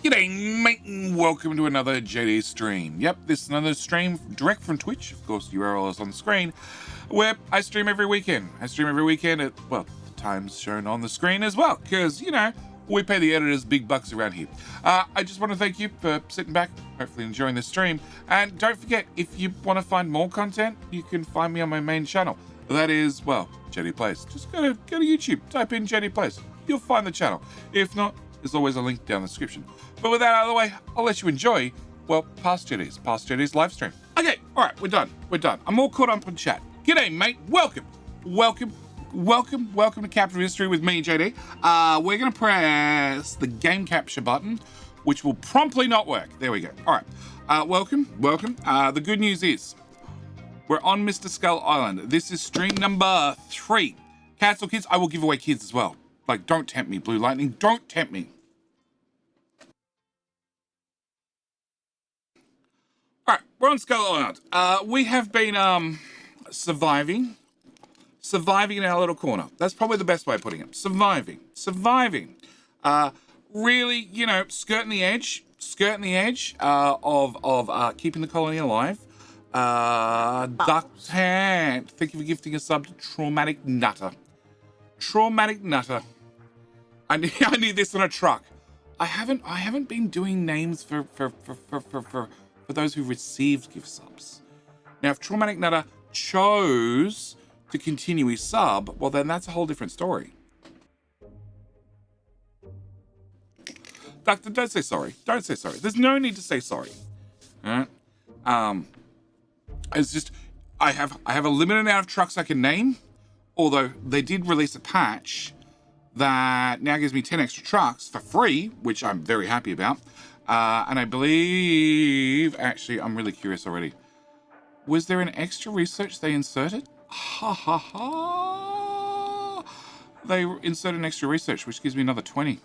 G'day, mate, and welcome to another JD stream. Yep, this is another stream direct from Twitch. Of course, the URL is on the screen, where I stream every weekend. I stream every weekend at, well, the times shown on the screen as well, because, you know, we pay the editors big bucks around here. I just want to thank you for sitting back, hopefully enjoying the stream. And don't forget, if you want to find more content, you can find me on my main channel. That is, well, JD Plays. Just go to YouTube, type in JD Plays. You'll find the channel. If not, there's always a link down the description. But with that out of the way, I'll let you enjoy, well, past JD's live stream. Okay, all right, we're done. I'm all caught up in chat. G'day, mate. Welcome to Capture History with me, JD. We're going to press the game capture button, which will promptly not work. There we go. All right, welcome. The good news is we're on Mr. Skull Island. This is stream number 3. Cats or kids, I will give away kids as well. Like, don't tempt me, Blue Lightning. Don't tempt me. All right, we're on Skull Island. We have been surviving in our little corner. That's probably the best way of putting it. Surviving. Really, you know, skirting the edge of keeping the colony alive. Duck Hand, thank you for gifting a sub to Traumatic Nutter. I need this on a truck. I haven't been doing names for those who received gift subs. Now, if Traumatic Nutter chose to continue his sub, well, then that's a whole different story. Doctor, don't say sorry. There's no need to say sorry. All right? It's just I have a limited amount of trucks I can name, although they did release a patch that now gives me 10 extra trucks for free, which I'm very happy about. And I believe, actually, I'm really curious already. Was there an extra research they inserted? They inserted an extra research, which gives me another 20.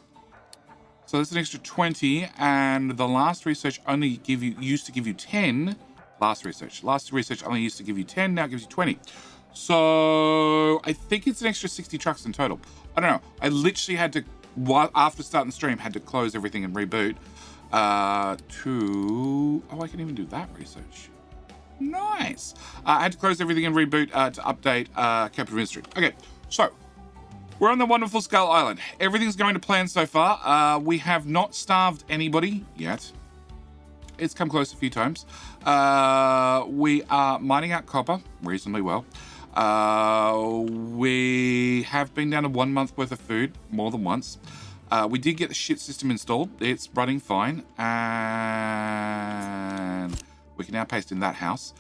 So that's an extra 20, and the last research only used to give you 10. Last research only used to give you 10, now it gives you 20. So I think it's an extra 60 trucks in total. I don't know. I literally had to, after starting the stream, had to close everything and reboot I can even do that research. Nice. I had to close everything and reboot to update Capture History. Okay, so we're on the wonderful Skull Island. Everything's going to plan so far. We have not starved anybody yet. It's come close a few times. We are mining out copper reasonably well. We have been down to 1 month worth of food more than once. We did get the shit system installed. It's running fine. And we can now paste in that house.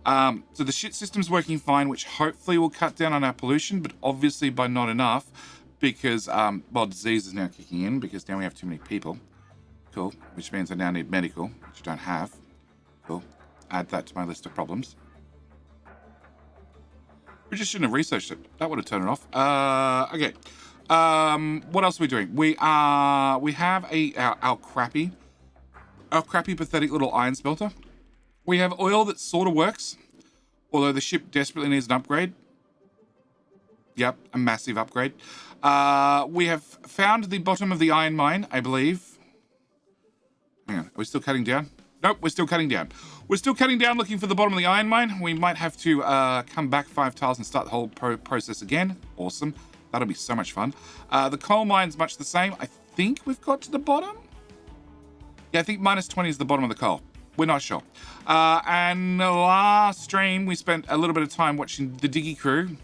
So the shit system's working fine, which hopefully will cut down on our pollution, but obviously by not enough because, well, disease is now kicking in because now we have too many people. Cool. Which means I now need medical, which I don't have. Cool. Add that to my list of problems. We just shouldn't have researched it. That would have turned it off. Okay. What else are we doing? We have our crappy, pathetic little iron smelter. We have oil that sort of works, although the ship desperately needs an upgrade. Yep, a massive upgrade. We have found the bottom of the iron mine, I believe. Hang on, are we still cutting down? Nope, we're still cutting down. We're still cutting down looking for the bottom of the iron mine. We might have to come back 5 tiles and start the whole process again. Awesome. That'll be so much fun. The coal mine's much the same. I think we've got to the bottom. Yeah, I think -20 is the bottom of the coal. We're not sure. And last stream, we spent a little bit of time watching the Diggy crew,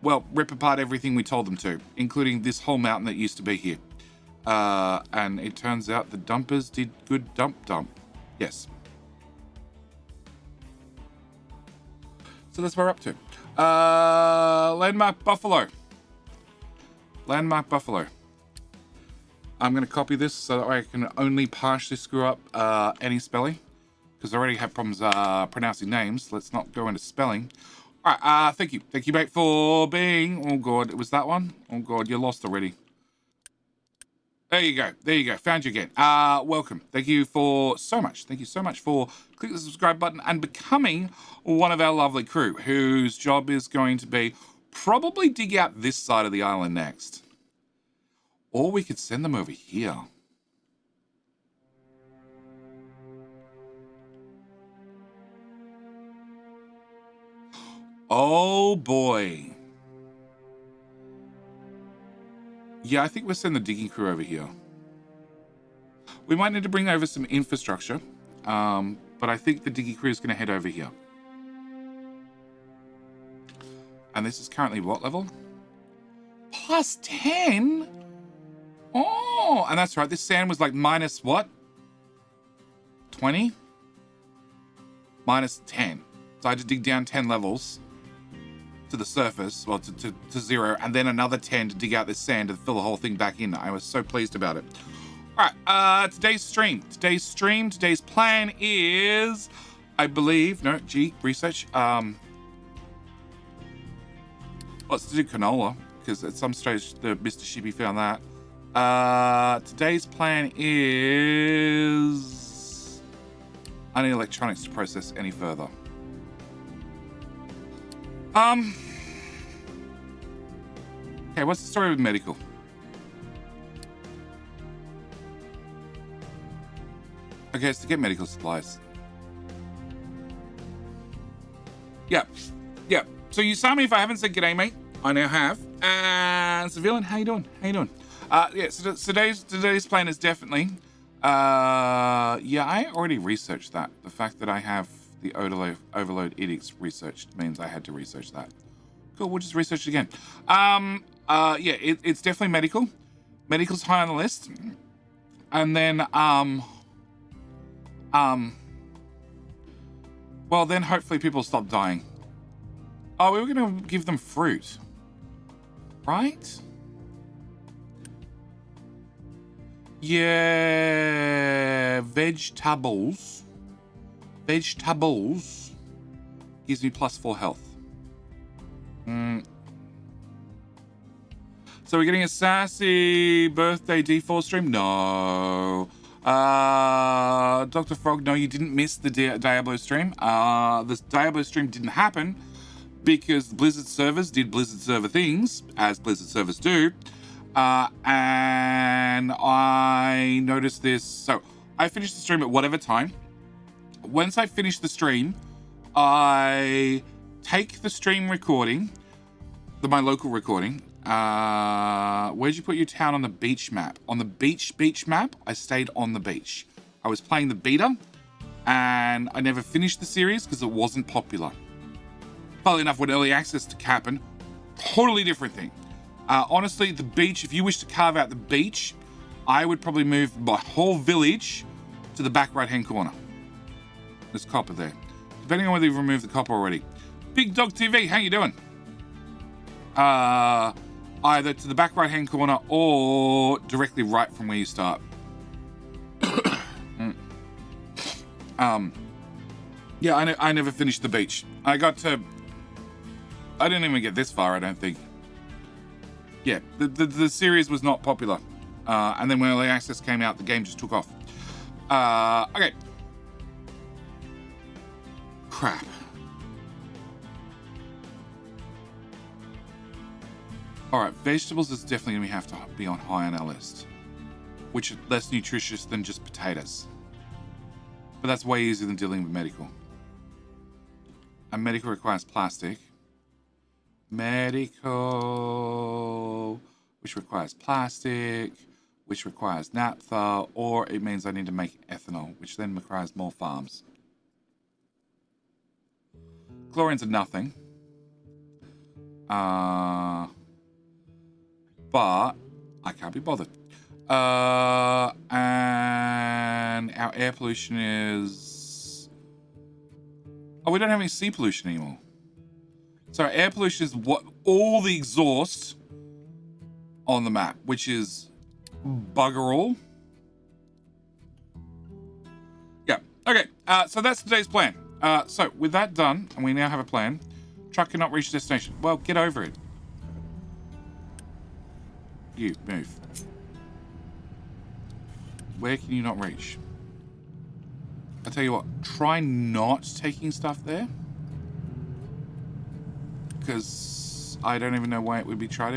well, rip apart everything we told them to, including this whole mountain that used to be here. And it turns out the dumpers did good dump. Yes. So that's what we're up to. Landmark Buffalo. I'm going to copy this so that I can only partially screw up any spelling, because I already have problems pronouncing names. Let's not go into spelling. All right, thank you, mate, for being... Oh, God, it was that one? Oh, God, you're lost already. There you go. Found you again. Welcome. Thank you so much for clicking the subscribe button and becoming one of our lovely crew, whose job is going to be probably dig out this side of the island next. Or we could send them over here. Oh, boy. Yeah, I think we'll send the digging crew over here. We might need to bring over some infrastructure, but I think the digging crew is going to head over here. And this is currently what level? Plus 10? Oh, and that's right. This sand was like minus what? 20? Minus 10. So I had to dig down 10 levels to the surface, well, to 0, and then another 10 to dig out this sand and fill the whole thing back in. I was so pleased about it. All right, today's today's plan is, I believe, research. Let's do canola, because at some stage the Mr. Shippy found that. Today's plan is, I need electronics to process any further. Okay, what's the story with medical? Okay, it's to get medical supplies. Yeah. So you saw me if I haven't said g'day, mate. I now have. And Civilian, how you doing? Yeah, so today's plan is definitely, yeah, I already researched that. The fact that I have the overload edicts researched means I had to research that. Cool, we'll just research it again. Yeah, it's definitely medical. Medical's high on the list. And then, well, then hopefully people stop dying. Oh, we were going to give them fruit. Right? Yeah, vegetables gives me +4 health. So we're getting a sassy birthday D4 stream? No. Dr. Frog, no, you didn't miss the Diablo stream. This Diablo stream didn't happen because Blizzard servers did Blizzard server things, as Blizzard servers do. And I noticed this. So I finished the stream at whatever time. Once I finish the stream, I take the stream recording, my local recording. Where'd you put your town on the beach map? On the beach map, I stayed on the beach. I was playing the beta, and I never finished the series because it wasn't popular. Funnily enough, when early access happened, totally different thing. Honestly, the beach, if you wish to carve out the beach, I would probably move my whole village to the back right-hand corner. There's copper there. Depending on whether you've removed the copper already. Big Dog TV, how you doing? Either to the back right-hand corner or directly right from where you start. Yeah, I never finished the beach. I didn't even get this far, I don't think. Yeah, the series was not popular. And then when early access came out, the game just took off. Okay. Crap. All right, vegetables is definitely going to have to be on high on our list, which are less nutritious than just potatoes. But that's way easier than dealing with medical. And medical requires plastic. Medical, which requires plastic, which requires naphtha, or it means I need to make ethanol, which then requires more farms. Chlorines are nothing. But I can't be bothered. And our air pollution is... Oh, we don't have any sea pollution anymore. So air pollution is what all the exhaust on the map, which is bugger all. Yeah, okay, so that's today's plan. So with that done, and we now have a plan, truck cannot reach destination. Well, get over it. You, move. Where can you not reach? I'll tell you what, try not taking stuff there. Because I don't even know why it would be tried.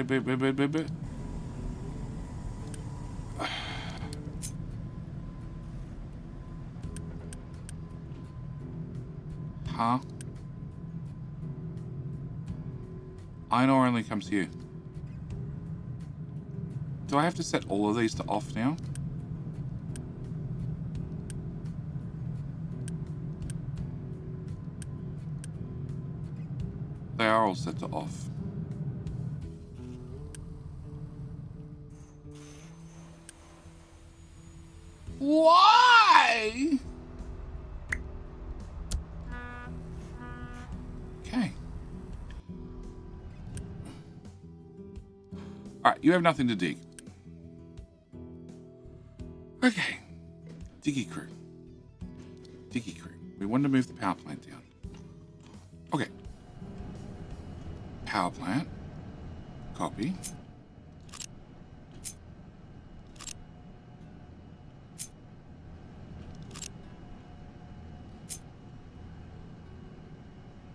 Huh? Iron ore only comes here. Do I have to set all of these to off now? They are all set to off. Why? Okay. Alright, you have nothing to dig. Okay. Diggy crew. Diggy crew. We want to move the power plant down. Okay. Power plant. Copy.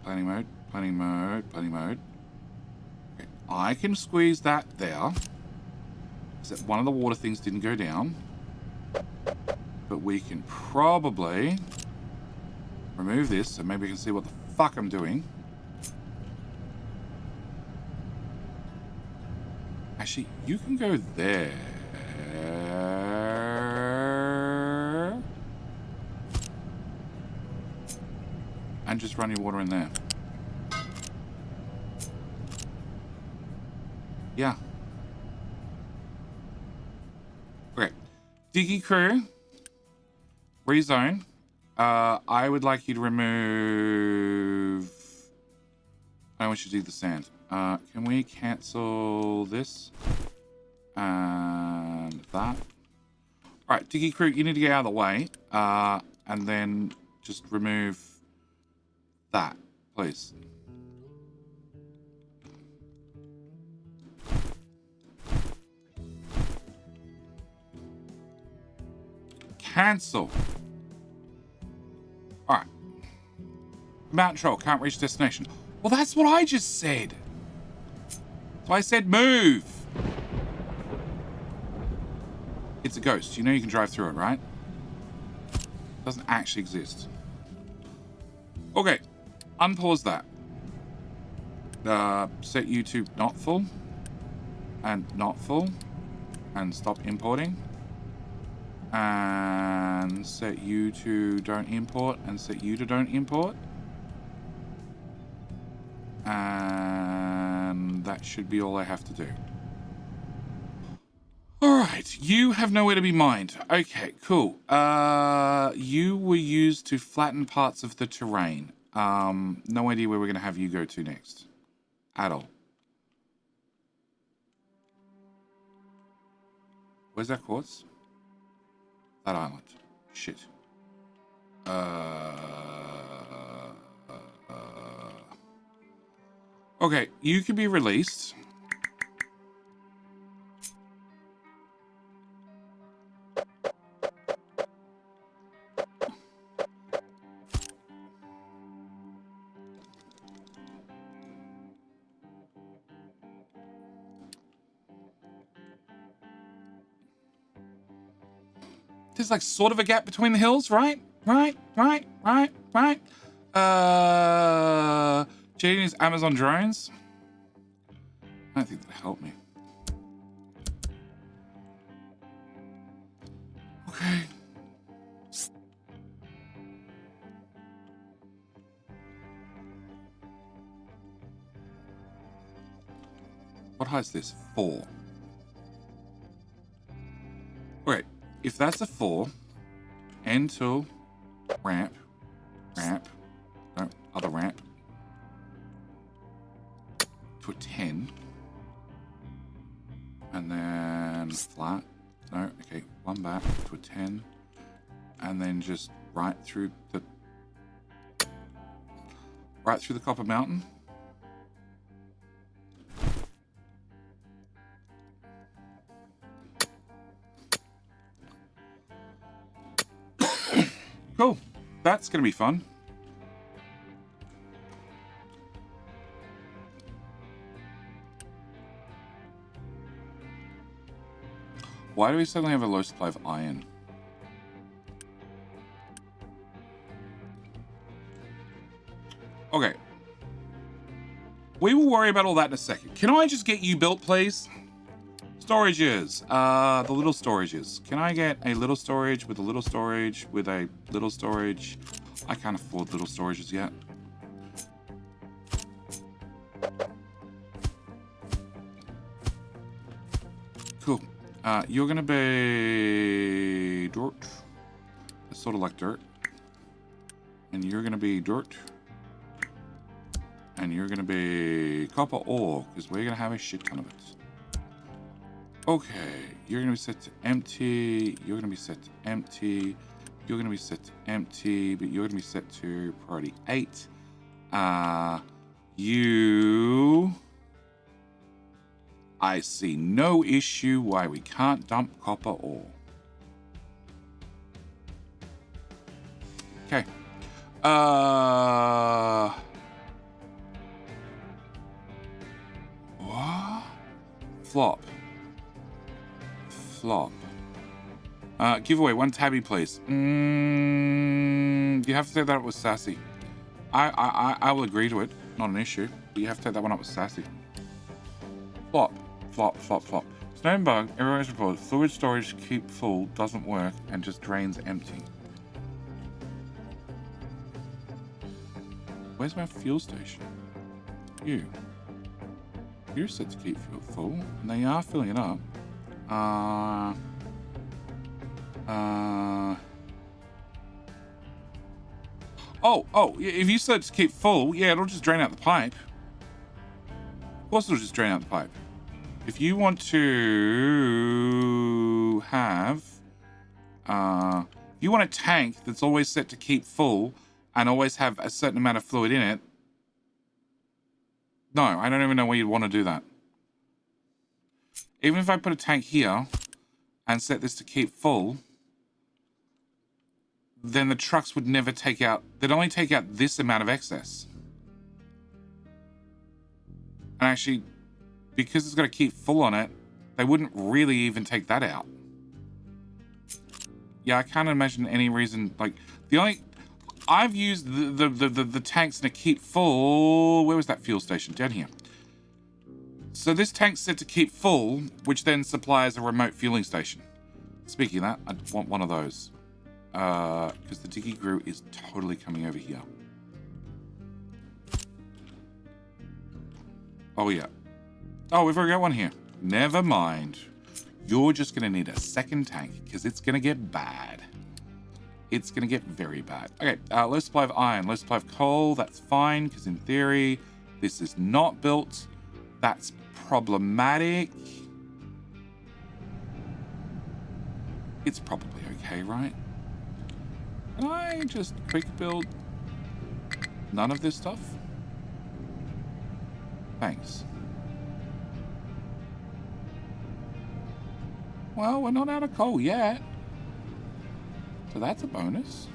Planning mode, planning mode, planning mode. Okay. I can squeeze that there. Except one of the water things didn't go down. But we can probably remove this so maybe we can see what the fuck I'm doing. Actually, you can go there. And just run your water in there. Yeah. Okay. Diggy crew. Rezone. I would like you to remove... I want you to do the sand. Can we cancel this? And that. Alright, Diggy crew, you need to get out of the way. And then just remove that, please. Cancel. Alright. Mountain troll can't reach destination. Well, that's what I just said. So I said move. It's a ghost. You know you can drive through it, right? It doesn't actually exist. Okay. Unpause that. Set you to not full. And not full. And stop importing. And set you to don't import. And set you to don't import. And that should be all I have to do. Alright, you have nowhere to be mined. Okay, cool. You were used to flatten parts of the terrain. No idea where we're going to have you go to next. At all. Where's that quartz? That island. Shit. Okay, you can be released. There's like sort of a gap between the hills, right? Right. Jaden's Amazon drones. I don't think that'll help me. Okay. What height is this? 4. Okay, if that's a 4, end to ramp, no, other ramp, to a 10, and then flat, no, okay, one back to a 10, and then just right through the Copper Mountain. Cool. That's going to be fun. Why do we suddenly have a low supply of iron? Okay. We will worry about all that in a second. Can I just get you built, please? Storages. The little storages. Can I get a little storage with a little storage with a little storage? I can't afford little storages yet. Cool. You're gonna be dirt. It's sort of like dirt. And you're gonna be dirt. And you're gonna be copper ore, because we're gonna have a shit ton of it. Okay, you're gonna be set to empty. You're gonna be set to empty. You're gonna be set to empty, but you're gonna be set to priority 8. You. I see no issue why we can't dump copper ore. Okay. What? Flop. Giveaway, 1 tabby, please. You have to take that up with Sassy. I will agree to it. Not an issue. But you have to take that one up with Sassy. Flop. Stone bug, everyone's report. Fluid storage keep full, doesn't work, and just drains empty. Where's my fuel station? You're set to keep full, and they are filling it up. Oh, if you set to keep full, yeah, it'll just drain out the pipe. Of course it'll just drain out the pipe. If you want to have, you want a tank that's always set to keep full and always have a certain amount of fluid in it. No, I don't even know where you'd want to do that. Even if I put a tank here and set this to keep full, then the trucks would never take out, they'd only take out this amount of excess. And actually, because it's got to keep full on it, they wouldn't really even take that out. Yeah, I can't imagine any reason, like, the only, I've used the tanks to keep full, where was that fuel station? Down here. So this tank's set to keep full, which then supplies a remote fueling station. Speaking of that, I want one of those. Because the Diggy Grew is totally coming over here. Oh, yeah. Oh, we've already got one here. Never mind. You're just going to need a second tank, because it's going to get bad. It's going to get very bad. Okay, low supply of iron, low supply of coal. That's fine, because in theory, this is not built. That's problematic. It's probably okay, right? Can I just quick build none of this stuff? Thanks. Well, we're not out of coal yet. So that's a bonus.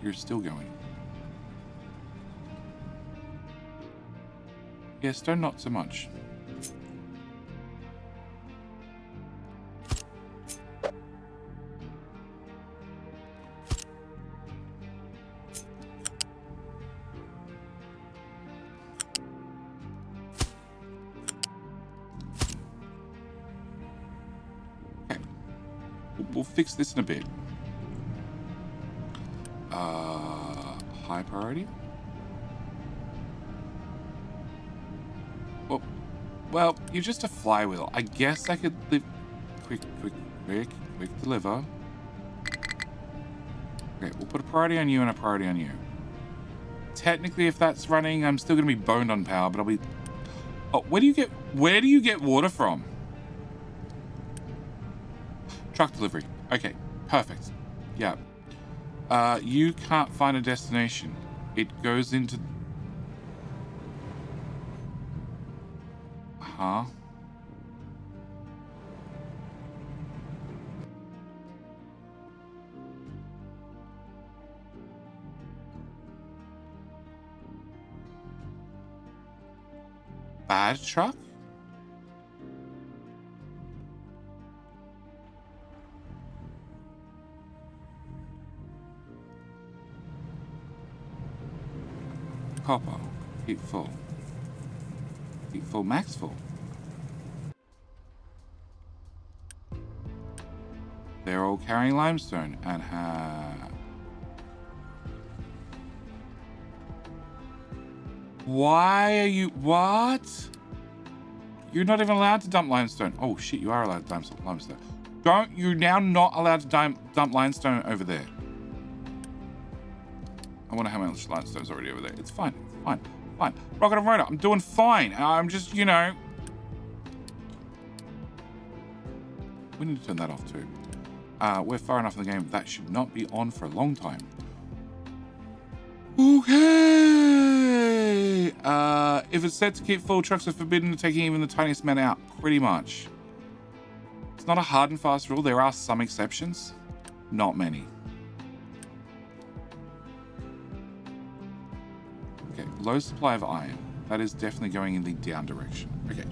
You're still going. Yeah, stone not so much. We'll fix this in a bit. High priority. Well, you're just a flywheel. I guess I could live. Quick deliver. Okay, we'll put a priority on you and a priority on you. Technically, if that's running, I'm still gonna be boned on power, but I'll be. Oh, where do you get water from? Truck delivery. Okay, perfect. Yeah. You can't find a destination. It goes into... Huh? Bad truck? Copper. Keep full. Keep full, max full. They're all carrying limestone and Why are you... What? You're not even allowed to dump limestone. Oh, shit, you are allowed to dump limestone. You're now not allowed to dump limestone over there. I wonder how much limestone's already over there. It's fine. It's fine. Fine. Rocket and Rotor, I'm doing fine. I'm just, you know... We need to turn that off too. We're far enough in the game. That should not be on for a long time. Okay. If it's set to keep full, trucks are forbidden to taking even the tiniest amount out. Pretty much. It's not a hard and fast rule. There are some exceptions. Not many. Okay. Low supply of iron. That is definitely going in the down direction. Okay.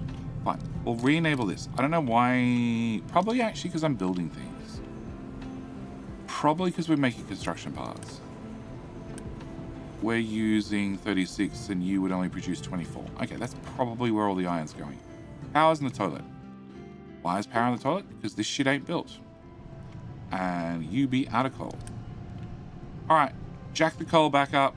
Fine. We'll re-enable this. I don't know why. Probably actually because I'm building things. Probably because we're making construction parts. We're using 36 and you would only produce 24. Okay, that's probably where all the iron's going. Power's in the toilet. Why is power in the toilet? Because this shit ain't built. And you be out of coal. Alright, jack the coal back up.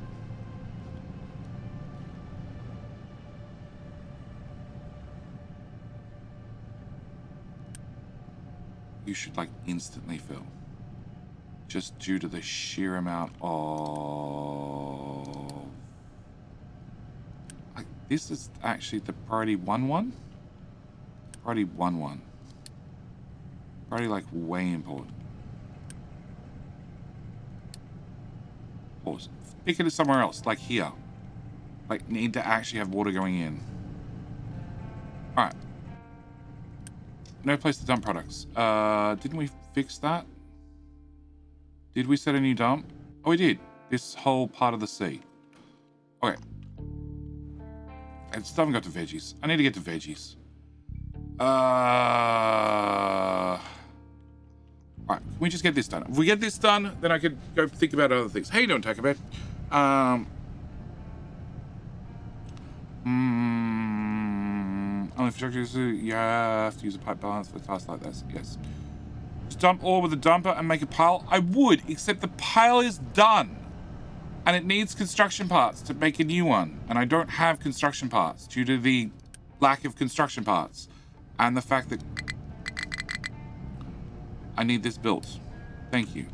You should like instantly fill. Just due to the sheer amount of... Like, this is actually the priority 1-1? Priority 1-1. Priority, like, way important. Pause. Pick it somewhere else, like here. Like, need to actually have water going in. Alright. No place to dump products. Didn't we fix that? Did we set a new dump? Oh, we did. This whole part of the sea. Okay. I still haven't got to veggies. I need to get to veggies. Alright, can we just get this done? If we get this done, then I could go think about other things. How you doing, Taco Bear? Infrastructure, you have to use a pipe balance for tasks like this. Yes. Just dump ore with a dumper and make a pile? I would, except the pile is done. And it needs construction parts to make a new one. And I don't have construction parts due to the lack of construction parts. And the fact that I need this built. Thank you.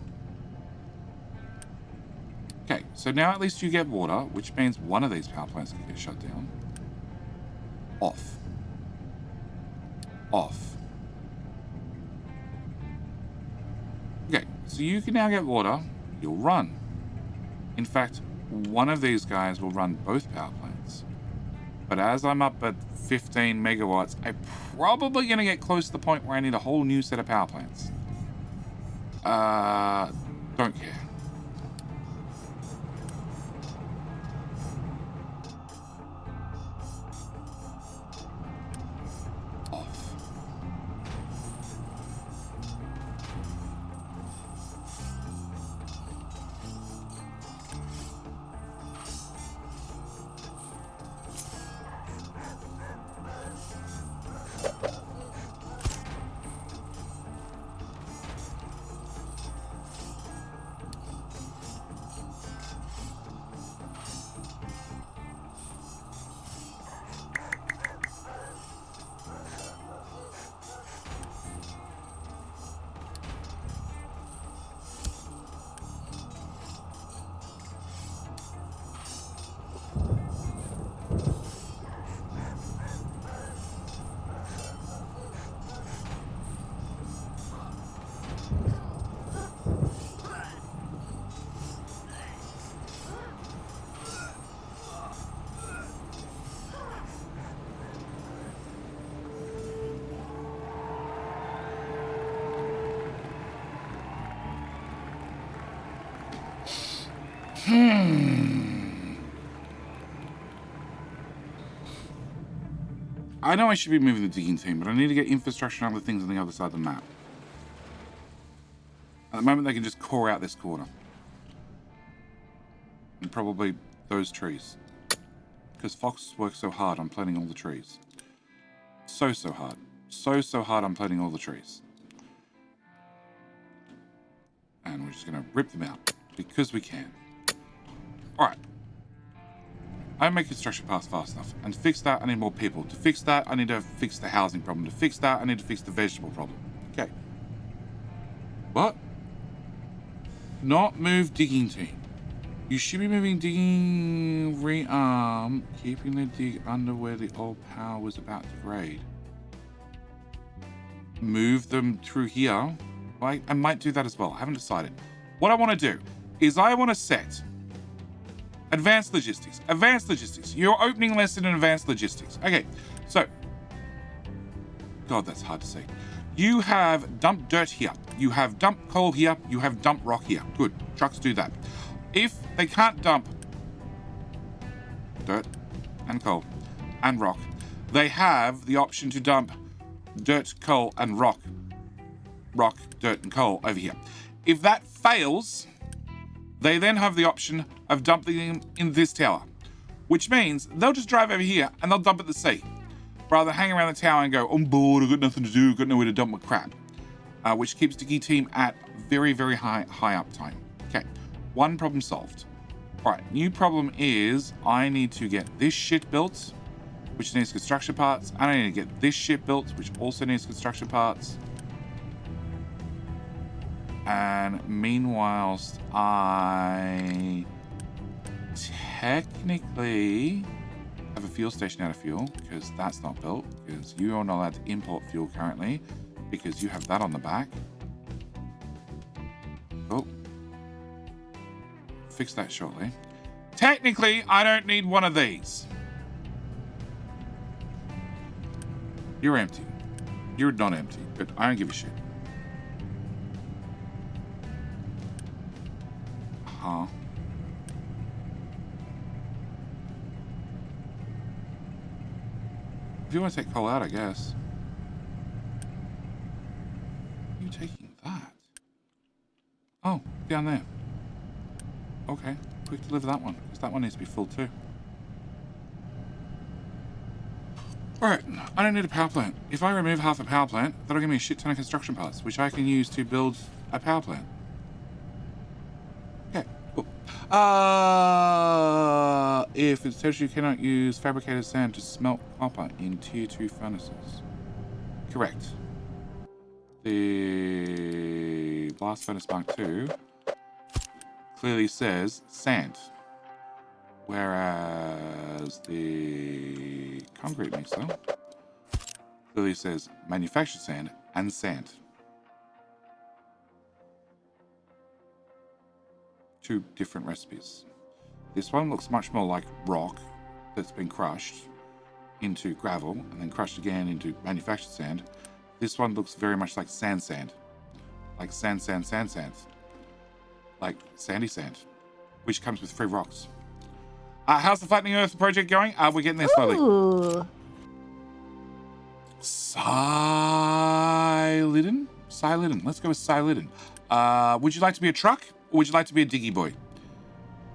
Okay, so now at least you get water, which means one of these power plants can get shut down. Off. Off. Okay, so you can now get water. You'll run. In fact, one of these guys will run both power plants. But as I'm up at 15 megawatts, I'm probably going to get close to the point where I need a whole new set of power plants. Don't care. I know I should be moving the digging team, but I need to get infrastructure and other things on the other side of the map. At the moment, they can just core out this corner. And probably those trees. because Fox works so hard on planting all the trees. So hard. So hard on planting all the trees. And we're just going to rip them out because we can. All right. I don't make construction paths fast enough. And to fix that, I need more people. To fix that, I need to fix the housing problem. To fix that, I need to fix the vegetable problem. Okay. What? Not move digging team. You should be moving digging rearm, keeping the dig under where the old power was about to grade. Move them through here. I might do that as well. I haven't decided. What I want to do is I want to set advanced logistics. Advanced logistics. Your opening lesson in advanced logistics. Okay, so God, that's hard to say. You have dump dirt here. You have dump coal here. You have dump rock here. Good. Trucks do that. If they can't dump dirt and coal and rock, they have the option to dump dirt, coal, and rock. Rock, dirt, and coal over here. If that fails, they then have the option of dumping them in this tower, which means they'll just drive over here and they'll dump at the sea, rather than hang around the tower and go, I'm bored, I've got nothing to do, I've got nowhere to dump my crap, which keeps Diggy Team at very, very high uptime. Okay, one problem solved. All right, new problem is I need to get this shit built, which needs construction parts, and I need to get this shit built, which also needs construction parts. And meanwhile, I technically have a fuel station out of fuel because that's not built, because you are not allowed to import fuel currently because you have that on the back. Oh, fix that shortly. Technically, I don't need one of these. You're empty. You're not empty, but I don't give a shit. Huh. If you want to take coal out, I guess. Are you taking that? Oh, down there. Okay, quick deliver that one, because that one needs to be full too. Alright, I don't need a power plant. If I remove half a power plant, that'll give me a shit ton of construction parts, which I can use to build a power plant. Okay, cool. If it says you cannot use fabricated sand to smelt copper in tier 2 furnaces. Correct. The blast furnace Mark 2 clearly says sand, whereas the concrete mixer clearly says manufactured sand and sand. Two different recipes. This one looks much more like rock that's been crushed into gravel and then crushed again into manufactured sand. This one looks very much like sand. Like sand. Like sandy sand, which comes with free rocks. How's the Flattening Earth project going? We're getting there slowly. Ooh. Silidon? Let's go with Silidon. Would you like to be a truck or would you like to be a diggy boy?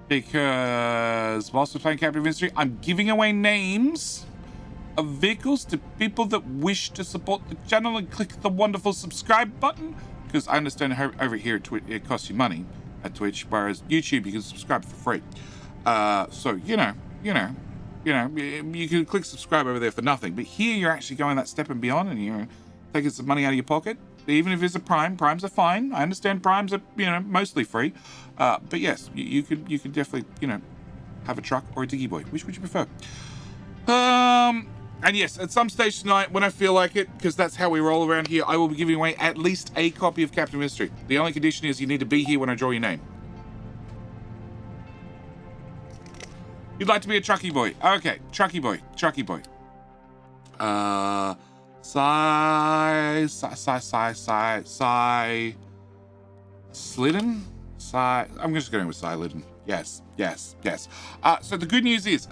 Because whilst we're playing Captive Industry, I'm giving away names of vehicles to people that wish to support the channel and click the wonderful subscribe button. Because I understand over here it costs you money at Twitch, whereas YouTube you can subscribe for free. So you can click subscribe over there for nothing, but here you're actually going that step and beyond, and you're taking some money out of your pocket. Even if it's a primes are fine. I understand primes are mostly free, but yes, you could definitely have a truck or a diggy boy. Which would you prefer? And yes, at some stage tonight, when I feel like it, because that's how we roll around here, I will be giving away at least a copy of Captain Mystery. The only condition is you need to be here when I draw your name. You'd like to be a trucky boy. Okay, trucky boy. Slidden? I'm just going with Silidon. Yes. So the good news is,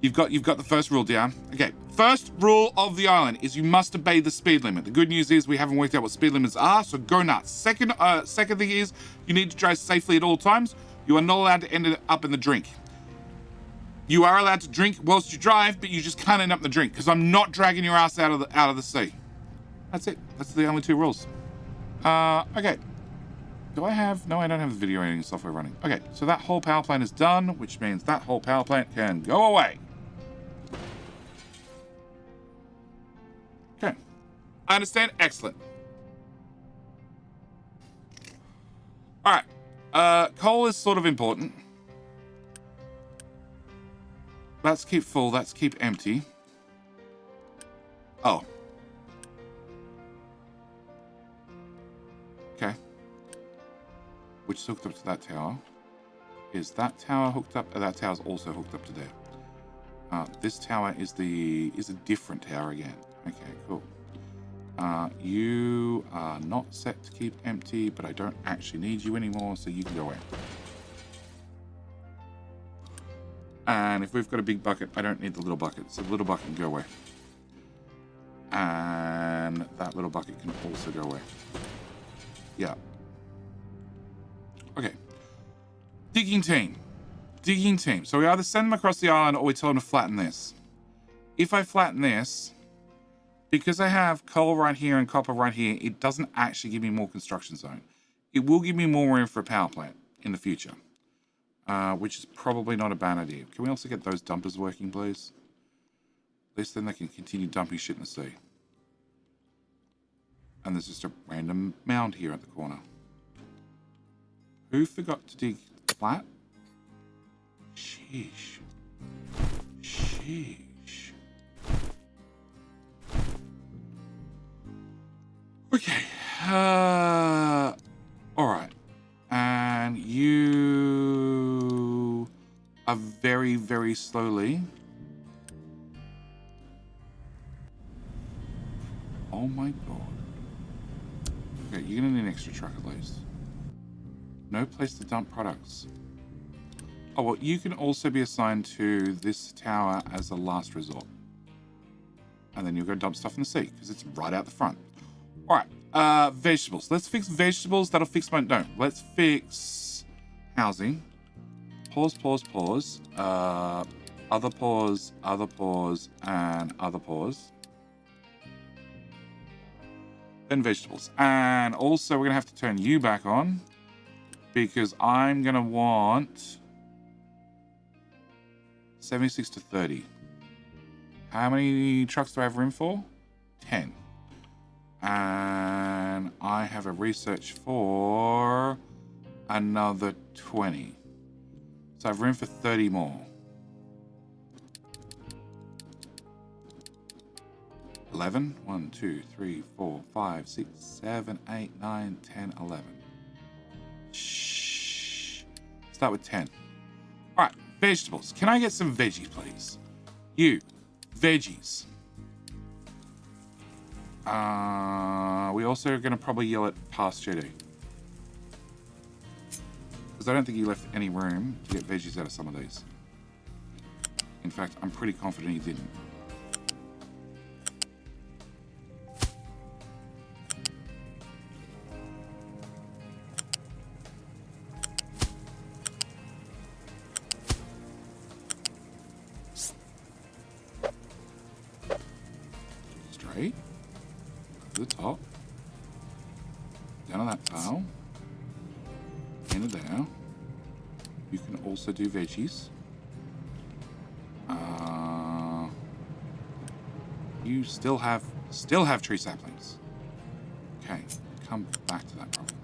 you've got the first rule down. Okay, first rule of the island is you must obey the speed limit. The good news is we haven't worked out what speed limits are, so go nuts. Second thing is you need to drive safely at all times. You are not allowed to end up in the drink. You are allowed to drink whilst you drive, but you just can't end up in the drink because I'm not dragging your ass out of the sea. That's it. That's the only 2 rules. Okay. Do I have... No, I don't have the video editing software running. Okay, so that whole power plant is done, which means that whole power plant can go away. Okay. I understand. Excellent. All right. Coal is sort of important. That's keep full. That's keep empty. Oh. Okay. Which is hooked up to that tower. Is that tower hooked up? That tower's also hooked up to there. This tower is a different tower again. Okay, cool. You are not set to keep empty, but I don't actually need you anymore, so you can go away. And if we've got a big bucket, I don't need the little bucket, so the little bucket can go away. And that little bucket can also go away. Yeah. Okay. Digging team. Digging team. So we either send them across the island or we tell them to flatten this. If I flatten this, because I have coal right here and copper right here, it doesn't actually give me more construction zone. It will give me more room for a power plant in the future, which is probably not a bad idea. Can we also get those dumpers working, please? At least then they can continue dumping shit in the sea. And there's just a random mound here at the corner. Who forgot to dig flat? Sheesh. Sheesh. Okay. All right. And you are very, very slowly. Oh my god. Okay, you're gonna need an extra truck at least. No place to dump products. Oh, well, you can also be assigned to this tower as a last resort. And then you'll go dump stuff in the sea, because it's right out the front. All right, vegetables. Let's fix vegetables. That'll fix my... No, let's fix housing. Pause, pause, pause. Other pause, and other pause. Then vegetables. And also, we're going to have to turn you back on, because I'm going to want 76 to 30. How many trucks do I have room for? 10. And I have a research for another 20. So I have room for 30 more. 11? 1, 2, 3, 4, 5, 6, 7, 8, 9, 10, 11. Shh. Start with 10. All right, vegetables. Can I get some veggies, please? You, veggies. We also are going to probably yell at past Jedi. Because I don't think he left any room to get veggies out of some of these. In fact, I'm pretty confident he didn't. Straight. To the top. Down on that tile. Into there. You can also do veggies. You still have tree saplings. Okay, come back to that problem.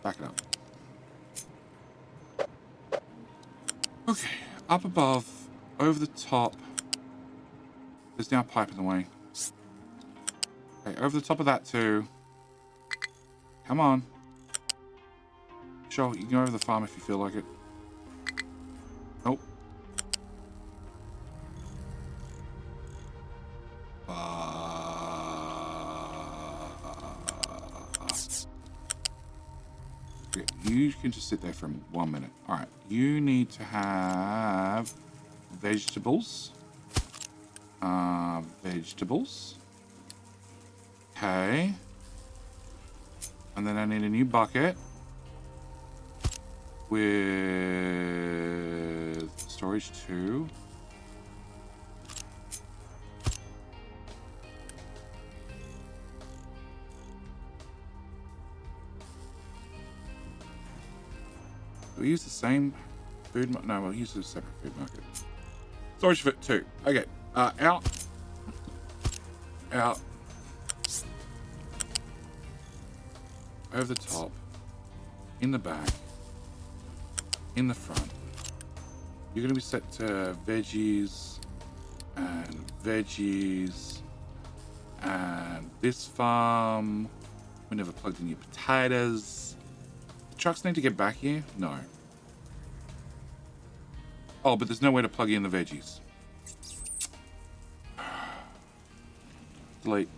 Back it up. Okay, up above, over the top. There's now a pipe in the way. Okay, over the top of that too. Come on. Sure, you can go over the farm if you feel like it. Nope. Okay, you can just sit there for 1 minute. All right, you need to have vegetables. Vegetables. Okay. And then I need a new bucket with storage 2. Do we use the same food? No, we'll use a separate food market. Storage fit 2. Okay. Out. Out. Over the top. In the back. In the front. You're going to be set to veggies. And veggies. And this farm. We never plugged in your potatoes. The trucks need to get back here? No. Oh, but there's no way to plug in the veggies. Delete.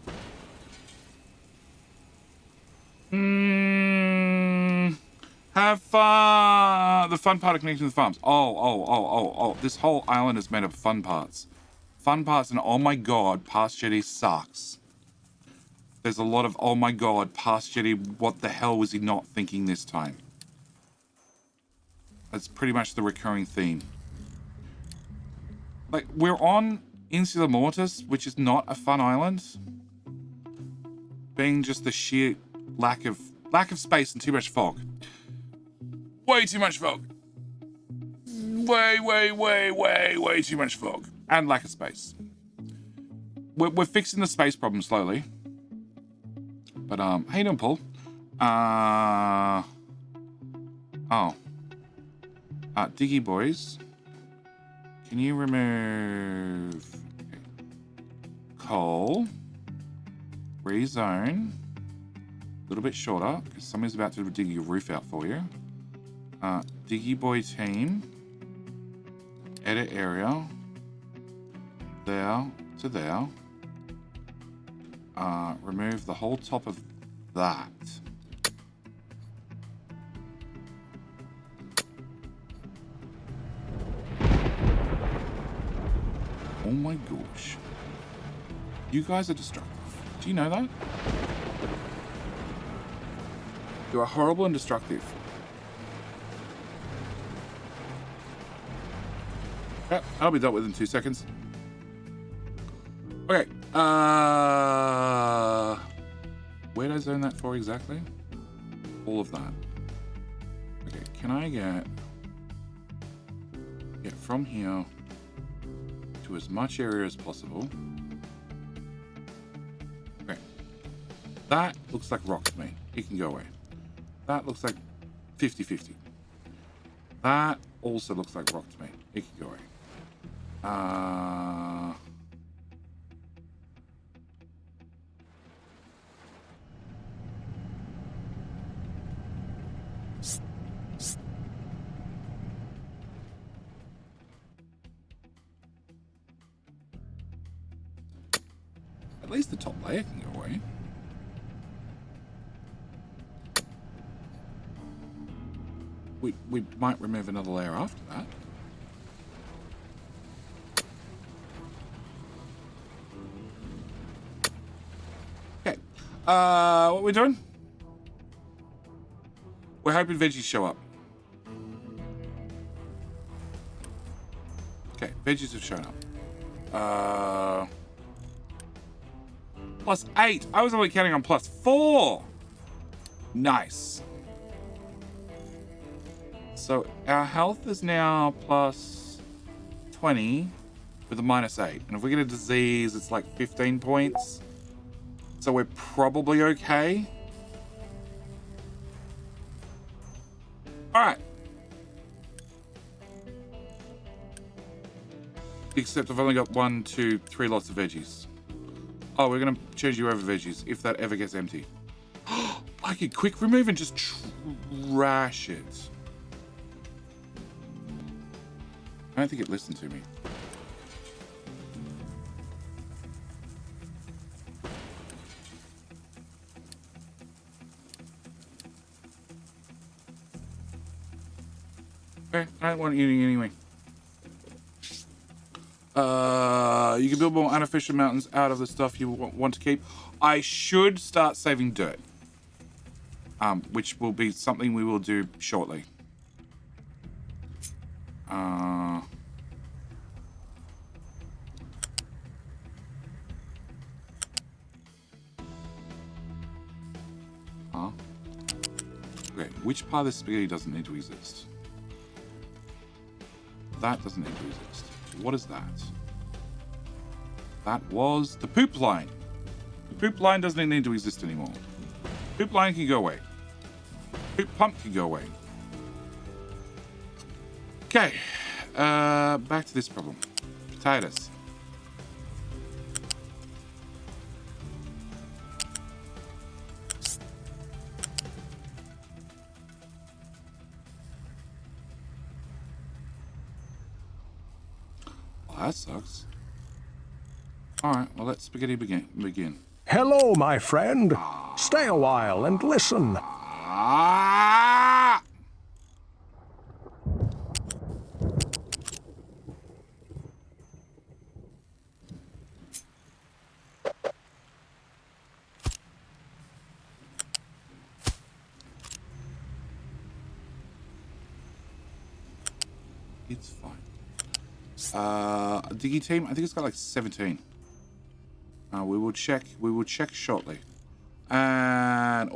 Have fun. The fun part of connecting to the farms. Oh. This whole island is made of fun parts. Fun parts, and oh my god, past Jetty sucks. There's a lot of, oh my god, past Jetty, what the hell was he not thinking this time? That's pretty much the recurring theme. Like, we're on InsulaMortis, which is not a fun island. Being just the sheer lack of space and too much fog. Way too much fog. Way too much fog. And lack of space. We're fixing the space problem slowly. But, how you doing, Paul? Diggy boys. Can you remove coal, rezone, a little bit shorter, because somebody's about to dig your roof out for you. Diggy boy team, edit area, there to there. Remove the whole top of that. Oh my gosh. You guys are destructive. Do you know that? You are horrible and destructive. Yep, I'll be dealt with in 2 seconds. Okay. Where did I zone that for exactly? All of that. Okay, can I get from here to as much area as possible? Okay. That looks like rock to me. It can go away. That looks like 50-50. That also looks like rock to me. It can go away. At least the top layer can go away. We might remove another layer after that. Okay. What we're doing? We're hoping veggies show up. Okay, veggies have shown up. +8. I was only counting on +4. Nice. So our health is now +20 with a -8. And if we get a disease, it's like 15 points. So we're probably okay. All right. Except I've only got 1, 2, 3 lots of veggies. Oh, we're going to change you over veggies if that ever gets empty. I could quick remove and just trash it. I don't think it listened to me. Okay, I don't want eating anyway. You can build more unofficial mountains out of the stuff you want to keep. I should start saving dirt. Which will be something we will do shortly. Huh? Okay, which part of this spaghetti doesn't need to exist? That doesn't need to exist. What is that? That was the poop line. The poop line doesn't need to exist anymore. Poop line can go away. Poop pump can go away. Okay, back to this problem. Potatoes. Well, that sucks. All right, well, let spaghetti begin. Hello, my friend. Stay a while and listen. Ah! It's fine. Diggy team, I think it's got like 17. We will check shortly. And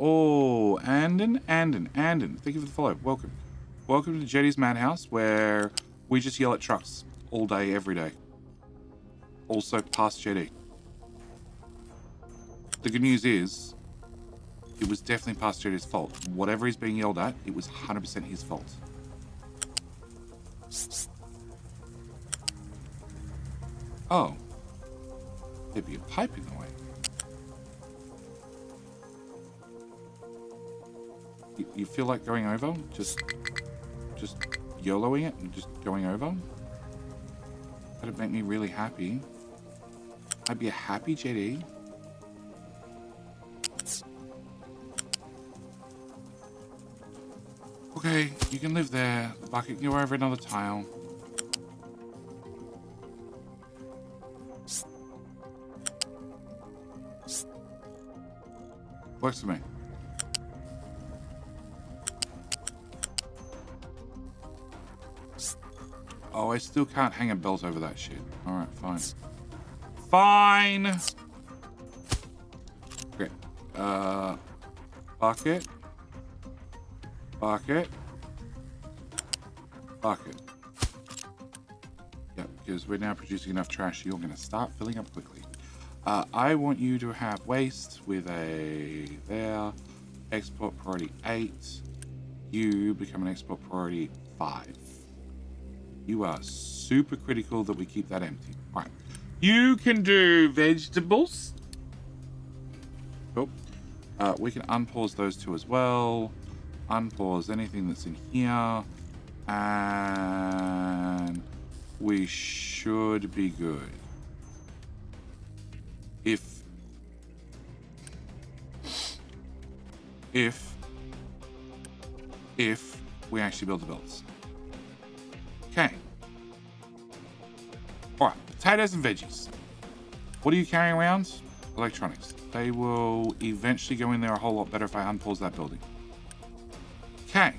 Andon, thank you for the follow. Welcome to Jetty's Madhouse, where we just yell at trucks all day, every day. Also past Jetty. The good news is, it was definitely past Jetty's fault. Whatever he's being yelled at, it was 100% his fault. Oh. There'd be a pipe in the way. You feel like going over? Just YOLOing it and just going over? That'd make me really happy. I'd be a happy JD. Okay, you can live there. The bucket can go over another tile. Works for me. Oh, I still can't hang a belt over that shit. Alright, fine. Fine! Okay. Bucket. Bucket. Bucket. Yep, because we're now producing enough trash, you're going to start filling up quickly. I want you to have waste with a there. Export priority 8. You become an export priority 5. You are super critical that we keep that empty. Right. You can do vegetables. Cool. We can unpause those two as well. Unpause anything that's in here. And we should be good. If we actually build the builds. Okay. Alright, potatoes and veggies. What are you carrying around? Electronics. They will eventually go in there a whole lot better if I unpause that building. Okay.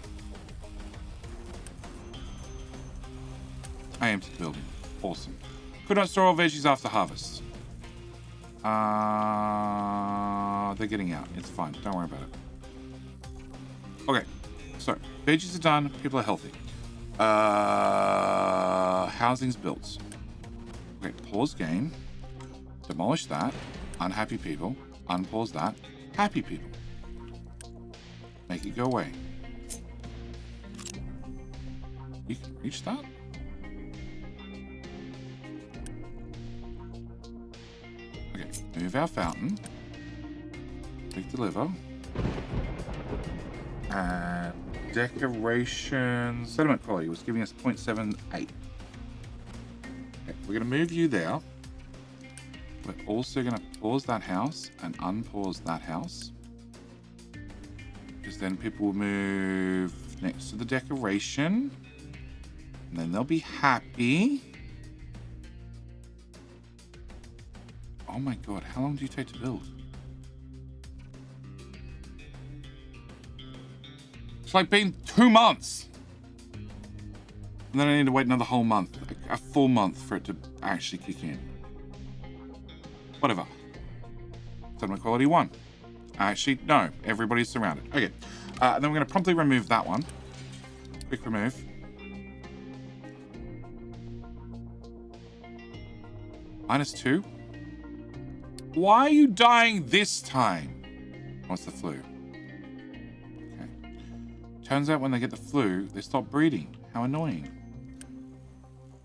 I emptied the building. Awesome. Could not store all veggies after harvest. They're getting out. It's fine. Don't worry about it. Okay. So, veggies are done. People are healthy. Housing's built. Okay, pause game. Demolish that. Unhappy people. Unpause that. Happy people. Make it go away. You can reach that? Okay, move our fountain. Click deliver. And decoration sediment quality was giving us 0.78. Okay, we're going to move you there. We're also going to pause that house and unpause that house. Because then people will move next to the decoration. And then they'll be happy. Oh my god, how long do you take to build? It's like been 2 months. And then I need to wait another whole month. A full month for it to actually kick in. Whatever. Settlement quality 1. Actually, no. Everybody's surrounded. Okay. And then we're going to promptly remove that one. Quick remove. -2. Why are you dying this time? What's the flu? Okay. Turns out when they get the flu, they stop breeding. How annoying.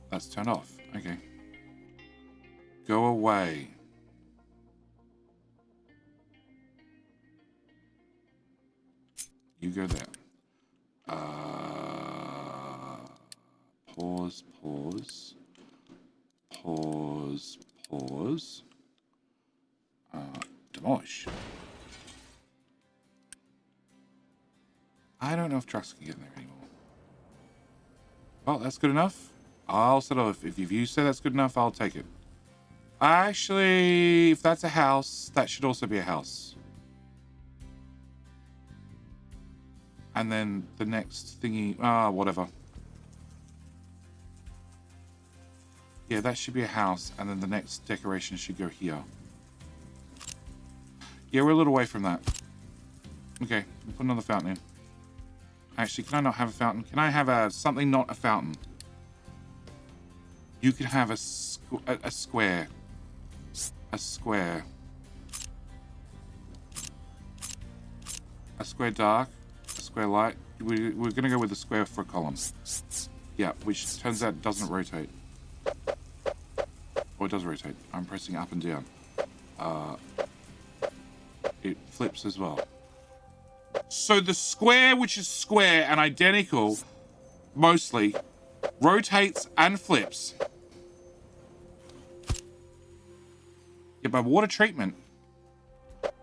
That's turned off. Okay. Go away. You go there. Pause, pause. Pause, pause. Demolish. I don't know if trucks can get in there anymore. Well, that's good enough. I'll settle. If you say that's good enough, I'll take it. Actually, if that's a house, that should also be a house. And then the next thingy, whatever. Yeah, that should be a house, and then the next decoration should go here. Yeah, we're a little away from that. Okay, we'll put another fountain in. Actually, can I not have a fountain? Can I have something not a fountain? You could have a square. A square. A square dark. A square light. We're going to go with a square for a column. Yeah, which turns out doesn't rotate. Or it does rotate. I'm pressing up and down. It flips as well. So the square, which is square and identical, mostly, rotates and flips. Yeah, by water treatment,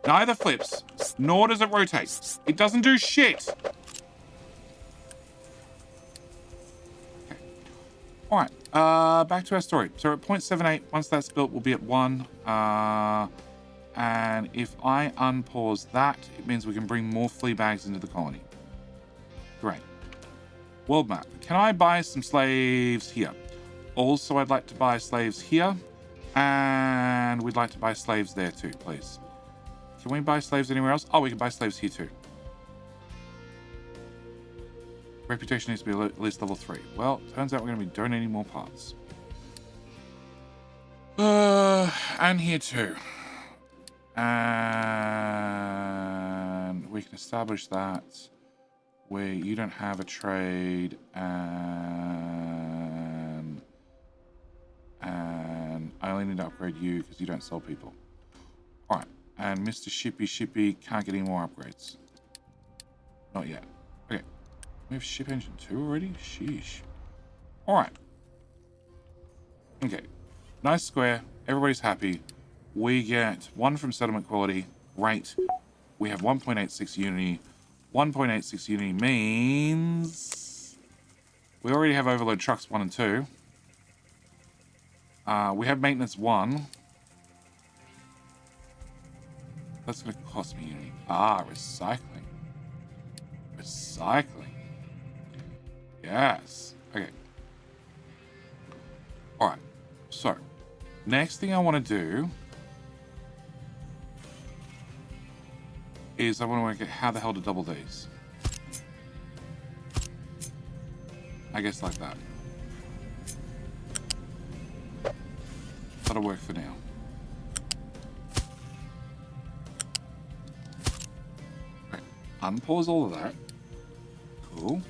neither flips, nor does it rotate. It doesn't do shit. Okay. All right. Back to our story. So we're at 0.78. Once that's built, we'll be at 1. And if I unpause that, it means we can bring more flea bags into the colony. Great. World map. Can I buy some slaves here? Also, I'd like to buy slaves here. And we'd like to buy slaves there too, please. Can we buy slaves anywhere else? Oh, we can buy slaves here too. Reputation needs to be at least level 3. Well, turns out we're going to be donating more parts. And here too. And we can establish that where you don't have a trade and I only need to upgrade you because you don't sell people. All right. And Mr. Shippy can't get any more upgrades. Not yet. Okay. We have ship engine 2 already? Sheesh. All right. Okay. Nice square. Everybody's happy. We get 1 from settlement quality. Great. We have 1.86 unity. 1.86 unity means we already have overload trucks 1 and 2. We have maintenance 1. That's going to cost me unity. Recycling. Recycling. Yes. Okay. All right. So, next thing I want to do is I want to work out how the hell to double these. I guess like that. That'll work for now. Right. Unpause all of that. Cool.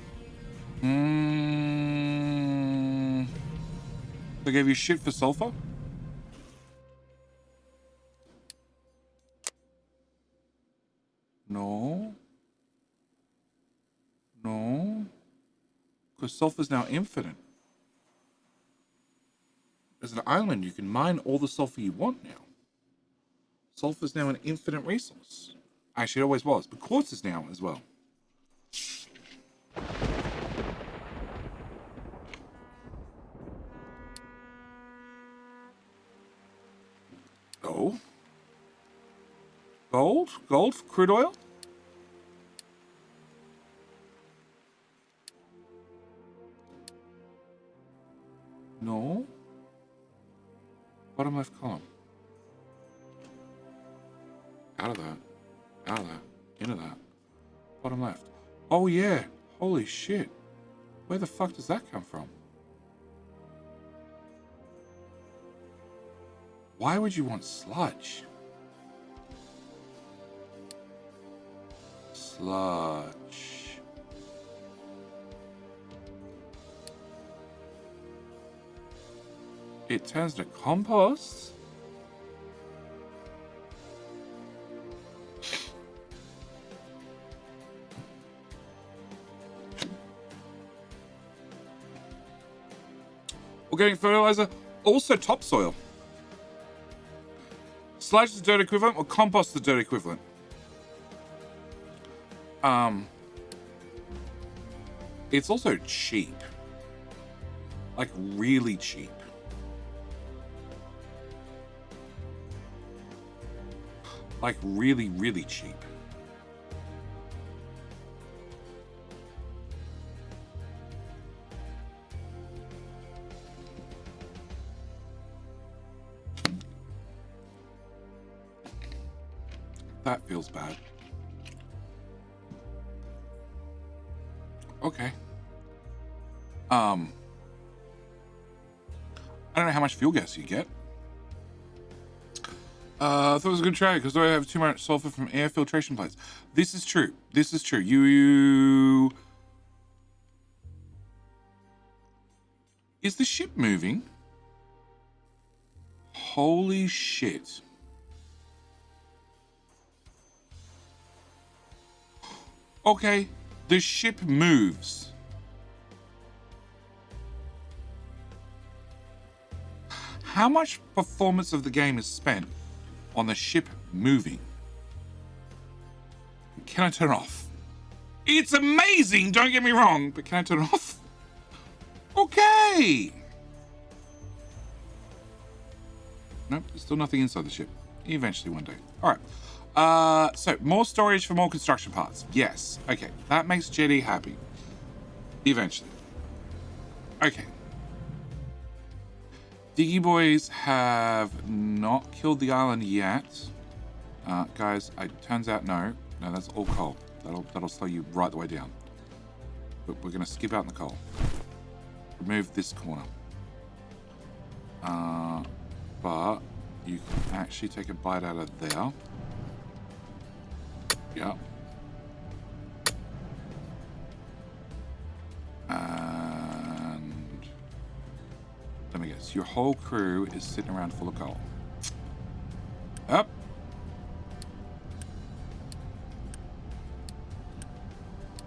They gave you shit for sulfur? No. No. Because sulfur's now infinite. As an island, you can mine all the sulfur you want now. Sulfur's now an infinite resource. Actually, it always was, but quartz is now as well. So, gold, crude oil. No. Bottom left column. Out of that. Out of that. Into that. Bottom left. Oh yeah. Holy shit. Where the fuck does that come from? Why would you want sludge? Sludge. It turns to compost? Organic fertilizer, also topsoil. Sludge is the dirt equivalent or compost the dirt equivalent? It's also cheap. Like really cheap. Like really, really cheap. That feels bad. Okay. I don't know how much fuel gas you get. I thought it was a good trade because I have too much sulfur from air filtration plates. This is true. This is true. You... Is the ship moving? Holy shit. Okay, the ship moves. How much performance of the game is spent on the ship moving? Can I turn it off? It's amazing, don't get me wrong, but can I turn it off? Okay. Nope, there's still nothing inside the ship. Eventually one day. All right. So more storage for more construction parts. Yes. Okay, that makes Jetty happy. Eventually. Okay. Diggy boys have not killed the island yet. Guys, it turns out no, that's all coal. That'll slow you right the way down. But we're gonna skip out in the coal. Remove this corner. But you can actually take a bite out of there. Yeah. And let me guess, your whole crew is sitting around full of coal. Up.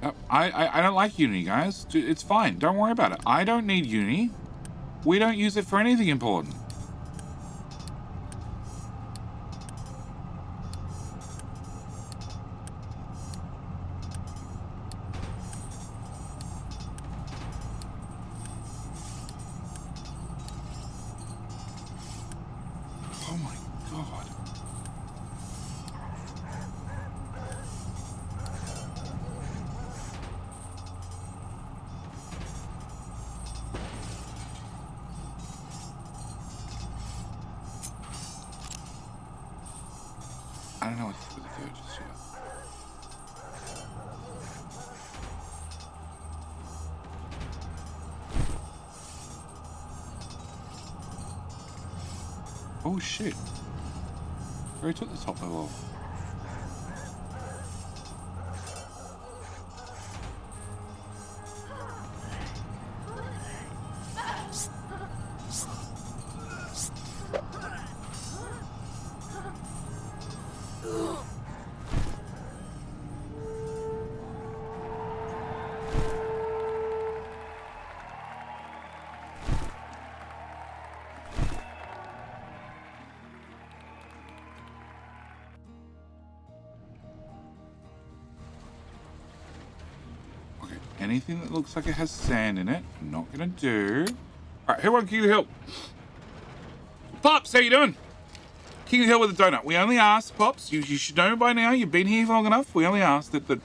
Yep. I don't like Unity, guys. It's fine. Don't worry about it. I don't need Unity. We don't use it for anything important. Oh my God. I don't know what to do with the third just yet. Oh shit. I already took the top level off. Anything that looks like it has sand in it, I'm not gonna do. All right, who wants you help? Pops, how you doing? King of the Hill with a donut. We only asked, Pops, you should know by now, you've been here long enough. We only asked that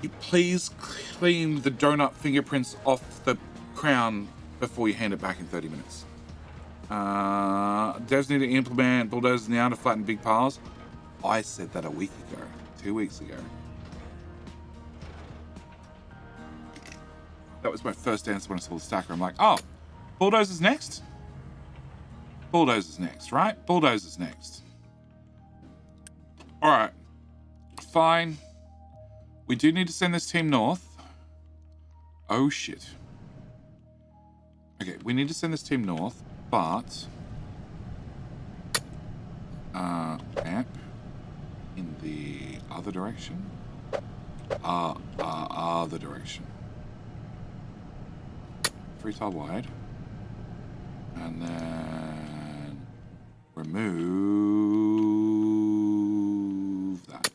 you please clean the donut fingerprints off the crown before you hand it back in 30 minutes. Devs need to implement bulldozers now to flatten big piles. I said that a week ago, 2 weeks ago. That was my first answer when I saw the stacker. I'm like, oh, bulldozers next? Bulldozers next, right? Bulldozers next. All right, fine. We do need to send this team north. Oh, shit. Okay, we need to send this team north, but... map in the other direction. Other direction. 3 tile wide. And then... remove that.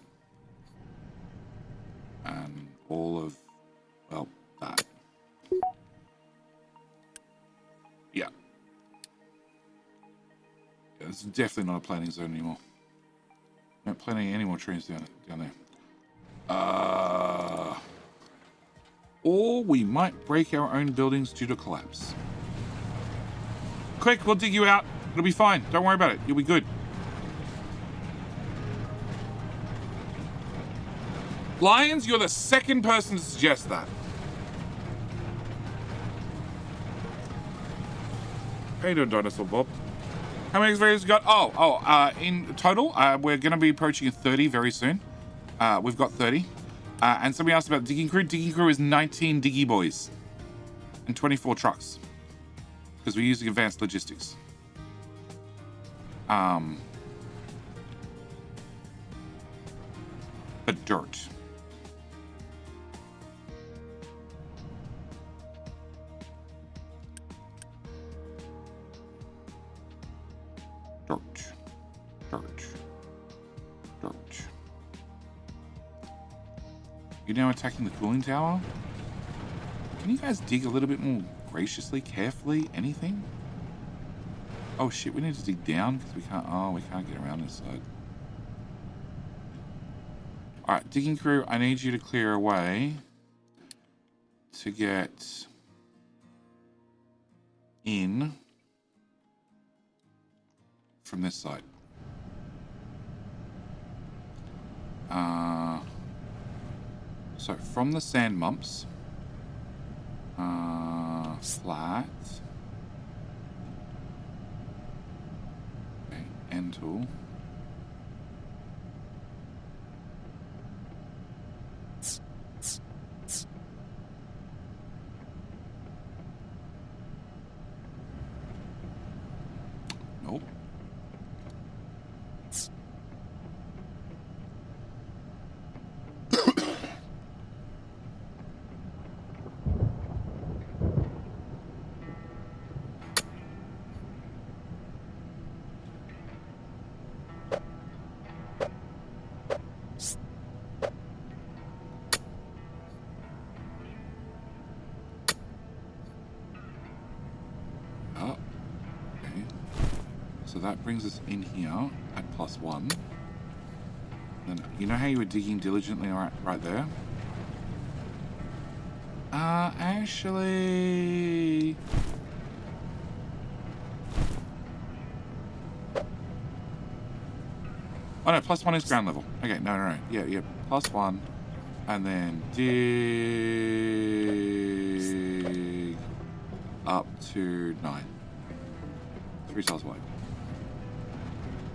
And all of... well, that. Yeah. It's definitely not a planning zone anymore. Not planting any more trees down there. Or we might break our own buildings due to collapse. Quick, we'll dig you out. It'll be fine. Don't worry about it. You'll be good. Lions, you're the second person to suggest that. How you doing, Dinosaur Bob? How many excavators you got? In total, we're going to be approaching 30 very soon. We've got 30. And somebody asked about digging crew. Digging crew is 19 diggy boys and 24 trucks because we're using advanced logistics. But dirt. Dirt. You're now attacking the cooling tower? Can you guys dig a little bit more graciously, carefully? Anything? Oh shit, we need to dig down because we can't get around this side. Alright, digging crew, I need you to clear a way to get in from this side. So from the sand mumps, flat, okay, end tool. Nope. So that brings us in here at +1. And you know how you were digging diligently right there? Actually... oh no, +1 is ground level. Okay, no. Yeah, +1. And then dig up to 9. 3 tiles wide.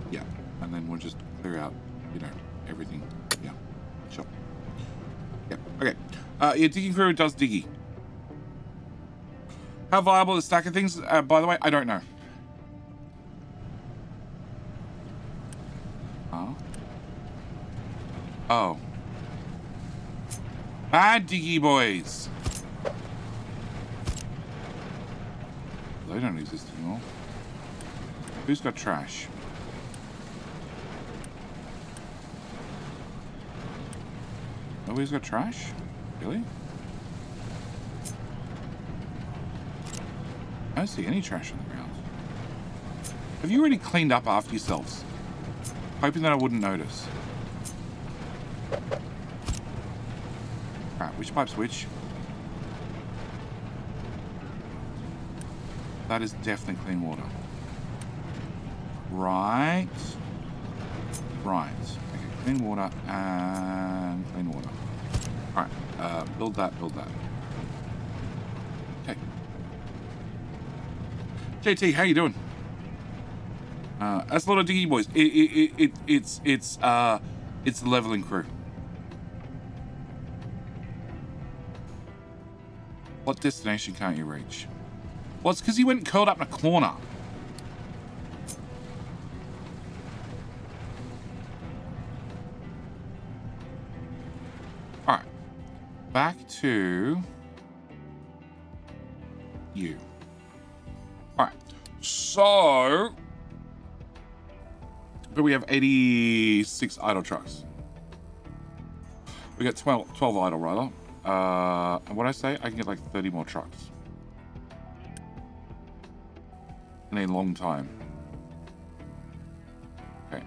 Yeah, and then we'll just clear out, everything. Yeah, sure. Yep, okay. Yeah, digging crew does diggy. How viable is stacking things? By the way, I don't know. Oh. Bad diggy boys. They don't exist anymore. Who's got trash? Nobody's got trash? Really? I don't see any trash on the ground. Have you already cleaned up after yourselves? Hoping that I wouldn't notice. Alright, which pipe's which? That is definitely clean water. Right. Right. Okay, clean water and clean water. Alright, build that, build that. Okay. JT, how you doing? That's a lot of diggy boys. It's the leveling crew. What destination can't you reach? Well, it's because he went and curled up in a corner. Alright. Back to you. Alright. So, but we have 86 idle trucks. We got 12 idle, rather. And what I say, I can get like 30 more trucks. In a long time. Okay.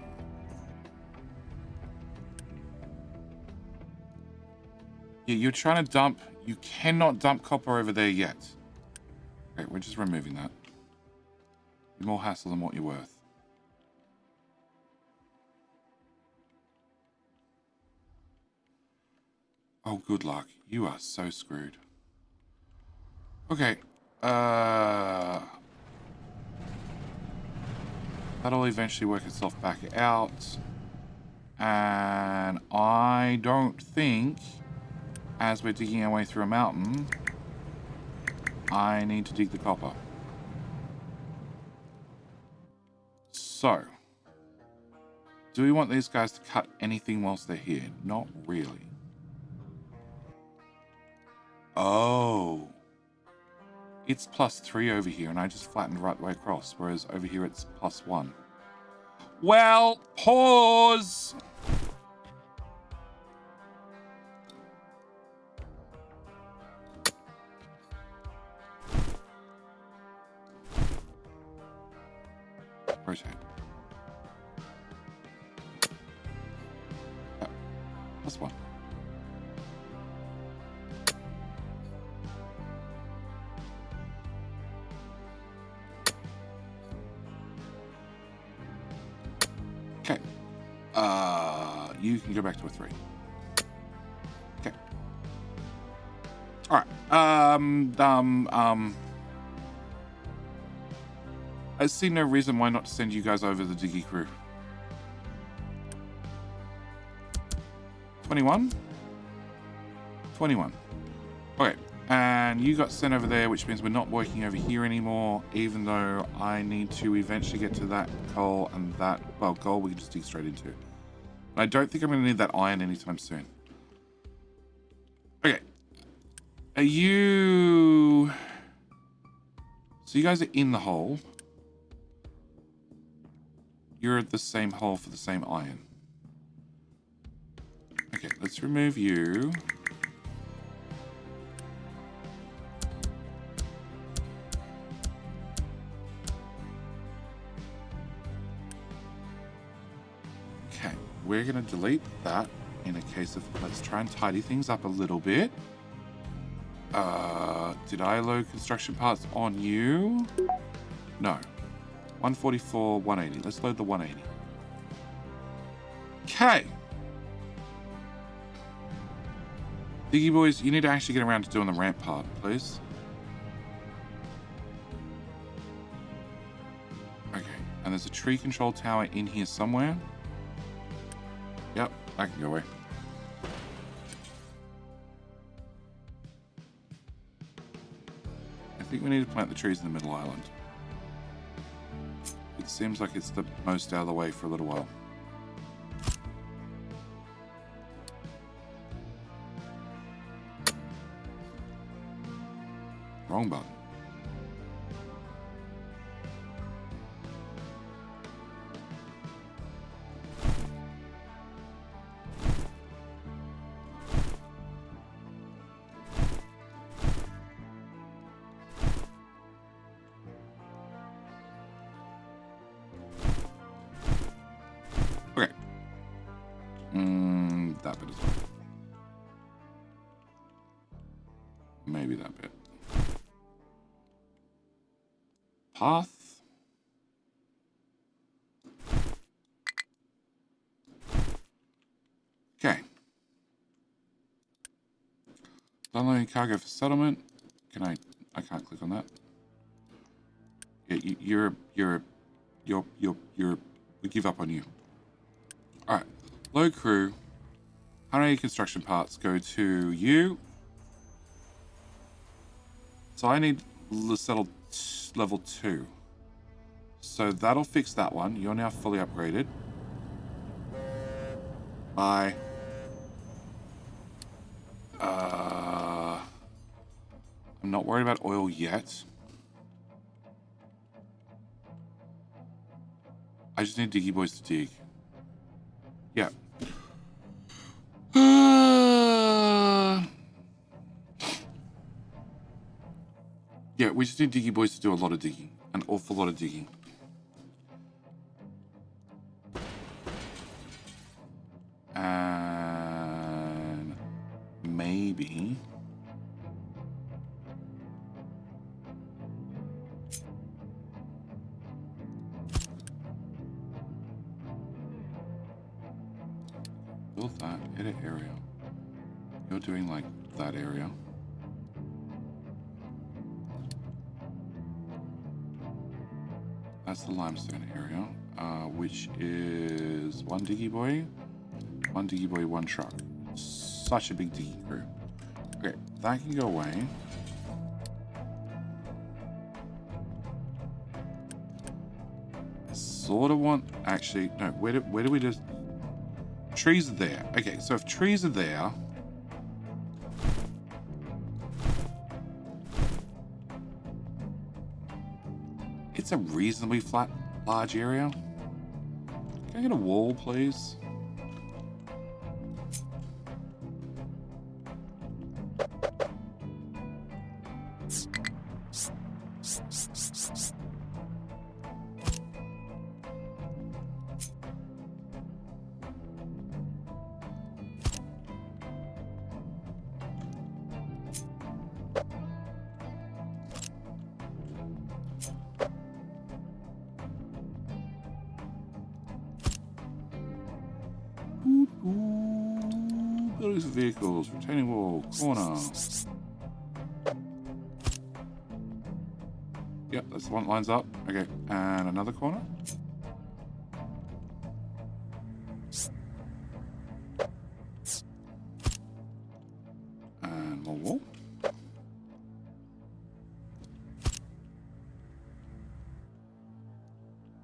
Yeah, you're trying to dump. You cannot dump copper over there yet. Okay, we're just removing that. You're more hassle than what you're worth. Oh, good luck. You are so screwed. Okay. That'll eventually work itself back out. And I don't think, as we're digging our way through a mountain, I need to dig the copper. So, do we want these guys to cut anything whilst they're here? Not really. Oh. It's +3 over here, and I just flattened right the way across, whereas over here it's +1. Well, pause! Rotate. +1. Okay. You can go back to a 3. Okay. All right. I see no reason why not to send you guys over the diggy crew. 21? 21. Okay. And you got sent over there, which means we're not working over here anymore, even though I need to eventually get to that coal and that, well, coal we can just dig straight into. I don't think I'm going to need that iron anytime soon. Okay. Are you... So you guys are in the hole. You're at the same hole for the same iron. Okay, let's remove you. Okay, we're going to delete that in a case of, let's try and tidy things up a little bit. Did I load construction parts on you? No. 144, 180. Let's load the 180. Okay. Diggy boys, you need to actually get around to doing the ramp part, please. Okay, and there's a tree control tower in here somewhere. Yep, I can go away. I think we need to plant the trees in the middle island. It seems like it's the most out of the way for a little while. Wrong button. Maybe that bit. Path. Okay. Downloading cargo for settlement. Can I can't click on that. Yeah, we give up on you. All right. Low crew. 180 construction parts go to you. So I need to settle level 2. So that'll fix that one. You're now fully upgraded. Bye. I'm not worried about oil yet. I just need diggy boys to dig. Yeah. Yeah, we just need diggy boys to do a lot of digging. An awful lot of digging. And maybe... build that, edit area. You're doing like that area. That's the limestone area, which is 1 diggy boy, 1 truck. Such a big diggy crew. Okay, that can go away. I sort of want, actually, no, where do we just, trees are there. Okay, so if trees are there, it's a reasonably flat, large area. Can I get a wall, please? Buildings and vehicles, retaining wall, corner. Yep, that's the one that lines up. Okay, and another corner. And more wall.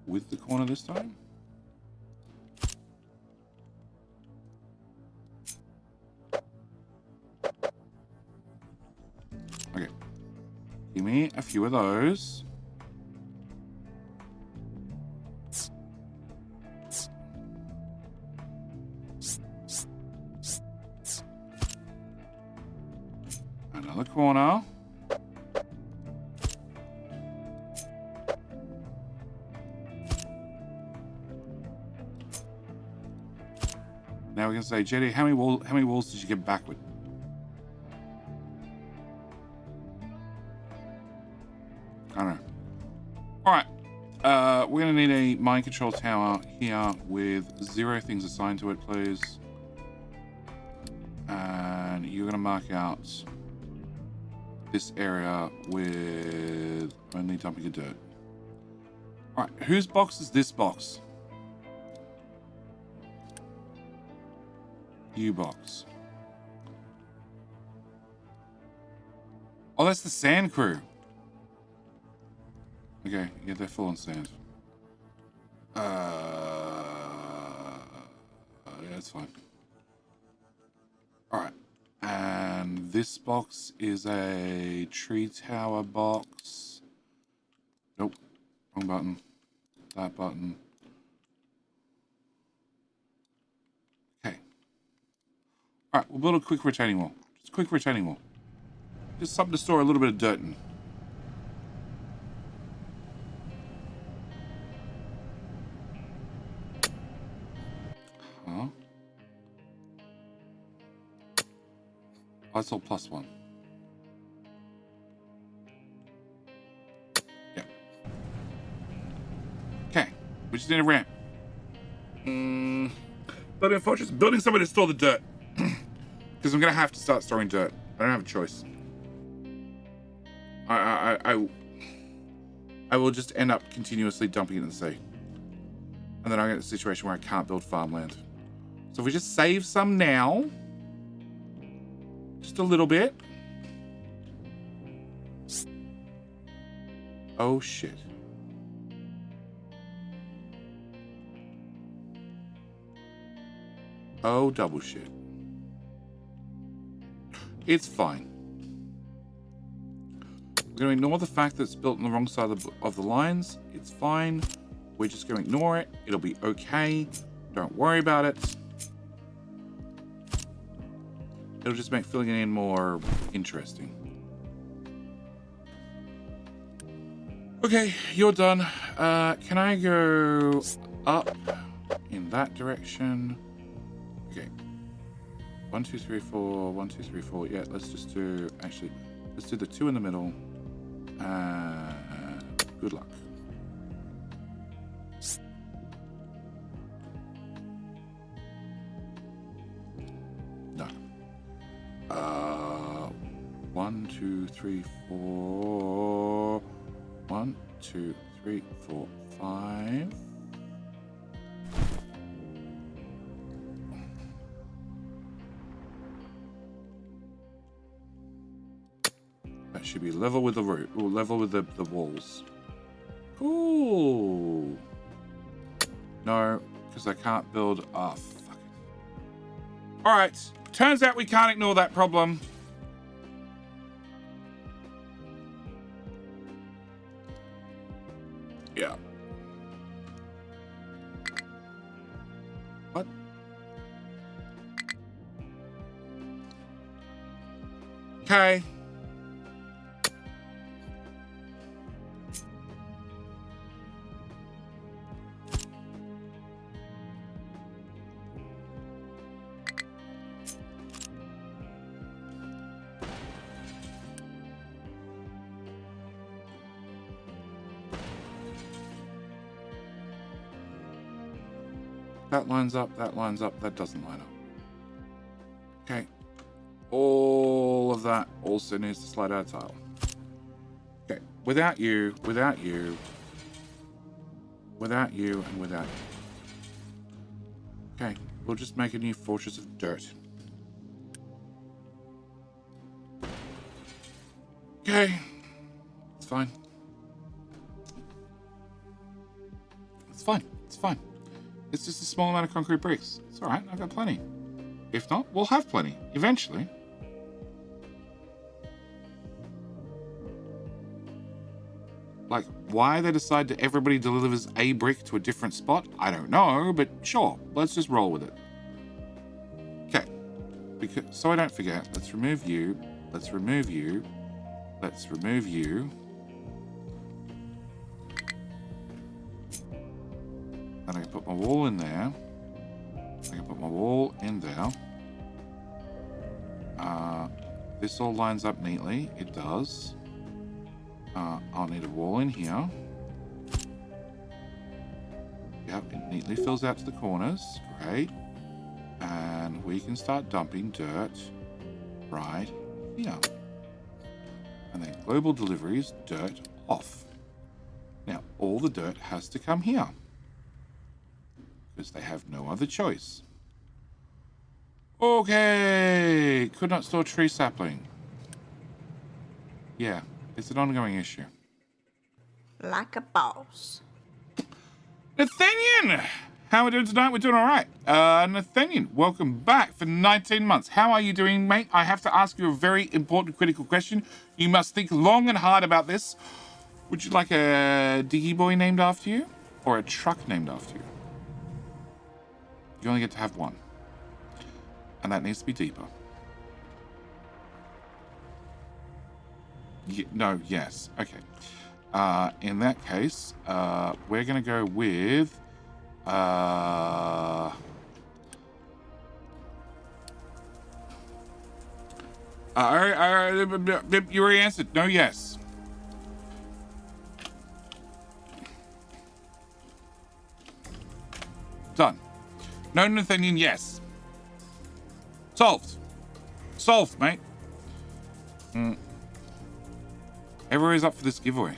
With the corner this time. Okay. Give me a few of those. Another corner. Now we can say, Jetty, how many walls did you get back with? I don't know. All right. We're going to need a mind control tower here with 0 things assigned to it, please. And you're going to mark out this area with only dumping of dirt. All right. Whose box is this box? U-box. Oh, that's the sand crew. Okay, yeah, they're full on sand. Yeah, that's fine. All right, and this box is a tree tower box. Nope, wrong button. That button. Okay. All right, we'll build a quick retaining wall. Just a quick retaining wall. Just something to store a little bit of dirt in. Huh? That's all +1. We just need a ramp. Building a fortress. Building somewhere to store the dirt. Because I'm going to have to start storing dirt. I don't have a choice. I will just end up continuously dumping it in the sea. And then I get a situation where I can't build farmland. So if we just save some now. Just a little bit. Oh, shit. Oh, double shit. It's fine. We're going to ignore the fact that it's built on the wrong side of the lines. It's fine. We're just going to ignore it. It'll be okay. Don't worry about it. It'll just make filling it in more interesting. Okay, you're done. Can I go up in that direction? Okay. 1, 2, 3, 4. 1, 2, 3, 4. Yeah, let's just do... Actually, let's do the 2 in the middle. Good luck. No. 1, 2, 3, 4. 1, 2, 3, 4, 5. That should be level with the roof, or level with the walls. Ooh. No, because I can't build. Oh, fuck it. All right. Turns out we can't ignore that problem. Yeah. What? Okay. That lines up, that lines up, that doesn't line up. Okay. All of that also needs to slide out of tile. Okay. Without you, without you, without you, and without you. Okay. We'll just make a new fortress of dirt. Okay. It's fine. It's fine. It's fine. It's just a small amount of concrete bricks. It's all right. I've got plenty. If not, we'll have plenty. Eventually. Like, why they decide that everybody delivers a brick to a different spot, I don't know, but sure. Let's just roll with it. Okay. Because, so I don't forget, let's remove you. Let's remove you. Let's remove you. Then I can put my wall in there. I can put my wall in there. This all lines up neatly. It does. I'll need a wall in here. Yep, it neatly fills out to the corners. Great. And we can start dumping dirt right here. And then global deliveries, dirt off. Now, all the dirt has to come here. Because they have no other choice. Okay. Could not store tree sapling. Yeah, it's an ongoing issue. Like a boss. Nathaniel! How are we doing tonight? We're doing all right. Nathaniel, welcome back for 19 months. How are you doing, mate? I have to ask you a very important, critical question. You must think long and hard about this. Would you like a diggy boy named after you? Or a truck named after you? You only get to have one. And that needs to be deeper. No, yes. Okay. In that case, we're going to go with... you already answered. No, yes. Done. No Nathaniel, yes. Solved. Solved, mate. Everybody's up for this giveaway.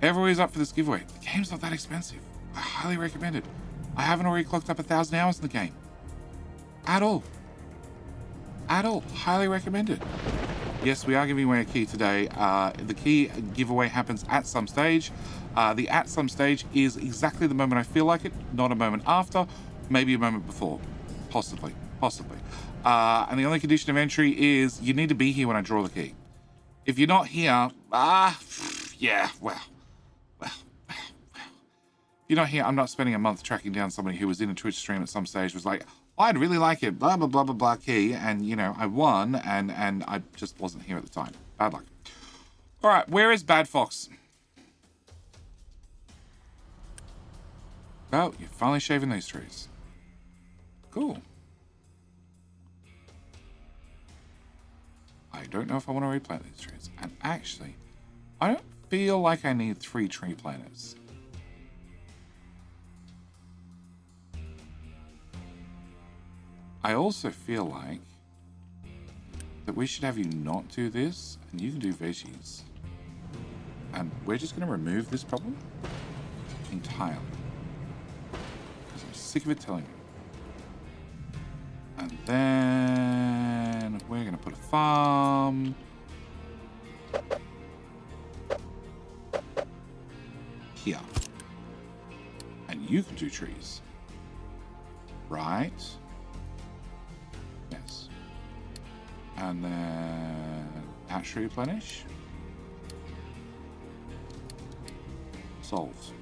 Everybody's up for this giveaway. The game's not that expensive. I highly recommend it. I haven't already clocked up 1,000 hours in the game. At all. At all. Highly recommend it. Yes, we are giving away a key today. The key giveaway happens at some stage. The at some stage is exactly the moment I feel like it, not a moment after, maybe a moment before. Possibly. Possibly. And the only condition of entry is you need to be here when I draw the key. If you're not here, yeah, well. If you're not here, I'm not spending a month tracking down somebody who was in a Twitch stream at some stage, was like, I'd really like it, blah, blah, blah, blah, blah, key. And, you know, I won, and I just wasn't here at the time. Bad luck. All right, where is Bad Fox? Oh, you're finally shaving these trees. Cool. I don't know if I want to replant these trees. And actually, I don't feel like I need 3 tree planters. I also feel like that we should have you not do this, and you can do veggies. And we're just going to remove this problem entirely. Because I'm sick of it telling you. And then we're going to put a farm. Here. And you can do trees. Right? Yes. And then actually replenish. Solved.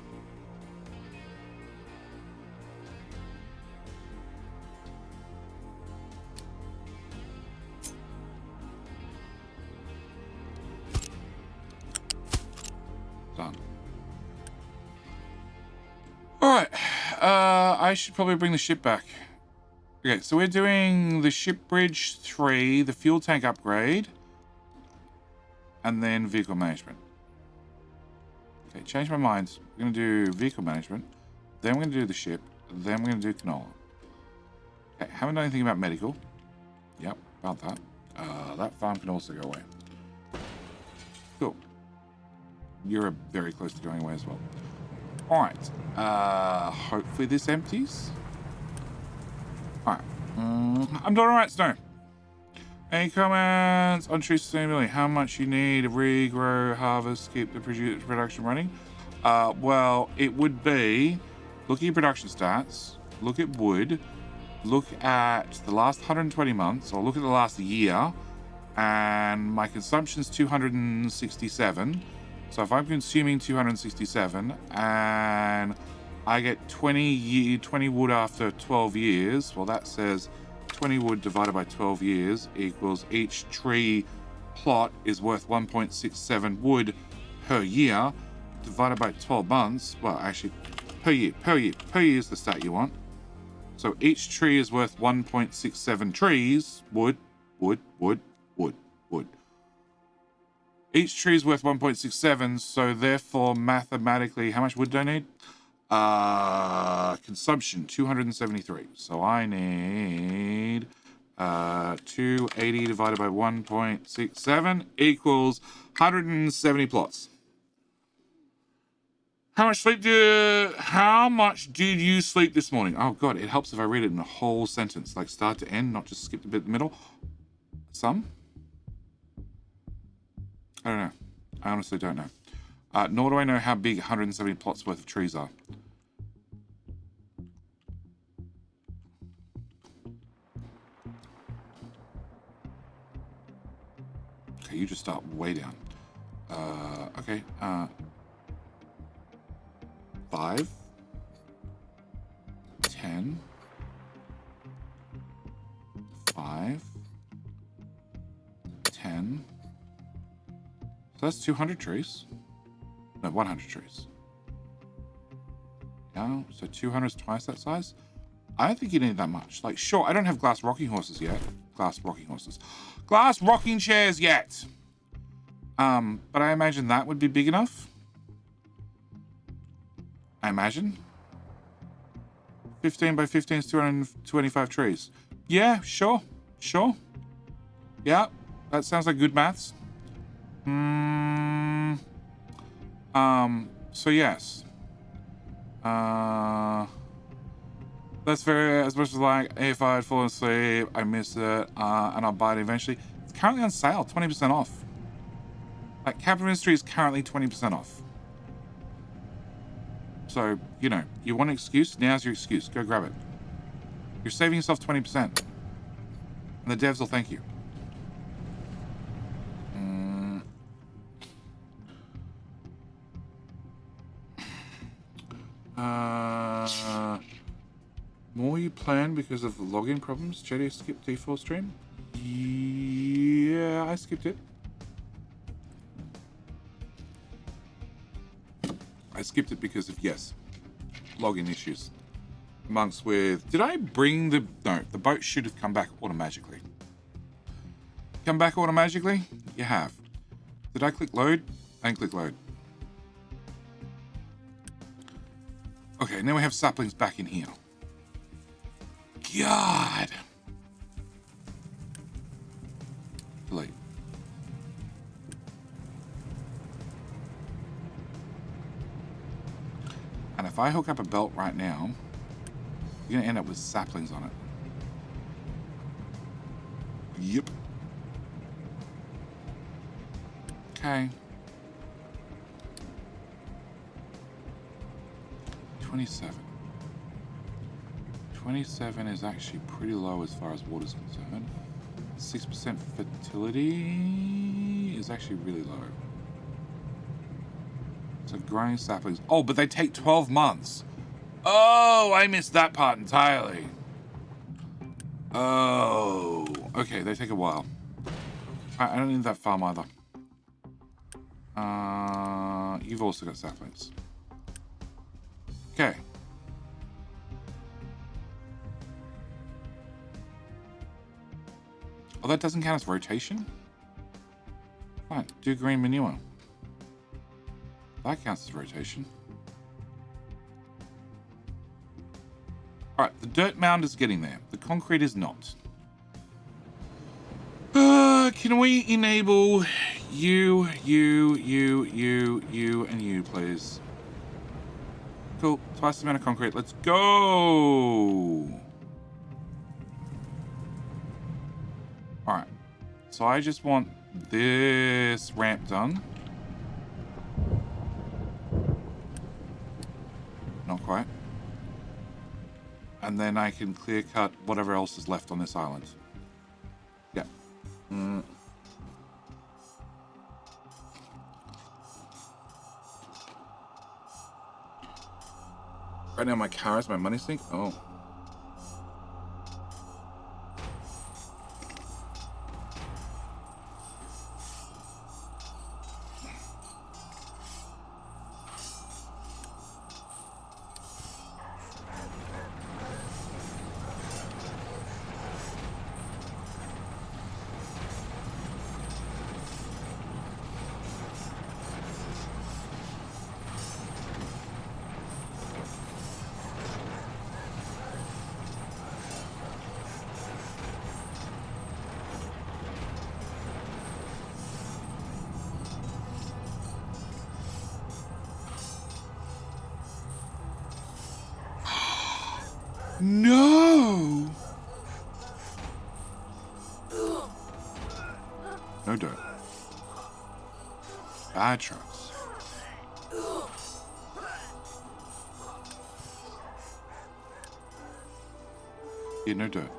Done. Alright. I should probably bring the ship back. Okay, so we're doing the ship bridge 3, the fuel tank upgrade, and then vehicle management. Okay, change my mind. We're going to do vehicle management, then we're going to do the ship, then we're going to do canola. Okay, haven't done anything about medical. Yep, about that. That farm can also go away. Cool. You're very close to going away as well. Alright, hopefully this empties. Alright. I'm doing alright, Snow. Any comments on tree sustainability? How much you need to regrow, harvest, keep the production running? Well, it would be, look at your production stats, look at wood, look at the last 120 months, or look at the last year, and my consumption's 267. So if I'm consuming 267, and I get 20 wood after 12 years. Well, that says 20 wood divided by 12 years equals each tree plot is worth 1.67 wood per year divided by 12 months. Well, actually, per year is the stat you want. So each tree is worth 1.67 trees. Wood. Each tree is worth 1.67. So therefore, mathematically, how much wood do I need? Consumption 273. So I need 280 divided by 1.67 equals 170 plots. How much did you sleep this morning? Oh god, it helps if I read it in a whole sentence, like start to end, not just skip the bit in the middle. Some? I don't know. I honestly don't know. Nor do I know how big 170 plots worth of trees are. Okay, you just start way down. Okay. 5, 10, 5, 10. So that's 200 trees. No, 100 trees. Yeah, so 200 is twice that size. I don't think you need that much. Like, sure, I don't have glass rocking horses yet. Glass rocking chairs yet. But I imagine that would be big enough. I imagine. 15 by 15 is 225 trees. Yeah, sure. Sure. Yeah, that sounds like good maths. So yes. That's very, as much as like, if I had fallen asleep, I miss it, and I'll buy it eventually. It's currently on sale, 20% off. Like, Capital Industry is currently 20% off. So, you know, you want an excuse? Now's your excuse. Go grab it. You're saving yourself 20%. And the devs will thank you. More you plan because of login problems? JD skipped default stream? Yeah, I skipped it. I skipped it because of, yes, login issues. Amongst with... Did I bring the... No, the boat should have come back automatically. Come back automatically? You have. Did I click load? I didn't click load. Okay, now we have saplings back in here. God! Delete. And if I hook up a belt right now, you're gonna end up with saplings on it. Yep. Okay. 27. 27 is actually pretty low as far as water's concerned. 6% fertility is actually really low. So growing saplings. Oh, but they take 12 months. Oh, I missed that part entirely. Oh, okay, they take a while. I don't need that farm either. You've also got saplings. Okay. Oh, that doesn't count as rotation? Fine, do green manure. That counts as rotation. Alright, the dirt mound is getting there. The concrete is not. Can we enable you, and you, please? Cool, twice the amount of concrete. Let's go! Alright, so I just want this ramp done. Not quite. And then I can clear cut whatever else is left on this island. Yeah. Right now my car is my money sink? Oh. No! No dirt. Bad trucks. Yeah, no dirt.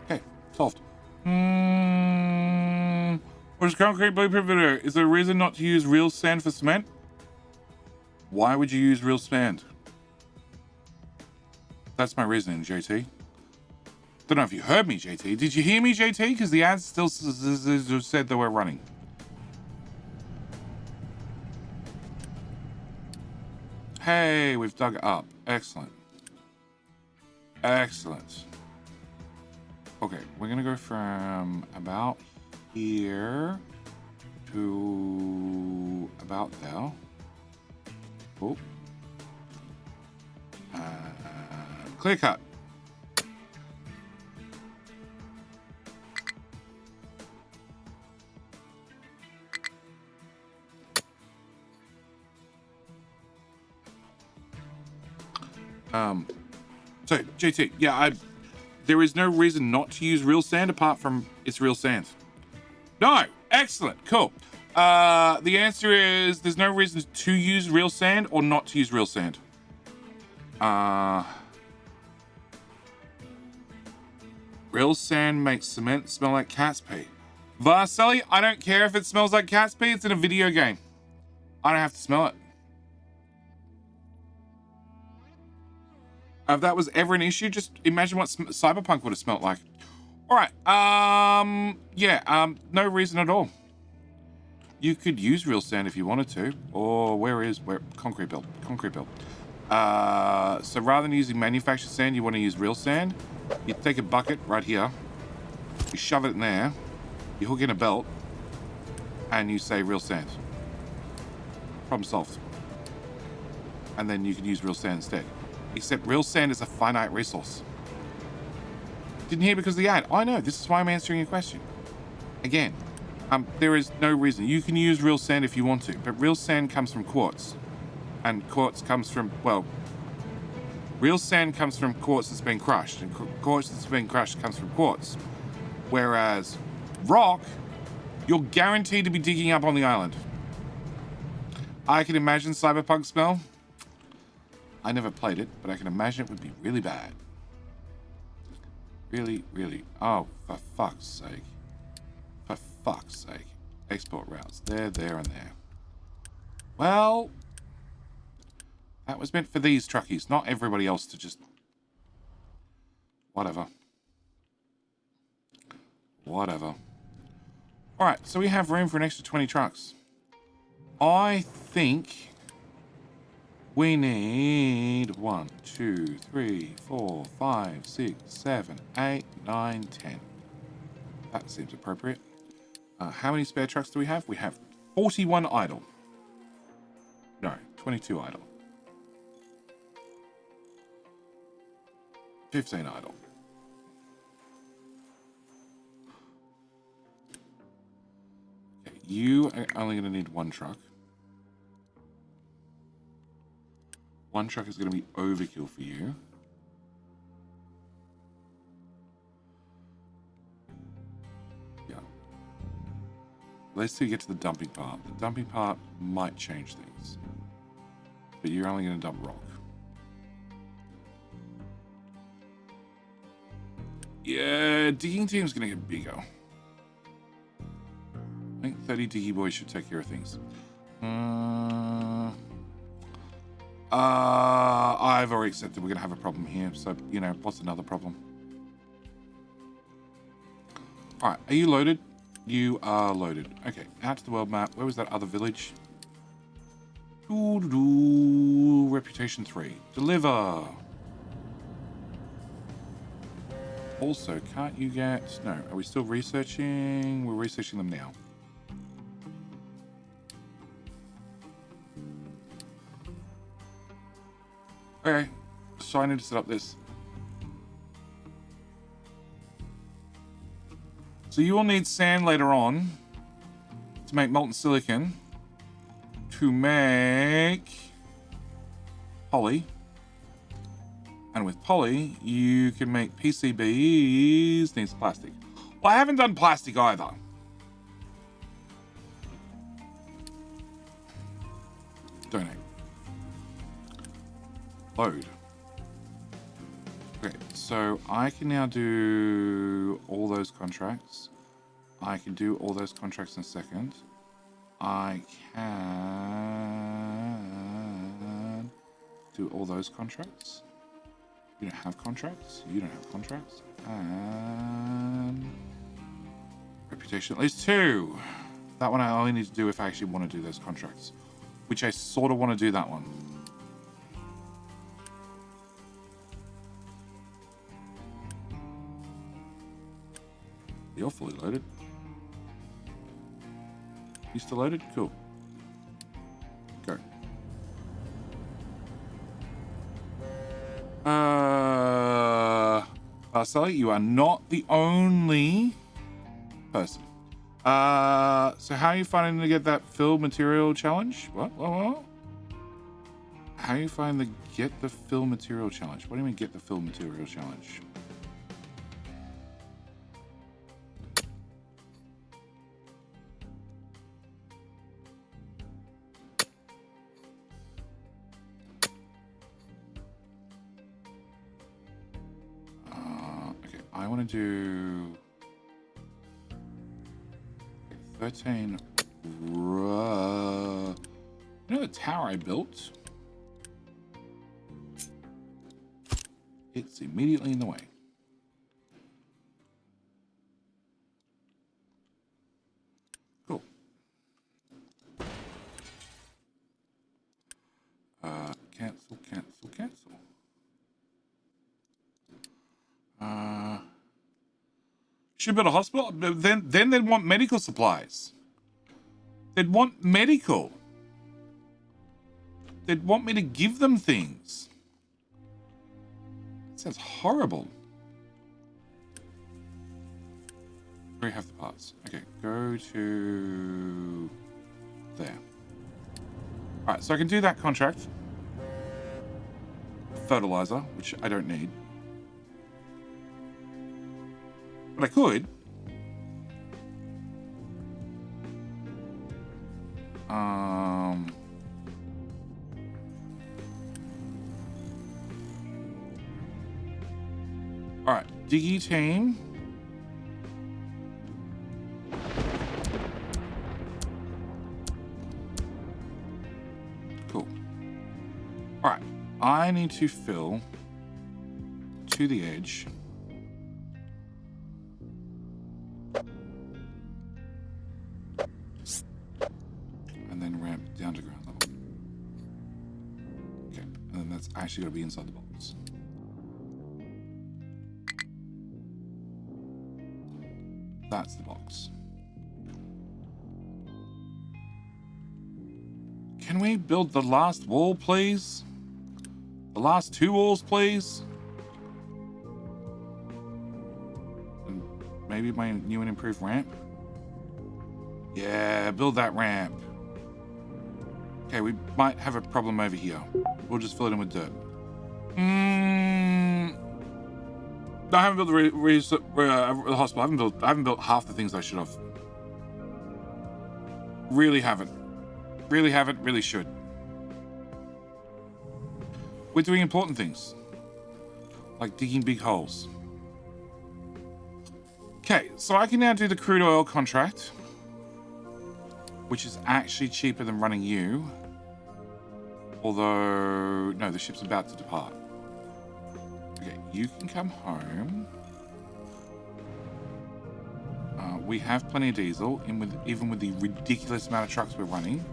Okay, solved. What is concrete blueprint video? Is there a reason not to use real sand for cement? Why would you use real sand? That's my reasoning, JT. Don't know if you heard me, JT. Did you hear me, JT? Because the ads still said that we're running. Hey, we've dug it up. Excellent. Excellent. Okay, we're gonna go from about here to about there. Oh. Clear cut. So JT, yeah, there is no reason not to use real sand apart from it's real sand. No, excellent, cool. The answer is there's no reason to use real sand or not to use real sand. Real sand makes cement smell like cat's pee. Vasily, I don't care if it smells like cat's pee. It's in a video game. I don't have to smell it. If that was ever an issue, just imagine what Cyberpunk would have smelled like. All right. No reason at all. You could use real sand if you wanted to. Or where concrete build? Concrete build. So rather than using manufactured sand, you want to use real sand. You take a bucket right here. You shove it in there. You hook in a belt. And you say real sand. Problem solved. And then you can use real sand instead. Except real sand is a finite resource. Didn't hear because of the ad. I know, this is why I'm answering your question. Again, there is no reason. You can use real sand if you want to, but real sand comes from quartz. And quartz comes from, well, real sand comes from quartz that's been crushed, and quartz that's been crushed comes from quartz. Whereas rock, you're guaranteed to be digging up on the island. I can imagine Cyberpunk smell. I never played it, but I can imagine it would be really bad. Really, really. Oh, for fuck's sake. For fuck's sake. Export routes. There, there, and there. Well, that was meant for these truckies, not everybody else to just... Whatever. Whatever. Alright, so we have room for an extra 20 trucks. I think... we need 1, 2, 3, 4, 5, 6, 7, 8, 9, 10. That seems appropriate. How many spare trucks do we have? We have 41 idle. No, 22 idle. 15 idle. Okay, you are only going to need one truck. One truck is going to be overkill for you. Yeah. Let's see, get to the dumping part. The dumping part might change things. But you're only going to dump rock. Yeah, digging team's going to get bigger. I think 30 diggy boys should take care of things. I've already accepted we're going to have a problem here. So, you know, what's another problem? All right, are you loaded? You are loaded. Okay, out to the world map. Where was that other village? Reputation 3. Deliver. Also, can't you get... No, are we still researching? We're researching them now. Okay, so I need to set up this. So you will need sand later on to make molten silicon, to make poly. And with poly, you can make PCBs, needs plastic. Well, I haven't done plastic either. Donate. Load. Okay, so I can now do all those contracts. I can do all those contracts in a second. I can do all those contracts. You don't have contracts. You don't have contracts. And reputation at least 2. That one I only need to do if I actually want to do those contracts, which I sort of want to do that one. You're fully loaded. You still loaded? Cool. Go. Sally, you are not the only person. So how are you finding to get that fill material challenge? What? How are you finding to get the fill material challenge? What do you mean get the fill material challenge? Okay, I want to do 13. You know the tower I built? It's immediately in the way. Cool. Cancel. Should build a hospital? Then they'd want medical supplies. They'd want medical. They'd want me to give them things. That sounds horrible. We have the parts. Okay, go to there. All right, so I can do that contract. Fertilizer, which I don't need. But I could. All right, Diggy team. Cool. All right, I need to fill to the edge. And then ramp down to ground level. Okay, and then that's actually got to be inside the box. That's the box. Can we build the last wall, please? The last 2 walls, please? And maybe my new and improved ramp? Yeah, build that ramp. Okay, we might have a problem over here. We'll just fill it in with dirt. No, I haven't built the hospital. I haven't built half the things I should have. Really haven't. Really should. We're doing important things. Like digging big holes. Okay, so I can now do the crude oil contract. Which is actually cheaper than running you. Although, no, the ship's about to depart. Okay, you can come home. We have plenty of diesel, even with the ridiculous amount of trucks we're running.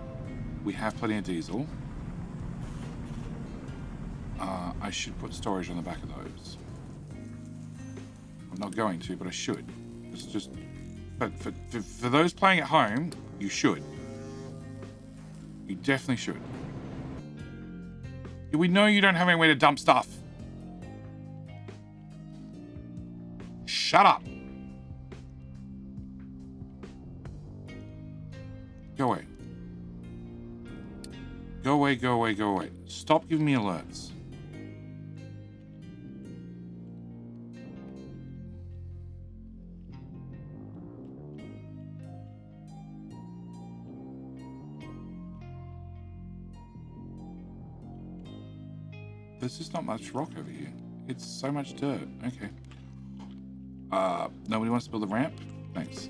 We have plenty of diesel. I should put storage on the back of those. I'm not going to, but I should. But for those playing at home, you should. You definitely should. We know you don't have anywhere to dump stuff. Shut up. Go away. Go away, go away, go away. Stop giving me alerts. There's just not much rock over here. It's so much dirt. Okay. Nobody wants to build a ramp? Thanks.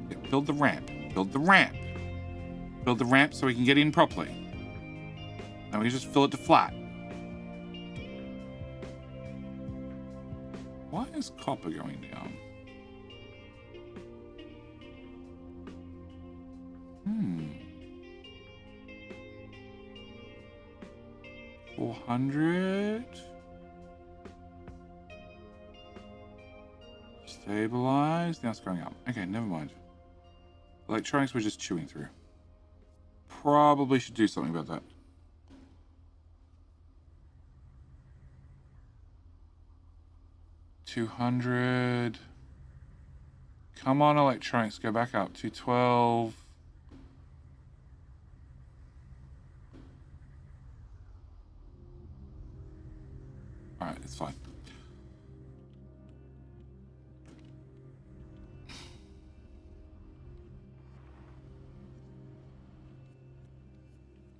Yeah, build the ramp. Build the ramp. Build the ramp so we can get in properly. And we just fill it to flat. Why is copper going down? $400. Stabilize. Now it's going up. Okay, never mind. Electronics we're just chewing through. Probably should do something about that. $200. Come on, electronics, go back up. $212. Alright, it's fine.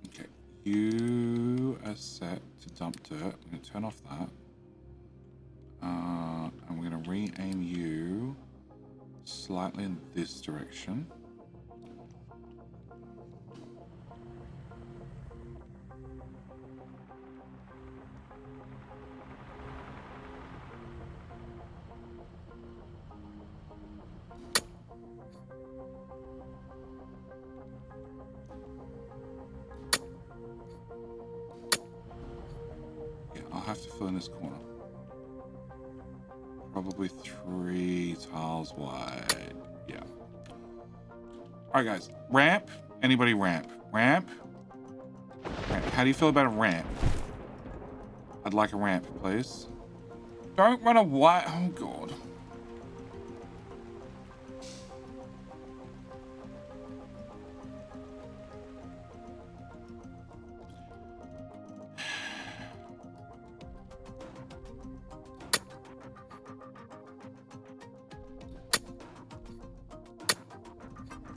Okay, you are set to dump dirt. I'm going to turn off that. And we're going to re-aim you slightly in this direction. Yeah, I'll have to fill in this corner. Probably 3 tiles wide. Yeah. Alright, guys. Ramp. Anybody ramp? Ramp? Ramp. How do you feel about a ramp? I'd like a ramp, please. Don't run away. Oh, God.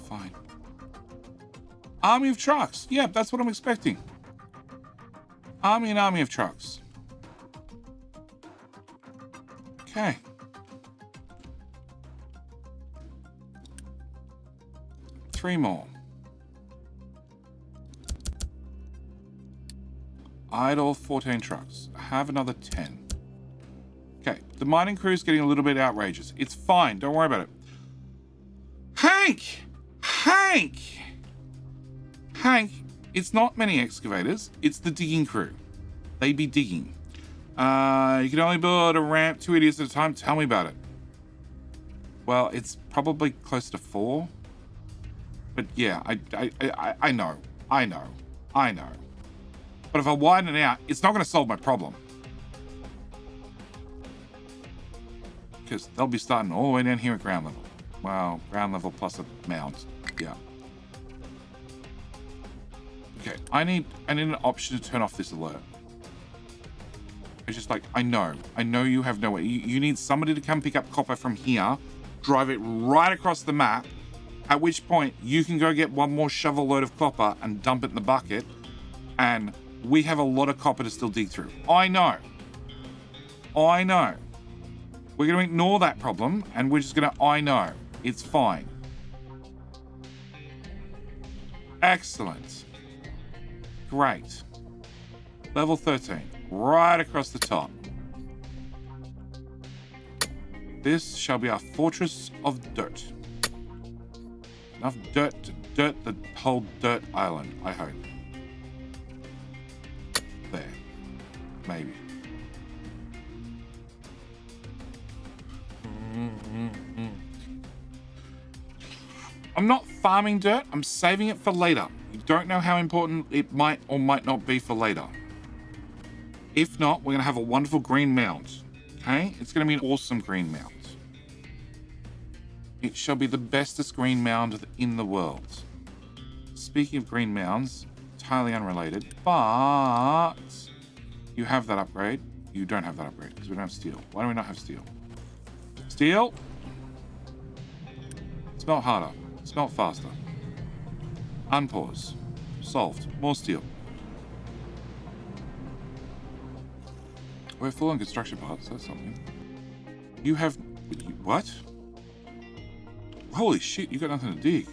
Fine. Army of trucks. Yeah, that's what I'm expecting. Army of trucks. Okay. Three more. Idle 14 trucks. Have another 10. Okay, the mining crew is getting a little bit outrageous. It's fine. Don't worry about it. Hank! Hank, it's not many excavators. It's the digging crew. They be digging. You can only build a ramp 2 idiots at a time. Tell me about it. Well, it's probably close to 4. But yeah, I know. But if I widen it out, it's not going to solve my problem. Because they'll be starting all the way down here at ground level. Well, ground level plus a mound. Yeah. Okay, I need an option to turn off this alert. It's just like, I know you have no way. You need somebody to come pick up copper from here, drive it right across the map, at which point you can go get one more shovel load of copper and dump it in the bucket, and we have a lot of copper to still dig through. I know. We're going to ignore that problem, and we're just going to, I know. It's fine. Excellent. Great. Level 13. Right across the top. This shall be our fortress of dirt. Enough dirt to dirt the whole dirt island, I hope. There. Maybe. I'm not farming dirt. I'm saving it for later. You don't know how important it might or might not be for later. If not, we're going to have a wonderful green mound. Okay? It's going to be an awesome green mound. It shall be the bestest green mound in the world. Speaking of green mounds, entirely unrelated, but you have that upgrade. You don't have that upgrade because we don't have steel. Why do we not have steel? Steel? Smelt harder. Smelt faster. Unpause. Solved. More steel. We're full on construction parts. That's something. You have... What? Holy shit, you got nothing to dig.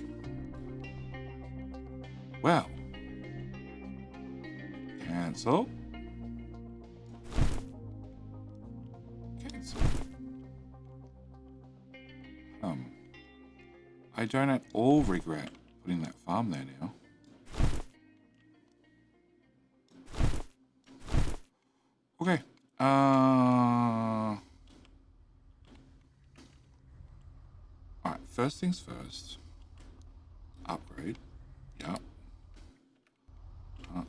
Well. Cancel. Cancel. I don't at all regret putting that farm there now. Okay. Alright, first things first. Upgrade. Yep.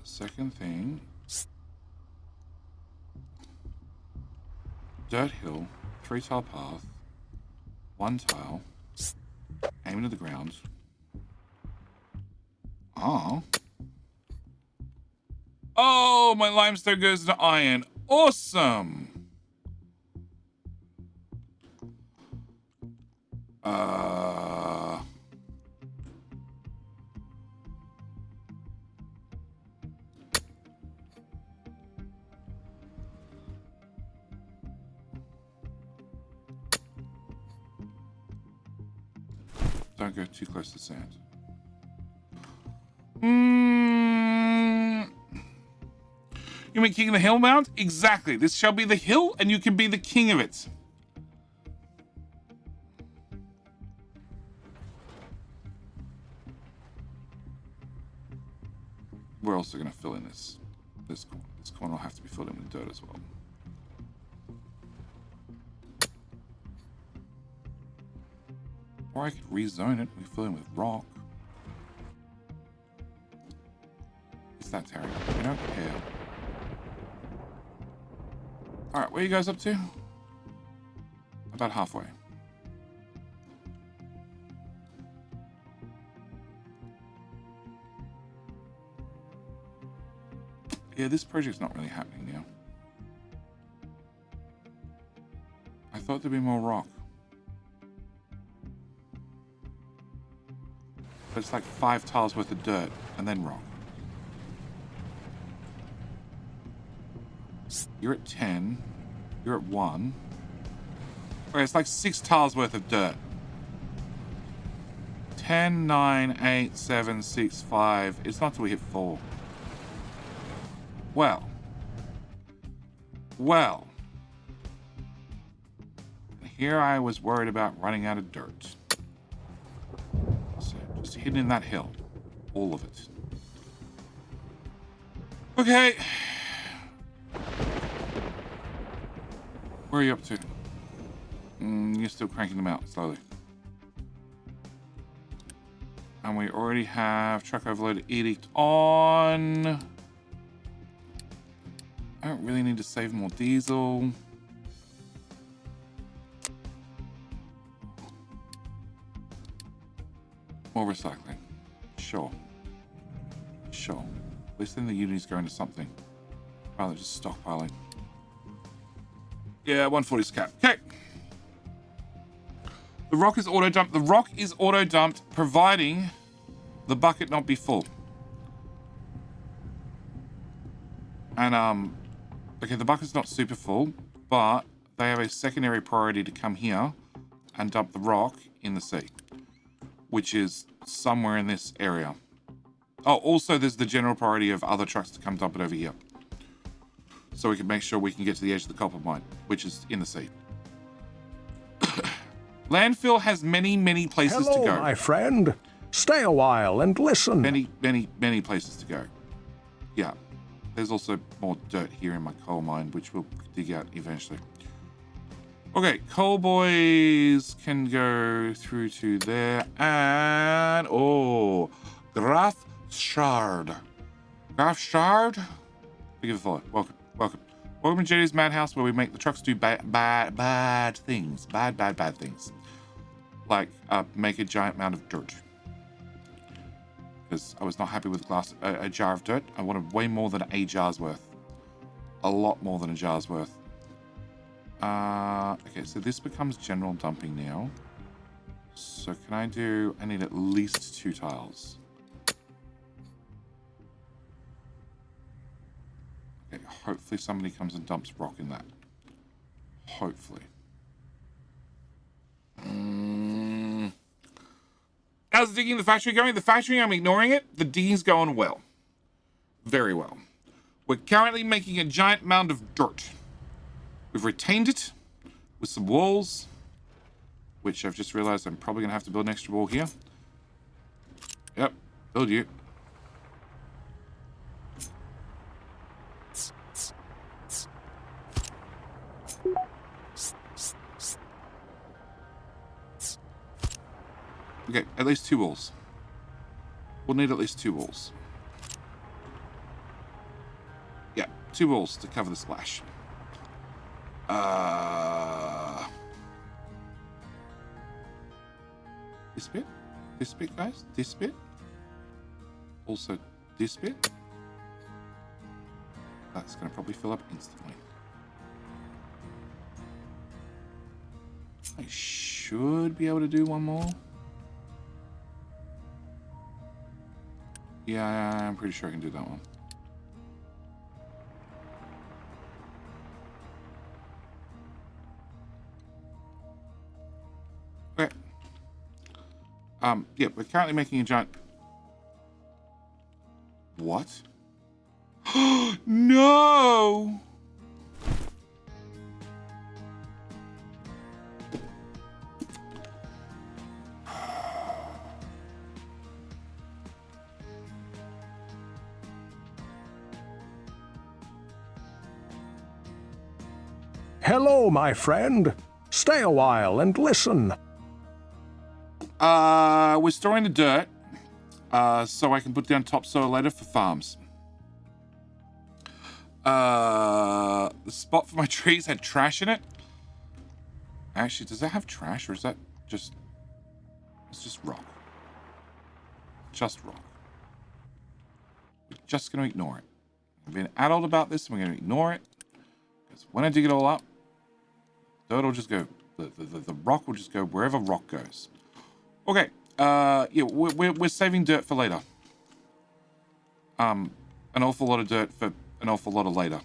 Second thing. Dirt hill. 3-tile path. 1 tile. Aim into the ground. Oh. Oh, my limestone goes to iron. Awesome. Don't go too close to sand. You mean king of the hill mount? Exactly. This shall be the hill, and you can be the king of it. We're also going to fill in this corner. This corner will have to be filled in with dirt as well. Or I could rezone it. We fill in with rock. Is that Terry? I don't care. Alright, where are you guys up to? About halfway. Yeah, this project's not really happening now. I thought there'd be more rock. But it's like 5 tiles worth of dirt and then rock. You're at 10. You're at 1. Okay, it's like 6 tiles worth of dirt. 10, 9, 8, 7, 6, 5. It's not till we hit 4. Well. Here I was worried about running out of dirt. So just hidden in that hill. All of it. Okay. Where are you up to? You're still cranking them out slowly. And we already have truck overload edict on. I don't really need to save more diesel. More recycling. Sure. At least then the unity's going to something. Rather than just stockpiling. Yeah, 140's cap. Okay. The rock is auto-dumped. The rock is auto-dumped, providing the bucket not be full. And, okay, the bucket's not super full, but they have a secondary priority to come here and dump the rock in the sea, which is somewhere in this area. Oh, also there's the general priority of other trucks to come dump it over here. So we can make sure we can get to the edge of the copper mine, which is in the sea. Landfill has many, many places Hello, to go. my friend. Stay a while and listen. Many, many, many places to go. Yeah. There's also more dirt here in my coal mine, which we'll dig out eventually. Okay, coal boys can go through to there. And, oh, Graf Shard. Graf Shard? Give it a follow. Welcome. Welcome to Jetty's Madhouse, where we make the trucks do bad things. Bad things. Like, make a giant mound of dirt. Because I was not happy with a jar of dirt. I wanted way more than a jar's worth. A lot more than a jar's worth. Okay, so this becomes general dumping now. So can I need at least 2 tiles. Okay, hopefully somebody comes and dumps rock in that. Hopefully. How's digging the factory going? The factory, I'm ignoring it. The digging's going well. Very well. We're currently making a giant mound of dirt. We've retained it with some walls, which I've just realized I'm probably going to have to build an extra wall here. Yep. Build you. Okay, at least 2 walls. We'll need at least 2 walls. Yeah, 2 walls to cover the splash. This bit? This bit, guys? This bit? Also, this bit? That's going to probably fill up instantly. I should be able to do one more. Yeah, I'm pretty sure I can do that one. Okay. Yeah, we're currently making a giant... What? No! Hello, my friend. Stay a while and listen. We're storing the dirt, so I can put down topsoil later for farms. The spot for my trees had trash in it. Actually, does that have trash, or is that just... It's just rock. Just rock. We're just going to ignore it. I'm being adult about this, and we're going to ignore it. Because when I dig it all up, dirt will just go... The rock will just go wherever rock goes. Okay. Yeah, we're saving dirt for later. An awful lot of dirt for an awful lot of later.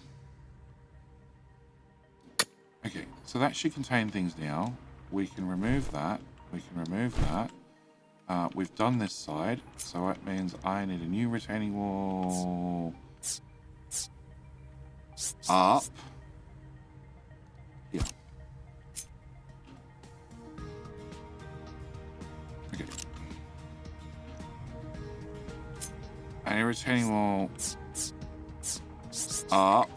Okay, so that should contain things now. We can remove that. We can remove that. We've done this side, so that means I need a new retaining wall up. Yeah. Okay. And a retaining wall up.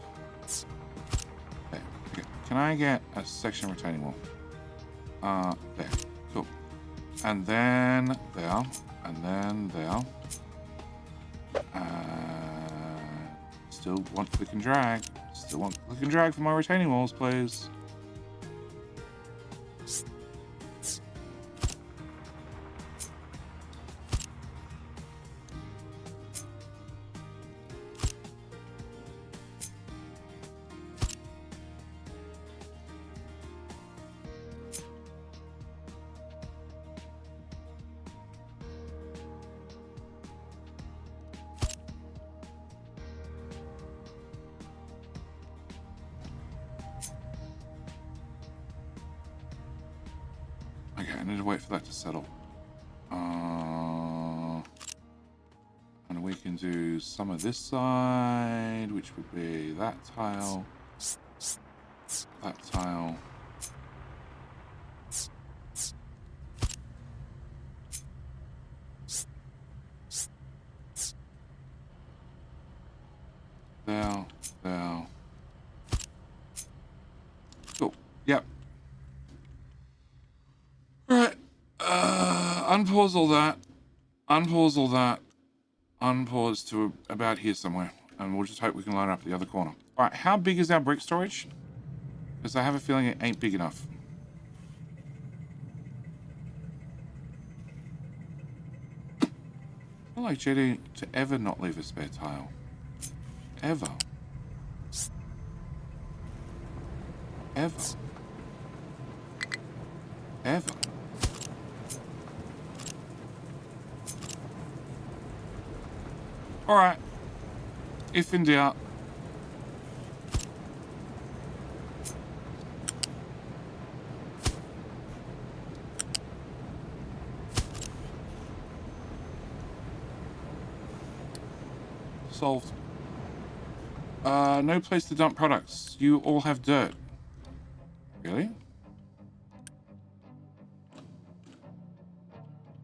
There. Okay. Can I get a section of retaining wall? There. Cool. And then there. And then there. Still want click and drag. Still want click and drag for my retaining walls, please. Okay, I need to wait for that to settle. And we can do some of this side, which would be that tile, that tile. There, there. Cool, yep. Alright, unpause all that, unpause all that, unpause to about here somewhere, and we'll just hope we can line up the other corner. Alright, how big is our brick storage? Because I have a feeling it ain't big enough. I like JD to ever not leave a spare tile. Ever. Ever. Ever. Alright. If in doubt. Solved. No place to dump products. You all have dirt. Really?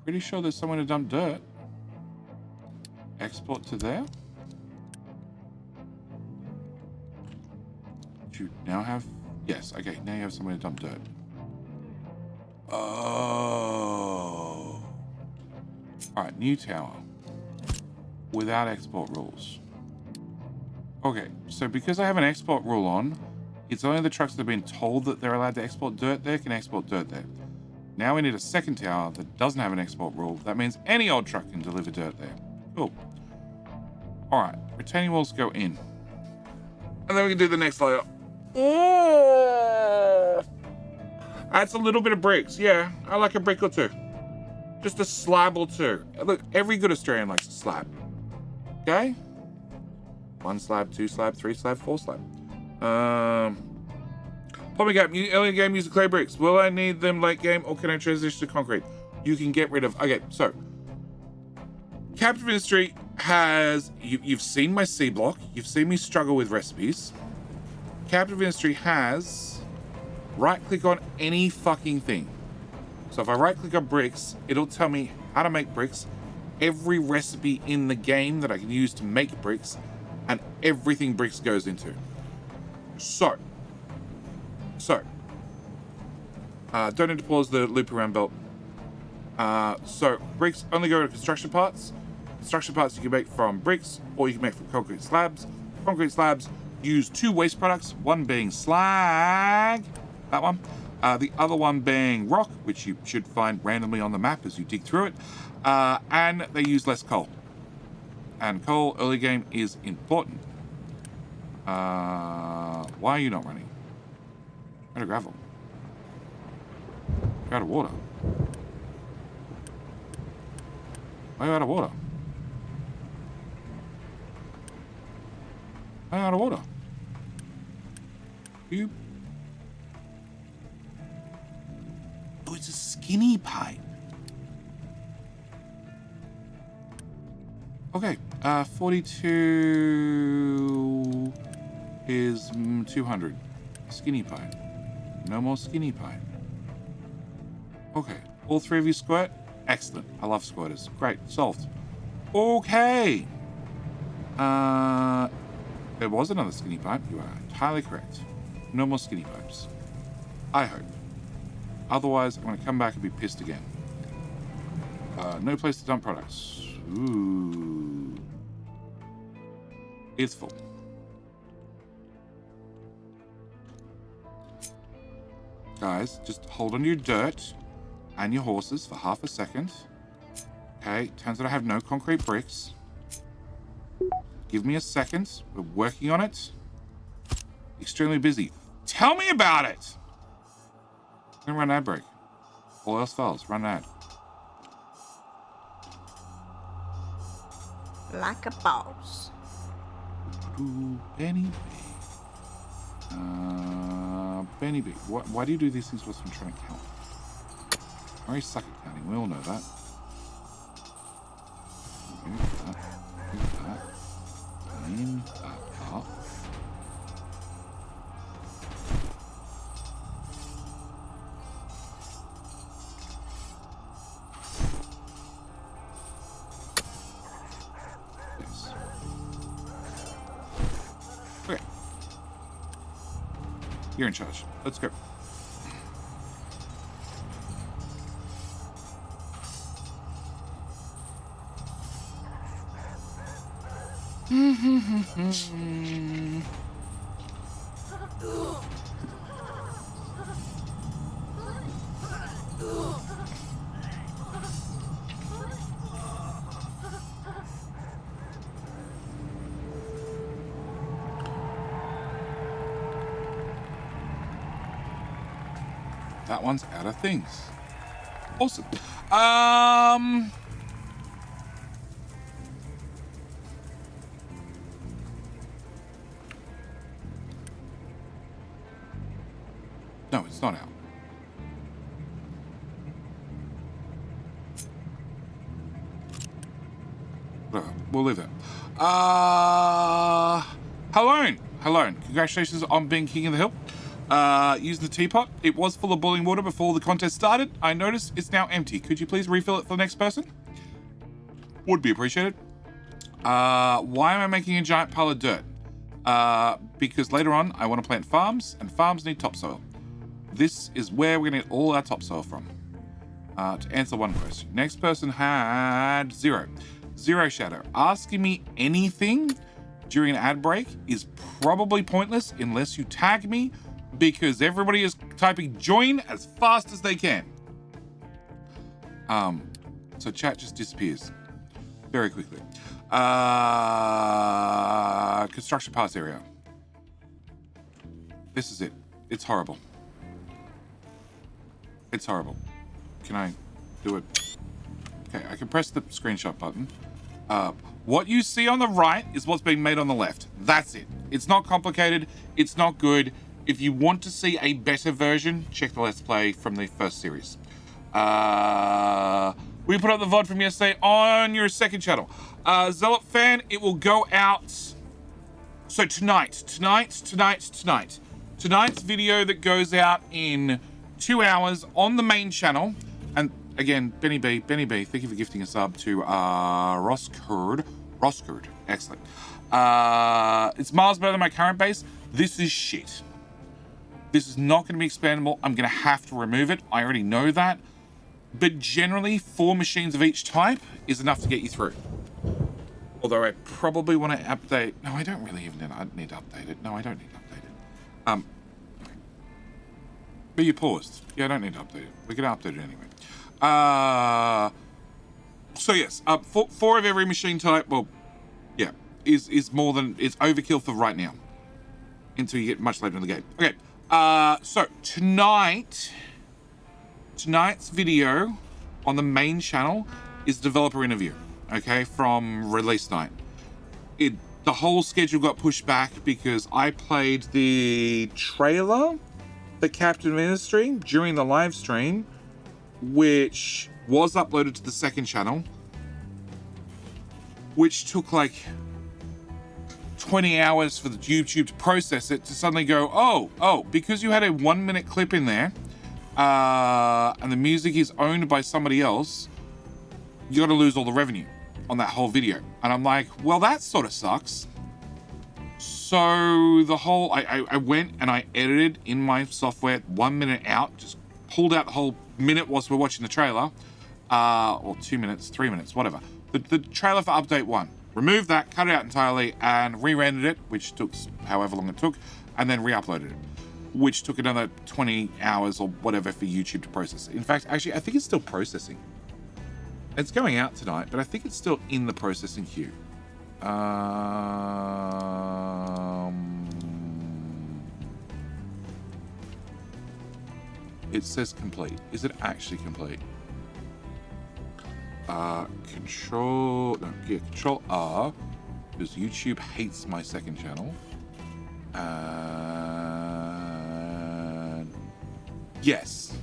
Pretty sure there's somewhere to dump dirt. export to there. Do you now have... Yes, okay, now you have somewhere to dump dirt. Oh. Alright, new tower. Without export rules. Okay, so because I have an export rule on, it's only the trucks that have been told that they're allowed to export dirt there can export dirt there. Now we need a second tower that doesn't have an export rule. That means any old truck can deliver dirt there. Cool. Alright, retaining walls go in. And then we can do the next layer. That's a little bit of bricks. Yeah, I like a brick or two. Just a slab or two. Look, every good Australian likes a slab. Okay? 1 slab, 2 slab, 3 slab, 4 slab. Popping up, early game use the clay bricks. Will I need them late game or can I transition to concrete? You can get rid of... Okay, so. Captive Industry has... You've seen my C block. You've seen me struggle with recipes. Captive Industry has... Right-click on any fucking thing. So if I right-click on bricks, it'll tell me how to make bricks, every recipe in the game that I can use to make bricks, and everything bricks goes into. So, don't need to pause the loop around belt. So bricks only go to construction parts. Construction parts you can make from bricks, or you can make from concrete slabs. Concrete slabs use 2 waste products, one being slag, that one. The other one being rock, which you should find randomly on the map as you dig through it. And they use less coal. And coal early game is important. Why are you not running? Out of gravel. You're out of water. Why are you out of water? Why are you out of water? You... Oh, it's a skinny pipe. Okay, 42 is 200. Skinny pipe. No more skinny pipe. Okay, all 3 of you squirt? Excellent. I love squirters. Great, solved. Okay. There was another skinny pipe. You are entirely correct. No more skinny pipes. I hope. Otherwise, I'm going to come back and be pissed again. No place to dump products. Ooh. It's full. Guys, just hold on to your dirt and your horses for half a second. Okay, turns out I have no concrete bricks. Give me a second. We're working on it. Extremely busy. Tell me about it! I'm gonna run an ad break. All else fails. Run an ad. Like a boss. Ooh, Benny B. Benny B. Why do you do these things whilst I'm trying to count? I already suck at counting. We all know that. Move that. Move that. Clean that up. Okay. You're in charge. Let's go. That one's out of things. Awesome. No, it's not out. We'll leave it. Hello. Congratulations on being king of the hill. Using the teapot. It was full of boiling water before the contest started. I noticed it's now empty. Could you please refill it for the next person? Would be appreciated. Why am I making a giant pile of dirt? Because later on, I want to plant farms, and farms need topsoil. This is where we're going to get all our topsoil from. To answer one question. Next person had zero. Zero Shadow. Asking me anything during an ad break is probably pointless unless you tag me, because everybody is typing join as fast as they can. So chat just disappears very quickly. Construction parts area. This is it. It's horrible. It's horrible. Can I do it? Okay, I can press the screenshot button. What you see on the right is what's being made on the left. That's it. It's not complicated. It's not good. If you want to see a better version, check the Let's Play from the first series. We put up the VOD from yesterday on your second channel. Zealot fan, it will go out. So tonight's video that goes out in 2 hours on the main channel. And again, Benny B, thank you for gifting a sub to Roscurd. Excellent. It's miles better than my current base. This is shit. This is not going to be expandable. I'm going to have to remove it. I already know that. But generally, 4 machines of each type is enough to get you through. Although I probably want to update. No, I don't really even need to update it. No, I don't need to update it. But you paused. Yeah, I don't need to update it. We're going to update it anyway. So yes, 4 of every machine type. Well, yeah, is overkill for right now. Until you get much later in the game. Okay. So tonight's video on the main channel is developer interview, okay, from release night. The whole schedule got pushed back because I played the trailer for Captain Ministry during the live stream, which was uploaded to the second channel, which took like 20 hours for the YouTube to process it, to suddenly go, oh, because you had a 1-minute clip in there, and the music is owned by somebody else, you got to lose all the revenue on that whole video. And I'm like, well, that sort of sucks. So the whole, I went and I edited in my software 1 minute out, just pulled out the whole minute whilst we're watching the trailer, or 2 minutes, 3 minutes, whatever. The trailer for update 1. Removed that, cut it out entirely, and re-rendered it, which took however long it took, and then re-uploaded it, which took another 20 hours or whatever for YouTube to process. In fact, actually, I think it's still processing. It's going out tonight, but I think it's still in the processing queue. It says complete. Is it actually complete? Control R, because YouTube hates my second channel. And yes,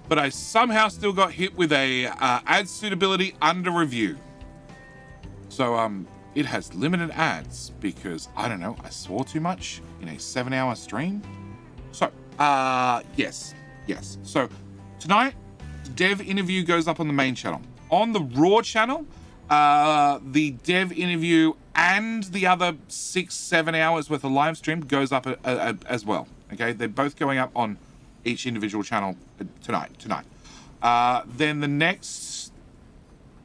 but I somehow still got hit with a ad suitability under review. So it has limited ads because I don't know, I swore too much in a 7-hour stream. So yes. So tonight, the dev interview goes up on the main channel. On the Raw channel, the dev interview and the other 6-7 hours worth of live stream goes up as well. Okay, they're both going up on each individual channel tonight. Then the next,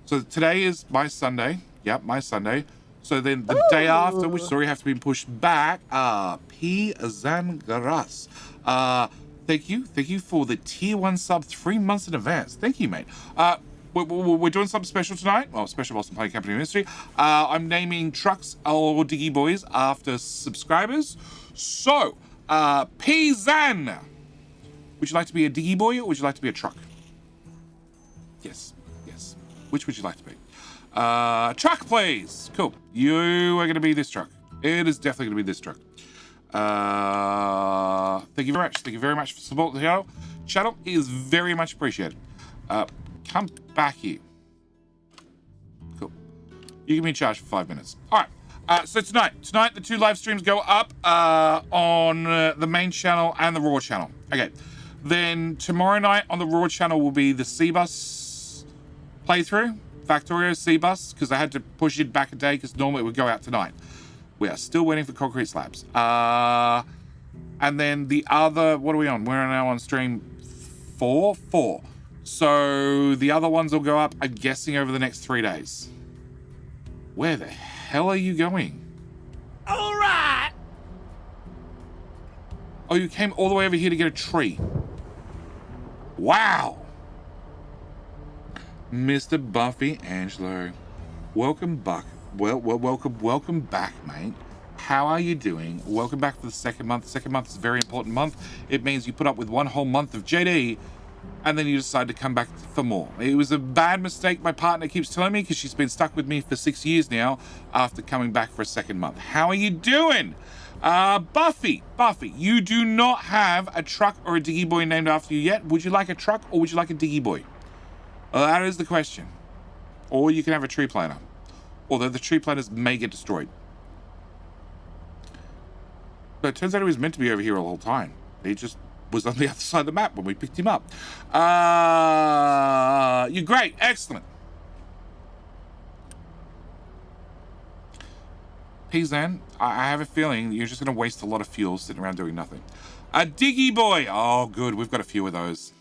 so today is my Sunday. Yep, my Sunday. So then the day after, which sorry have to be pushed back. P Zangaras. Thank you for the tier 1 sub 3 months in advance. Thank you, mate. We're doing something special tonight. Well, special whilst I'm playing Captain Ministry. I'm naming trucks or diggy boys after subscribers. So, P Zan, would you like to be a diggy boy or would you like to be a truck? Yes. Which would you like to be? Truck, please. Cool. You are going to be this truck. It is definitely going to be this truck. Thank you very much. Thank you very much for supporting the channel. Channel is very much appreciated. Come back here. Cool. You can be in charge for 5 minutes. All right. So tonight the 2 live streams go up on the main channel and the Raw channel. Okay. Then tomorrow night on the Raw channel will be the C-Bus playthrough Factorio C-Bus, because I had to push it back a day, because normally it would go out tonight. We are still waiting for concrete slabs. And then the other, what are we on? We're now on stream 4? 4. So the other ones will go up, I'm guessing, over the next 3 days. Where the hell are you going? All right. Oh, you came all the way over here to get a tree. Wow. Mr. Buffy Angelo. Welcome back. Welcome back, mate. How are you doing? Welcome back for the second month. The second month is a very important month. It means you put up with one whole month of JD, and then you decide to come back for more. It was a bad mistake, my partner keeps telling me, because she's been stuck with me for 6 years now after coming back for a second month. How are you doing? Buffy, you do not have a truck or a diggy boy named after you yet. Would you like a truck or would you like a diggy boy? That is the question. Or you can have a tree planter. Although the tree planters may get destroyed. But it turns out he was meant to be over here all the whole time. He just was on the other side of the map when we picked him up. You're great. Excellent. Pizan, I have a feeling you're just going to waste a lot of fuel sitting around doing nothing. A diggy boy. Oh, good. We've got a few of those.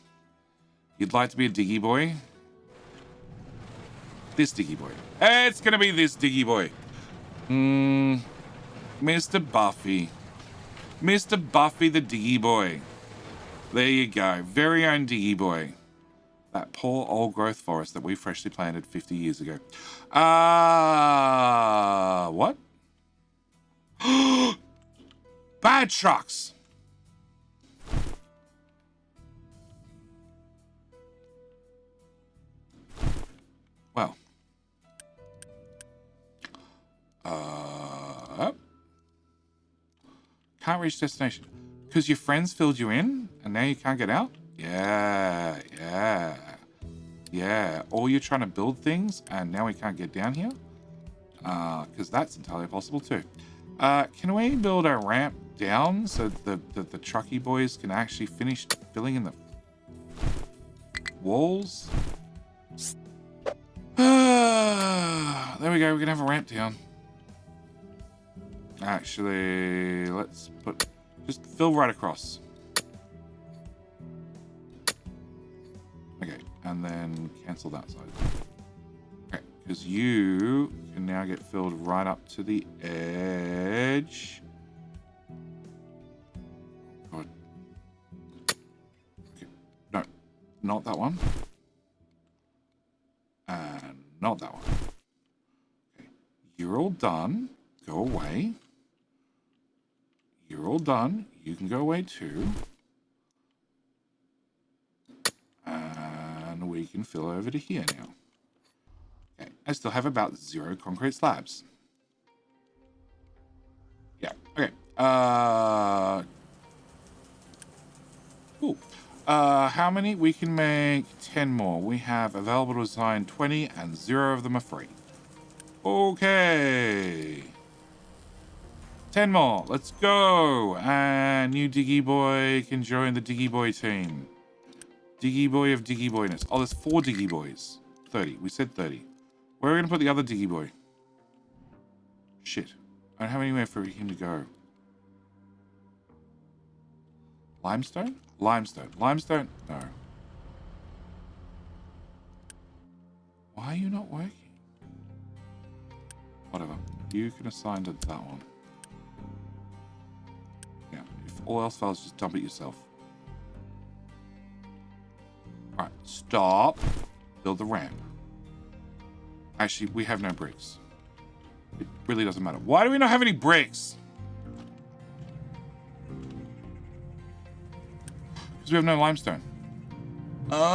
You'd like to be a diggy boy? This diggy boy. It's going to be this diggy boy. Mr. Buffy. Mr. Buffy the diggy boy. There you go. Very own diggy boy. That poor old growth forest that we freshly planted 50 years ago. What? Bad trucks. Well. Can't reach destination. Because your friends filled you in and now you can't get out? Yeah. Or you're trying to build things and now we can't get down here? Because that's entirely possible too. Can we build a ramp down so the trucky boys can actually finish filling in the walls? There we go, we can have a ramp down. Actually, let's just fill right across. Okay, and then cancel that side. Okay, because you can now get filled right up to the edge. God. Okay, no, not that one. And not that one. Okay, you're all done. Go away. You're all done. You can go away too. And we can fill over to here now. Okay, I still have about 0 concrete slabs. Yeah, okay. Cool. How many? We can make 10 more. We have available to assign 20 and 0 of them are free. Okay. 10 more. Let's go. And new Diggy Boy can join the Diggy Boy team. Diggy Boy of Diggy Boyness. Oh, there's 4 Diggy Boys. 30. We said 30. Where are we going to put the other Diggy Boy? Shit. I don't have anywhere for him to go. Limestone? Limestone. Limestone? No. Why are you not working? Whatever. You can assign to that one. Yeah. If all else fails, just dump it yourself. Alright. Stop. Build the ramp. Actually, we have no bricks. It really doesn't matter. Why do we not have any bricks? Because we have no limestone. Oh.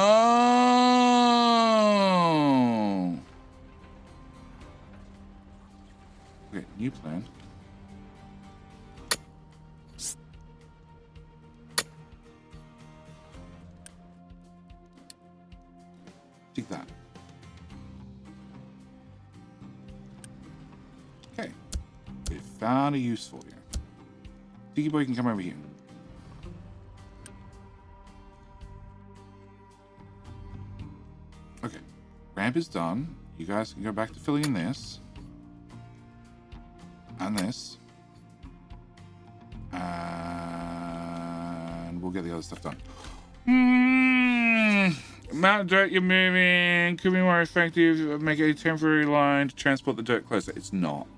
Okay, new plan. Take that. Okay. We found a use for you. Diggy Boy can come over here. Okay. Ramp is done. You guys can go back to filling in this. And this. And we'll get the other stuff done. Amount of dirt you're moving could be more effective. Make a temporary line to transport the dirt closer. It's not.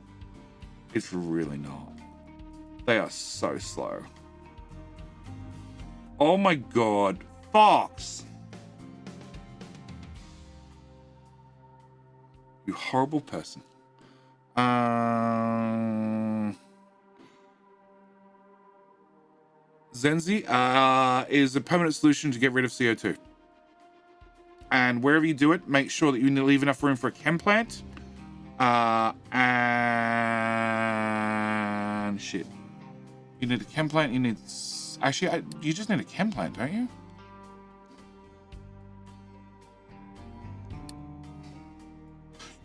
It's really not. They are so slow. Oh my god. Fox! You horrible person. Zenzi is a permanent solution to get rid of CO2. And wherever you do it, make sure that you leave enough room for a chem plant. And shit. You need a chem plant. You need... Actually, you just need a chem plant, don't you?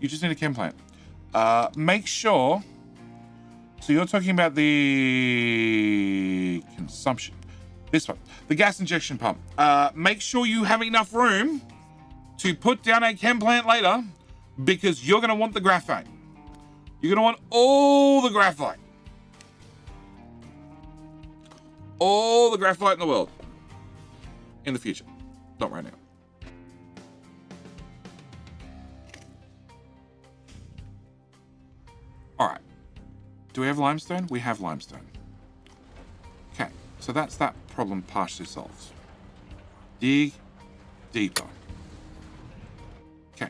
You just need a chem plant. Make sure... So you're talking about the consumption. This one. The gas injection pump. Make sure you have enough room to put down a chem plant later, because you're going to want the graphite. You're going to want all the graphite. All the graphite in the world. In the future. Not right now. All right. Do we have limestone? We have limestone. Okay. So that's that problem partially solved. Dig deeper. Okay.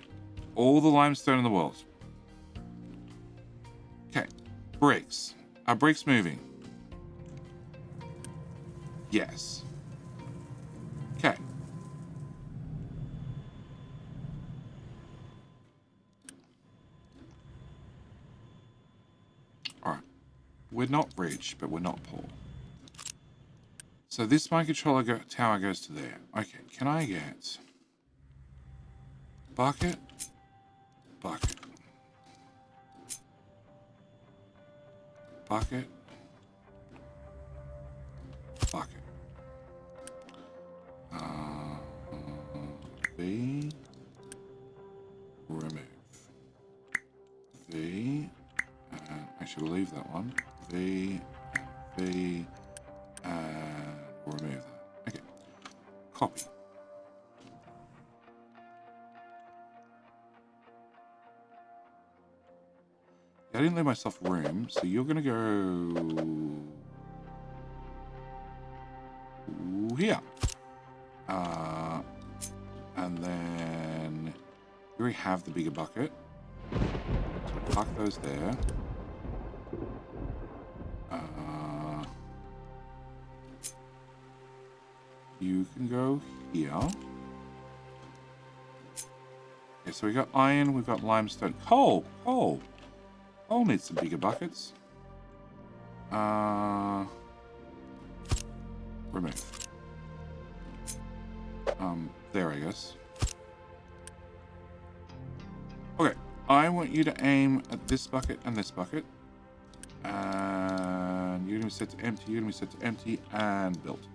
All the limestone in the world. Okay. Bricks. Are bricks moving? Yes. Okay. All right. We're not rich, but we're not poor. So this mind controller tower goes to there. Okay. Can I get bucket, bucket, bucket, bucket. V, remove. V, and actually we'll leave that one. V, and V, and we'll remove that. Okay. Copy. I didn't leave myself room, so you're gonna go here. And then you already have the bigger bucket. So park those there. You can go here. Okay, so we got iron, we've got limestone. Coal! Coal! Coal needs some bigger buckets. Remove. There, I guess. Okay, I want you to aim at this bucket and this bucket. And you're going to be set to empty, you're going to be set to empty, and build.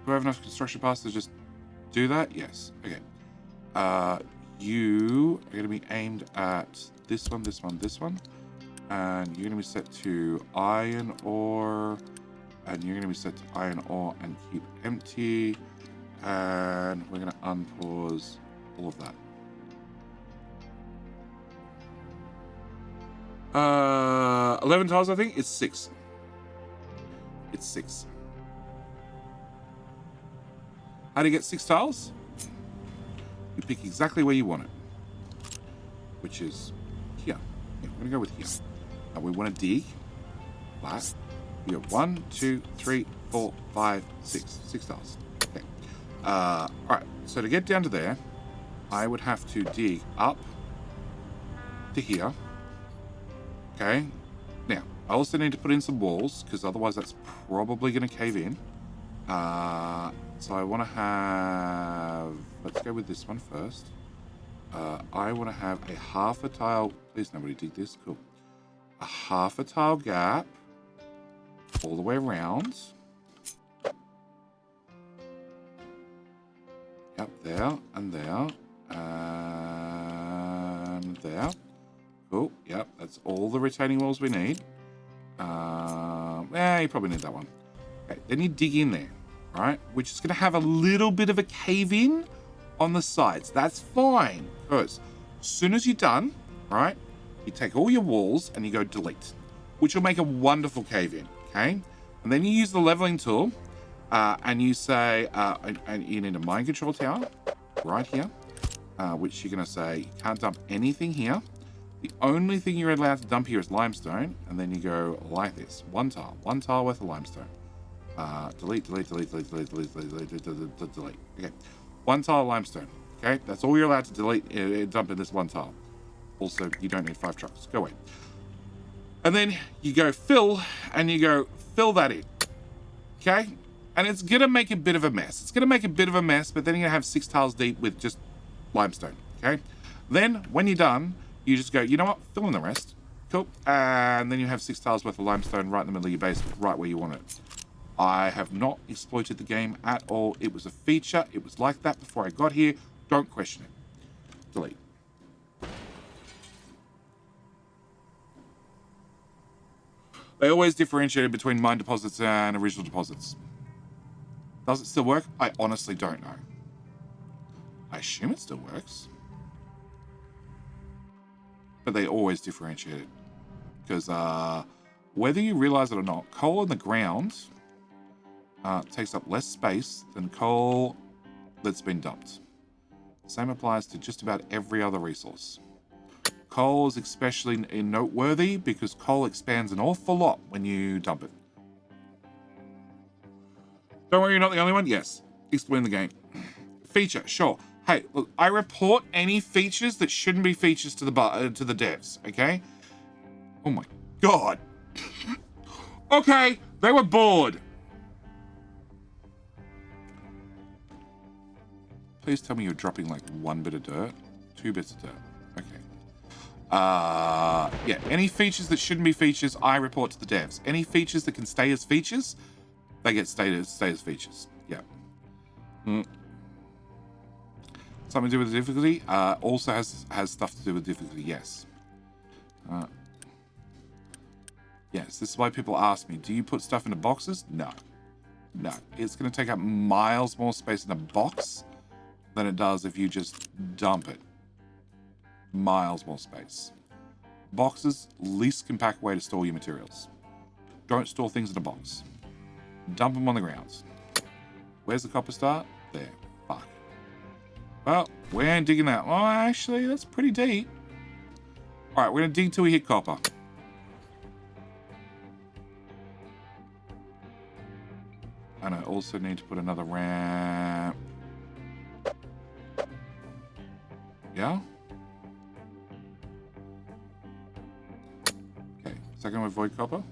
Do I have enough construction parts to just do that? Yes. Okay. You are going to be aimed at this one, this one, this one. And you're going to be set to iron ore. And you're going to be set to iron ore and keep empty. And we're going to unpause all of that. 11 tiles, I think. It's 6. It's 6. How do you get 6 tiles? You pick exactly where you want it, which is here. Yeah, we're going to go with here. And we want to dig flat. We have 1, 2, 3, 4, 5, 6. 6 tiles. Okay. All right. So to get down to there, I would have to dig up to here. Okay. Now, I also need to put in some walls, because otherwise that's probably going to cave in. So I want to have... Let's go with this one first. I want to have a half a tile... Please, nobody dig this. Cool. A half a tile gap all the way around. Yep, there and there. there. Cool. Yep, that's all the retaining walls we need. You probably need that one. Okay, then you dig in there, right? Which is going to have a little bit of a cave in on the sides. That's fine, because as soon as you're done, right, you take all your walls and you go delete, which will make a wonderful cave in, okay? And then you use the leveling tool, and you say, and you need a mind control tower right here, which you're going to say, you can't dump anything here. The only thing you're allowed to dump here is limestone, and then you go like this. One tile worth of limestone. Delete. Okay, one tile of limestone. Okay, that's all you're allowed to delete, dump in this one tile. Also, you don't need 5 trucks. Go away. And then you go fill, and you go fill that in. Okay, and it's gonna make a bit of a mess. But then you're gonna have 6 tiles deep with just limestone. Okay, then when you're done, you just go, you know what, fill in the rest. Cool. And then you have 6 tiles worth of limestone right in the middle of your base, right where you want it. I have not exploited the game at all. It was a feature. It was like that before I got here. Don't question it. Delete. They always differentiated between mine deposits and original deposits. Does it still work? I honestly don't know. I assume it still works. But they always differentiate it. Because whether you realize it or not, coal in the ground takes up less space than coal that's been dumped. Same applies to just about every other resource. Coal is especially noteworthy because coal expands an awful lot when you dump it. Don't worry, you're not the only one. Yes, explain the game. Feature, sure. Hey, look, I report any features that shouldn't be features to the devs, okay? Oh my god. Okay, they were bored. Please tell me you're dropping like 1 bit of dirt, 2 bits of dirt. Okay. Yeah, any features that shouldn't be features, I report to the devs. Any features that can stay as features, they get stay as features. Yeah. Something to do with the difficulty? Also has stuff to do with difficulty, yes. Yes, this is why people ask me, do you put stuff into boxes? No. No. It's going to take up miles more space in a box than it does if you just dump it. Miles more space. Boxes, least compact way to store your materials. Don't store things in a box. Dump them on the ground. Where's the copper start? There. Fuck. Well, we ain't digging that. Well, actually, that's pretty deep. All right, we're going to dig till we hit copper. And I also need to put another ramp. Yeah? Okay, is that going to avoid copper?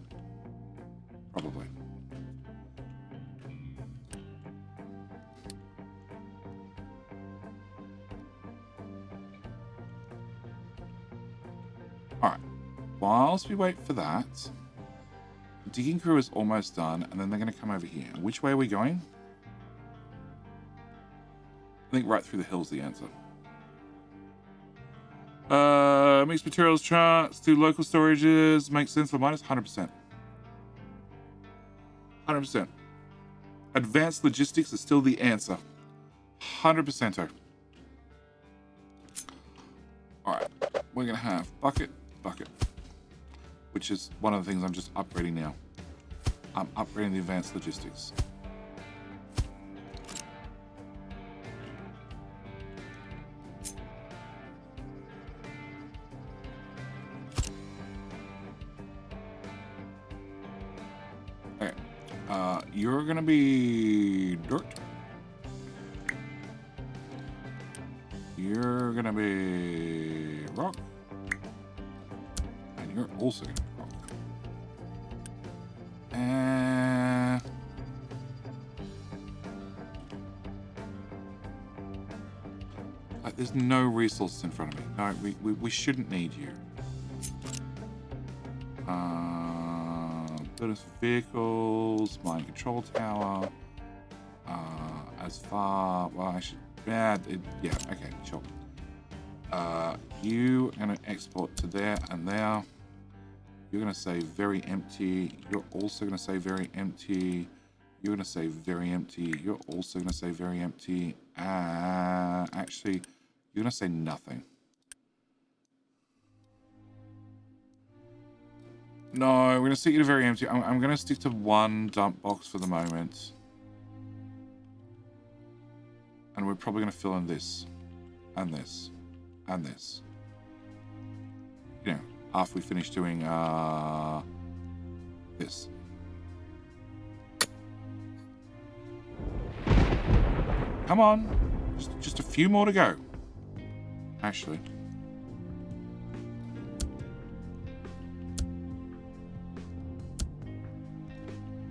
Probably. Alright, whilst we wait for that, the digging crew is almost done, and then they're going to come over here. Which way are we going? I think right through the hills the answer. Mixed materials charts, do local storages, makes sense for minus 100%. 100%. Advanced logistics is still the answer. 100%. Alright, we're going to have bucket, which is one of the things I'm just upgrading now. I'm upgrading the advanced logistics. Okay, you're gonna be dirt. You're gonna be rock. And you're also gonna be rock. And there's no resources in front of me. No, we shouldn't need you. Bonus vehicles, mind control tower. As far, well, I should. Yeah, okay, sure. You are going to export to there and there. You're going to say very empty. You're also going to say very empty. You're going to say very empty. You're also going to say very empty. Actually, you're going to say nothing. No, we're going to stick you to very empty. I'm going to stick to one dump box for the moment. And we're probably going to fill in this. And this. And this. You know, after we finish doing this. Come on. Just a few more to go. Actually.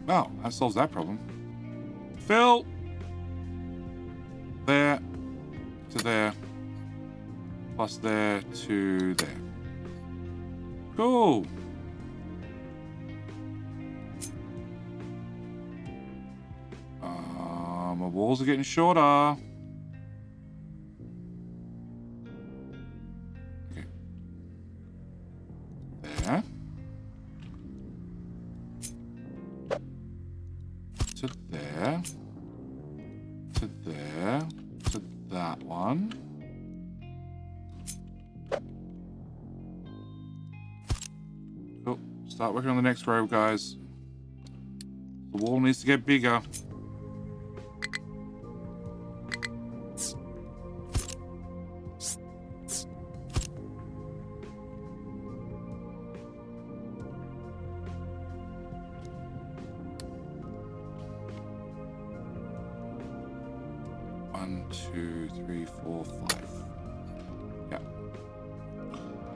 Well, that solves that problem. Fill. There. To there. Plus there to there. Cool. My walls are getting shorter. Okay. There. To there. To there. To that one. Cool. Start working on the next row, guys. The wall needs to get bigger.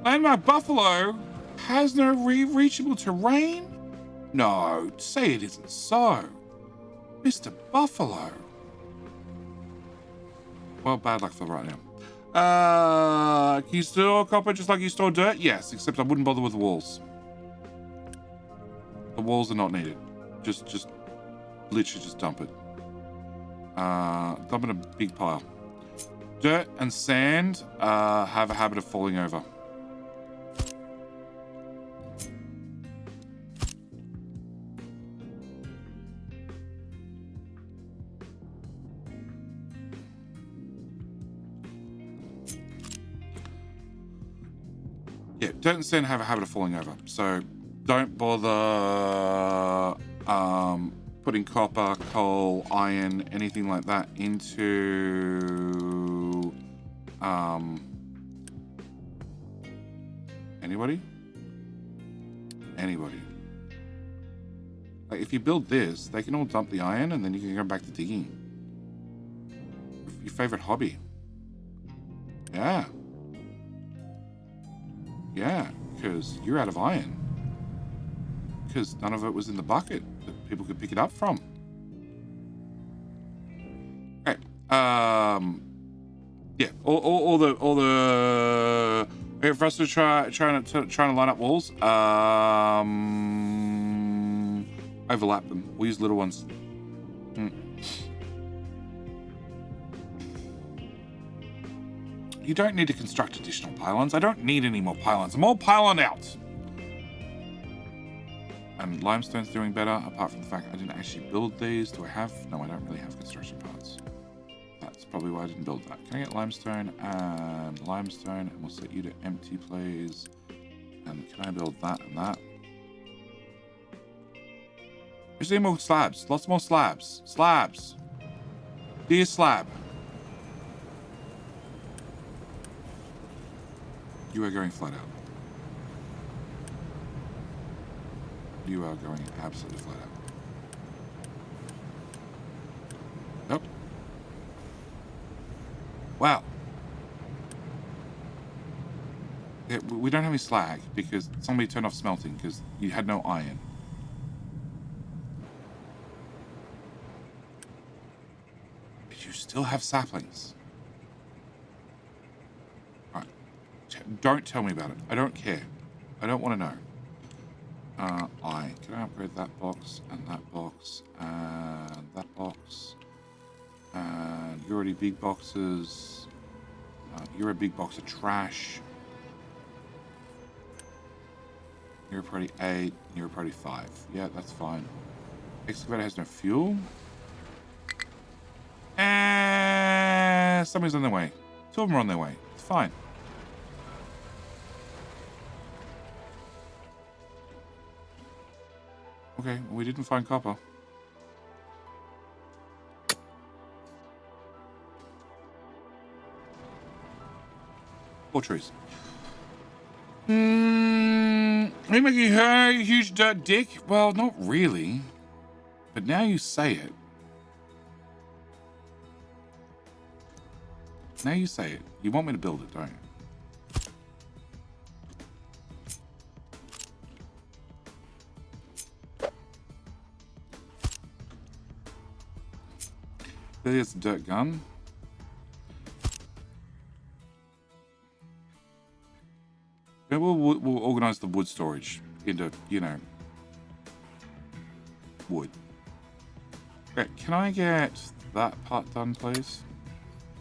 Landmark Buffalo has no reachable terrain? No, say it isn't so. Mr. Buffalo. Well, bad luck for right now. Can you store copper just like you store dirt? Yes, except I wouldn't bother with the walls. The walls are not needed. Just literally just dump it. Dump in a big pile. Dirt and sand have a habit of falling over. Yeah, dirt and sand have a habit of falling over. So don't bother putting copper, coal, iron, anything like that into anybody? Like if you build this, they can all dump the iron and then you can go back to digging. Your favorite hobby. Yeah. Yeah, because you're out of iron. Because none of it was in the bucket that people could pick it up from. Okay. Yeah. All the. Okay, for us to trying to line up walls. Overlap them. We'll use little ones. You don't need to construct additional pylons. I don't need any more pylons. I'm all pylon out. And limestone's doing better, apart from the fact I didn't actually build these. Do I have? No, I don't really have construction parts. That's probably why I didn't build that. Can I get limestone and limestone? And we'll set you to empty, please. And can I build that and that? I just need more slabs. Lots more slabs. Slabs. Dear slab. You are going flat out. You are going absolutely flat out. Nope. Wow. Yeah, we don't have any slag because somebody turned off smelting because you had no iron. But you still have saplings. Don't tell me about it. I don't care. I don't want to know. Can I upgrade that box and that box and that box? And you're already big boxes. You're a big box of trash. You're a priority 8. You're a priority 5. Yeah, that's fine. Excavator has no fuel. And somebody's on their way. 2 of them are on their way. It's fine. Okay, well, we didn't find copper. Or trees. Are you making her a huge dirt dick? Well, not really. But now you say it. Now you say it. You want me to build it, don't you? There's a dirt gun. Maybe we'll organize the wood storage into, you know, wood. Okay, can I get that part done, please?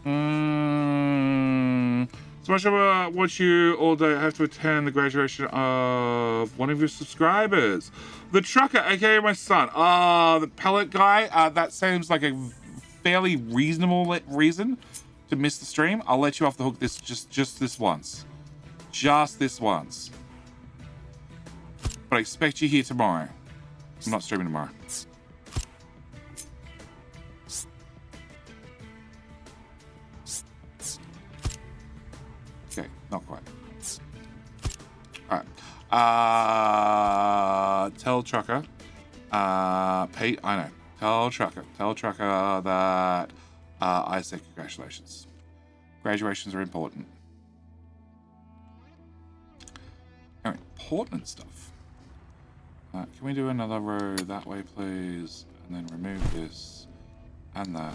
So much of watch you all day. I have to attend the graduation of one of your subscribers. The trucker, aka my son. The pellet guy. That seems like a fairly reasonable reason to miss the stream. I'll let you off the hook just this once. Just this once. But I expect you here tomorrow. I'm not streaming tomorrow. Okay, not quite. Alright. Tell Trucker. Pete, I know. Tell Trucker that I say congratulations. Graduations are important. Alright, important stuff. Can we do another row that way, please? And then remove this and that.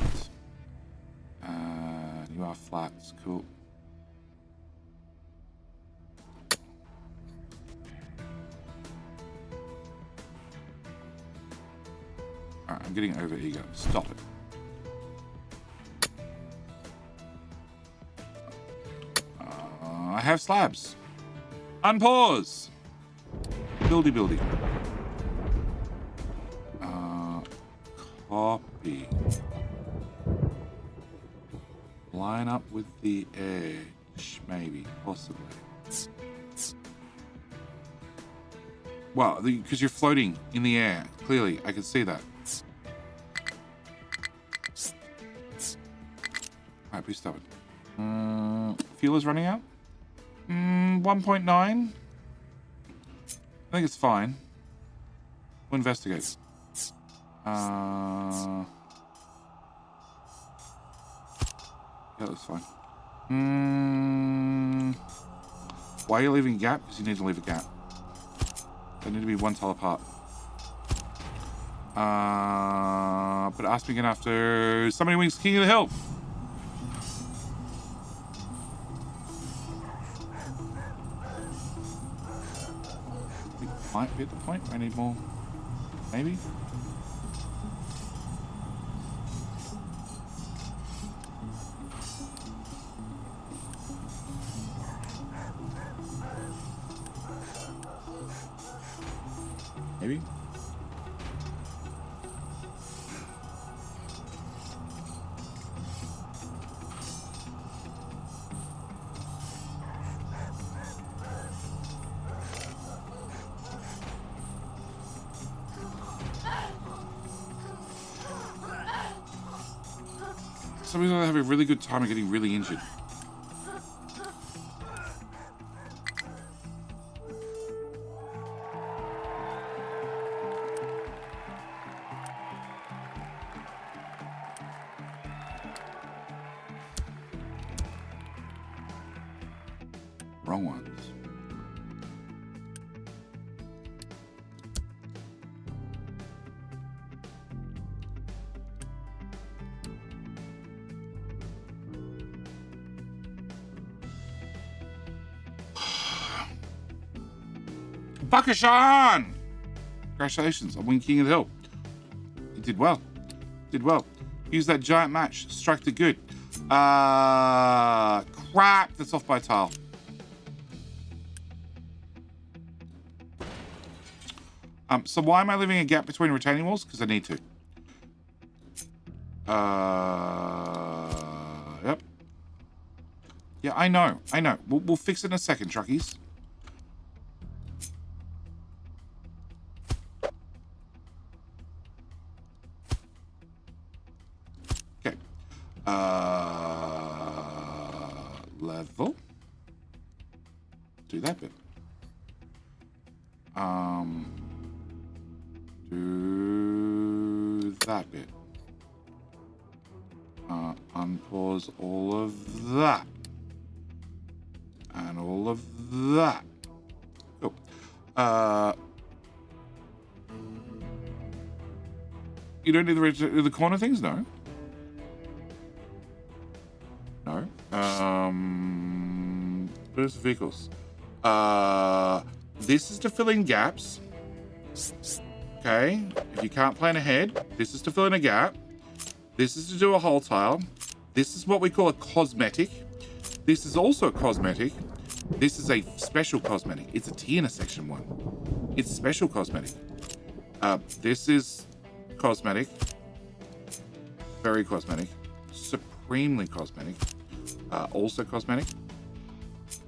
And you are flats, cool. Alright, I'm getting over ego. Stop it. I have slabs. Unpause. Buildy. Copy. Line up with the edge, maybe, possibly. Well, because you're floating in the air. Clearly, I can see that. Alright, be stubborn. Fuel is running out. 1.9. I think it's fine. We'll investigate. Yeah, that's fine. Why are you leaving a gap? Because you need to leave a gap. They need to be 1 tile apart. But ask me again after somebody wins King of the Hill. Might be at the point where I need more. Maybe. Maybe. Some reason I have a really good time of getting really injured. Wrong ones. Bakashan! Congratulations on winning King of the Hill. You did well. Use that giant match. Strike the good. Crap, that's off by a tile. So why am I leaving a gap between retaining walls? Because I need to. Yep. Yeah, I know. We'll fix it in a second, truckies. Okay. Level. Do that bit. Do that bit. Unpause all of that. And all of that. Cool. You don't need the corner things? No. No. Boost vehicles. This is to fill in gaps. Okay. If you can't plan ahead, this is to fill in a gap. This is to do a whole tile. This is what we call a cosmetic. This is also a cosmetic. This is a special cosmetic. It's a T intersection one. It's special cosmetic. This is cosmetic. Very cosmetic. Supremely cosmetic. Also cosmetic.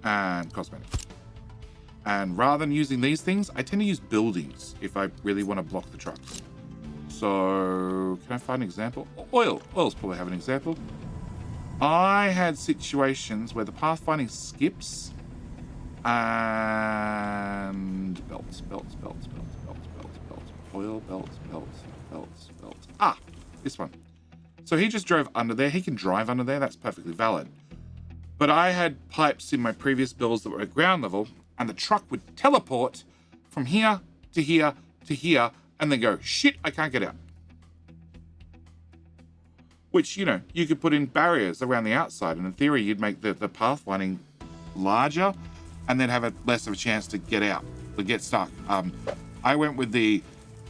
And cosmetic. And rather than using these things, I tend to use buildings if I really want to block the trucks. So, can I find an example? Oil. Oils probably have an example. I had situations where the pathfinding skips and belts. Oil, belts. Ah, this one. So he just drove under there. He can drive under there. That's perfectly valid. But I had pipes in my previous builds that were at ground level, and the truck would teleport from here to here to here, and then go, shit, I can't get out. Which, you know, you could put in barriers around the outside, and in theory, you'd make the pathfinding larger, and then have a less of a chance to get out, to get stuck. I went with the,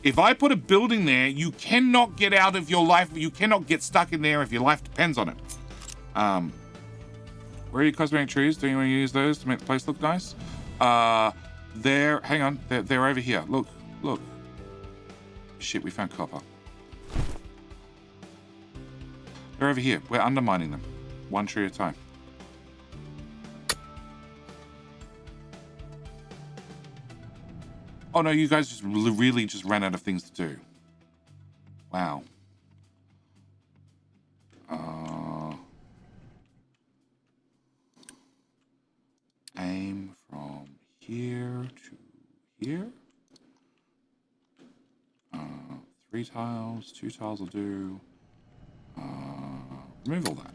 if I put a building there, you cannot get out of your life, you cannot get stuck in there if your life depends on it. Where are your cosmetic trees? Do you want to use those to make the place look nice? They're, hang on, they're over here. Look. Shit, we found copper. They're over here. We're undermining them. One tree at a time. Oh no, you guys just really just ran out of things to do. Wow. Aim from here to here. 3 tiles, 2 tiles will do. Remove all that.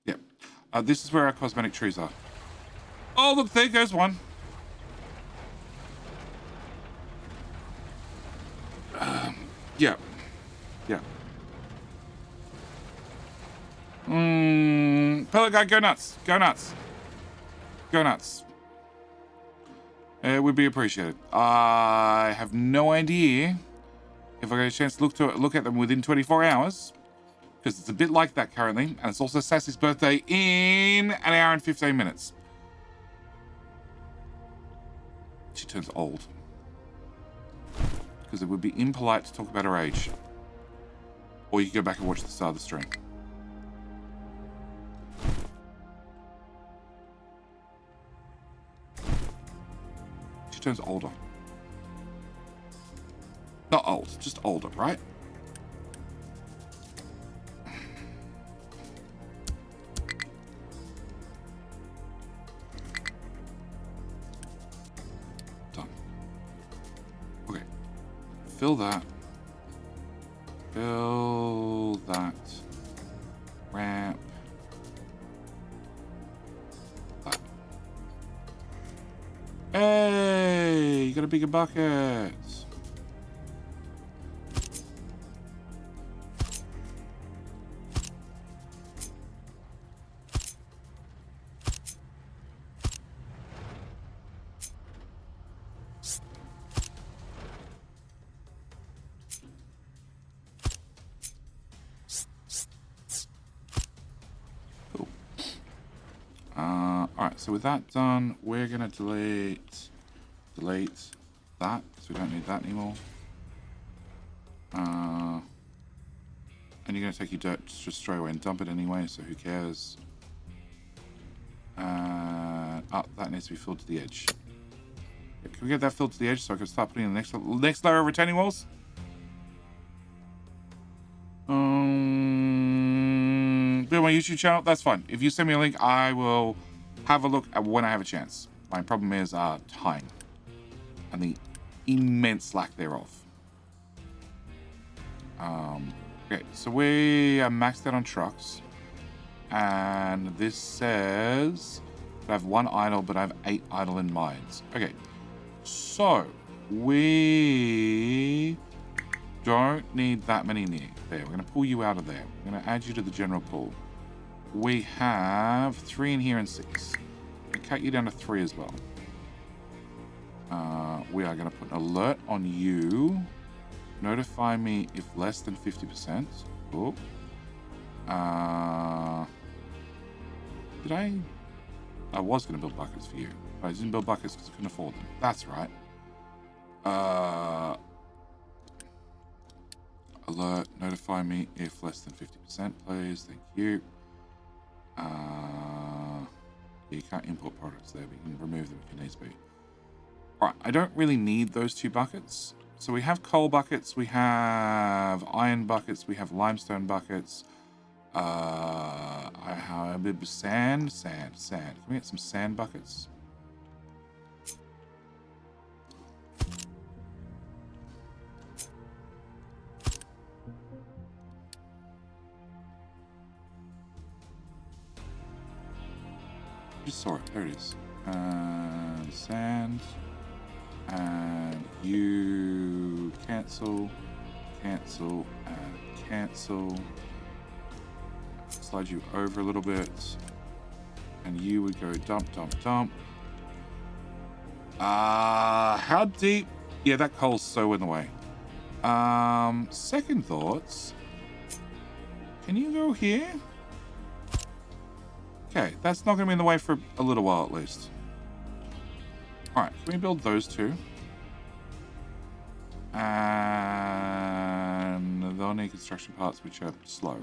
Yep. This is where our cosmetic trees are. Oh, look, there goes one. Yeah. Pellet guy, go nuts. It would be appreciated. I have no idea if I get a chance to look at them within 24 hours, because it's a bit like that currently, and it's also Sassy's birthday in an hour and 15 minutes. She turns old. Because it would be impolite to talk about her age. Or you can go back and watch the start of the stream. She turns older. Not old, just older, right? Done. Okay. Fill that. Fill that. Ramp. That. Hey, you got a bigger bucket. so with that done, we're going to delete that, so we don't need that anymore. And you're going to take your dirt just straight away and dump it anyway, so who cares? That needs to be filled to the edge. Yeah, can we get that filled to the edge so I can start putting in the next layer of retaining walls? Be on my YouTube channel, that's fine. If you send me a link, I will have a look at when I have a chance. My problem is time and the immense lack thereof. Okay, so we are maxed out on trucks, and this says I have 1 idle, but I have 8 idle in mines. Okay, so we don't need that many near there. We're going to pull you out of there. We're going to add you to the general pool. We have 3 in here and 6. We'll cut you down to 3 as well. We are going to put an alert on you. Notify me if less than 50%. Oh. Did I was going to build buckets for you, but I didn't build buckets because I couldn't afford them. That's right. Alert, notify me if less than 50%, please. Thank you. You can't import products there, but you can remove them if it needs to be. Alright, I don't really need those 2 buckets. So we have coal buckets, we have iron buckets, we have limestone buckets. I have a bit of sand. Can we get some sand buckets? Just saw it. There it is. And sand. And you cancel, and cancel. Slide you over a little bit, and you would go dump. How deep? Yeah, that coal's so in the way. Second thoughts. Can you go here? Okay, that's not going to be in the way for a little while at least. Alright, can we build those 2? And they'll need construction parts which are slow.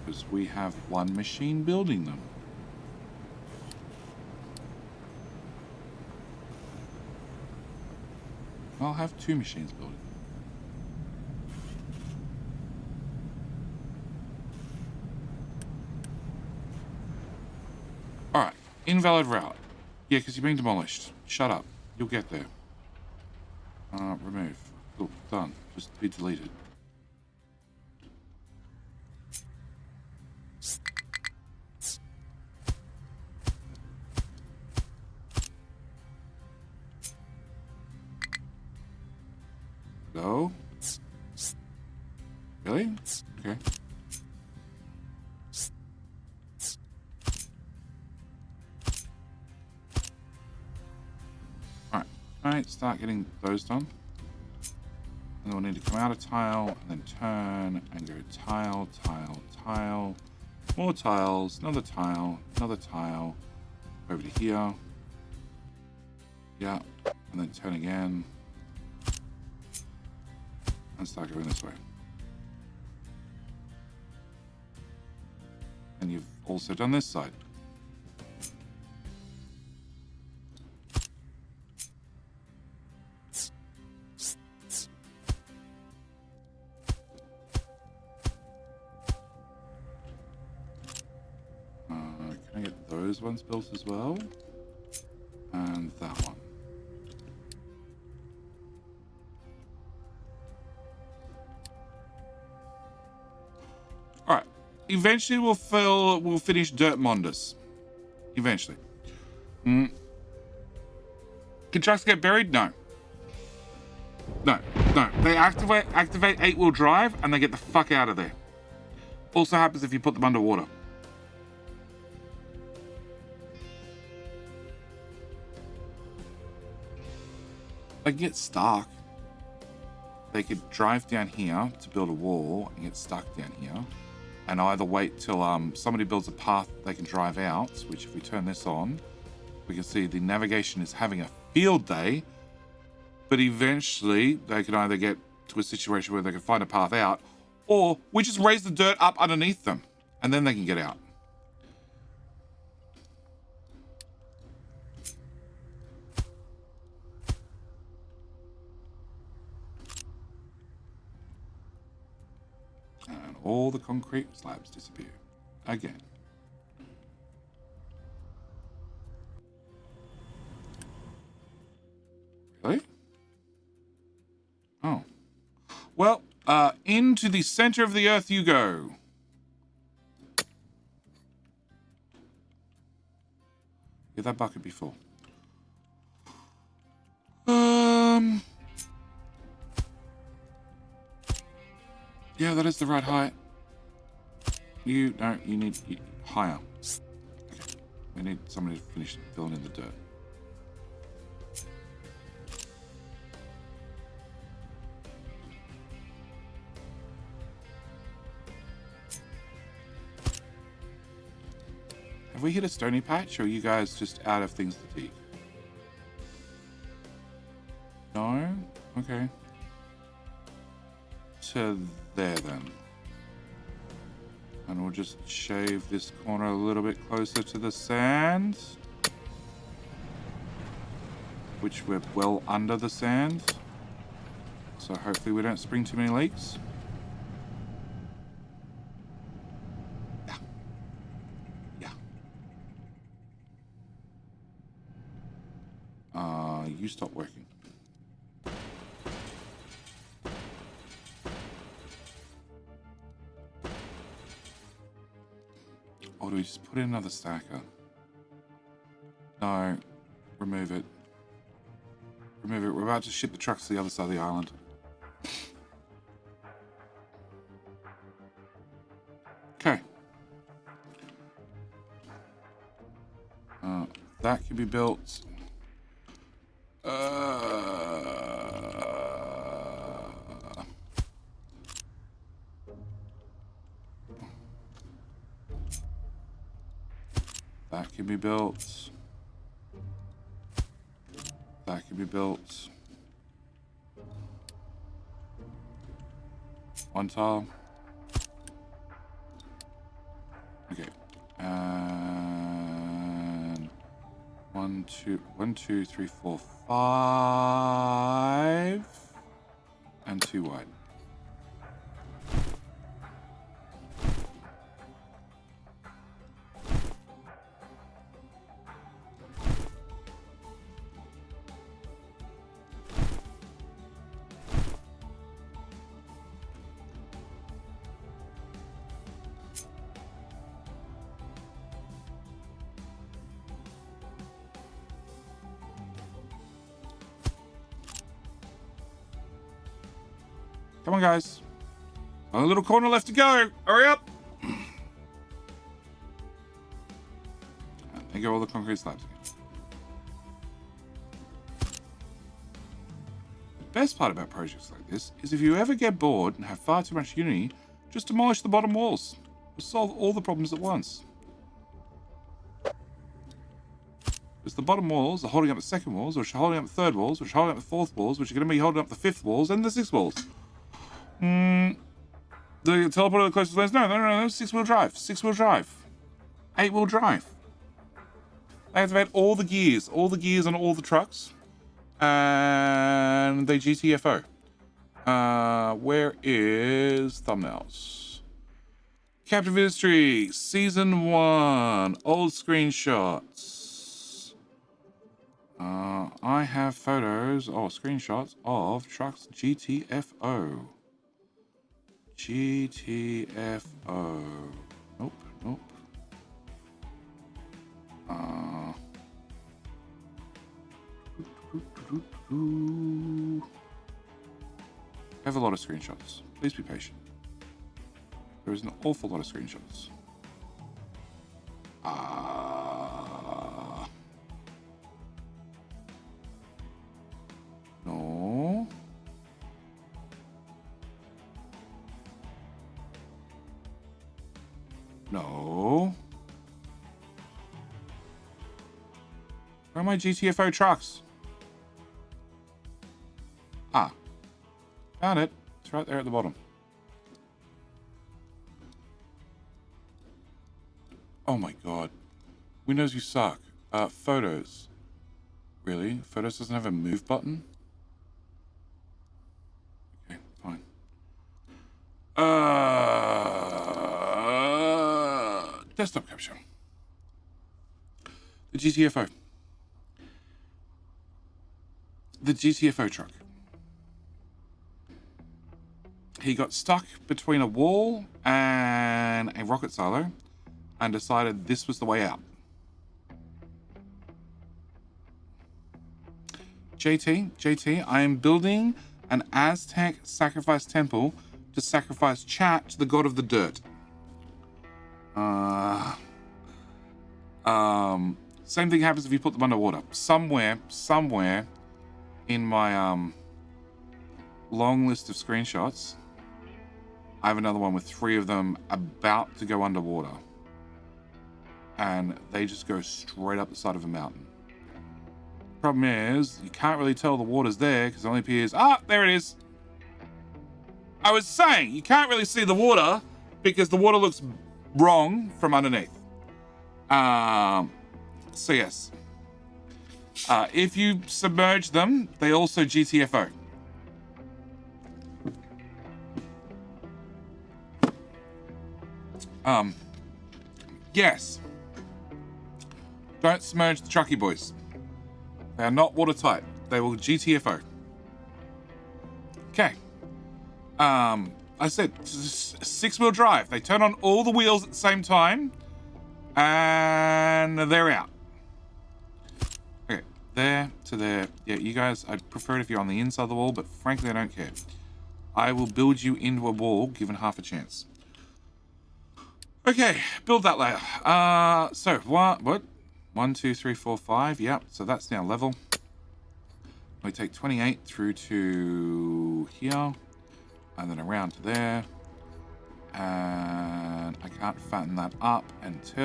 Because we have 1 machine building them. I'll have 2 machines building them. Alright, invalid route. Yeah, because you're being demolished. Shut up. You'll get there. Remove. Cool, done. Just be deleted. Go. Really? Okay. Alright, start getting those done. And then we'll need to come out of tile, and then turn, and go tile, more tiles, another tile, over to here. Yeah, and then turn again. And start going this way. And you've also done this side. Ones built as well, and that one. All right. Eventually, we'll finish Dirtmondis. Eventually. Can trucks get buried? No. They activate 8-wheel drive, and they get the fuck out of there. Also happens if you put them underwater. They get stuck. They could drive down here to build a wall and get stuck down here. and either wait till somebody builds a path they can drive out, which if we turn this on, we can see the navigation is having a field day, but eventually they can either get to a situation where they can find a path out, or we just raise the dirt up underneath them, and then they can get out. And all the concrete slabs disappear again. Really? Oh. Well, into the center of the earth you go. Yeah, that bucket be full. Yeah, that is the right height. You need higher. Okay. We need somebody to finish filling in the dirt. Have we hit a stony patch, or are you guys just out of things to dig? No? Okay. To there then. And we'll just shave this corner a little bit closer to the sand. Which we're well under the sand. So hopefully we don't spring too many leaks. You stop working. Or do we just put in another stacker? No. Remove it. Remove it. We're about to ship the trucks to the other side of the island. Okay. That can be built. That can be built. That can be built. One tile. Okay. And 1, 2, 3, 4, 5. And 2 wide. Come on, guys. Only a little corner left to go. Hurry up. And there go all the concrete slabs again. The best part about projects like this is if you ever get bored and have far too much Unity, just demolish the bottom walls. It'll solve all the problems at once. Because the bottom walls are holding up the second walls, which are holding up the third walls, which are holding up the fourth walls, which are going to be holding up the fifth walls and the sixth walls. The teleporter to the closest lanes? No. 6-wheel drive. 6-wheel drive. 8-wheel drive. They activate all the gears on all the trucks. And they GTFO. Where is thumbnails? Captive Industry, Season 1, old screenshots. I have photos or screenshots of trucks GTFO. GTFO. Nope. I have a lot of screenshots. Please be patient. There is an awful lot of screenshots. No. Where are my GTFO trucks? Ah. Found it. It's right there at the bottom. Oh my god. Windows, you suck. Photos. Really? Photos doesn't have a move button? Okay, fine. Desktop capture. The GTFO. The GTFO truck. He got stuck between a wall and a rocket silo and decided this was the way out. JT, I am building an Aztec sacrifice temple to sacrifice chat to the god of the dirt. Same thing happens if you put them underwater. Somewhere in my long list of screenshots, I have another one with 3 of them about to go underwater. And they just go straight up the side of a mountain. Problem is, you can't really tell the water's there because it only appears... Ah, there it is. I was saying, you can't really see the water because the water looks wrong from underneath. So yes. If you submerge them, they also GTFO. Yes. Don't submerge the trucky boys. They are not watertight. They will GTFO. Okay. I said 6-wheel drive. They turn on all the wheels at the same time, and they're out. Okay, there to there. Yeah, you guys, I'd prefer it if you're on the inside of the wall, but frankly, I don't care. I will build you into a wall, given half a chance. Okay, build that layer. So what? 1, 2, 3, 4, 5. Yep. So that's now level. We take 28 through to here, and then around to there. And I can't fatten that up until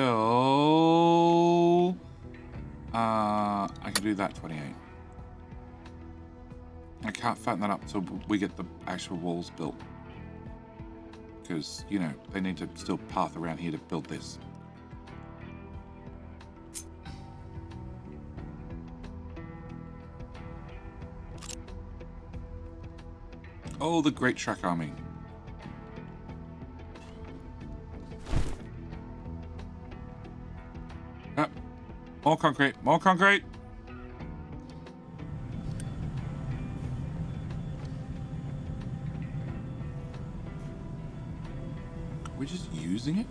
I can do that 28. I can't fatten that up until we get the actual walls built. Because, you know, they need to still path around here to build this. Oh, the great truck army. Yep. More concrete, more concrete. We're just using it?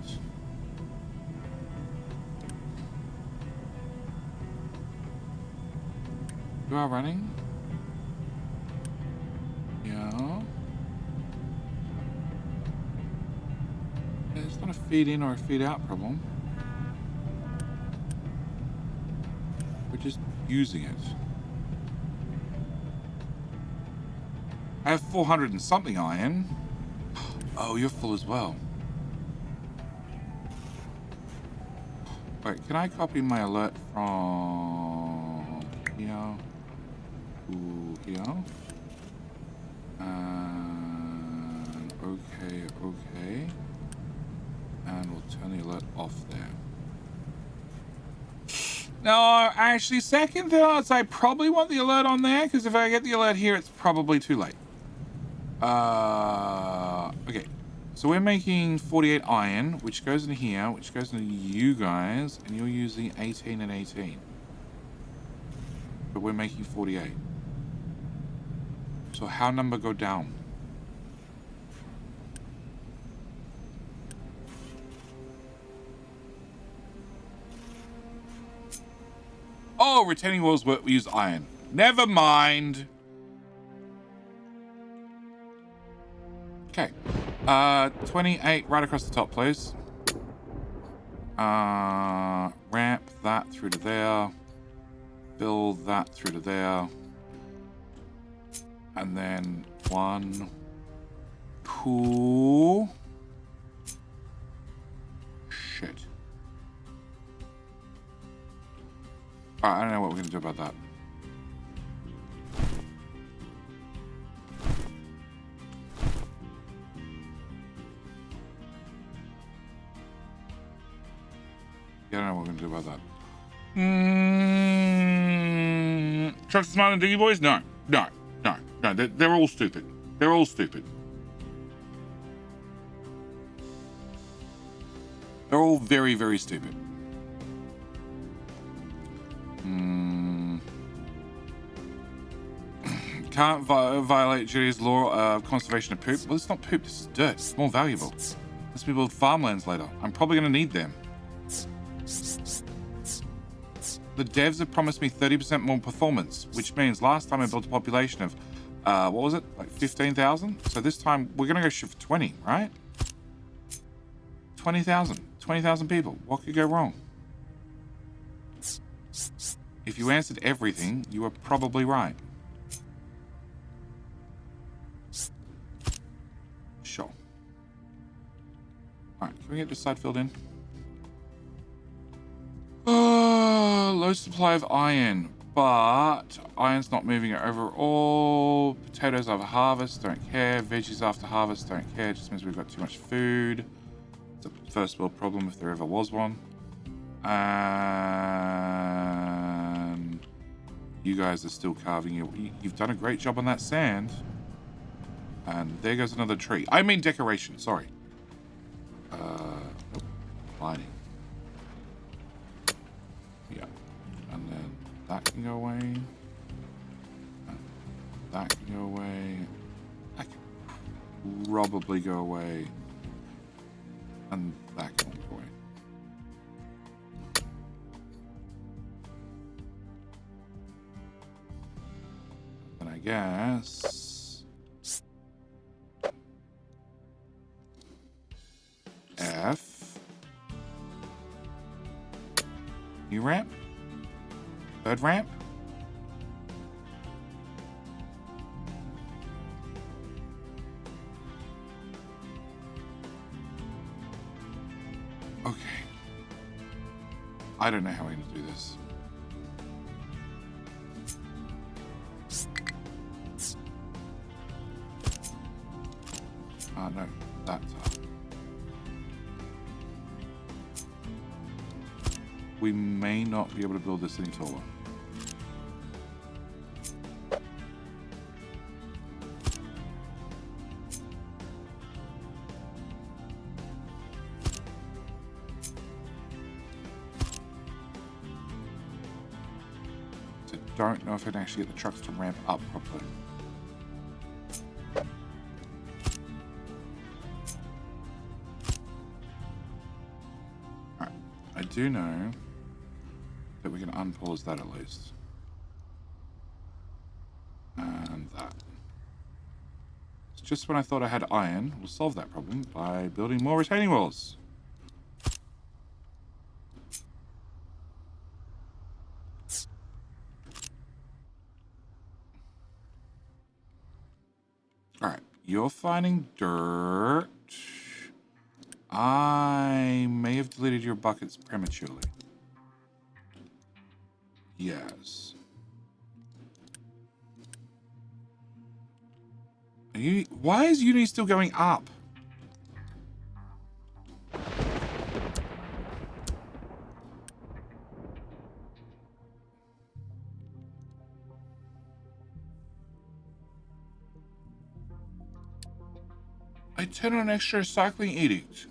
You are running? Yeah. It's not a feed in or a feed out problem. We're just using it. I have 400 and something iron. Oh, you're full as well. Wait, can I copy my alert from here to here? And okay. And we'll turn the alert off there. No, actually, second thoughts, I probably want the alert on there, because if I get the alert here, it's probably too late. Okay. So we're making 48 iron, which goes into here, which goes into you guys, and you're using 18 and 18. But we're making 48. So how number go down? Oh, retaining walls we use iron. Never mind. Okay. 28 right across the top, please. Ramp that through to there. Build that through to there. And then 1, 2. Shit. Alright, I don't know what we're gonna do about that. Yeah, I don't know what we're gonna do about that. Trust the smart and diggy boys? No. They're all stupid. They're all stupid. They're all very, very stupid. Can't violate Judy's law of conservation of poop. Well, it's not poop, this is dirt. It's more valuable. Let's build farmlands later. I'm probably going to need them. The devs have promised me 30% more performance, which means last time I built a population of, what was it? Like 15,000? So this time we're going to go shoot for 20, right? 20,000. 20,000 people. What could go wrong? If you answered everything, you were probably right. Sure. Alright, can we get this side filled in? Low supply of iron, but iron's not moving it overall. Potatoes after harvest, don't care. Veggies after harvest, don't care. It just means we've got too much food. It's a first world problem if there ever was one. And you guys are still carving. You've done a great job on that sand. And there goes another tree. I mean decoration, sorry. Lighting. Yeah. And then that can go away. And that can go away. That can probably go away. And that can go away. And I guess F. New ramp? Third ramp? Okay. I don't know how I'm going to do this. No, that's we may not be able to build this any taller. So I don't know if I can actually get the trucks to ramp up properly. Alright, I do know that we can unpause that at least. And that. It's just when I thought I had iron, we'll solve that problem by building more retaining walls. Alright, you're finding dirt. I may have deleted your buckets prematurely. Yes. Why is uni still going up? I turn on extra recycling edict.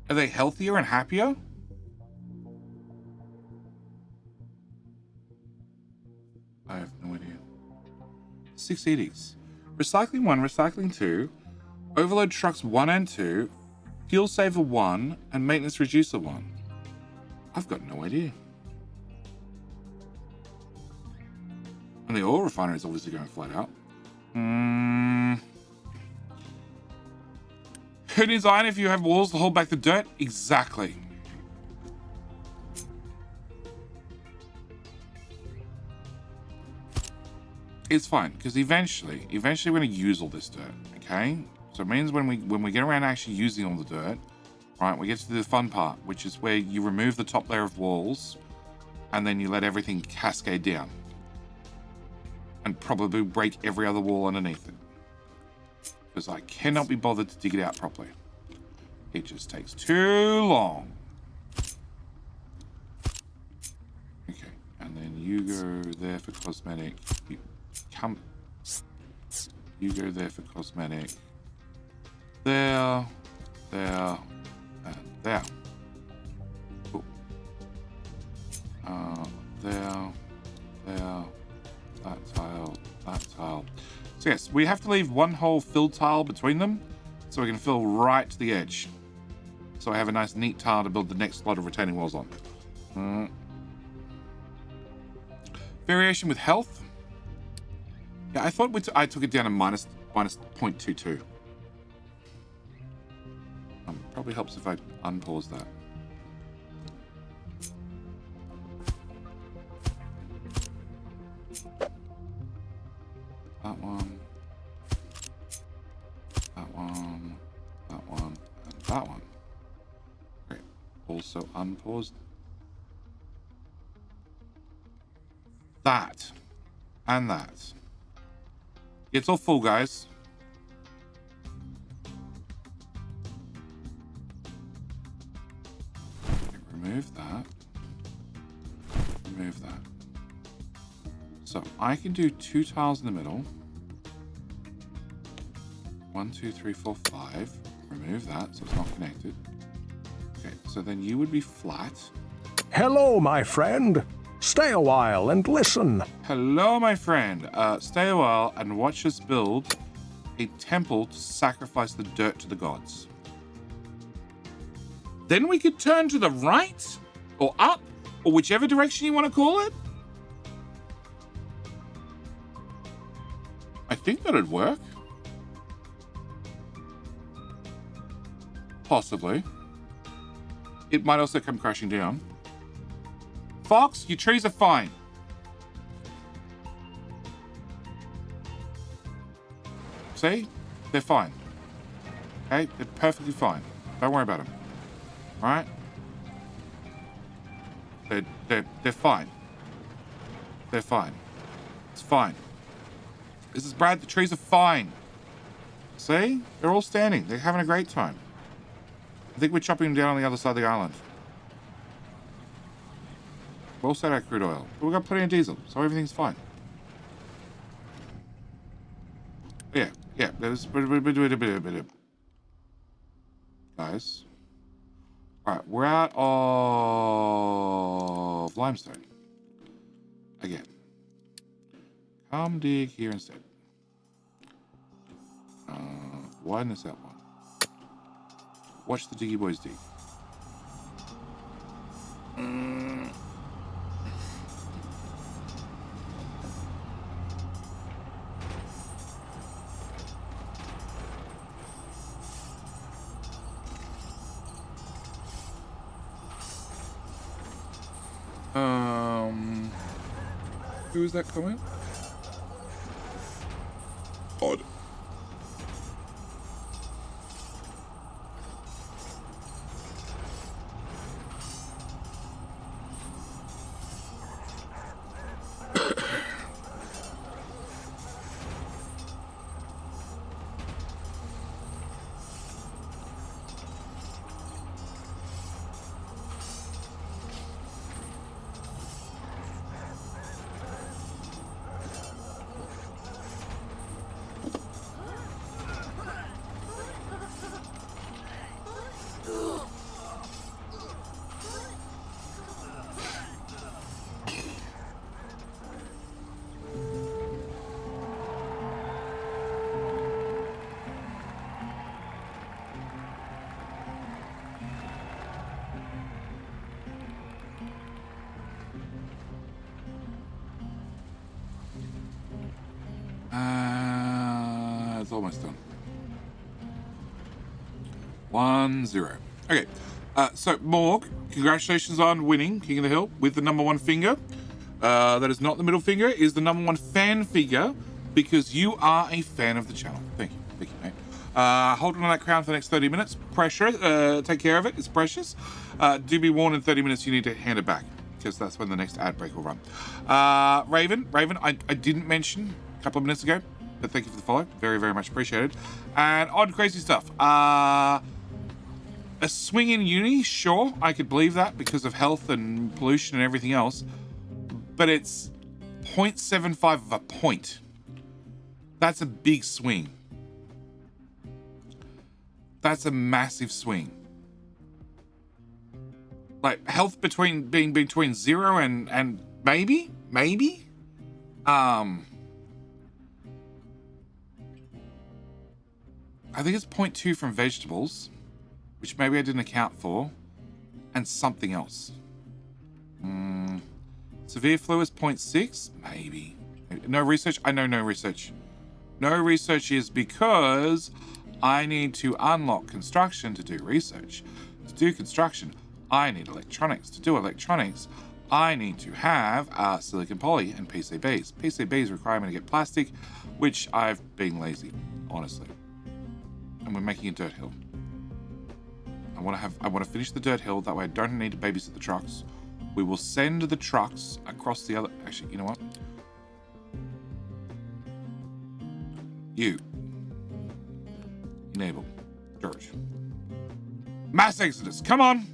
Are they healthier and happier? I have no idea. 6 edicts. Recycling 1, recycling 2, overload trucks 1 and 2, fuel saver 1, and maintenance reducer 1. I've got no idea. And the oil refinery is obviously going flat out. Who needs iron if you have walls to hold back the dirt? Exactly. It's fine, because eventually we're going to use all this dirt, okay? So it means when we get around actually using all the dirt, Right, we get to the fun part, which is where you remove the top layer of walls and then you let everything cascade down. And probably break every other wall underneath it. Because I cannot be bothered to dig it out properly. It just takes too long. Okay, and then you go there for cosmetic. You go there for cosmetic. There, and there. Cool. There, that tile. So yes, we have to leave one whole fill tile between them so we can fill right to the edge. So I have a nice neat tile to build the next lot of retaining walls on. Variation with health. Yeah, I thought I took it down to minus 0.22. Probably helps if I unpause that. That one, and that one. Great. Also unpaused. That. And that. It's all full, guys. Remove that. Remove that. So I can do 2 tiles in the middle. 1, 2, 3, 4, 5. Remove that so it's not connected. Okay, so then you would be flat. Hello, my friend. Stay a while and listen. Hello, my friend. Stay a while and watch us build a temple to sacrifice the dirt to the gods. Then we could turn to the right or up or whichever direction you want to call it. I think that'd work. Possibly. It might also come crashing down. Fox, your trees are fine. See? They're fine. Okay? They're perfectly fine. Don't worry about them. Alright? They're fine. They're fine. It's fine. This is Brad. The trees are fine. See? They're all standing. They're having a great time. I think we're chopping them down on the other side of the island. We'll set our crude oil. But we've got plenty of diesel, so everything's fine. Yeah. There's guys. Alright, we're out of limestone. Again. Come dig here instead. Widen this out one. Watch the diggy boys dig. Who is that comment? Odd. It's almost done. 1-0. Okay. So, Morg, congratulations on winning King of the Hill with the #1 finger. That is not the middle finger, is the #1 fan figure because you are a fan of the channel. Thank you. Thank you, mate. Hold on to that crown for the next 30 minutes. Pressure, take care of it. It's precious. Do be warned, in 30 minutes you need to hand it back, because that's when the next ad break will run. Raven, I didn't mention a couple of minutes ago, but thank you for the follow. Very, very much appreciated. And odd, crazy stuff. A swing in uni, sure, I could believe that because of health and pollution and everything else, but it's 0.75 of a point. That's a big swing. That's a massive swing. Like, health being between 0 and maybe? I think it's 0.2 from vegetables, which maybe I didn't account for, and something else. Severe flu is 0.6? Maybe. No research? I know no research. No research is because I need to unlock construction to do research. To do construction, I need electronics. To do electronics, I need to have silicon poly and PCBs. PCBs require me to get plastic, which I've been lazy, honestly. And we're making a dirt hill. I want to finish the dirt hill. That way I don't need to babysit the trucks. We will send the trucks across the other. Actually, you know what? You. Enable. George. Mass exodus. Come on.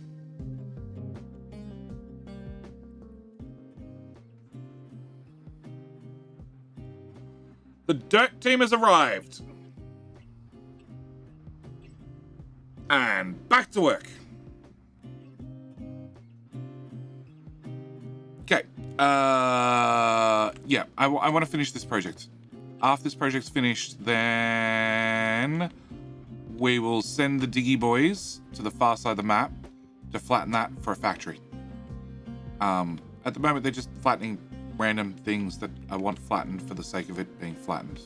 The dirt team has arrived. And back to work. Okay. Yeah, I want to finish this project. After this project's finished, then we will send the diggy boys to the far side of the map to flatten that for a factory. At the moment, they're just flattening random things that I want flattened for the sake of it being flattened.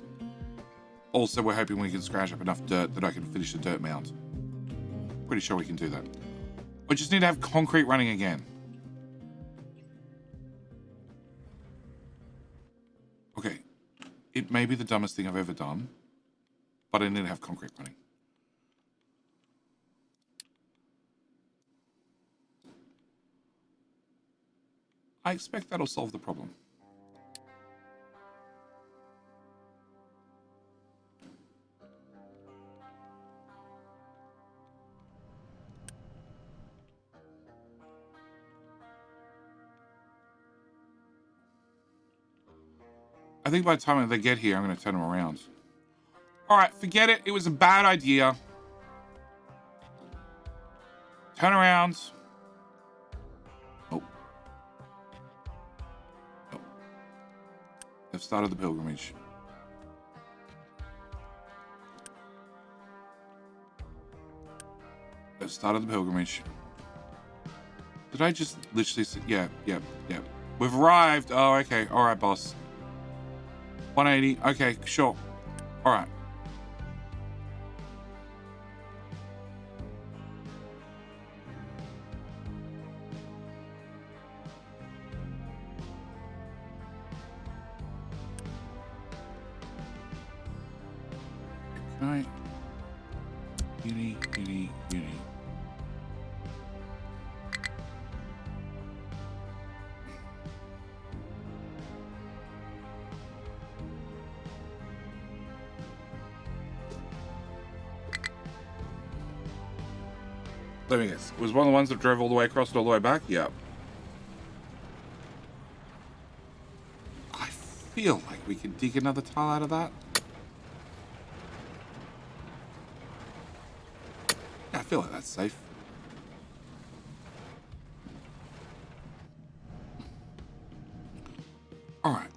Also, we're hoping we can scratch up enough dirt that I can finish the dirt mound. Pretty sure we can do that. I just need to have concrete running again. Okay. It may be the dumbest thing I've ever done, but I need to have concrete running. I expect that'll solve the problem. I think by the time they get here, I'm going to turn them around. All right, forget it. It was a bad idea. Turn around. Oh. Oh. They've started the pilgrimage. They've started the pilgrimage. Did I just literally say, yeah. We've arrived. Oh, okay. All right, boss. 180. Okay, sure. All right. Can I? Uni. Let me guess. It was one of the ones that drove all the way across and all the way back? Yeah. I feel like we could dig another tile out of that. Yeah, I feel like that's safe. Alright.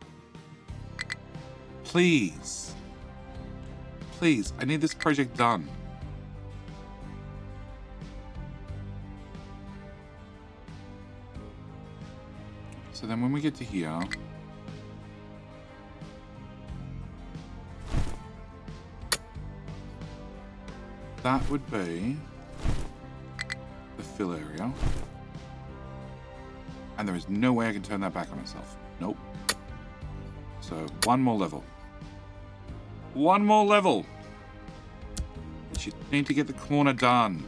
Please. Please, I need this project done. So then when we get to here, that would be the fill area. And there is no way I can turn that back on itself. Nope. So one more level. One more level. But you need to get the corner done.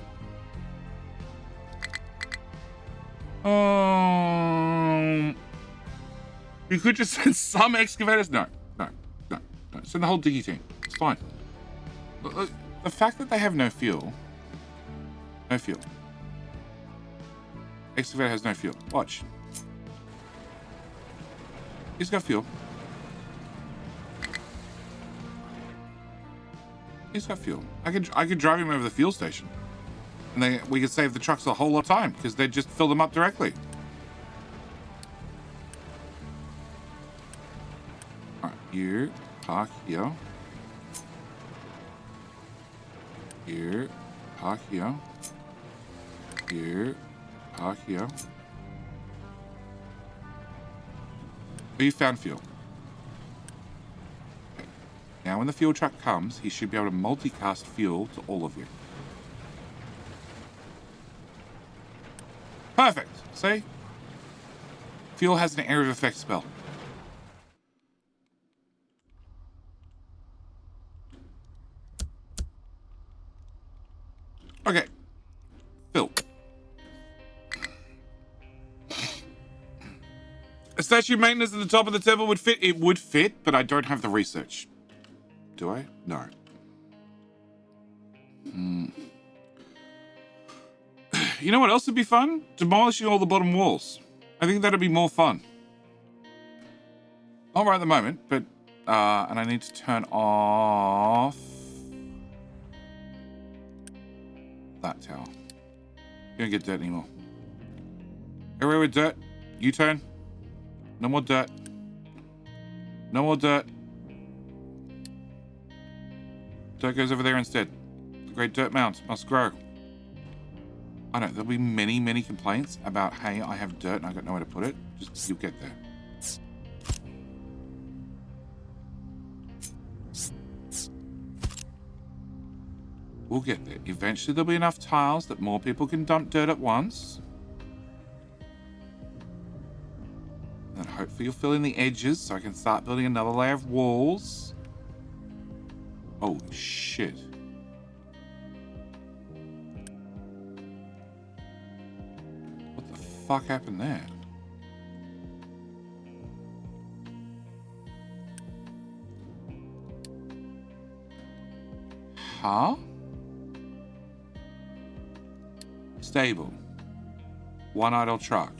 You could just send some excavators. No. Send the whole diggy team. It's fine. Look, the fact that they have no fuel. No fuel. Excavator has no fuel. Watch. He's got fuel. He's got fuel. I could drive him over the fuel station. And then we could save the trucks a whole lot of time because they'd just fill them up directly. Alright, you park here. Here, park here. Here, park here. Oh, you found fuel. Okay. Now when the fuel truck comes, he should be able to multicast fuel to all of you. Perfect. See? Fuel has an area of effect spell. Okay. Phil. A statue maintenance at the top of the temple would fit. It would fit, but I don't have the research. Do I? No. You know what else would be fun? Demolishing all the bottom walls. I think that'd be more fun. Not right at the moment, but and I need to turn off that tower. You don't get dirt anymore. Everywhere with dirt. U-turn. No more dirt. No more dirt. Dirt goes over there instead. The great dirt mound must grow. I know, there'll be many, many complaints about, hey, I have dirt and I got nowhere to put it. Just, you'll get there. We'll get there. Eventually there'll be enough tiles that more people can dump dirt at once. And hopefully you'll fill in the edges so I can start building another layer of walls. Oh, shit. What the fuck happened there? Huh? Stable. One idle truck.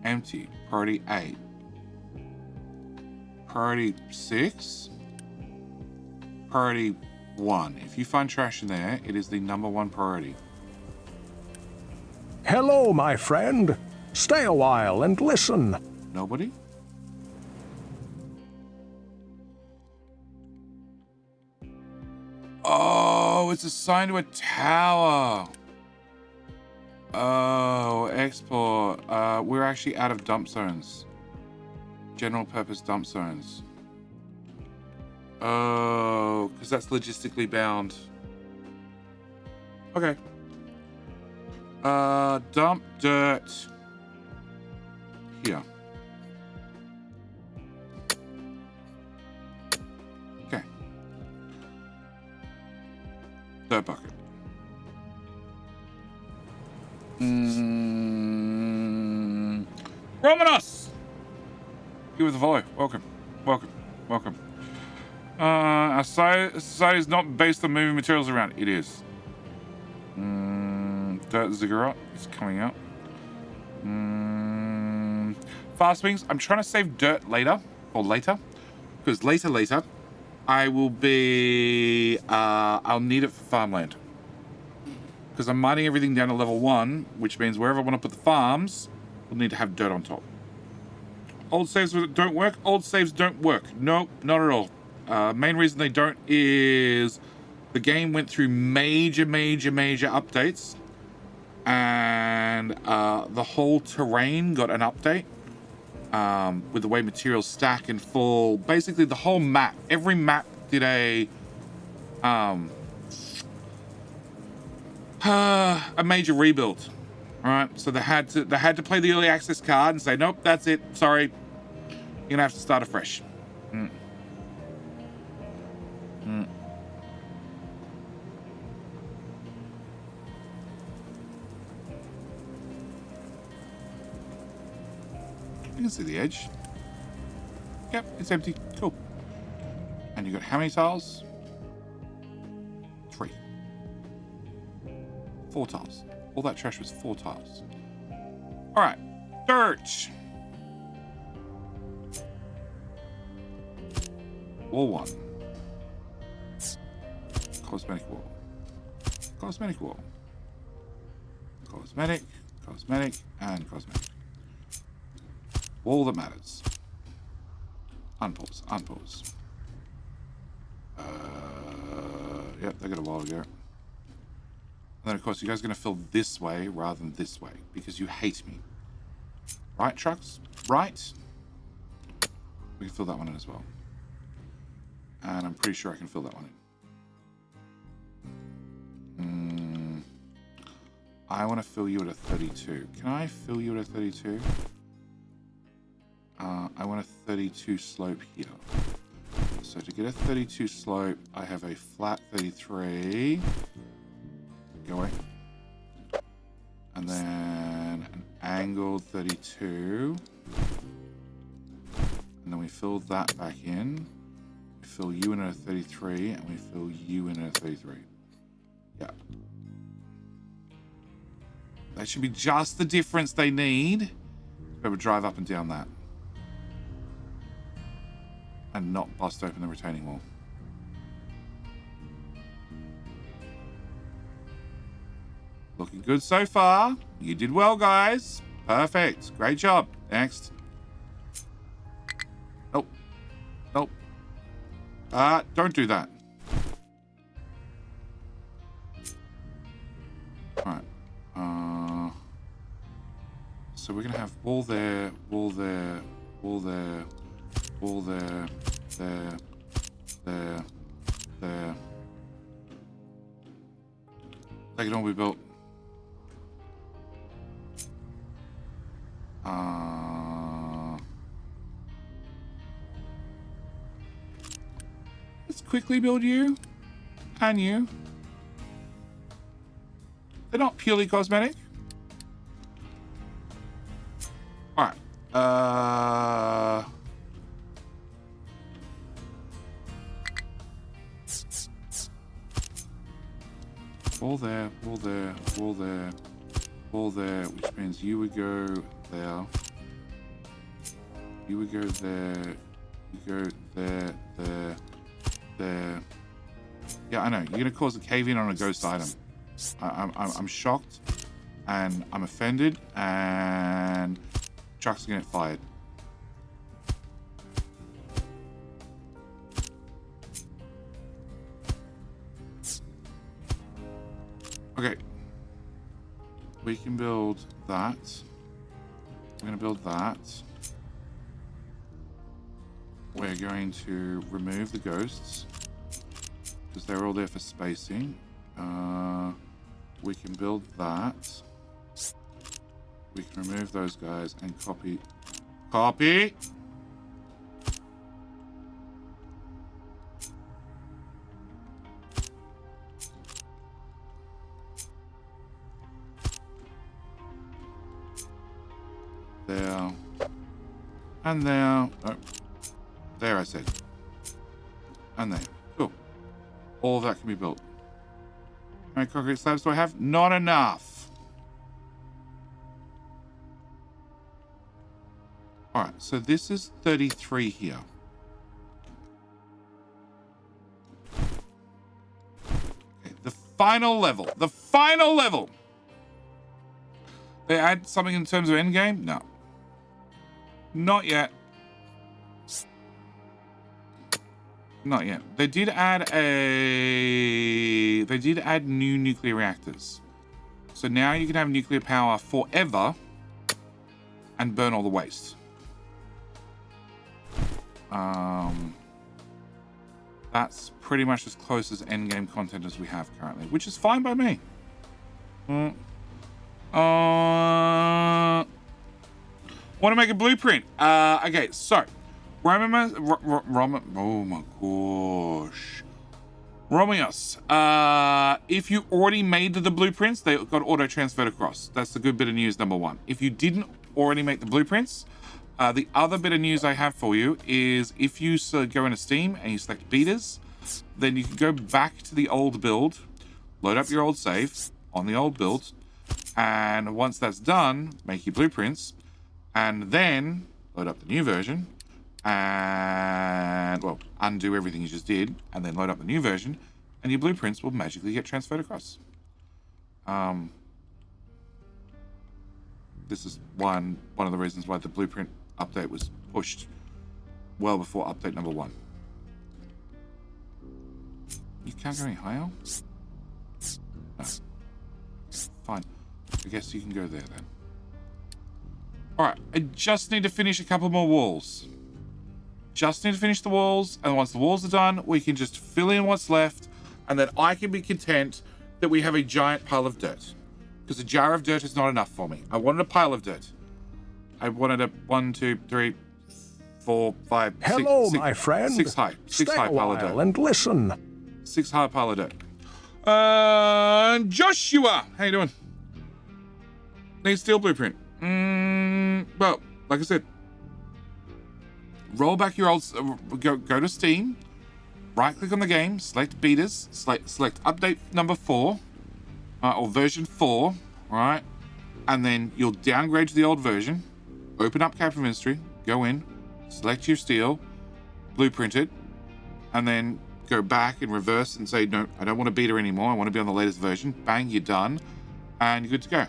Empty. Priority 8. Priority 6. Priority 1. If you find trash in there, it is the #1 priority. Hello, my friend. Stay a while and listen. Nobody? Oh, it's assigned to a tower. Oh, export. We're actually out of dump zones. General purpose dump zones. Oh, because that's logistically bound. Okay. Dump dirt here. Okay. Dirt bucket. Romanos! You with the volley. Welcome. Welcome. Welcome. Our society is not based on moving materials around. It is. Dirt ziggurat is coming out. Fast wings. I'm trying to save dirt later. Or later. Because later, I will be... I'll need it for farmland. Because I'm mining everything down to level 1, which means wherever I want to put the farms, we'll need to have dirt on top. Old saves don't work. Old saves don't work. No, not at all. Main reason they don't is the game went through major updates, and the whole terrain got an update with the way materials stack and fall. Basically, the whole map, every map did a major rebuild. All right, so they had to play the early access card and say, nope, that's it. Sorry, you're gonna have to start afresh. You can see the edge. Yep, it's empty. Cool. And you got how many tiles? 3. 4 tiles. All that trash was 4 tiles. All right. Dirt. Wall 1. Cosmetic wall. Cosmetic wall. Cosmetic, cosmetic, and cosmetic. Wall that matters. Unpause, unpause. Yep, they got a while to go. And then, of course, you guys are going to fill this way rather than this way because you hate me. Right, trucks? Right? We can fill that one in as well. And I'm pretty sure I can fill that one in. I want to fill you at a 32. Can I fill you at a 32? I want a 32 slope here. So to get a 32 slope, I have a flat 33. Go away. And then an angled 32. And then we fill that back in. We fill you in at a 33, and we fill you in at a 33. Yeah. That should be just the difference they need to be able to drive up and down that. And not bust open the retaining wall. Looking good so far. You did well, guys. Perfect. Great job. Next. Nope. Nope. Don't do that. Alright. So we're going to have wall there, wall there, wall there, wall there, there, there, there. They can all be built. Let's quickly build you. Can you? They're not purely cosmetic. Alright. Wall there, wall there, wall there, wall there, which means you would go there. You would go there. You go there, there, there. Yeah, I know. You're gonna cause a cave-in on a ghost item. I'm shocked, and I'm offended, and trucks are gonna get fired. Okay. We can build that. We're going to build that. We're going to remove the ghosts because they're all there for spacing. We can build that. We can remove those guys and copy. Copy! There. And there. Oh. There, I said. And there. Cool. All of that can be built. How many concrete slabs do I have? Not enough. Alright, so this is 33 here. Okay, the final level. The final level! They add something in terms of endgame? No. Not yet. Not yet. They did add new nuclear reactors. So now you can have nuclear power forever and burn all the waste. That's pretty much as close as endgame content as we have currently, which is fine by me. Want to make a blueprint? Okay, so Romeus. Oh my gosh, Romeus. If you already made the blueprints, they got auto transferred across. That's the good bit of news number one. If you didn't already make the blueprints, The other bit of news I have for you is if you go into Steam and you select betas, then you can go back to the old build, load up your old save on the old build, and once that's done, make your blueprints, and then load up the new version, and, well, undo everything you just did, and then load up the new version, and your blueprints will magically get transferred across. This is one of the reasons why the blueprint update was pushed well before update number 1. You can't go any higher? No. Fine. I guess you can go there then. Alright, I just need to finish a couple more walls. Just need to finish the walls, and once the walls are done, we can just fill in what's left, and then I can be content that we have a giant pile of dirt. Because a jar of dirt is not enough for me. I wanted a pile of dirt. I wanted a 1, 2, 3, 4, 5, Hello, 6, my friend. 6 high. 6 Stay high a pile of dirt. while and listen. 6 high pile of dirt. Joshua, how you doing? Need steel blueprint. Well, like I said, roll back your old. Go to Steam. Right click on the game. Select betas. Select update number 4, or version 4. Right, and then you'll downgrade to the old version. Open up Captain Ministry. Go in. Select your steel. Blueprint it, and then go back and reverse and say, no, I don't want a beta anymore. I want to be on the latest version. Bang, you're done. And you're good to go.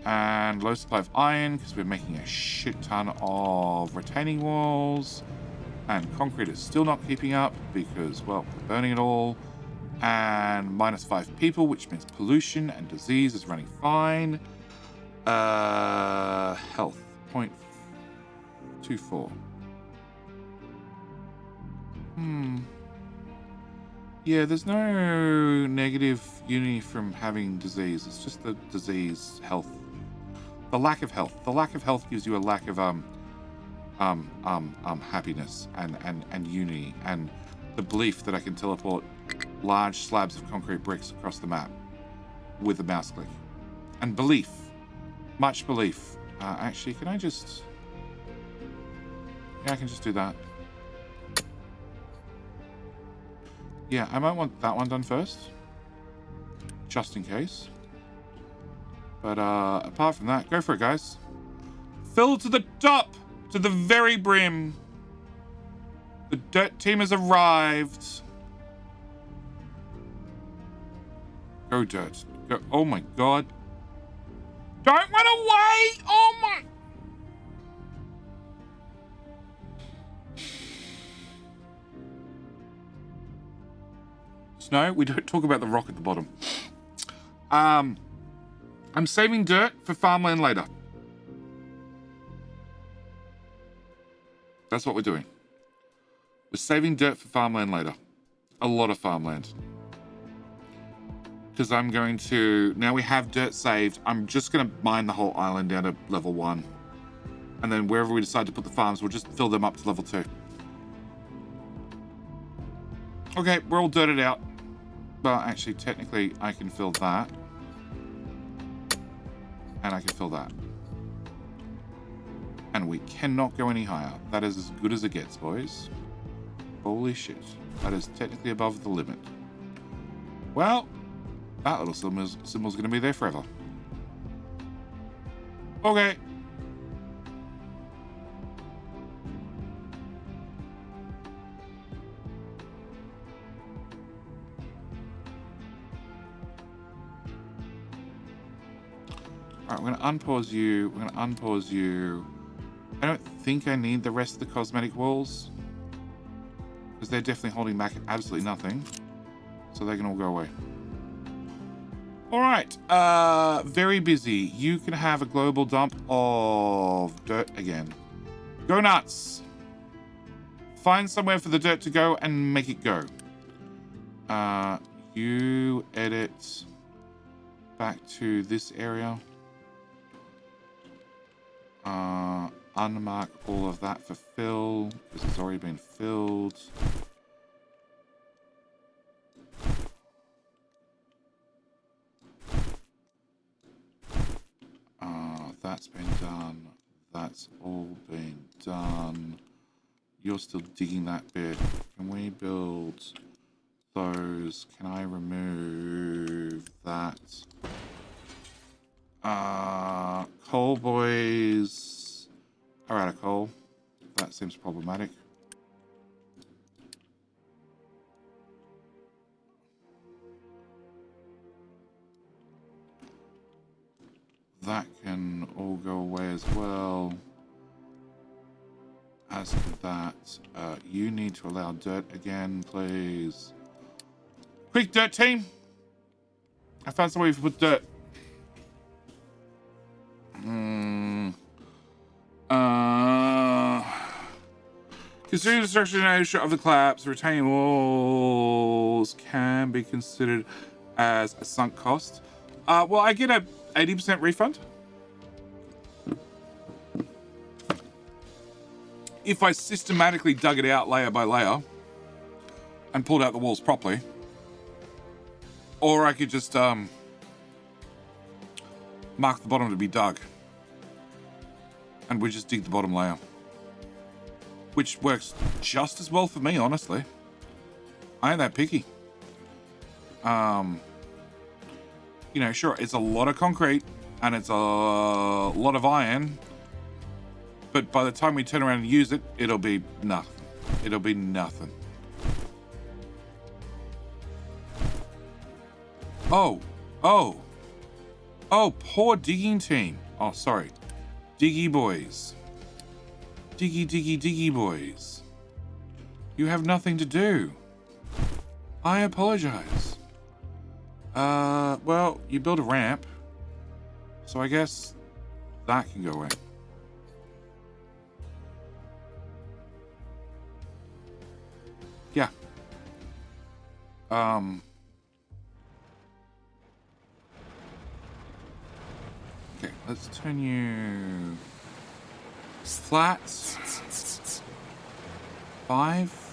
And low supply of iron, because we're making a shit ton of retaining walls. And concrete is still not keeping up because, well, we're burning it all. And -5 people, which means pollution and disease is running fine. Health, 0.24. Yeah, there's no negative unity from having disease. It's just the disease health. The lack of health. The lack of health gives you a lack of happiness and unity and the belief that I can teleport large slabs of concrete bricks across the map with a mouse click. And belief. Much belief. Actually, can I just... Yeah, I can just do that. Yeah, I might want that one done first. Just in case. But apart from that, go for it, guys. Fill to the top! To the very brim. The dirt team has arrived. Go, dirt. Go. Oh my god. Don't run away! Oh my... Snow, we don't talk about the rock at the bottom. I'm saving dirt for farmland later. That's what we're doing. We're saving dirt for farmland later. A lot of farmland. Because I'm going to... Now we have dirt saved, I'm just going to mine the whole island down to level 1. And then wherever we decide to put the farms, we'll just fill them up to level 2. Okay, we're all dirted out. Well, actually, technically, I can fill that. And I can fill that. And we cannot go any higher. That is as good as it gets, boys. Holy shit. That is technically above the limit. Well, that little symbol's going to be there forever. Okay. Alright, we're going to unpause you. We're going to unpause you. I don't think I need the rest of the cosmetic walls. Because they're definitely holding back absolutely nothing. So they can all go away. Alright, very busy. You can have a global dump of dirt again. Go nuts! Find somewhere for the dirt to go and make it go. You edit back to this area. Unmark all of that for fill, because it's already been filled. That's been done. That's all been done. You're still digging that bit. Can we build those? Can I remove that? Coal boys are out of coal. That seems problematic. That can all go away as well. As for that, you need to allow dirt again, please. Quick, dirt team! I found somewhere to put dirt. Considering the structure and nature of the collapse, retaining walls can be considered as a sunk cost. Well, I get a 80% refund if I systematically dug it out layer by layer and pulled out the walls properly. Or I could just mark the bottom to be dug and we just dig the bottom layer, which works just as well for me, honestly. I ain't that picky. You know, sure, it's a lot of concrete and it's a lot of iron, but by the time we turn around and use it, it'll be nothing. It'll be nothing. Oh, poor digging team. Oh, sorry. Diggy boys. Diggy boys. You have nothing to do. I apologize. Well, you build a ramp, so I guess that can go away. Yeah. Okay, let's turn you flat. 5.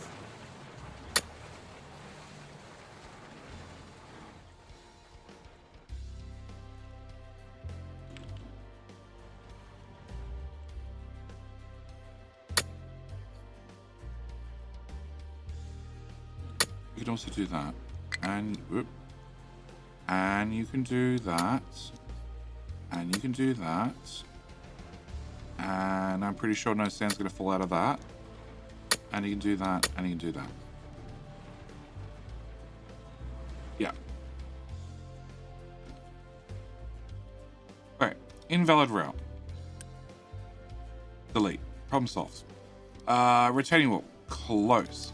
You can also do that, and you can do that, and you can do that, and I'm pretty sure no sand's going to fall out of that, and you can do that, and you can do that. Yeah. Alright, invalid route. Delete. Problem solved. Retaining wall. Close.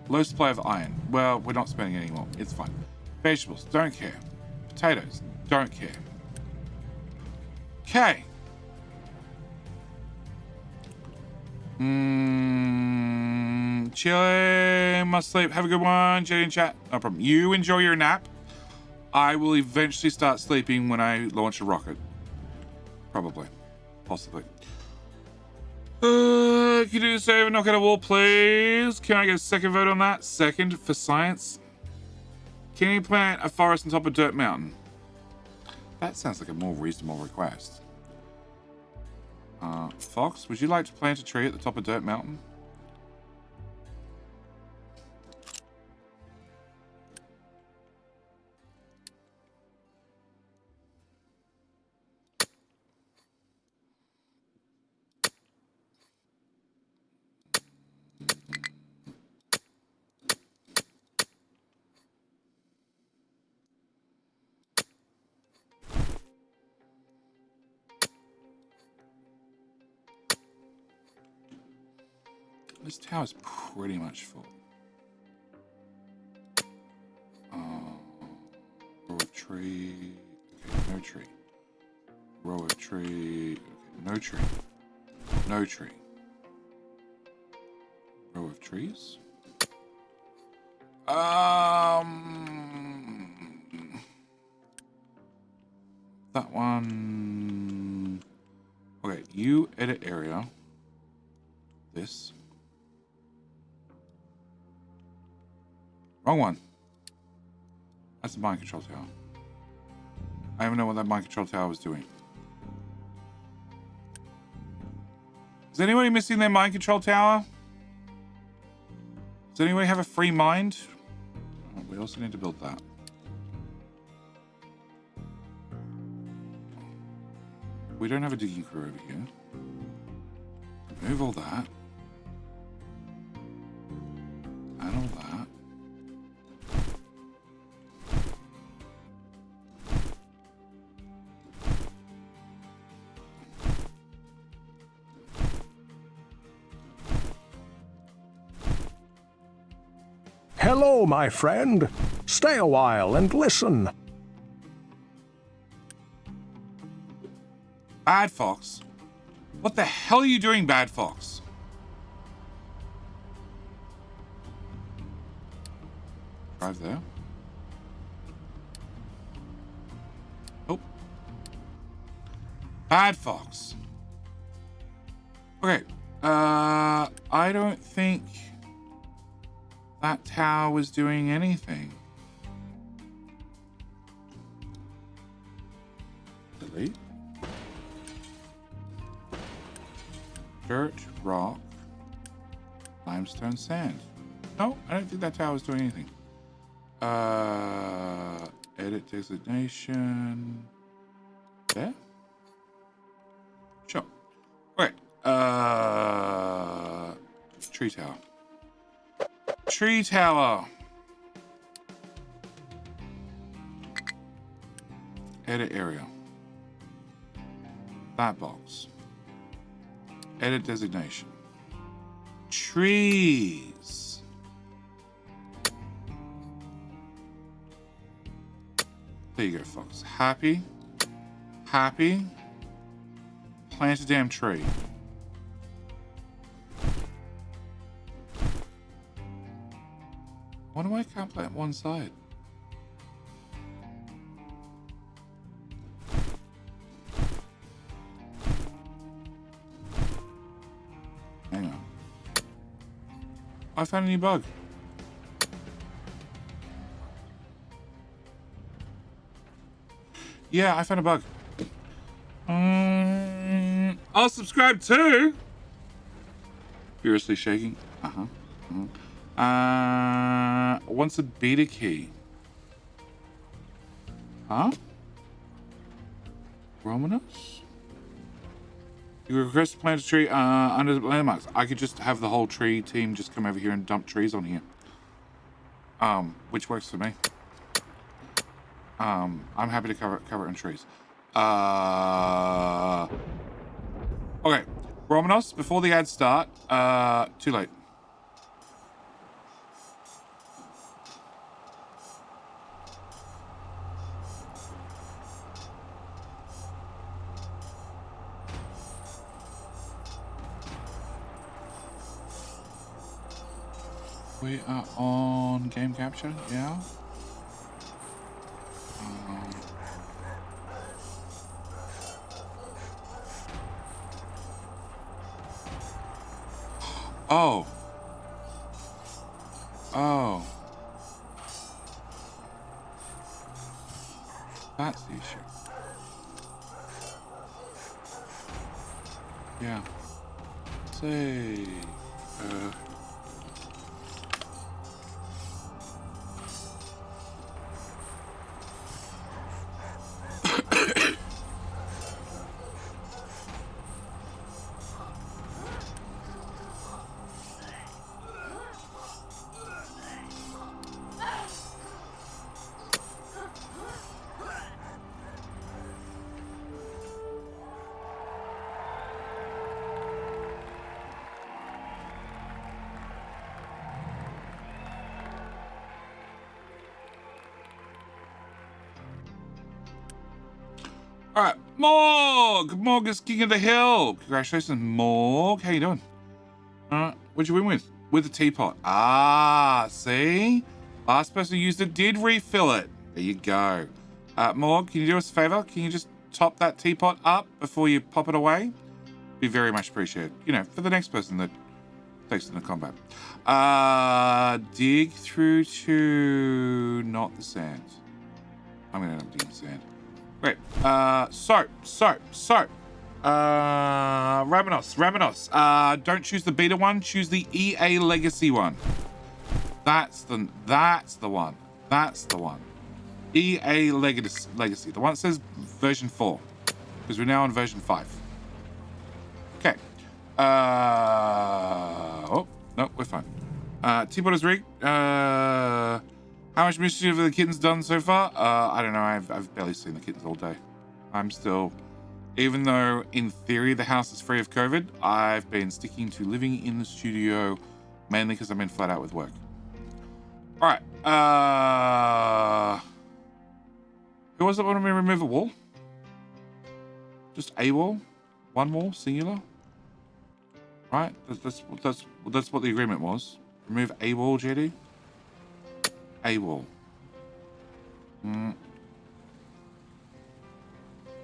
Low supply of iron. Well, we're not spending it anymore. It's fine. Vegetables. Don't care. Potatoes. Don't care. Okay. Chile must sleep. Have a good one. Jenny in chat. No problem. You enjoy your nap. I will eventually start sleeping when I launch a rocket. Probably. Possibly. Can you do a save and knock out a wall, please? Can I get a second vote on that? Second for science. Can you plant a forest on top of Dirt Mountain? That sounds like a more reasonable request. Fox, would you like to plant a tree at the top of Dirt Mountain? This tower's pretty much full. Row of tree. Okay, no tree. Row of tree. Okay, no tree. No tree. Row of trees. That one. Okay, you edit area. This. Wrong one. That's the mind control tower. I don't even know what that mind control tower was doing. Is anybody missing their mind control tower? Does anybody have a free mind? Oh, we also need to build that. We don't have a digging crew over here. Move all that. And all that. Hello, my friend. Stay a while and listen. Bad Fox? What the hell are you doing, Bad Fox? Drive there. Oh. Bad Fox. Okay. I don't think that tower was doing anything. Delete. Dirt, rock, limestone, sand. No, I don't think that tower was doing anything. Edit designation. There? Sure. Okay. Tree tower. Tree tower. Edit area. That box. Edit designation. Trees. There you go, Fox. Happy. Happy. Plant a damn tree. Why do I can't plant one side? Hang on. I found a new bug. Yeah, I found a bug. I'll subscribe too. Furiously shaking. Wants a beta key. Huh? Romanos? You request to plant a tree under the landmarks. I could just have the whole tree team just come over here and dump trees on here. Which works for me. I'm happy to cover it in trees. Okay. Romanos, before the ads start, too late. We are on game capture, yeah. Oh. Oh. That's the issue. Yeah. Say. All right, Morg! Morg is king of the hill. Congratulations, Morg. How you doing? What'd you win with? With a teapot. Ah, see? Last person who used it did refill it. There you go. Morg, can you do us a favor? Can you just top that teapot up before you pop it away? Be very much appreciated. You know, for the next person that takes in the combat. Dig through to not the sand. I'm gonna end up digging sand. Great. So. Ravenos. Don't choose the beta one. Choose the EA Legacy one. That's the one. That's the one. EA Legacy. The one that says version 4. Because we're now on version 5. Okay. Oh, no, we're fine. T-Botter's rig. How much mischief have the kittens done so far? I don't know. I've barely seen the kittens all day. I'm still... Even though, in theory, the house is free of COVID, I've been sticking to living in the studio, mainly because I've been flat out with work. All right. Who was it wanting me to remove a wall? Just a wall? One wall? Singular? Right? That's what the agreement was. Remove a wall, JD? A wall.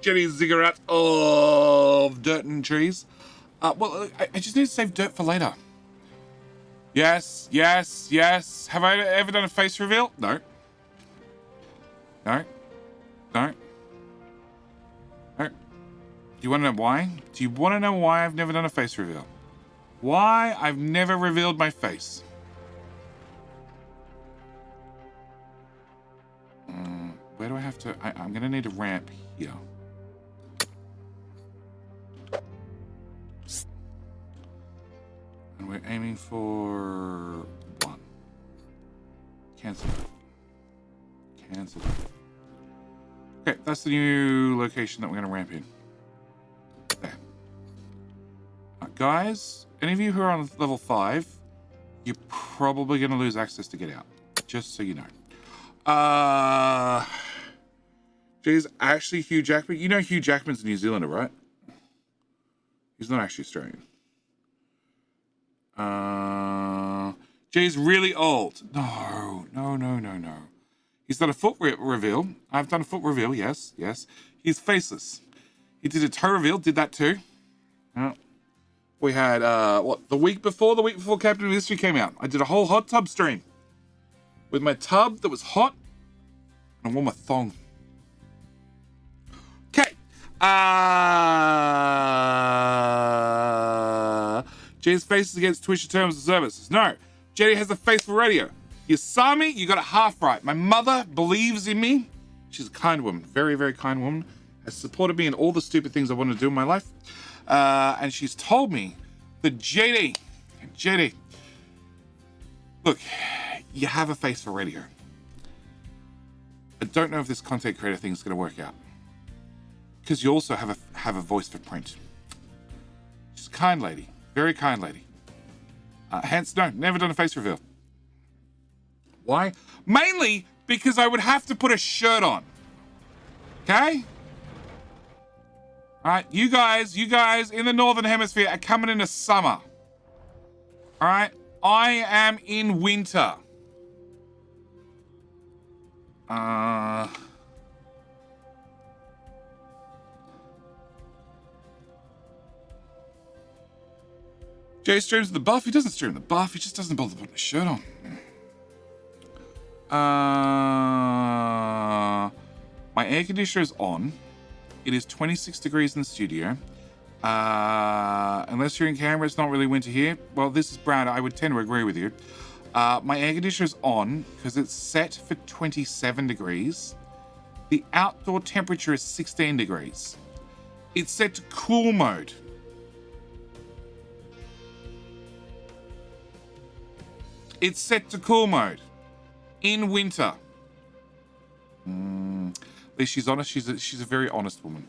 Jenny's ziggurat of dirt and trees. Well, I just need to save dirt for later. Yes. Have I ever done a face reveal? No. Do you want to know why? Do you want to know why I've never done a face reveal? Why I've never revealed my face? Where do I have to? I'm going to need a ramp here. And we're aiming for 1. Cancel that. Okay, that's the new location that we're going to ramp in. There. Guys, any of you who are on level 5, you're probably going to lose access to get out. Just so you know. Jay's actually Hugh Jackman. You know Hugh Jackman's a New Zealander, right? He's not actually Australian. Jay's really old. No. He's done a foot reveal. I've done a foot reveal, yes. He's faceless. He did a toe reveal, did that too. We had, the week before Captain of History came out, I did a whole hot tub stream. With my tub that was hot, and I wore my thong. Okay. Jay's faces against Twitch terms of services. No. Jetty has a face for radio. You saw me, you got it half right. My mother believes in me. She's a kind woman, very, very kind woman. Has supported me in all the stupid things I want to do in my life. And she's told me that JD, look, you have a face for radio. I don't know if this content creator thing is going to work out. Because you also have a voice for print. She's a kind lady. Very kind lady. Hence, no, never done a face reveal. Why? Mainly because I would have to put a shirt on. Okay? All right, you guys in the Northern Hemisphere are coming into summer. All right? I am in winter. Jay streams the buff. He doesn't stream the buff. He just doesn't bother putting a shirt on. My air conditioner is on. It is 26 degrees in the studio. Unless you're in Canberra, it's not really winter here. Well, this is Brad. I would tend to agree with you. My air conditioner is on because it's set for 27 degrees. The outdoor temperature is 16 degrees. It's set to cool mode. It's set to cool mode in winter. At least she's honest. She's a very honest woman.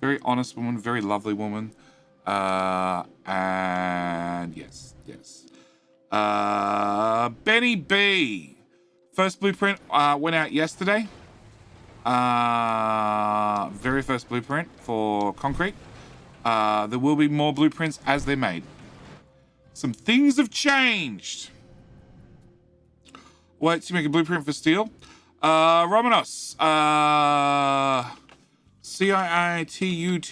Very honest woman. Very lovely woman. And yes. Benny B. First blueprint went out yesterday. Very first blueprint for concrete. There will be more blueprints as they're made. Some things have changed. Wait to make a blueprint for steel. Romanos. CIITUT.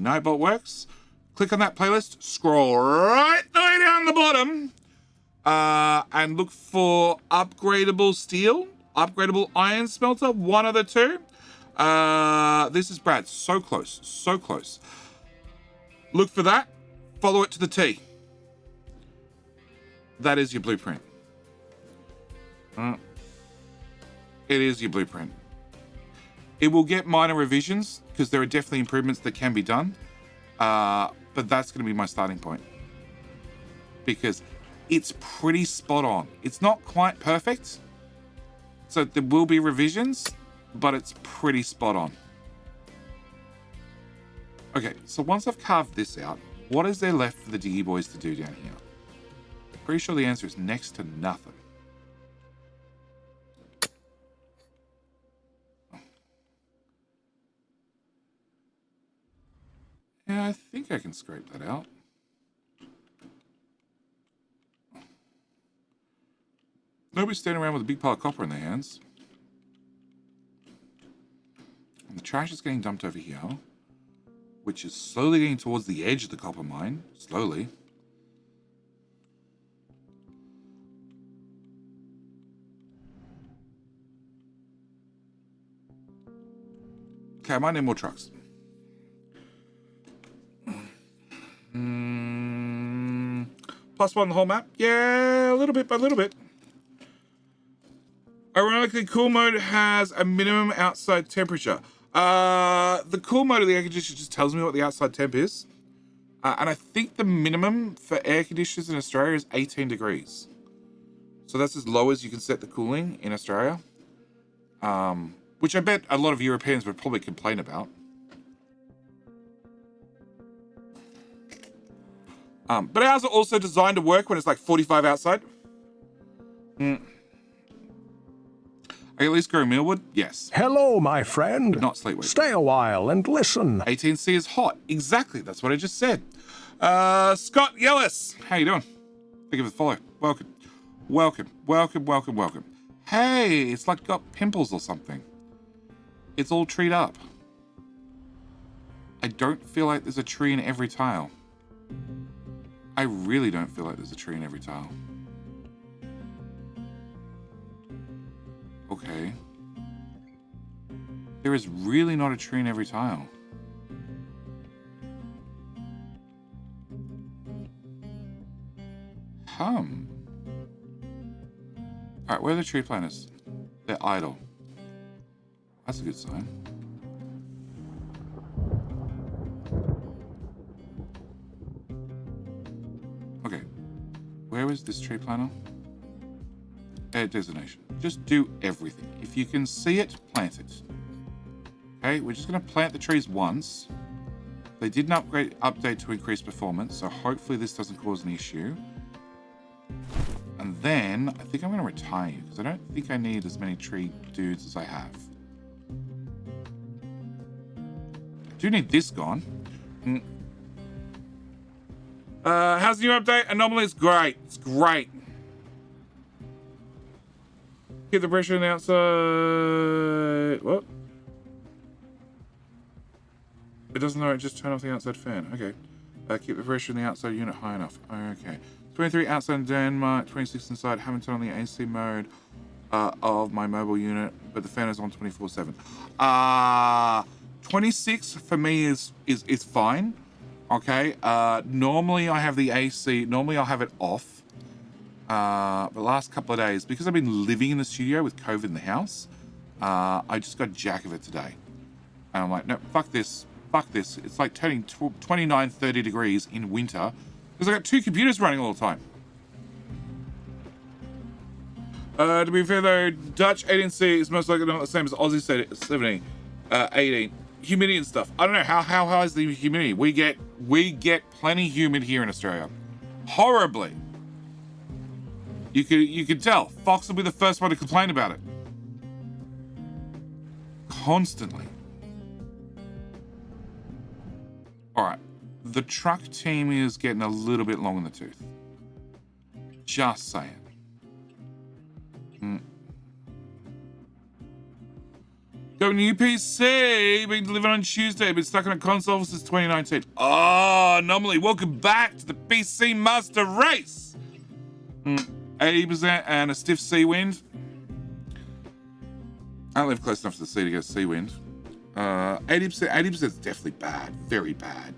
Nightbolt Works. Click on that playlist. Scroll right the way down the bottom. And look for upgradable steel. Upgradable iron smelter. One of the two. This is Brad. So close. So close. Look for that. Follow it to the T. That is your blueprint. It is your blueprint. It will get minor revisions because there are definitely improvements that can be done. But that's going to be my starting point. Because it's pretty spot on. It's not quite perfect. So there will be revisions, but it's pretty spot on. Okay, so once I've carved this out, what is there left for the Diggy Boys to do down here? Pretty sure the answer is next to nothing. Yeah, I think I can scrape that out. Nobody's standing around with a big pile of copper in their hands. And the trash is getting dumped over here, which is slowly getting towards the edge of the copper mine. Slowly. Okay, I might need more trucks. Plus one the whole map? Yeah, a little bit by a little bit. Ironically, cool mode has a minimum outside temperature. The cool mode of the air conditioner just tells me what the outside temp is. And I think the minimum for air conditioners in Australia is 18 degrees. So that's as low as you can set the cooling in Australia. Which I bet a lot of Europeans would probably complain about. But ours are also designed to work when it's like 45 outside. I at least grow mealwood? Yes. Hello, my friend. But not sleepweed. Stay a while and listen. 18C is hot. Exactly. That's what I just said. Scott Yellis. How you doing? Thank you for the follow. Welcome. Welcome. Welcome, welcome, welcome. Hey, it's like got pimples or something. It's all treed up. I don't feel like there's a tree in every tile. I really don't feel like there's a tree in every tile. Okay. There is really not a tree in every tile. Alright, where are the tree planters? They're idle. That's a good sign. Okay. Where was this tree planter? Add designation. Just do everything. If you can see it, plant it. Okay, we're just going to plant the trees once. They did an update to increase performance, so hopefully this doesn't cause an issue. And then, I think I'm going to retire you, because I don't think I need as many tree dudes as I have. I do need this gone. How's the new update? Anomaly is great. It's great. Keep the pressure on the outside. What? It doesn't know. It just turn off the outside fan. Okay. Keep the pressure in the outside unit high enough. Okay. 23 outside in Denmark. 26 inside. Haven't turned on the AC mode of my mobile unit, but the fan is on 24/7. 26 for me is fine. Okay. Normally I have the AC. Normally I'll have it off. But the last couple of days, because I've been living in the studio with COVID in the house, I just got jack of it today. And I'm like, no, fuck this. Fuck this. It's like turning 29, 30 degrees in winter because I got two computers running all the time. To be fair though, Dutch 18C is most likely not the same as Aussie 70, 18. Humidity and stuff. I don't know, how high is the humidity? We get plenty humid here in Australia. Horribly. You could tell. Fox will be the first one to complain about it. Constantly. Alright. The truck team is getting a little bit long in the tooth. Just saying. Going to UPC. Been living on Tuesday. Been stuck on a console since 2019. Oh, Anomaly. Welcome back to the PC Master Race. 80% and a stiff sea wind. I don't live close enough to the sea to get sea wind. 80% is definitely bad. Very bad.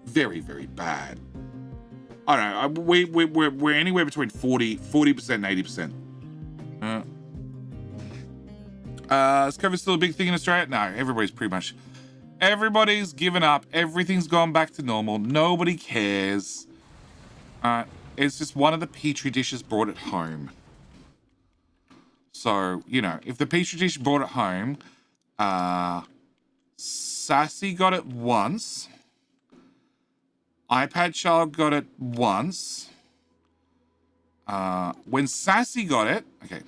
very, very bad. I don't know. We're anywhere between 40% and 80%. Is COVID still a big thing in Australia? No, everybody's given up. Everything's gone back to normal. Nobody cares. It's just one of the petri dishes brought it home. So, you know, if the petri dish brought it home, Sassy got it once. iPad Child got it once. When Sassy got it, okay.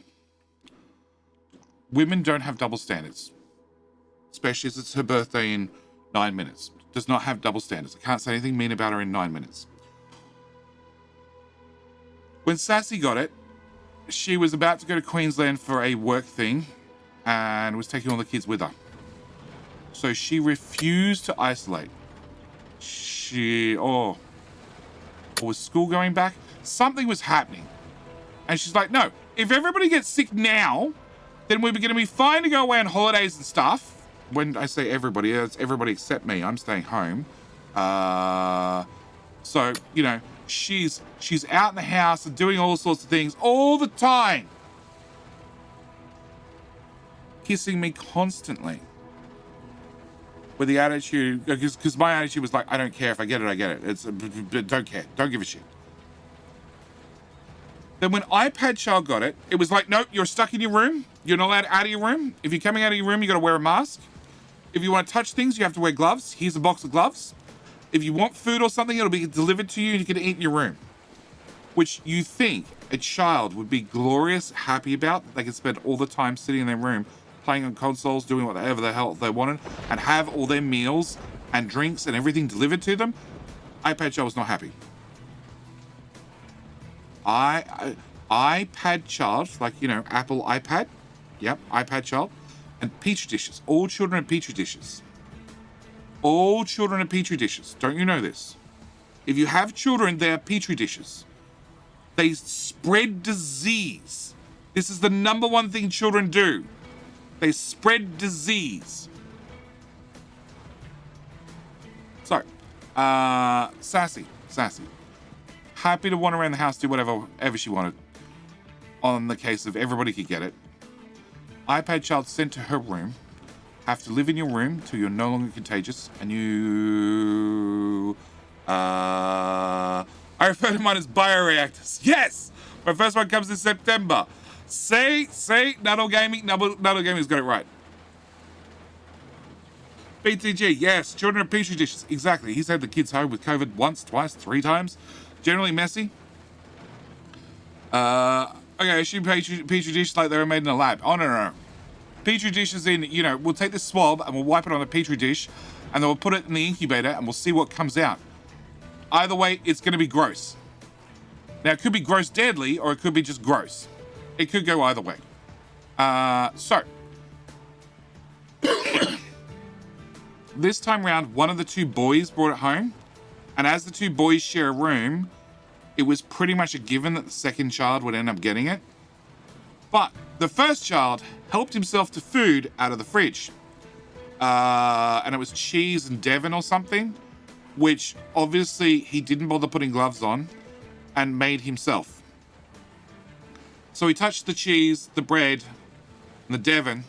Women don't have double standards, especially as it's her birthday in 9 minutes. Does not have double standards. I can't say anything mean about her in 9 minutes. When Sassy got it, she was about to go to Queensland for a work thing and was taking all the kids with her. So she refused to isolate. Or was school going back? Something was happening. And she's like, no, if everybody gets sick now, then we're going to be fine to go away on holidays and stuff. When I say everybody, it's everybody except me. I'm staying home. So, you know, she's out in the house and doing all sorts of things all the time. Kissing me constantly. With the attitude, because my attitude was like, I don't care if I get it, I get it. Don't care. Don't give a shit. Then when iPad Child got it, it was like, nope, you're stuck in your room. You're not allowed out of your room. If you're coming out of your room, you got to wear a mask. If you want to touch things, you have to wear gloves. Here's a box of gloves. If you want food or something, it'll be delivered to you and you can eat in your room. Which you think a child would be glorious, happy about. They can spend all the time sitting in their room, playing on consoles, doing whatever the hell they wanted, and have all their meals and drinks and everything delivered to them. iPad Child was not happy. iPad Child, like, you know, Apple iPad. Yep, iPad Child. And Petri dishes. All children are Petri dishes. All children are Petri dishes. Don't you know this? If you have children, they are Petri dishes. They spread disease. This is the number one thing children do. They spread disease. So, Sassy. Happy to wander around the house, do whatever she wanted. On the case of everybody could get it. iPad Child sent to her room. Have to live in your room till you're no longer contagious. And you... I refer to mine as bioreactors. Yes! My first one comes in September. See, Nuddle Gaming's got it right. BTG, yes, children are Petri dishes. Exactly. He's had the kids home with COVID once, twice, 3 times. Generally messy. Okay, I assume Petri dishes like they were made in a lab. Oh, no. Petri dishes in, you know, we'll take this swab and we'll wipe it on the Petri dish and then we'll put it in the incubator and we'll see what comes out. Either way, it's going to be gross. Now, it could be gross deadly or it could be just gross. It could go either way. So, this time round, one of the 2 boys brought it home. And as the 2 boys share a room, it was pretty much a given that the second child would end up getting it. But the first child helped himself to food out of the fridge. And it was cheese and Devon or something, which obviously he didn't bother putting gloves on and made himself. So he touched the cheese, the bread, and the Devon.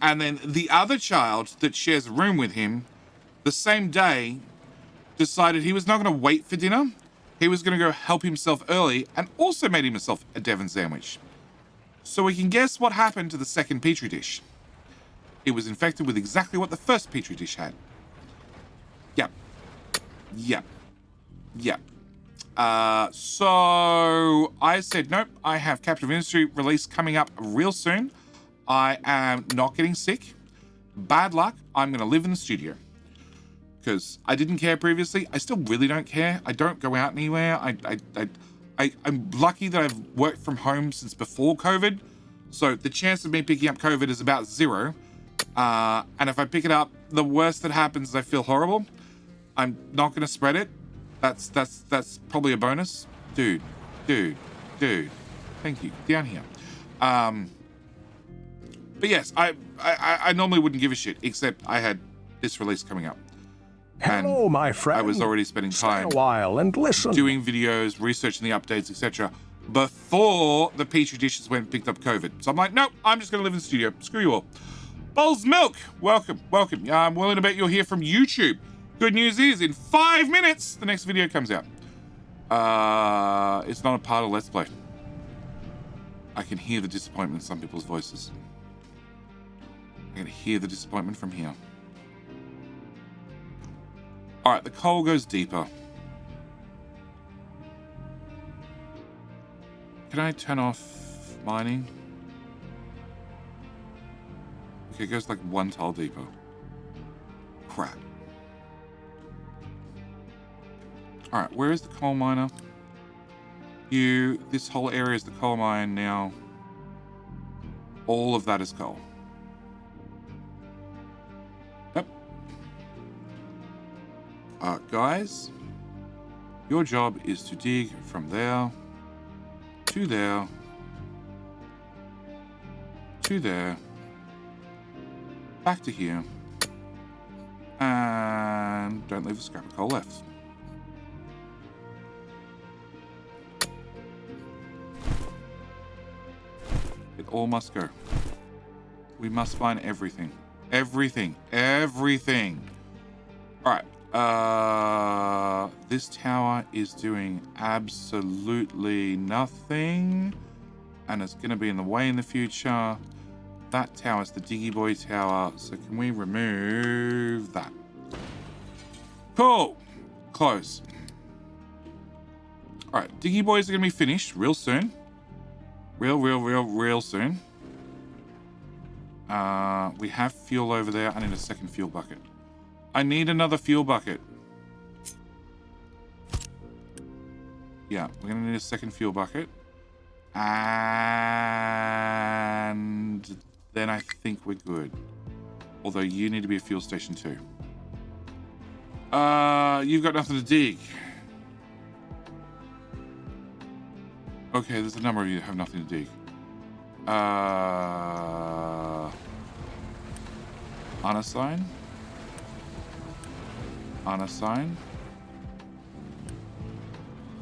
And then the other child that shares a room with him, the same day, decided he was not going to wait for dinner. He was going to go help himself early and also made himself a Devon sandwich. So we can guess what happened to the second Petri dish. It was infected with exactly what the first Petri dish had. Yep. So I said, nope, I have Captive Industry release coming up real soon. I am not getting sick. Bad luck. I'm going to live in the studio. Because I didn't care previously. I still really don't care. I don't go out anywhere. I'm lucky that I've worked from home since before COVID. So the chance of me picking up COVID is about 0. And if I pick it up, the worst that happens is I feel horrible. I'm not going to spread it. That's probably a bonus. Dude. Thank you. Down here. But yes, I normally wouldn't give a shit, except I had this release coming up. Hello, my friend. I was already spending Stay time a while and listen. doing videos, researching the updates, etc. before the Petri dishes went and picked up COVID. So I'm like, nope, I'm just going to live in the studio. Screw you all. Bowls Milk, welcome, welcome. I'm willing to bet you'll hear from YouTube. Good news is, in 5 minutes, the next video comes out. It's not a part of Let's Play. I can hear the disappointment in some people's voices. I can hear the disappointment from here. All right, the coal goes deeper. Can I turn off mining? Okay, it goes like 1 tile deeper. Crap. All right, where is the coal miner? This whole area is the coal mine now. All of that is coal. Yep. Guys, your job is to dig from there to there to there, back to here, and don't leave a scrap of coal left. It all must go. We must find everything. Everything. Everything. All right. This tower is doing absolutely nothing, and it's going to be in the way in the future. That tower is the Diggy Boy tower, so can we remove that? Cool. Close. All right, Diggy Boys are going to be finished real soon. Real soon. We have fuel over there. I need a second fuel bucket. I need another fuel bucket. Yeah, we're going to need a second fuel bucket. And then I think we're good. Although you need to be a fuel station too. You've got nothing to dig. Okay, there's a number of you that have nothing to dig. Unassigned. Unassigned.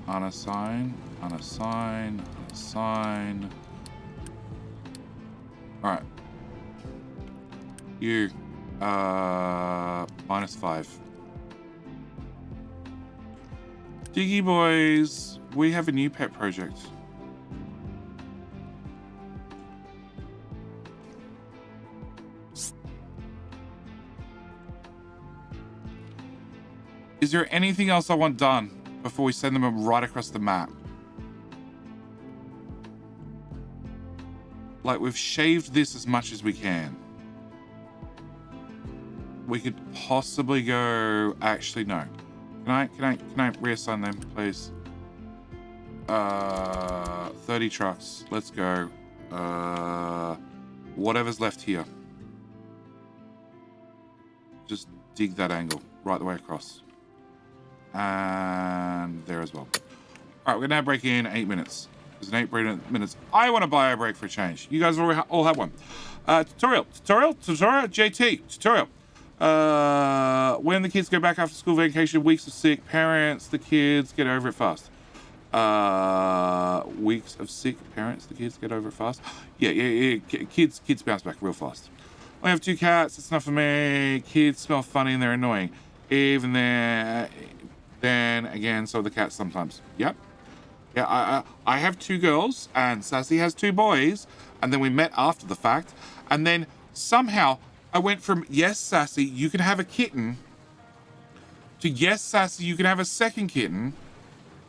Unassigned. Unassigned. Unassigned. Alright. You. -5. Diggy Boys, we have a new pet project. Is there anything else I want done before we send them right across the map? Like, we've shaved this as much as we can. We could possibly go... Actually, no. Can I reassign them, please? 30 trucks. Let's go. Whatever's left here. Just dig that angle right the way across. And there as well. All right, we're gonna now break in 8 minutes. Because in 8 minutes, I want to buy a break for a change. You guys all have one. Tutorial, JT, tutorial. When the kids go back after school vacation, weeks of sick, parents, the kids get over it fast. Weeks of sick, parents, the kids get over it fast. Yeah. Kids bounce back real fast. I have 2 cats. It's enough for me. Kids smell funny and they're annoying. Even then again, so the cats sometimes. Yep. Yeah, I have 2 girls and Sassy has 2 boys, and then we met after the fact, and then somehow I went from yes, Sassy, you can have a kitten, to yes, Sassy, you can have a second kitten,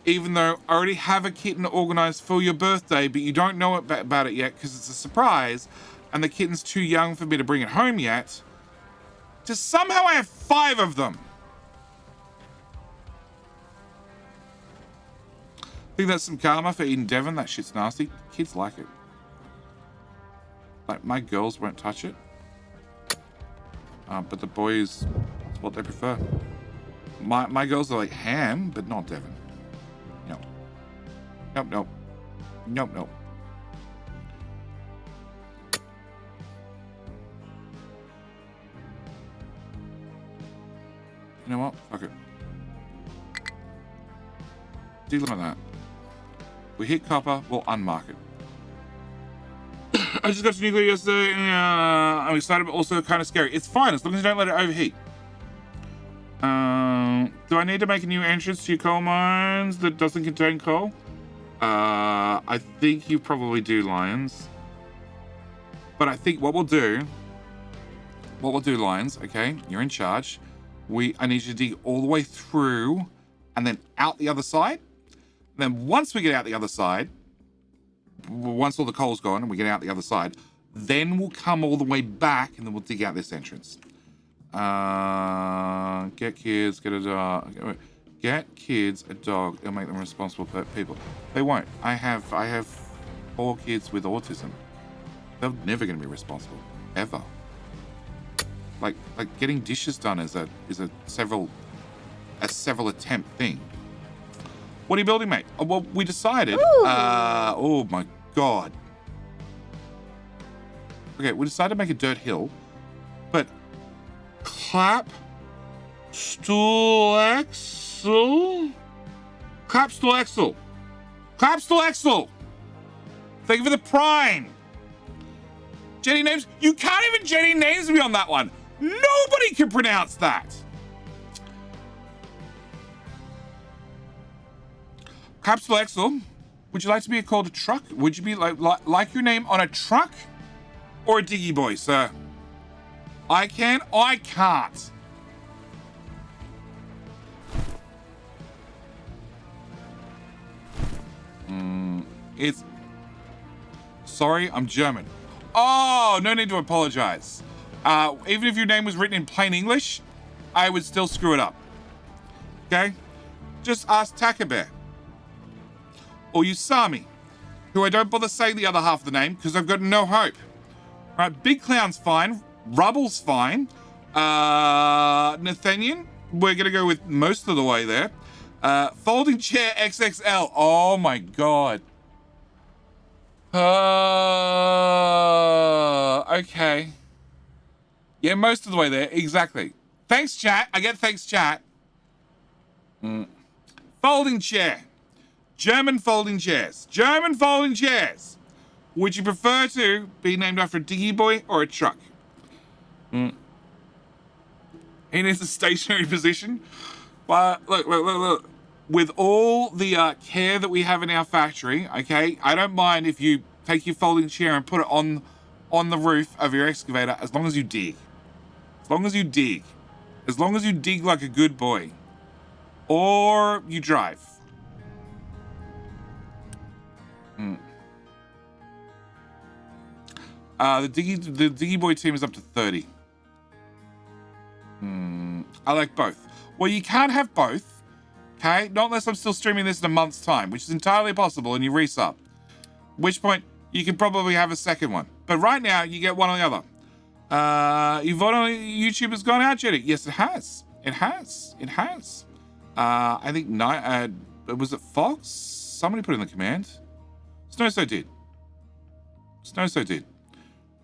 even though I already have a kitten organized for your birthday, but you don't know about it yet because it's a surprise, and the kitten's too young for me to bring it home yet. Just somehow I have 5 of them. I think that's some karma for eating Devon. That shit's nasty. Kids like it. Like, my girls won't touch it. But the boys, it's what they prefer. My girls are like ham, but not Devon. No. Nope. You know what? Fuck it. Deal like that. We hit copper, we'll unmark it. I just got to nuclear yesterday, and I'm excited, but also kind of scary. It's fine, as long as you don't let it overheat. Do I need to make a new entrance to your coal mines that doesn't contain coal? I think you probably do, Lions. But I think what we'll do, Lions, okay, you're in charge. I need you to dig all the way through and then out the other side. Then once we get out the other side, once all the coal's gone and we get out the other side, then we'll come all the way back and then we'll dig out this entrance. Get kids, get a dog. Get kids a dog. It'll make them responsible people. They won't. I have 4 kids with autism. They're never going to be responsible, ever. Like getting dishes done is a several attempt thing. What are you building, mate? Oh, well, we decided. Oh my god. Okay, we decided to make a dirt hill, but clap stool axle. Thank you for the prime. Jenny names. You can't even Jenny names me on that one. Nobody can pronounce that. Capsule Axel, would you like to be called a truck? Would you be like your name on a truck or a diggy boy, sir? I can. I can't. It's. Sorry, I'm German. Oh, no need to apologize. Even if your name was written in plain English, I would still screw it up. Okay? Just ask Takabear. Or Usami, who I don't bother saying the other half of the name because I've got no hope. Right, Big Clown's fine. Rubble's fine. Nathaniel, we're going to go with most of the way there. Folding Chair XXL. Oh my god. Okay. Yeah, most of the way there. Exactly. Thanks, chat. I get thanks, chat. Folding chair. German folding chairs. German folding chairs. Would you prefer to be named after a diggy boy or a truck? He needs a stationary position. But look. With all the care that we have in our factory, okay, I don't mind if you take your folding chair and put it on the roof of your excavator, as long as you dig. As long as you dig. As long as you dig like a good boy. Or you drive. The Diggy Boy team is up to 30. I like both. Well, you can't have both. Okay, not unless I'm still streaming this in a month's time, which is entirely possible, and you resub. At which point, you can probably have a second one. But right now, you get one or the other. Your vote on YouTube has gone out, Jenny. Yes, it has. It has. I think, was it Fox? Somebody put in the command. Snowso did.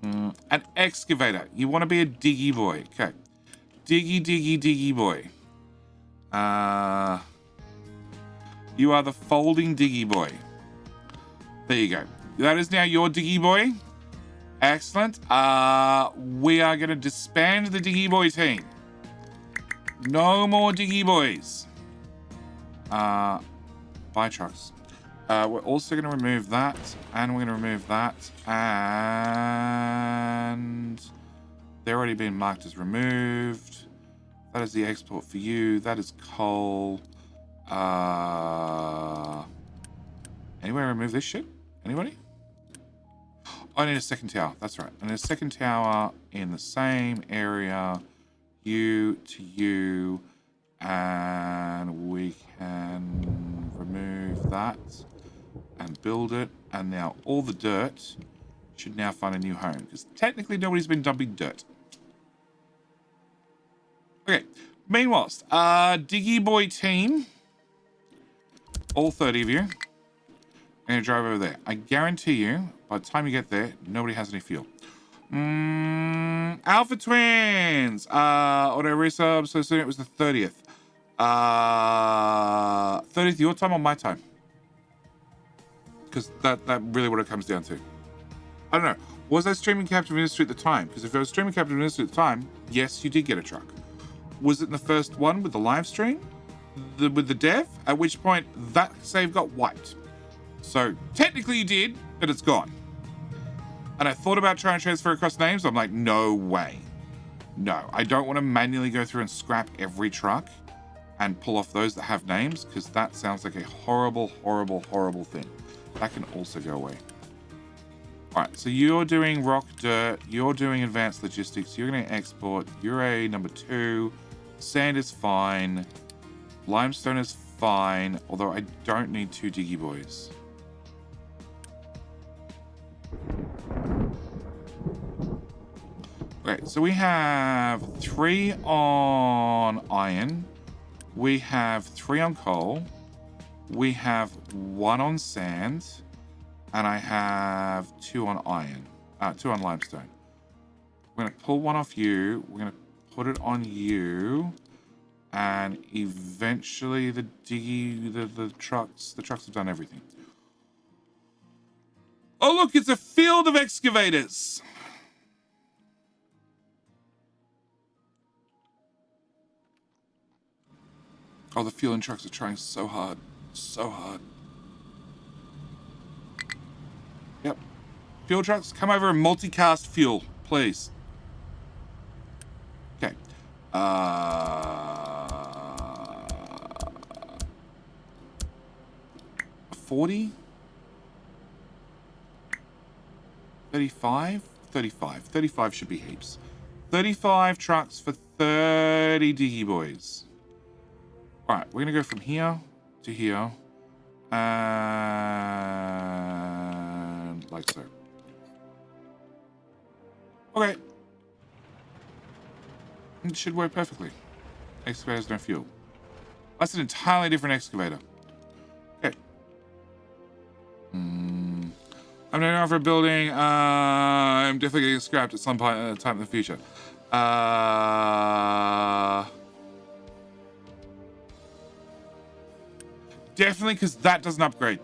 An excavator. You want to be a diggy boy. Okay. Diggy boy. You are the folding diggy boy. There you go. That is now your diggy boy. Excellent. We are going to disband the diggy boy team. No more diggy boys. Buy trucks. We're also going to remove that, and we're going to remove that, and they're already been marked as removed. That is the export for you. That is coal. Anybody remove this shit? Anybody? Oh, I need a second tower. That's right. I need a second tower in the same area. You to you. And we can remove that and build it. And now all the dirt should now find a new home. Because technically nobody's been dumping dirt. Okay. Meanwhile, Diggy Boy team. All 30 of you. I'm going to drive over there. I guarantee you, by the time you get there, nobody has any fuel. Alpha Twins. Auto resub. So soon it was the 30th. 30th your time or my time? Because that really what it comes down to. I don't know. Was I streaming Captain Ministry at the time? Because if I was streaming Captain Ministry at the time, yes, you did get a truck. Was it in the first one with the live stream? With the dev? At which point that save got wiped. So technically you did, but it's gone. And I thought about trying to transfer across names. I'm like, no way. No, I don't want to manually go through and scrap every truck and pull off those that have names, because that sounds like a horrible, horrible, horrible thing. That can also go away. All right, so you're doing rock dirt. You're doing advanced logistics. You're going to export. You're a number 2. Sand is fine. Limestone is fine, although I don't need 2 diggy boys. Okay, so we have 3 on iron. We have 3 on coal. We have 1 on sand. And I have 2 on iron. 2 on limestone. We're going to pull 1 off you. We're going to put it on you. And eventually the trucks have done everything. Oh, look, it's a field of excavators. Oh, the fueling trucks are trying so hard. So hard. Yep. Fuel trucks, come over and multicast fuel, please. Okay. 40? 35? 35. 35 should be heaps. 35 trucks for 30 diggy boys. Alright, we're going to go from here to here. And like so. Okay. It should work perfectly. Excavator has no fuel. That's an entirely different excavator. Okay. I'm not for a building. I'm definitely getting scrapped at some point in time in the future. Definitely, because that doesn't upgrade.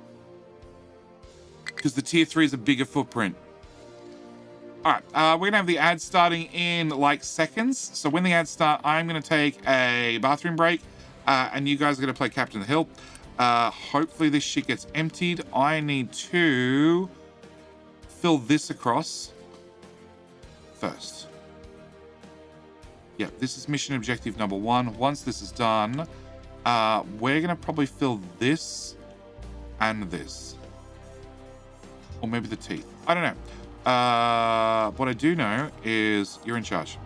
Because the tier 3 is a bigger footprint. Alright, we're going to have the ads starting in like seconds. So when the ads start, I'm going to take a bathroom break. And you guys are going to play Captain the Hill. Hopefully this shit gets emptied. I need to fill this across first. Yeah, this is mission objective number 1. Once this is done, we're going to probably fill this and this. Or maybe the teeth. I don't know. What I do know is you're in charge.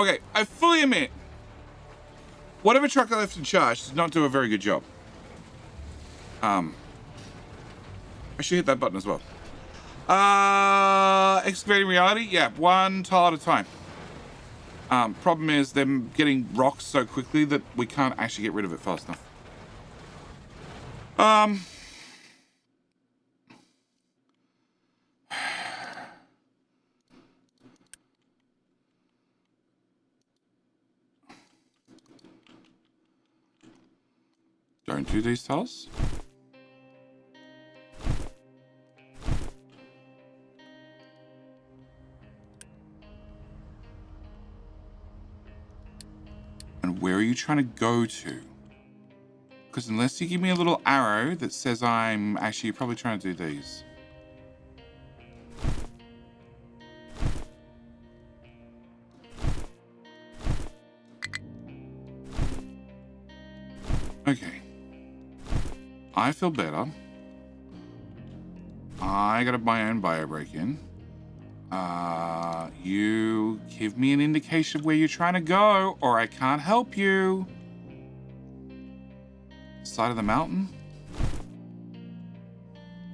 Okay, I fully admit, whatever truck I left in charge did not do a very good job. I should hit that button as well. Excavating reality? Yeah, one tile at a time. Problem is them getting rocks so quickly that we can't actually get rid of it fast enough. Don't do these tiles. And where are you trying to go to? Because unless you give me a little arrow that says I'm actually probably trying to do these. Okay. I feel better. I gotta my own bio break-in. You give me an indication of where you're trying to go, or I can't help you. Side of the mountain?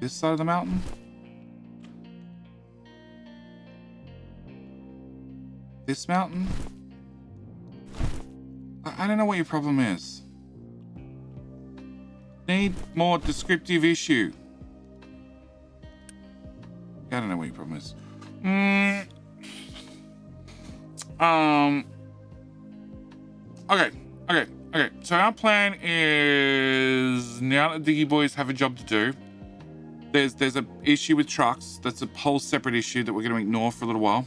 This side of the mountain? This mountain? I don't know what your problem is. Need more descriptive issue. I don't know what your problem is. Okay. So our plan is, now that Diggy Boys have a job to do, there's an issue with trucks. That's a whole separate issue that we're going to ignore for a little while.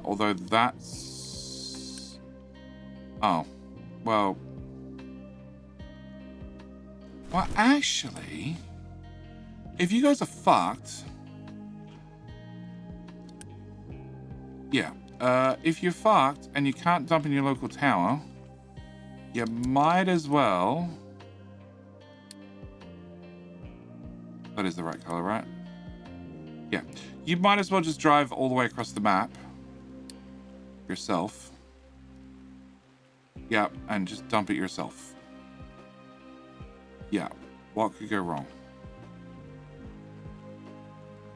Although that's... Oh, well... Well, actually, if you guys are fucked... Yeah, if you're fucked and you can't dump in your local tower, you might as well... That is the right color, right? Yeah. You might as well just drive all the way across the map yourself. Yeah, and just dump it yourself. Yeah, what could go wrong?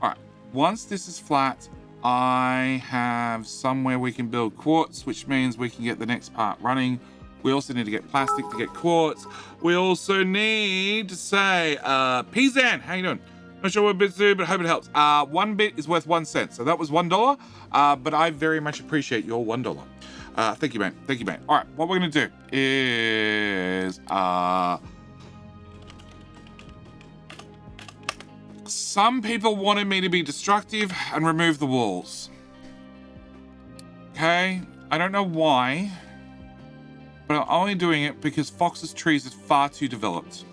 Alright, once this is flat, I have somewhere we can build quartz, which means we can get the next part running. We also need to get plastic to get quartz. We also need to say, Pizan, how you doing? Not sure what bits do, but I hope it helps. 1 bit is worth 1 cent. So that was $1. But I very much appreciate your $1. Thank you, man. Thank you, man. All right, what we're gonna do is, some people wanted me to be destructive and remove the walls. Okay, I don't know why, but I'm only doing it because Fox's trees is far too developed.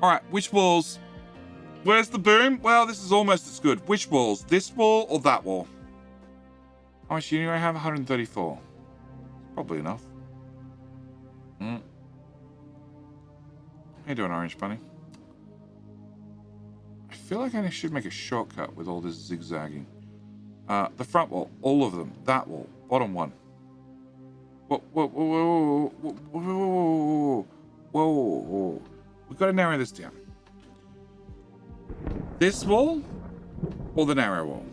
All right, which walls? Where's the boom? Well, this is almost as good. Which walls? This wall or that wall? How much unit do I have? 134. Probably enough. How you doing, Orange Bunny? I feel like I should make a shortcut with all this zigzagging. The front wall, all of them. That wall, bottom one. Whoa. We've got to narrow this down. This wall or the narrow wall?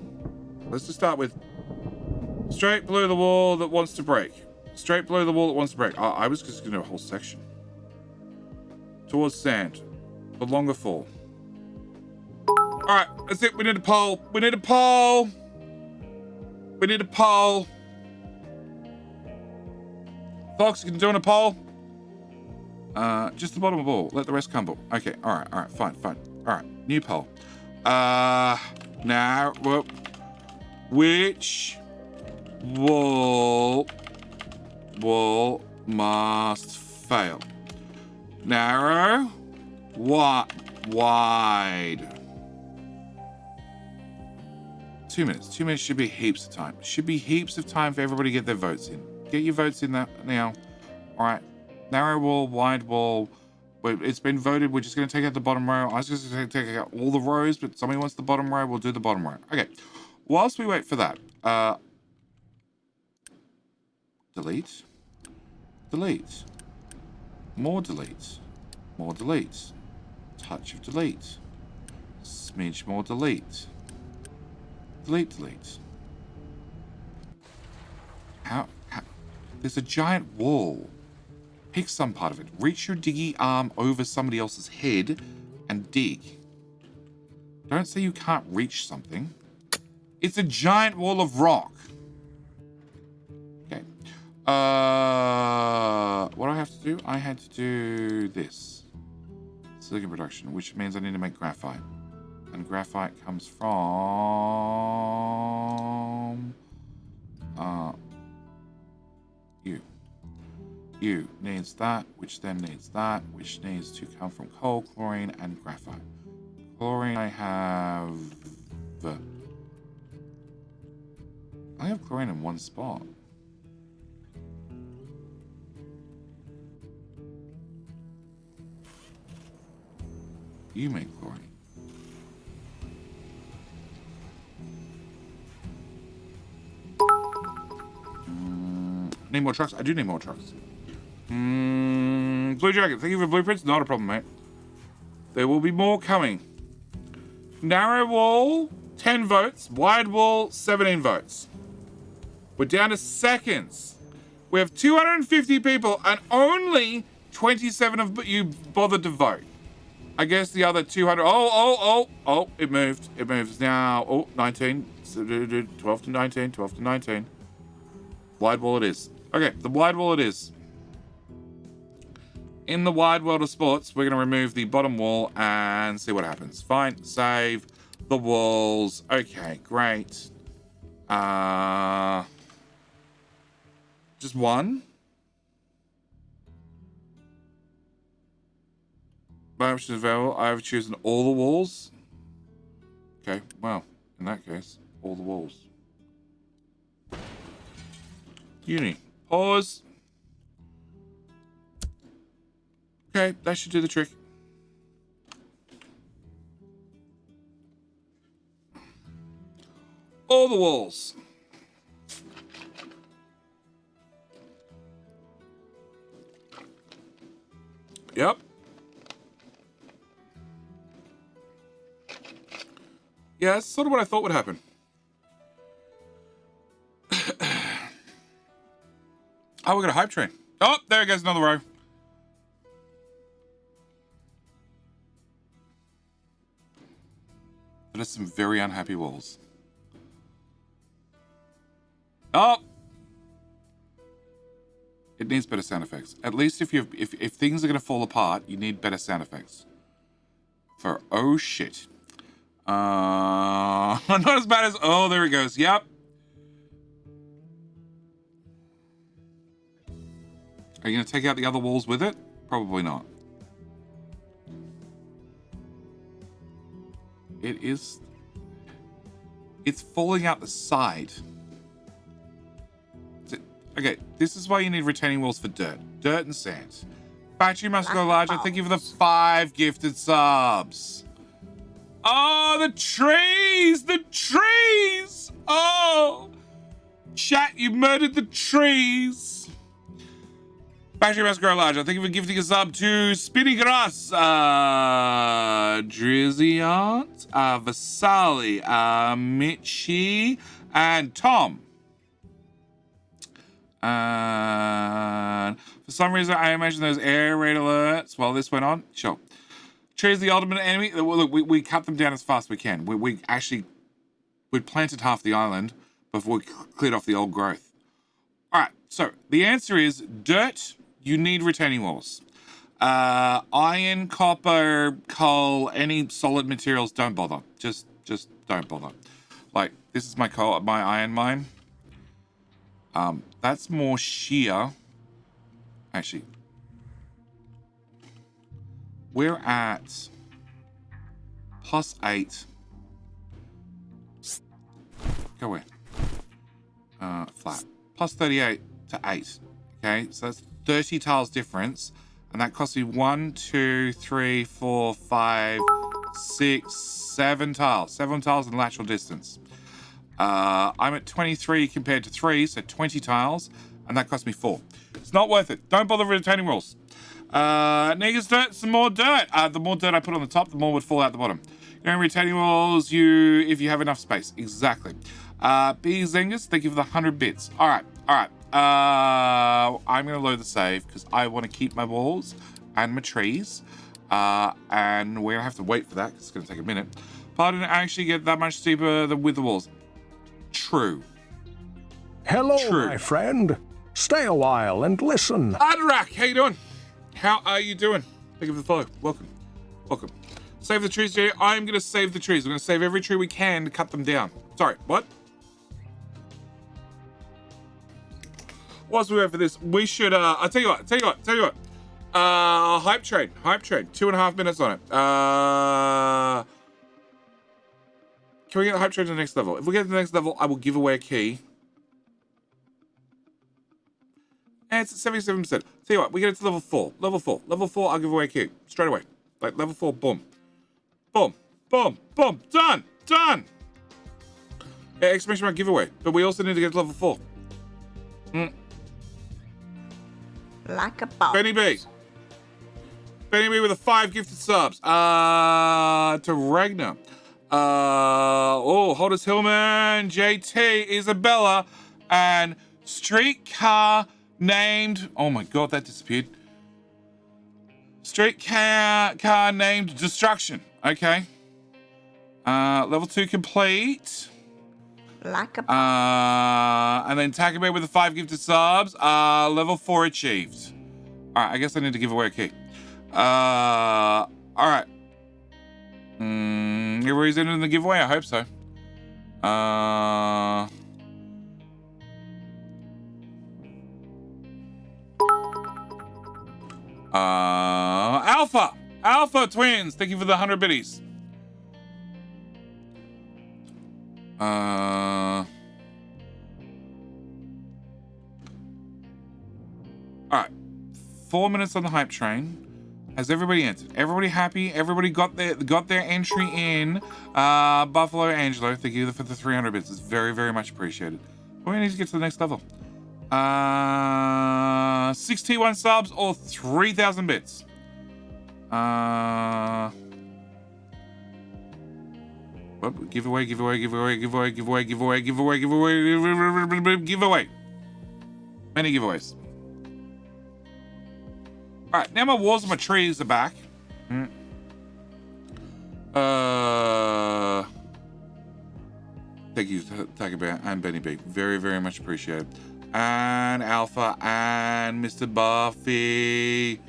Let's just start with straight below the wall that wants to break. Straight below the wall that wants to break. I was just going to do a whole section. Towards sand. The longer fall. Alright, that's it. We need a pole. We need a pole. We need a pole. Fox, you can do on a pole? Just the bottom of the wall. Let the rest crumble. Okay, alright, fine. Alright, new pole. Now, which wall must fail? Narrow, wide. 2 minutes. 2 minutes should be heaps of time. Should be heaps of time for everybody to get their votes in. Get your votes in now. All right. Narrow wall, wide wall. It's been voted. We're just going to take out the bottom row. I was just going to take out all the rows, but somebody wants the bottom row. We'll do the bottom row. Okay. Whilst we wait for that, delete, delete, more delete, more delete, touch of delete, smidge more delete, delete, delete. How? There's a giant wall. Pick some part of it. Reach your diggy arm over somebody else's head and dig. Don't say you can't reach something. It's a giant wall of rock. Okay. What do I have to do? I had to do this. Silicon production, which means I need to make graphite. And graphite comes from... you. You needs that, which then needs that, which needs to come from coal, chlorine, and graphite. Chlorine, I have chlorine in one spot. You make chlorine. Need more trucks? I do need more trucks. Blue Jacket, thank you for blueprints. Not a problem, mate. There will be more coming. Narrow wall, 10 votes. Wide wall, 17 votes. We're down to seconds. We have 250 people and only 27 of you bothered to vote. I guess the other 200... Oh, it moved. It moves now. 19. 12 to 19. 12 to 19. Wide wall it is. Okay, the wide wall it is. In the wide world of sports, we're going to remove the bottom wall and see what happens. Fine, save the walls. Okay, great. Just one. My option is available. I've chosen all the walls. Okay, well, in that case, all the walls. Uni. Pause. Okay, that should do the trick. All the walls. Yep. Yeah, that's sort of what I thought would happen. Oh, we got a hype train. Oh, there goes another row. That is some very unhappy walls. Oh! It needs better sound effects. At least if things are going to fall apart, you need better sound effects. For oh shit. Not as bad as... Oh, there it goes. Yep. Are you going to take out the other walls with it? Probably not. It is... It's falling out the side. Okay, this is why you need retaining walls for dirt. Dirt and sand. Battery must go larger. Thank you for the 5 gifted subs. Oh, the trees! The trees! Oh! Chat, you murdered the trees. Battery must grow larger. Thank you for gifting a sub to Spinny Grass, Drizziant, Vasali, Mitchie, and Tom. And for some reason, I imagine those air raid alerts while this went on. Sure. Trees the ultimate enemy. Look, we cut them down as fast as we can. We planted half the island before we cleared off the old growth. All right. So the answer is dirt. You need retaining walls. Iron, copper, coal, any solid materials. Don't bother. Just don't bother. Like this is my iron mine. That's more sheer. Actually, we're at +8. Go in. Flat. +38 to 8. Okay, so that's 30 tiles difference, and that costs me 1, 2, 3, 4, 5, 6, 7 tiles. 7 tiles in lateral distance. I'm at 23 compared to 3, so 20 tiles. and that cost me 4. It's not worth it. Don't bother with retaining walls. Negus dirt, some more dirt. The more dirt I put on the top, the more would fall out the bottom. Retaining walls, if you have enough space. Exactly. B Zengus, thank you for the 100 bits. All right. I'm going to load the save because I want to keep my walls and my trees. And we're going to have to wait for that because it's going to take a minute. But I didn't actually get that much steeper with the walls. True. Hello, my friend. Stay a while and listen. Adrak, how you doing? How are you doing? Thank you for the follow. Welcome. Save the trees, Jay. I'm going to save the trees. We're going to save every tree we can to cut them down. Sorry, what? Whilst we wait for this, we should, I'll tell you what. Hype train. 2.5 minutes on it. Can we get the hype train to the next level? If we get to the next level, I will give away a key. And it's at 77%. Tell you what, we get it to level 4. Level 4, I'll give away a key. Straight away. Like, level 4, boom. Boom. Done. Yeah, exclamation mark giveaway. But we also need to get to level 4. Like a boss. Benny B with the 5 gifted subs. To Ragnar. Holders Hillman, JT, Isabella, and Streetcar named. Oh my god, that disappeared. Streetcar named Destruction. Okay. Level 2 complete. Like a boss. And then Takabe with the 5 gifted subs. Level 4 achieved. Alright, I guess I need to give away a key. Alright. Everybody's in the giveaway? I hope so. Alpha Twins, thank you for the 100 biddies. Alright. 4 minutes on the hype train. Has everybody entered? Everybody happy? Everybody got their entry in. Buffalo Angelo, thank you for the 300 bits. It's very, very much appreciated. We need to get to the next level. 6 T1 subs or 3,000 bits. Giveaway. Many giveaways. Alright, now my walls and my trees are back. Thank you, Tagabear and Benny B. Very, very much appreciated. And Alpha and Mr. Buffy.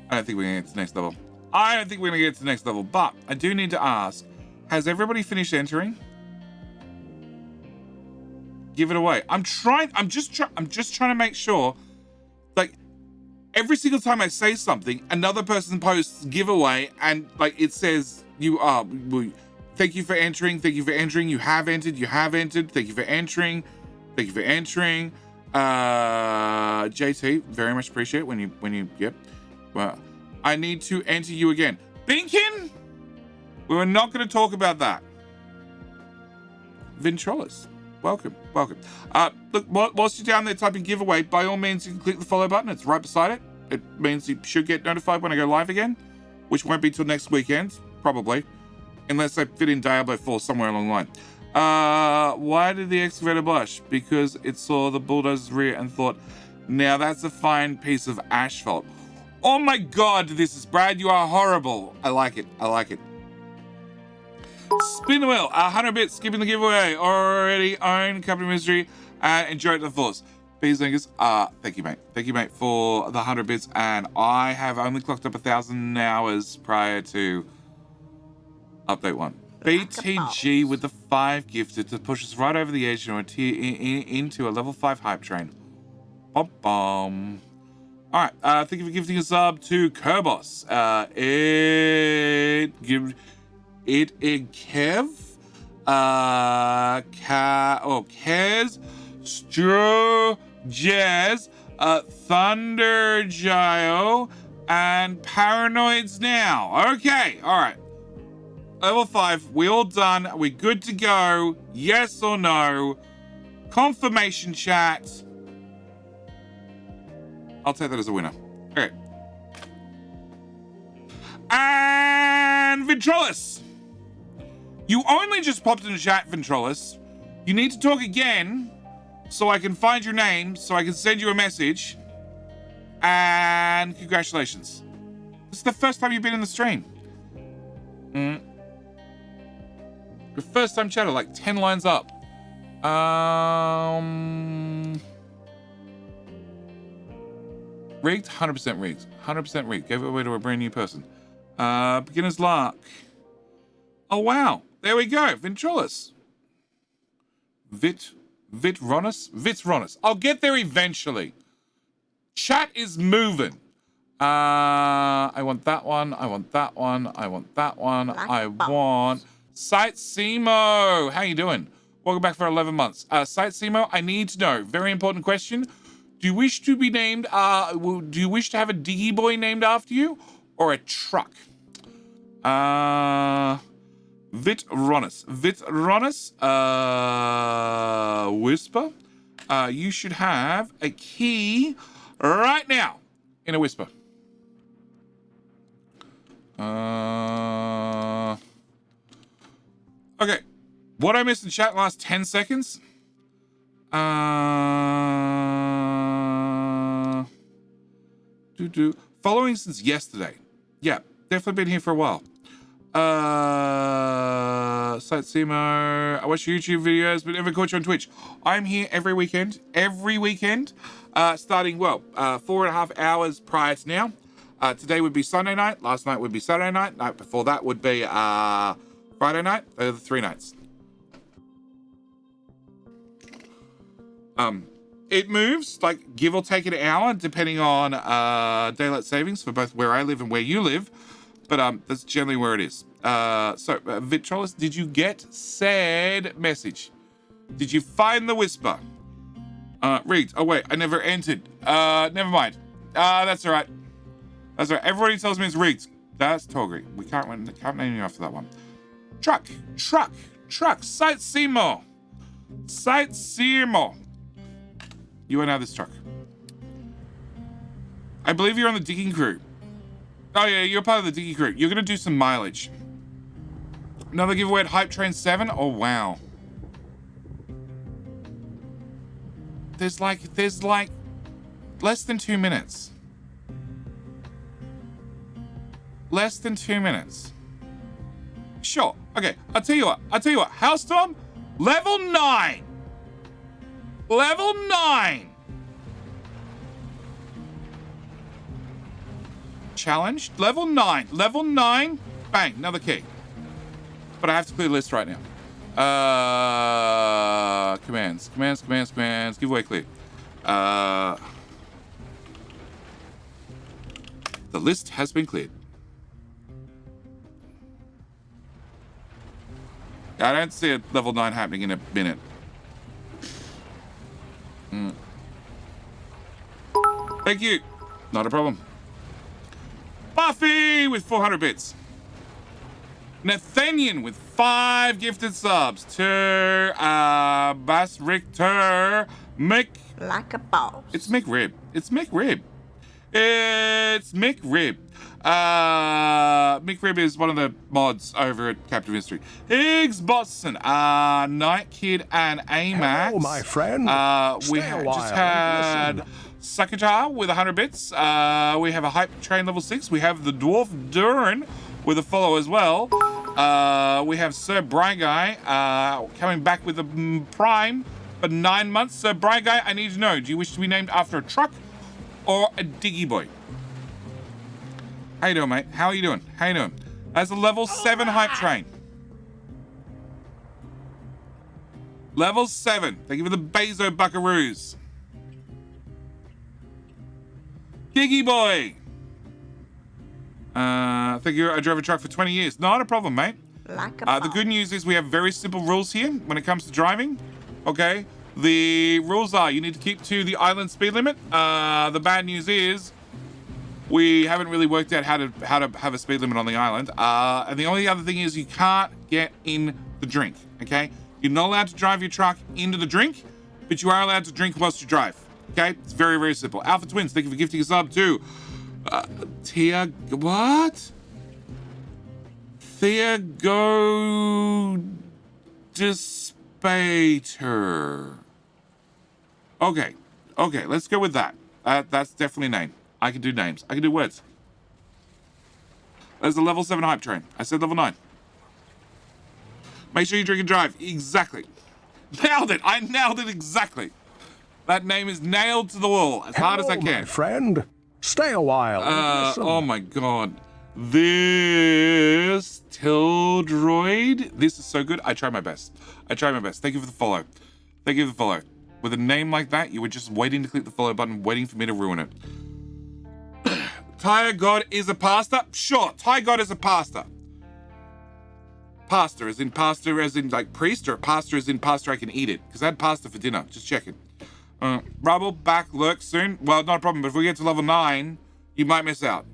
I don't think we're going to get to the next level. But I do need to ask, has everybody finished entering? Give it away. I'm just trying to make sure, like, every single time I say something, another person posts giveaway and like it says thank you for entering, you have entered, thank you for entering. JT, very much appreciate when you yep. Well, I need to enter you again. Binkin? We were not going to talk about that. Ventrolis, welcome. Look, whilst you're down there typing giveaway, by all means, you can click the follow button. It's right beside it. It means you should get notified when I go live again, which won't be till next weekend, probably, unless I fit in Diablo 4 somewhere along the line. Why did the excavator blush? Because it saw the bulldozer's rear and thought, now that's a fine piece of asphalt. Oh my god, this is Brad, you are horrible. I like it. Spin the wheel, 100 bits, skipping the giveaway. Already own Company Mystery and enjoy it to the fullest. Beezingers, thank you, mate, for the 100 bits. And I have only clocked up 1,000 hours prior to update 1. BTG with the 5 gifted to push us right over the edge into a level 5 hype train. Bom. Alright, thank you for gifting a sub to Kerbos. Kev, Kez, Stro, Jazz, Thunder Gio, and Paranoids now. Okay, alright. Level 5, we all done. We good to go? Yes or no? Confirmation chat. I'll take that as a winner. Okay. And Ventrolis. You only just popped in the chat, Ventrolis. You need to talk again so I can find your name, so I can send you a message. And congratulations. This is the first time you've been in the stream. Your first time chatter, like 10 lines up. Rigged? 100% rigged. 100% rigged. Gave it away to a brand new person. Beginner's luck. Oh, wow. There we go. Ventrolis. Vitronis. I'll get there eventually. Chat is moving. I want that one. I want that one. I want that one. I want Sight Simo. How you doing? Welcome back for 11 months. Sight Simo, I need to know. Very important question. Do you wish to be named, do you wish to have a diggy boy named after you or a truck? Vitronis. Whisper. You should have a key right now in a whisper. Okay. What I missed in chat last 10 seconds? Following since yesterday. Yeah, definitely been here for a while. Sight Simo. I watch YouTube videos, but never caught you on Twitch. I'm here every weekend. Starting, 4.5 hours prior to now. Today would be Sunday night. Last night would be Saturday night. Night before that would be Friday night. Those are the 3 nights. It moves, like, give or take an hour, depending on daylight savings for both where I live and where you live. But that's generally where it is. Vitrolis, did you get said message? Did you find the whisper? Rigged. Oh, wait, I never entered. Never mind. That's all right. That's all right. Everybody tells me it's rigged. That's Togri. We can't name you after that one. Truck. Sight Simo. You are now this truck. I believe you're on the digging crew. Oh yeah, you're part of the digging crew. You're gonna do some mileage. Another giveaway at Hype Train 7. Oh wow. There's like less than 2 minutes. Less than 2 minutes. Sure. Okay. I'll tell you what. Hellstorm, level 9. Level 9. Challenged. Level 9. Level 9. Bang. Another key. But I have to clear the list right now. Commands. Giveaway clear. The list has been cleared. I don't see a level 9 happening in a minute. Thank you. Not a problem. Buffy with 400 bits. Nathaniel with 5 gifted subs. To Bass Richter Mick. Like a boss. It's McRib. McRib is one of the mods over at Captain Mystery. Higgs Boston, Night Kid and Amax. Hello, my friend. We just had Sakajar with 100 bits. We have a Hype Train level 6. We have the Dwarf Durin with a follow as well. We have Sir Brian Guy coming back with a Prime for 9 months. Sir Brian Guy, I need to know, do you wish to be named after a truck or a diggy boy? How you doing, mate? How are you doing? That's a level 7 Hype Train. Level 7. Thank you for the Bezo Buckaroos. Diggy boy. Thank you. I drove a truck for 20 years. Not a problem, mate. Like a the good news is we have very simple rules here when it comes to driving. Okay. The rules are you need to keep to the island speed limit. The bad news is we haven't really worked out how to have a speed limit on the island. And the only other thing is you can't get in the drink. Okay. You're not allowed to drive your truck into the drink, but you are allowed to drink whilst you drive. Okay, it's very, very simple. Alpha Twins, thank you for gifting a sub to Tia. What? Theagodispater. Okay, let's go with that. That's definitely a name. I can do names. I can do words. There's a level 7 hype train. I said level 9. Make sure you drink and drive. Exactly. Nailed it. I nailed it exactly. That name is nailed to the wall as hard as I can. My friend. Stay a while. And listen. Oh my god. This Tildroid. This is so good. I try my best. Thank you for the follow. With a name like that, you were just waiting to click the follow button, waiting for me to ruin it. Thai God is a pasta? Sure, Thai God is a pasta. Pasta as in like priest, or pasta as in pasta I can eat it? Because I had pasta for dinner. Just checking. Rubble back lurk soon. Well, not a problem, but if we get to level 9, you might miss out.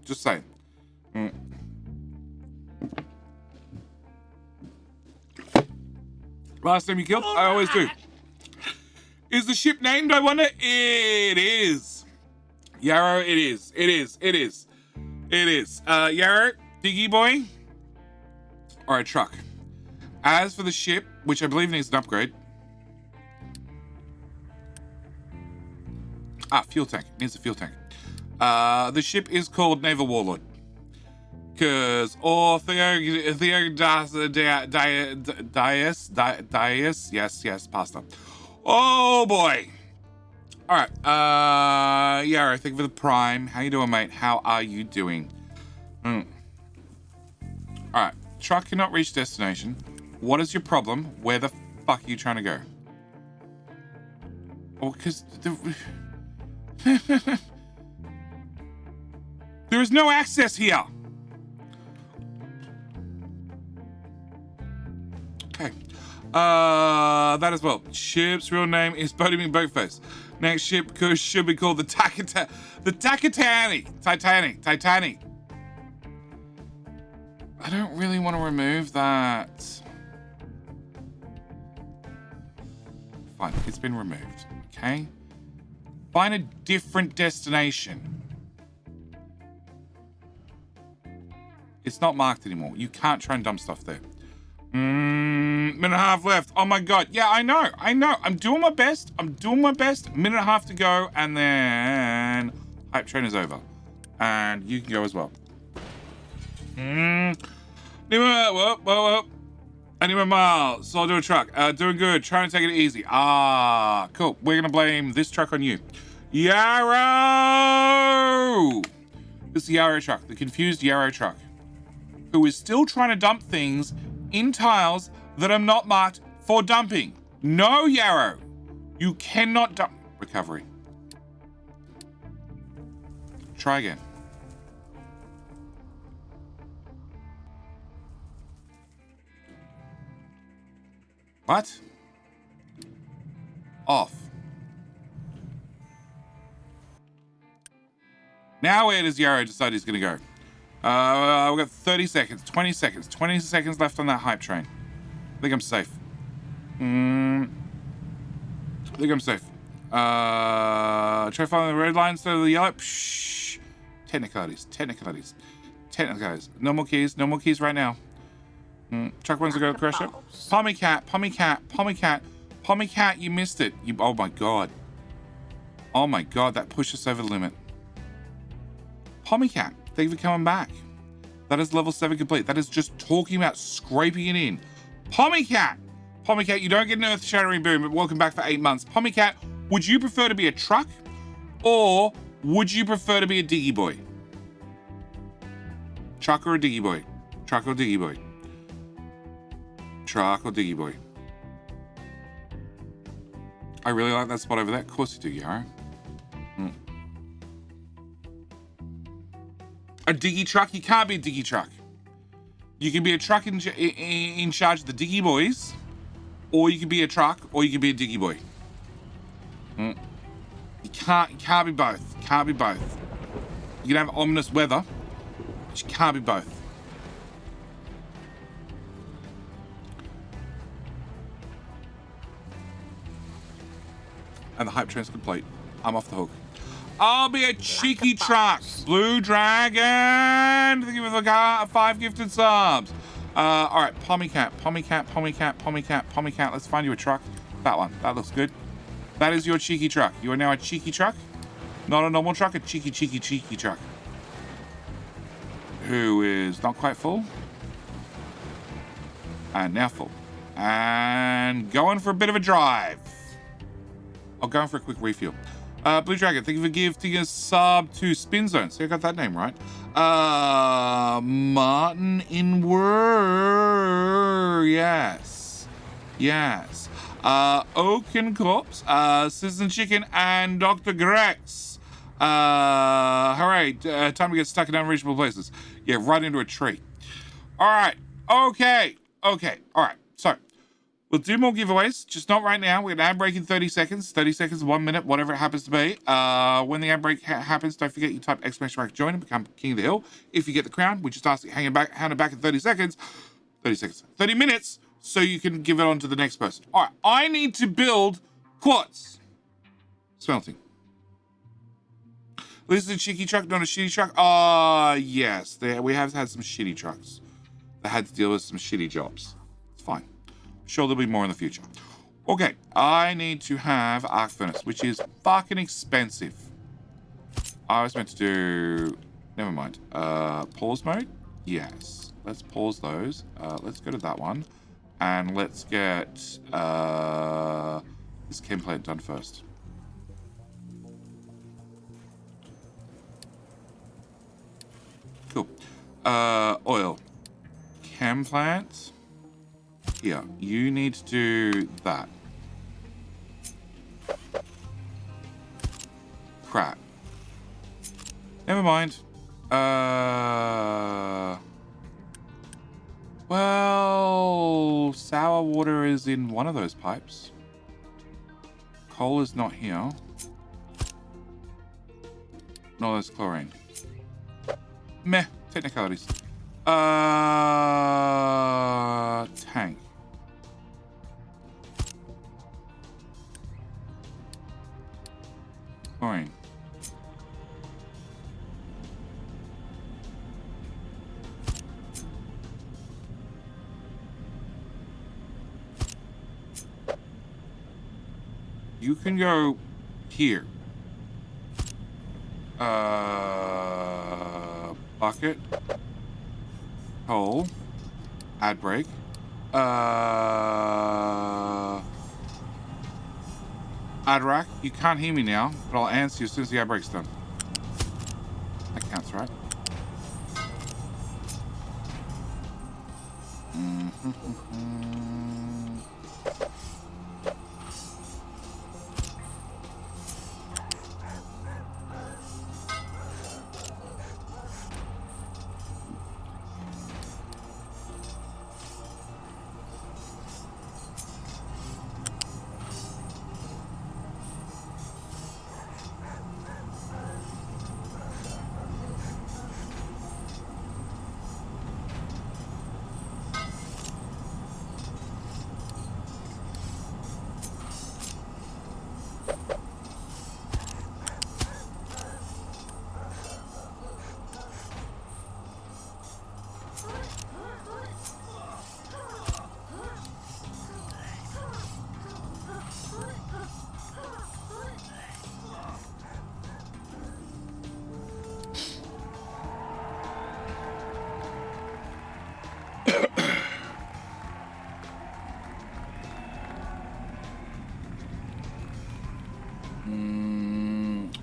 Just saying. Last time you killed? I always do. Is the ship named, I wonder? It is. Yarrow, it is. Yarrow, Diggy Boy, or a truck. As for the ship, which I believe needs an upgrade. Fuel tank. It needs a fuel tank. The ship is called Naval Warlord. Because, Dias, yes, pasta. Oh boy. All right, Yarrow, thank you for the prime. How you doing, mate? How are you doing? All right, truck cannot reach destination. What is your problem? Where the fuck are you trying to go? Oh, because there is no access here. Okay. That as well. Ship's real name is Boating Boatface. Next ship should be called the Titanic. I don't really want to remove that. Fine, it's been removed. Okay. Find a different destination. It's not marked anymore. You can't try and dump stuff there. Minute and a half left. Oh my god. Yeah, I know. I'm doing my best. Minute and a half to go, and then hype train is over. And you can go as well. Whoa. Anywhere miles. So I'll do a truck. Doing good. Trying to take it easy. Cool. We're gonna blame this truck on you. Yarrow! This is the Yarrow truck. The confused Yarrow truck. Who is still trying to dump things in tiles that are not marked for dumping. No, Yarrow. You cannot dump. Recovery. Try again. What? Off. Now where does Yarrow decide he's going to go? We've got 30 seconds, 20 seconds, 20 seconds left on that hype train. I think I'm safe. Try following the red line instead of the yellow. Psh. Technicalities. No more keys right now. Truck wants to go crash it. Pommy cat, you missed it. Oh my god, that pushed us over the limit. Pommy cat, thank you for coming back. That is level 7 complete. That is just talking about scraping it in. Pommy cat, you don't get an earth shattering boom, but welcome back for 8 months. Pommy cat, would you prefer to be a truck, or would you prefer to be a diggy boy? Truck or a diggy boy? Truck or diggy boy? Truck or diggy boy? I really like that spot over there. Of course you do, Yarrow. A diggy truck? You can't be a diggy truck. You can be a truck in charge of the diggy boys, or you can be a truck, or you can be a diggy boy. You can't be both. You can have ominous weather, but you can't be both. And the hype train's complete. I'm off the hook. I'll be a cheeky truck. Blue Dragon. Thank you for the 5 gifted subs. All right, Pommycat. Let's find you a truck. That one. That looks good. That is your cheeky truck. You are now a cheeky truck. Not a normal truck, a cheeky truck. Who is not quite full. And now full. And going for a bit of a drive. Oh, going for a quick refuel. Blue Dragon, thank you for gifting a sub to Spin Zone. So I got that name right. Martin Inwer. Yes. Oaken Corpse, Citizen Chicken, and Dr. Grex. Hooray. Time to get stuck in unreachable places. Yeah, right into a tree. All right. Okay. All right. So, we'll do more giveaways, just not right now. We're going to ad break in 30 seconds. 30 seconds, 1 minute, whatever it happens to be. When the ad break happens, don't forget you type !join and become King of the Hill. If you get the crown, we just ask you hand it back in 30 seconds. 30 minutes, so you can give it on to the next person. All right, I need to build quartz. Smelting. This is a cheeky truck, not a shitty truck. Yes, we have had some shitty trucks that had to deal with some shitty jobs. It's fine. Sure, there'll be more in the future. Okay, I need to have arc furnace, which is fucking expensive. I was meant to do... Never mind. Pause mode? Yes. Let's pause those. Let's go to that one. And let's get this chem plant done first. Cool. Oil. Chem plant. Here, you need to do that. Crap. Never mind. Well, sour water is in one of those pipes. Coal is not here. No, there's chlorine. Meh, technicalities. Tank. Chlorine. You can go here. Bucket. Coal. Ad break. Ad rack. You can't hear me now, but I'll answer you as soon as the ad break's done. That counts, right?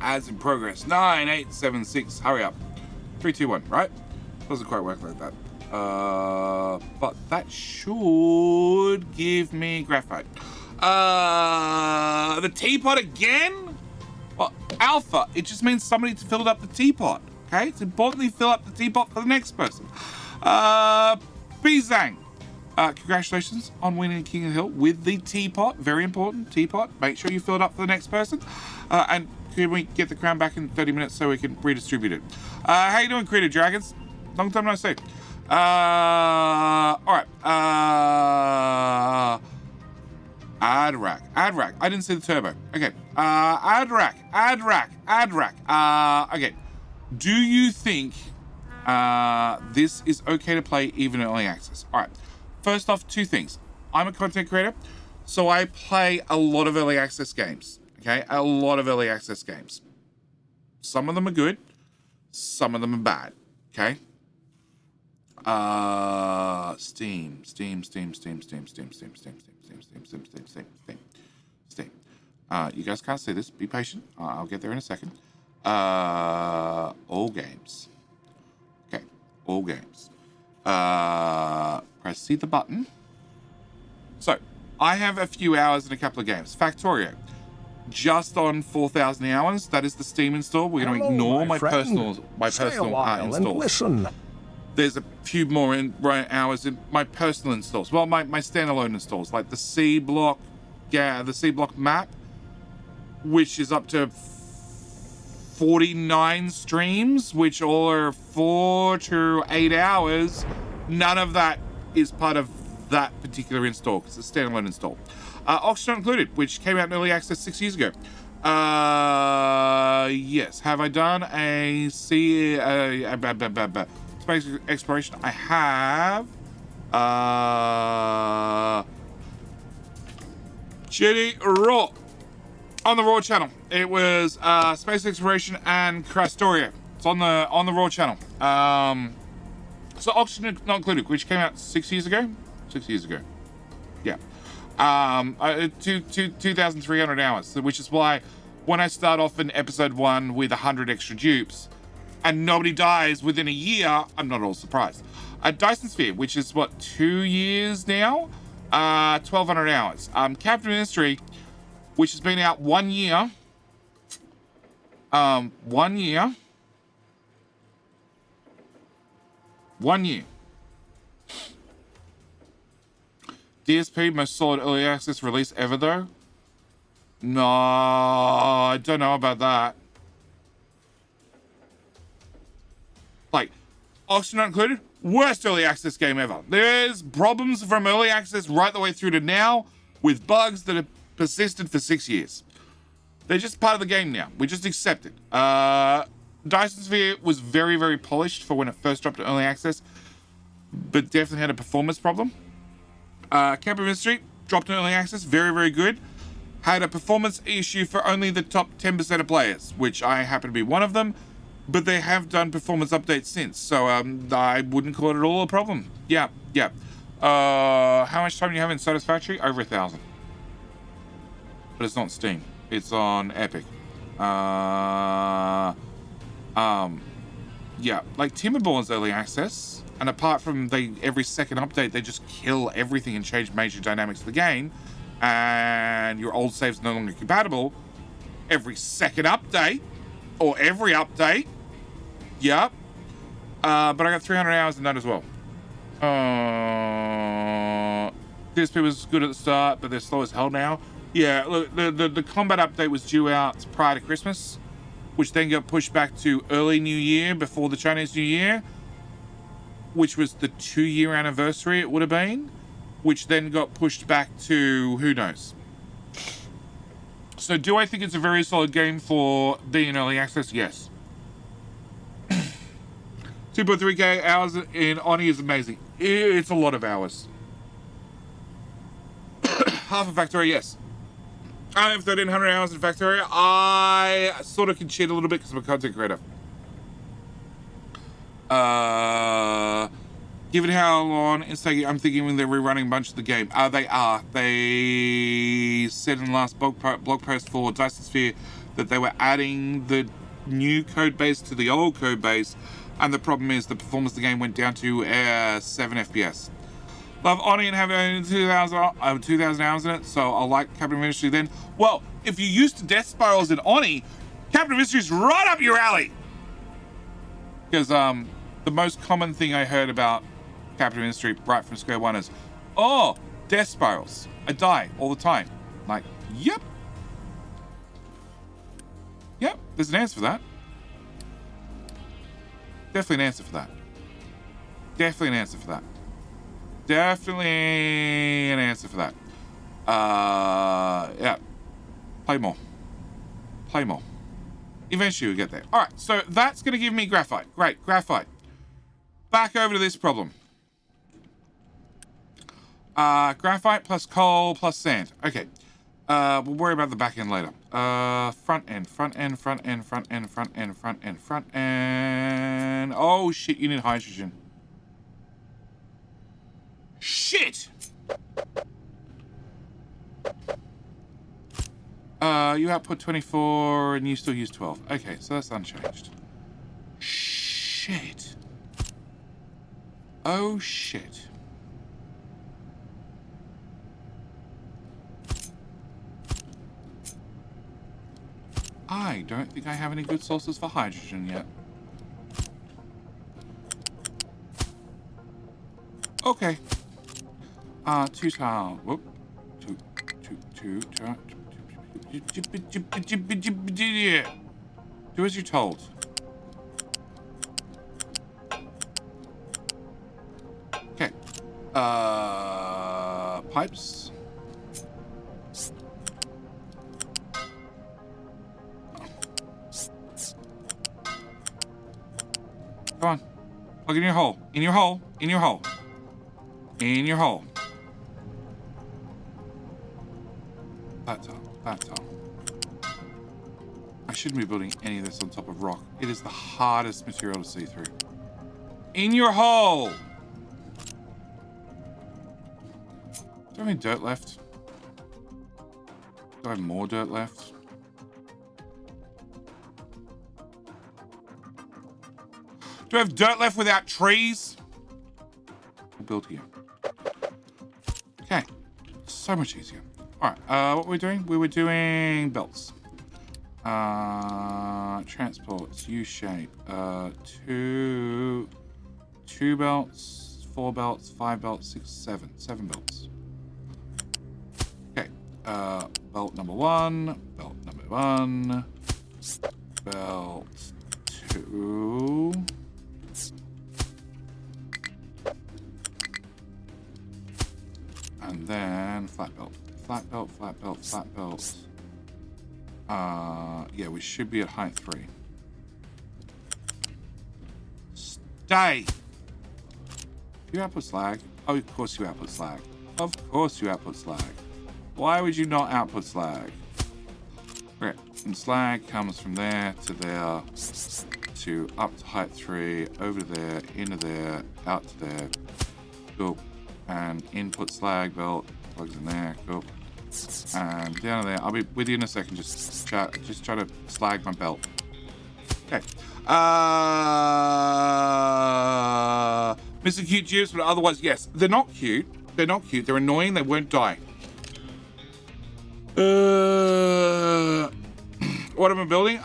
Ads in progress. 9, 8, 7, 6. Hurry up. 3, 2, 1. Right? Doesn't quite work like that. But that should give me graphite. The teapot again? Well, Alpha. It just means somebody filled up the teapot. Okay? It's importantly fill up the teapot for the next person. Bizang. Congratulations on winning King of the Hill with the teapot. Very important. Teapot. Make sure you fill it up for the next person. And can we get the crown back in 30 minutes so we can redistribute it? How you doing, Creative Dragons? Long time no see. All right. Add rack. I didn't see the turbo. Okay. Add rack. Okay. Do you think this is okay to play even early access? All right. First off, two things. I'm a content creator, so I play a lot of early access games. Okay, a lot of early access games. Some of them are good, some of them are bad. Okay. Steam. You guys can't see this. Be patient. I'll get there in a second. All games. Okay, all games. Press C the button. So, I have a few hours in a couple of games. Factorio. Just on 4,000 hours. That is the Steam install. We're going to ignore my personal installs. Listen. There's a few more hours in my personal installs. Well, my standalone installs, like the C block, the C block map, which is up to 49 streams, which all are 4 to 8 hours. None of that is part of that particular install because it's a standalone install. Oxygen Included, which came out in early access 6 years ago. Yes. Have I done a space exploration? I have. Jenny Raw on the Raw channel. It was space exploration and Crastoria. It's on the Raw channel. So Oxygen Not Included, which came out 6 years ago. 6 years ago. Yeah. 2,300 hours, which is why when I start off in episode 1 with 100 extra dupes and nobody dies within a year, I'm not at all surprised. Dyson Sphere, which is what, 2 years now? 1,200 hours. Captain Ministry, which has been out 1 year. 1 year. 1 year. DSP, most solid early access release ever, though? No, I don't know about that. Like, Oxygen Not Included, worst early access game ever. There's problems from early access right the way through to now with bugs that have persisted for 6 years. They're just part of the game now. We just accept it. Dyson Sphere was very, very polished for when it first dropped to early access, but definitely had a performance problem. Camp of Mystery dropped in early access, very, very good. Had a performance issue for only the top 10% of players, which I happen to be one of them, but they have done performance updates since, so I wouldn't call it at all a problem. Yeah. How much time do you have in Satisfactory? Over 1,000. But it's not Steam. It's on Epic. Yeah, like Timberborn's early access. And apart from every second update, they just kill everything and change major dynamics of the game. And your old save's no longer compatible. Every second update, or every update. Yep. But I got 300 hours in that as well. DSP was good at the start, but they're slow as hell now. Yeah, look, the combat update was due out prior to Christmas, which then got pushed back to early New Year before the Chinese New Year, which was the 2-year anniversary it would have been, which then got pushed back to who knows. So do I think it's a very solid game for being in early access? Yes. 2.3k hours in Oni is amazing. It's a lot of hours. Half of Factoria, yes. I have 1,300 hours in Factoria. I sort of can cheat a little bit because I'm a content creator. Given how long it's taking, I'm thinking they're rerunning a bunch of the game. They are. They said in the last blog post for Dyson Sphere that they were adding the new code base to the old code base, and the problem is the performance of the game went down to 7 FPS. Love Oni and have 2,000 hours in it, so I'll like Captain Ministry then. Well, if you're used to death spirals in Oni, Captain Ministry's right up your alley. Because the most common thing I heard about Captain Ministry right from square one is, oh, death spirals. I die all the time. Like, yep. Yep, there's an answer for that. Definitely an answer for that. Definitely an answer for that. Definitely an answer for that. Yeah. Play more. Play more. Eventually we'll get there. All right, so that's going to give me graphite. Great, graphite. Back over to this problem. Graphite plus coal plus sand. Okay. We'll worry about the back end later. Front end, front end, front end, front end, front end, front end, front end. Oh, shit, you need hydrogen. Shit! You output 24 and you still use 12. Okay, so that's unchanged. Shit. Oh, shit. I don't think I have any good sources for hydrogen yet. Okay. Two tile. Whoop. Two. Do as you're told. Okay. Pipes. Come on. Plug in your hole. In your hole. In your hole. In your hole. That's all. That's all. I shouldn't be building any of this on top of rock. It is the hardest material to see through. In your hole! Do I have any dirt left? Do I have more dirt left? Do I have dirt left without trees? We'll build here. Okay. So much easier. Alright, what were we doing? We were doing belts. Transports, U-shape. Two belts, 4 belts, 5 belts, 6, 7. 7 belts. Okay. Belt number 1, belt number 1, belt 2. And then flat belt. Flat belt, flat belt, flat belt. Yeah, we should be at height 3. Stay! You output slag? Oh, of course you output slag. Of course you output slag. Why would you not output slag? Okay, and slag comes from there to there to up to height 3, over to there, into there, out to there. Cool. And input slag belt plugs in there. Cool. And down there. I'll be with you in a second. Just try to slag my belt. Okay. Mr. Cute Jeeps, but otherwise, yes. They're not cute. They're not cute. They're annoying. They won't die. What am I building?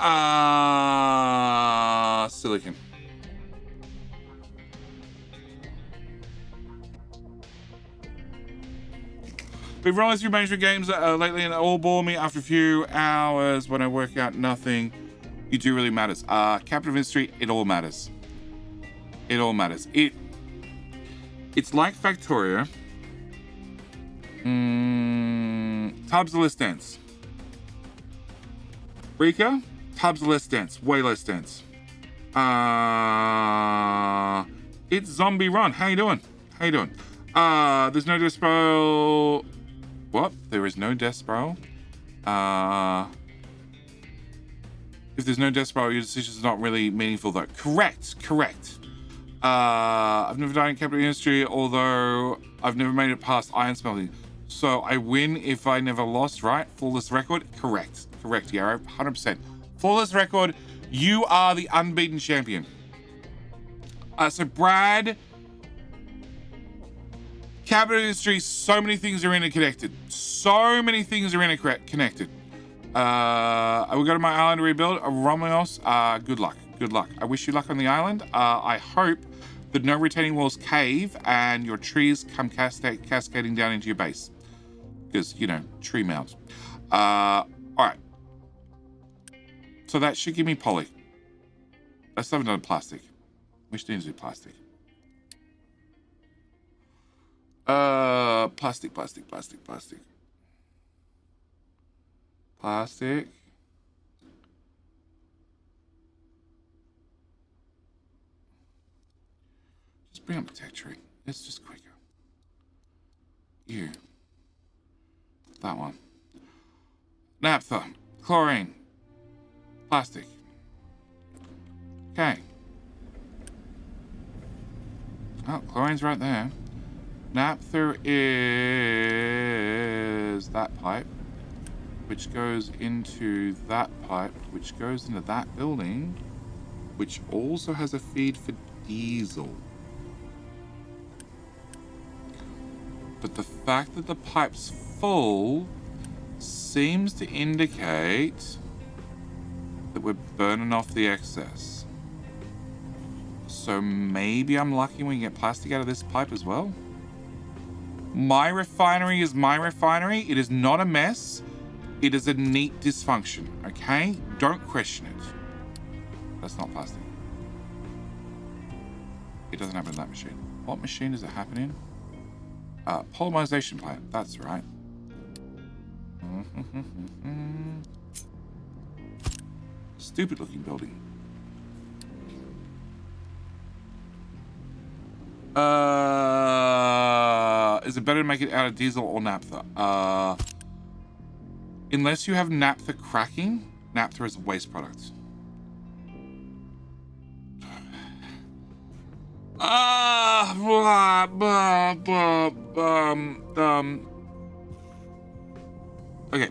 Silicon. We've realized through management games lately, and it all bore me after a few hours when I work out nothing. You do really matters. Capital of Industry, it all matters. It all matters. It's like Factoria. Tubs are less dense. Rika, tubs are less dense. Way less dense. It's Zombie Run. How you doing? How you doing? There's no Despero. What? There is no Despero? If there's no Despero, your decision is not really meaningful, though. Correct. I've never died in capital industry, although I've never made it past iron smelting. So I win if I never lost, right? Flawless record? Correct, Yarrow. 100%. Flawless record. You are the unbeaten champion. So Brad... Capital industry, so many things are interconnected. So many things are interconnected. I will go to my island to rebuild. Romulus, good luck. I wish you luck on the island. I hope that no retaining walls cave and your trees come cascading down into your base. Because, you know, tree mount. All right. So that should give me poly. I still haven't done plastic. We should need to do plastic. Plastic. Plastic. Just bring up the tech tree. It's just quicker. You. That one. Naphtha. Chlorine. Plastic. Okay. Oh, chlorine's right there. Naphtha is that pipe, which goes into that pipe, which goes into that building, which also has a feed for diesel. But the fact that the pipe's full seems to indicate that we're burning off the excess. So maybe I'm lucky we can get plastic out of this pipe as well. My refinery is my refinery. It is not a mess. It is a neat dysfunction, okay? Don't question it. That's not plastic. It doesn't happen in that machine. What machine does it happen in? Polymerization plant. That's right. Stupid looking building. Is it better to make it out of diesel or naphtha? Unless you have naphtha cracking, naphtha is a waste product. Okay.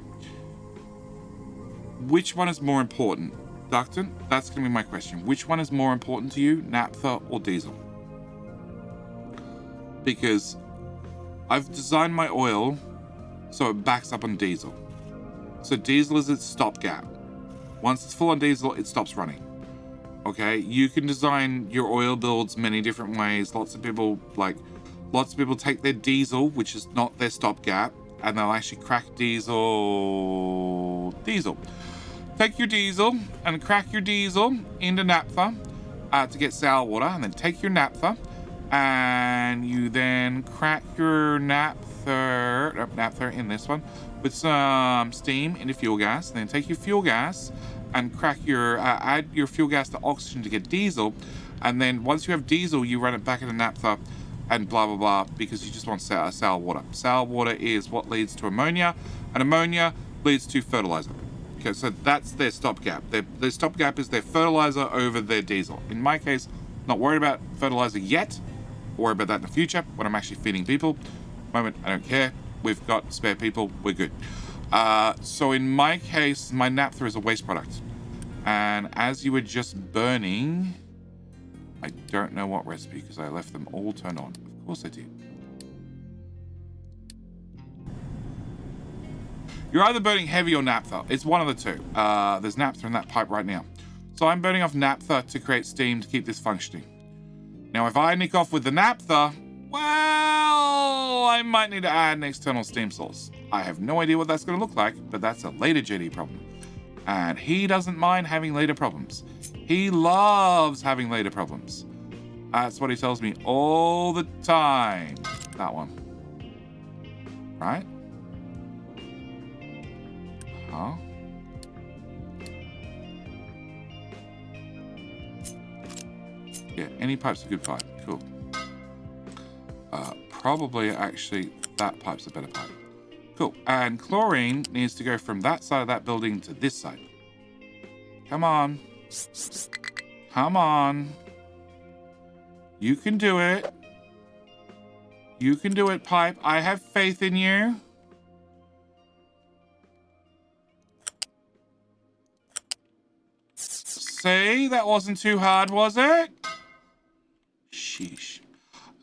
Which one is more important? Ducton, that's going to be my question. Which one is more important to you, naphtha or diesel? Because I've designed my oil so it backs up on diesel. So diesel is its stopgap. Once it's full on diesel, it stops running. Okay, you can design your oil builds many different ways. Lots of people take their diesel, which is not their stopgap, and they'll actually crack diesel. Take your diesel and crack your diesel into naphtha to get sour water, and then take your naphtha and you then crack your naphtha in this one with some steam into fuel gas, and then take your fuel gas and crack your add your fuel gas to oxygen to get diesel, and then once you have diesel, you run it back into naphtha and blah blah blah, because you just want sour water. Sour water is what leads to ammonia, and ammonia leads to fertilizer. Okay, so that's their stopgap. Their stopgap is their fertilizer over their diesel. In my case, not worried about fertilizer yet. Worry about that in the future when I'm actually feeding people. Moment, I don't care. We've got spare people. We're good. So in my case, my naphtha is a waste product. And as you were just burning, I don't know what recipe because I left them all turned on. Of course I did. You're either burning heavy or naphtha. It's one of the two. There's naphtha in that pipe right now. So I'm burning off naphtha to create steam to keep this functioning. Now, if I nick off with the naphtha, well, I might need to add an external steam source. I have no idea what that's going to look like, but that's a later JD problem. And he doesn't mind having later problems. He loves having later problems. That's what he tells me all the time. That one. Right? Huh? Yeah, any pipe's a good pipe. Cool. Probably, actually, that pipe's a better pipe. Cool. And chlorine needs to go from that side of that building to this side. Come on. Come on. You can do it. You can do it, pipe. I have faith in you. See? That wasn't too hard, was it? Sheesh.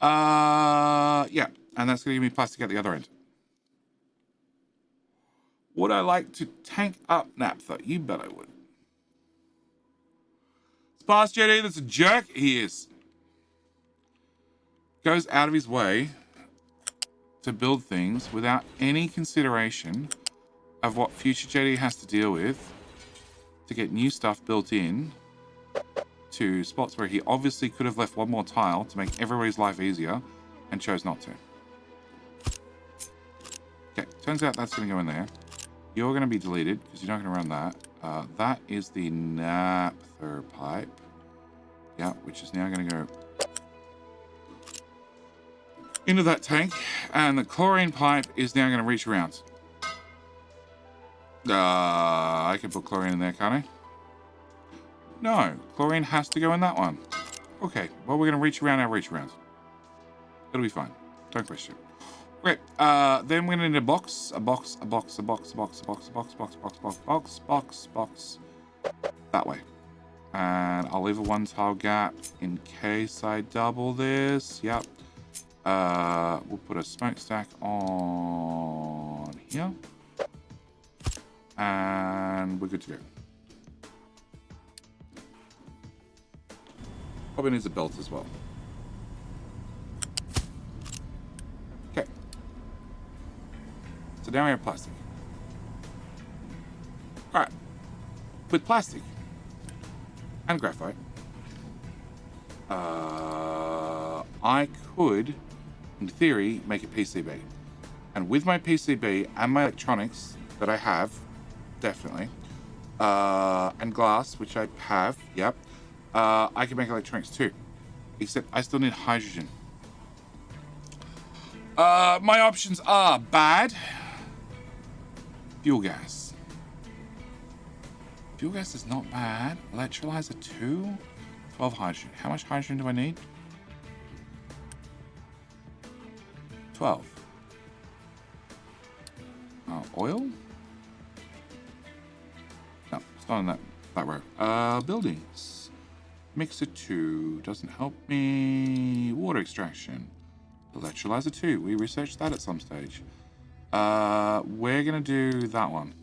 Yeah. And that's going to give me plastic at the other end. Would I like to tank up naphtha? You bet I would. Sparse JD, that's a jerk. He is. Goes out of his way to build things without any consideration of what future JD has to deal with to get new stuff built in to spots where he obviously could have left one more tile to make everybody's life easier and chose not to. Okay, turns out that's going to go in there. You're going to be deleted because you're not going to run that. That is the naphtha pipe. Yeah, which is now going to go into that tank. And the chlorine pipe is now going to reach around. I can put chlorine in there, can't I? No, chlorine has to go in that one. Okay, well, we're going to reach around our reach around. It'll be fine. Don't question. Okay, then we're going to need a box. That way. And I'll leave a 1 tile gap in case I double this. Yep. We'll put a smokestack on here. And we're good to go. Probably needs a belt as well. Okay. So now we have plastic. Alright. With plastic and graphite, I could, in theory, make a PCB. And with my PCB and my electronics that I have, definitely, and glass, which I have, yep, I can make electronics too. Except I still need hydrogen. My options are bad. Fuel gas. Fuel gas is not bad. Electrolyzer 2. 12 hydrogen. How much hydrogen do I need? 12. Oil? No, it's not in that row. Buildings. Mixer 2 doesn't help me. Water extraction. Electrolyzer 2. We researched that at some stage. We're gonna do that one.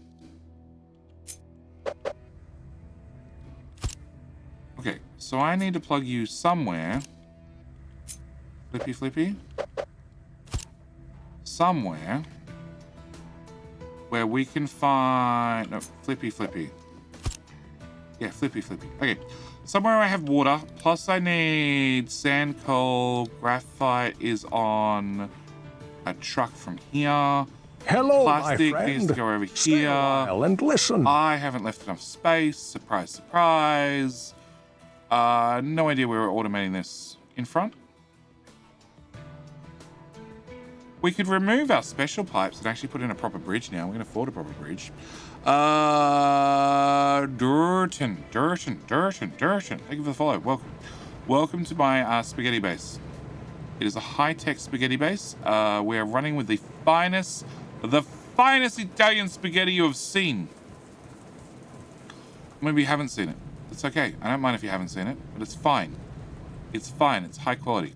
Okay, so I need to plug you somewhere. Flippy. Somewhere where we can find... No, flippy. Yeah, flippy. Okay, somewhere I have water, plus I need sand, coal, graphite is on a truck from here. Hello, Plastic my friend. needs to go over Stay here. a while and listen. I haven't left enough space. Surprise. No idea where we're automating this. In front? We could remove our special pipes and actually put in a proper bridge now. We can afford a proper bridge. Durton. Thank you for the follow. Welcome to my spaghetti base. It is a high-tech spaghetti base. We are running with the finest Italian spaghetti you have seen. Maybe you haven't seen it. It's okay. I don't mind if you haven't seen it, but it's fine. It's fine. It's high quality.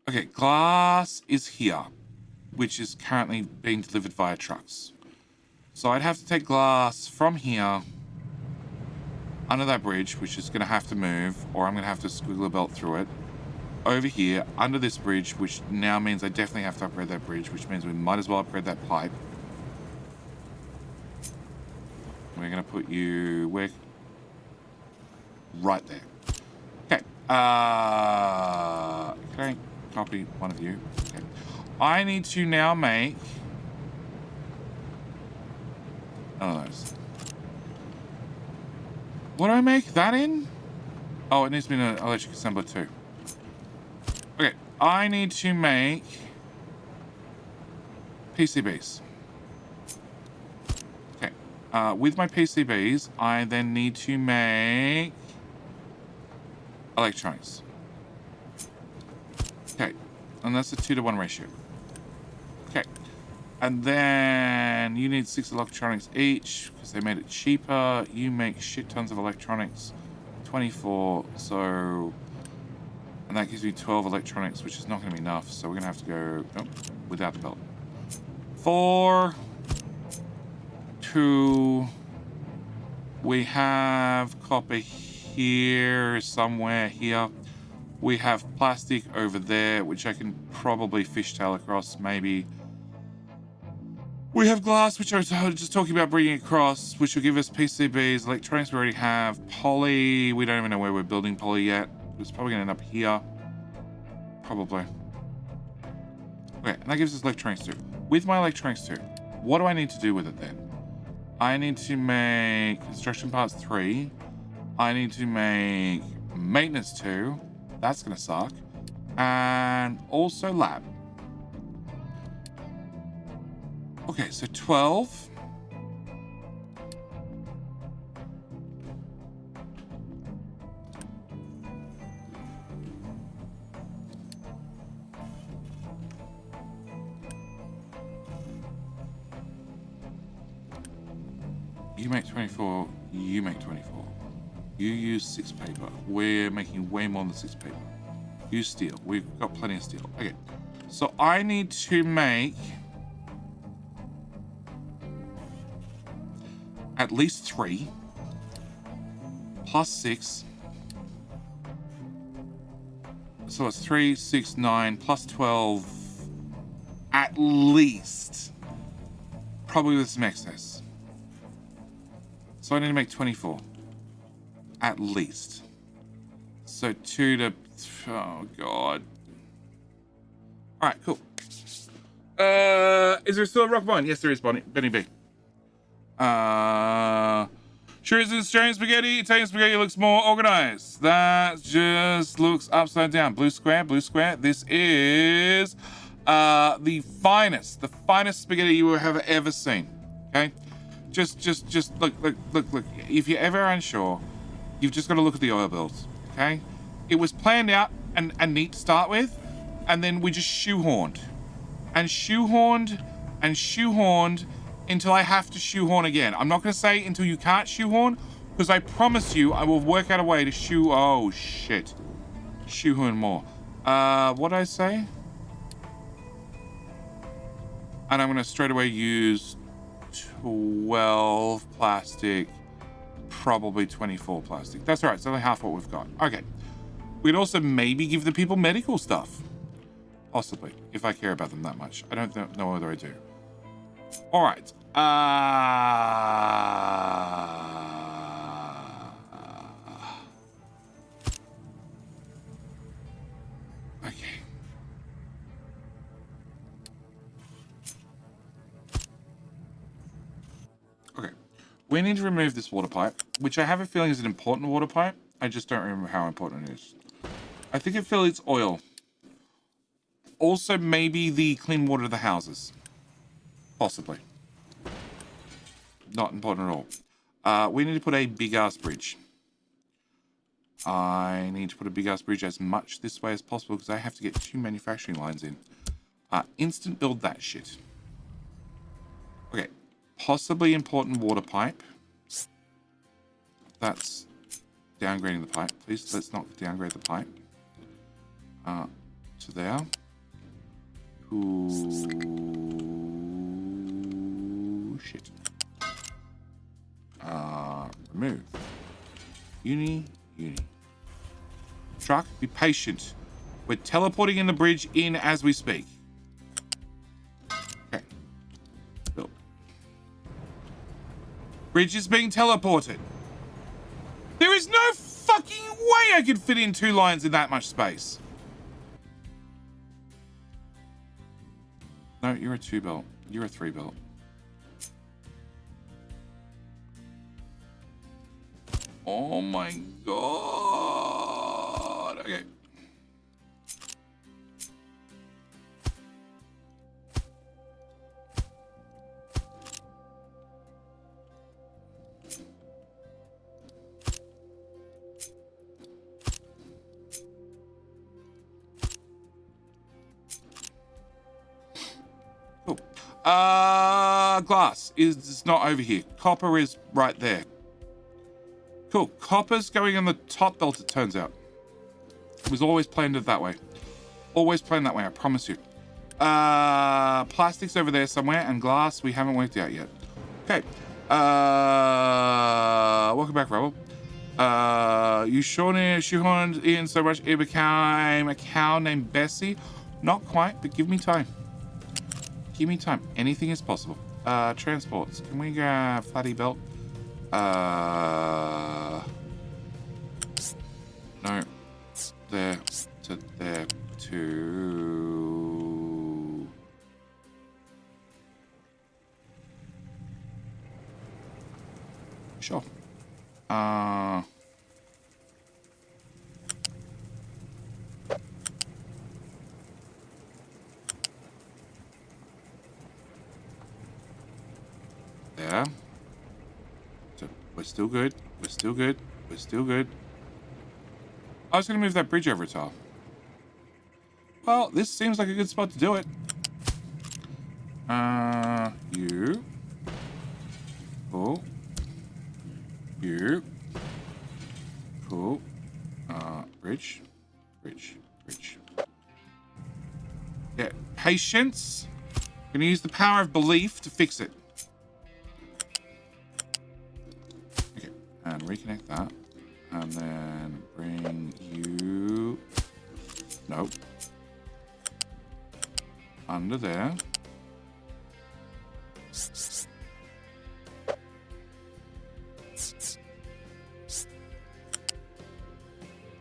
Okay, glass is here, which is currently being delivered via trucks. So I'd have to take glass from here under that bridge, which is going to have to move, or I'm going to have to squiggle a belt through it, over here, under this bridge, which now means I definitely have to upgrade that bridge, which means we might as well upgrade that pipe. We're going to put you where? Right there. Okay. Can I copy one of you? Okay. I need to now make none of those. What do I make that in? Oh, it needs to be an electric assembler too. Okay, I need to make PCBs. Okay, with my PCBs, I then need to make electronics. Okay, and that's a 2-to-1 ratio. Okay, and then you need 6 electronics each because they made it cheaper. You make shit tons of electronics, 24, so... And that gives me 12 electronics, which is not going to be enough. So we're going to have to go without the belt. 4, 2. We have copper here, somewhere here. We have plastic over there, which I can probably fishtail across, maybe. We have glass, which I was just talking about bringing across, which will give us PCBs. Electronics we already have. Poly, we don't even know where we're building poly yet. It's probably going to end up here. Probably. Okay, and that gives us electronics too. With my electronics too, What do I need to do with it then? I need to make construction parts 3. I need to make maintenance 2. That's going to suck. And also lab. Okay, so 12. You make 24. You make 24. You use 6 paper. We're making way more than 6 paper. Use steel. We've got plenty of steel. Okay. So I need to make at least 3 plus 6. So it's 3, 6, 9 plus 12 at least. Probably with some excess. So I need to make 24. At least. So 2 to... Oh, God. Alright, cool. Is there still a rock mine? Yes, there is, Benny B. Sure is Australian spaghetti. Italian spaghetti looks more organized. That just looks upside down. Blue square, blue square. This is the finest spaghetti you will have ever seen. Okay? Just look. If you're ever unsure, you've just got to look at the oil bills, okay? It was planned out and neat to start with, and then we just shoehorned until I have to shoehorn again. I'm not going to say until you can't shoehorn, because I promise you I will work out a way to shoehorn more. What did I say? And I'm going to straight away use 12 plastic, probably 24 plastic. That's all right. It's only half what we've got. Okay. We'd also maybe give the people medical stuff. Possibly, if I care about them that much. I don't know whether I do. All right. Okay. Okay. We need to remove this water pipe, which I have a feeling is an important water pipe. I just don't remember how important it is. I think it fills oil. Also, maybe the clean water of the houses. Possibly. Not important at all. We need to put a big-ass bridge. I need to put a big-ass bridge as much this way as possible because I have to get 2 manufacturing lines in. Instant build that shit. Okay. Possibly important water pipe. That's downgrading the pipe. Please, let's not downgrade the pipe. To there. Ooh, shit. Remove. Uni. Truck, be patient. We're teleporting in the bridge in as we speak. Okay. Build. Bridge is being teleported. There is no fucking way I could fit in 2 lines in that much space. No, you're a 2 belt. You're a 3 belt. Oh my god. Okay. Cool. Glass is not over here. Copper is right there. Cool. Copper's going on the top belt, it turns out. It was always planned that way. Always planned that way, I promise you. Plastic's over there somewhere, and glass we haven't worked out yet. Okay. Welcome back, Rebel. You shoehorned in so much it became a cow named Bessie. Not quite, but give me time. Give me time. Anything is possible. Transports. Can we go flatty belt? No. There to there to... There. So we're still good. We're still good. We're still good. I was going to move that bridge over a tile. Well, this seems like a good spot to do it. You. Cool. You. Cool. Bridge. Bridge. Bridge. Yeah, patience. I'm gonna use the power of belief to fix it. Okay, and reconnect that. And then bring you... Nope. Under there.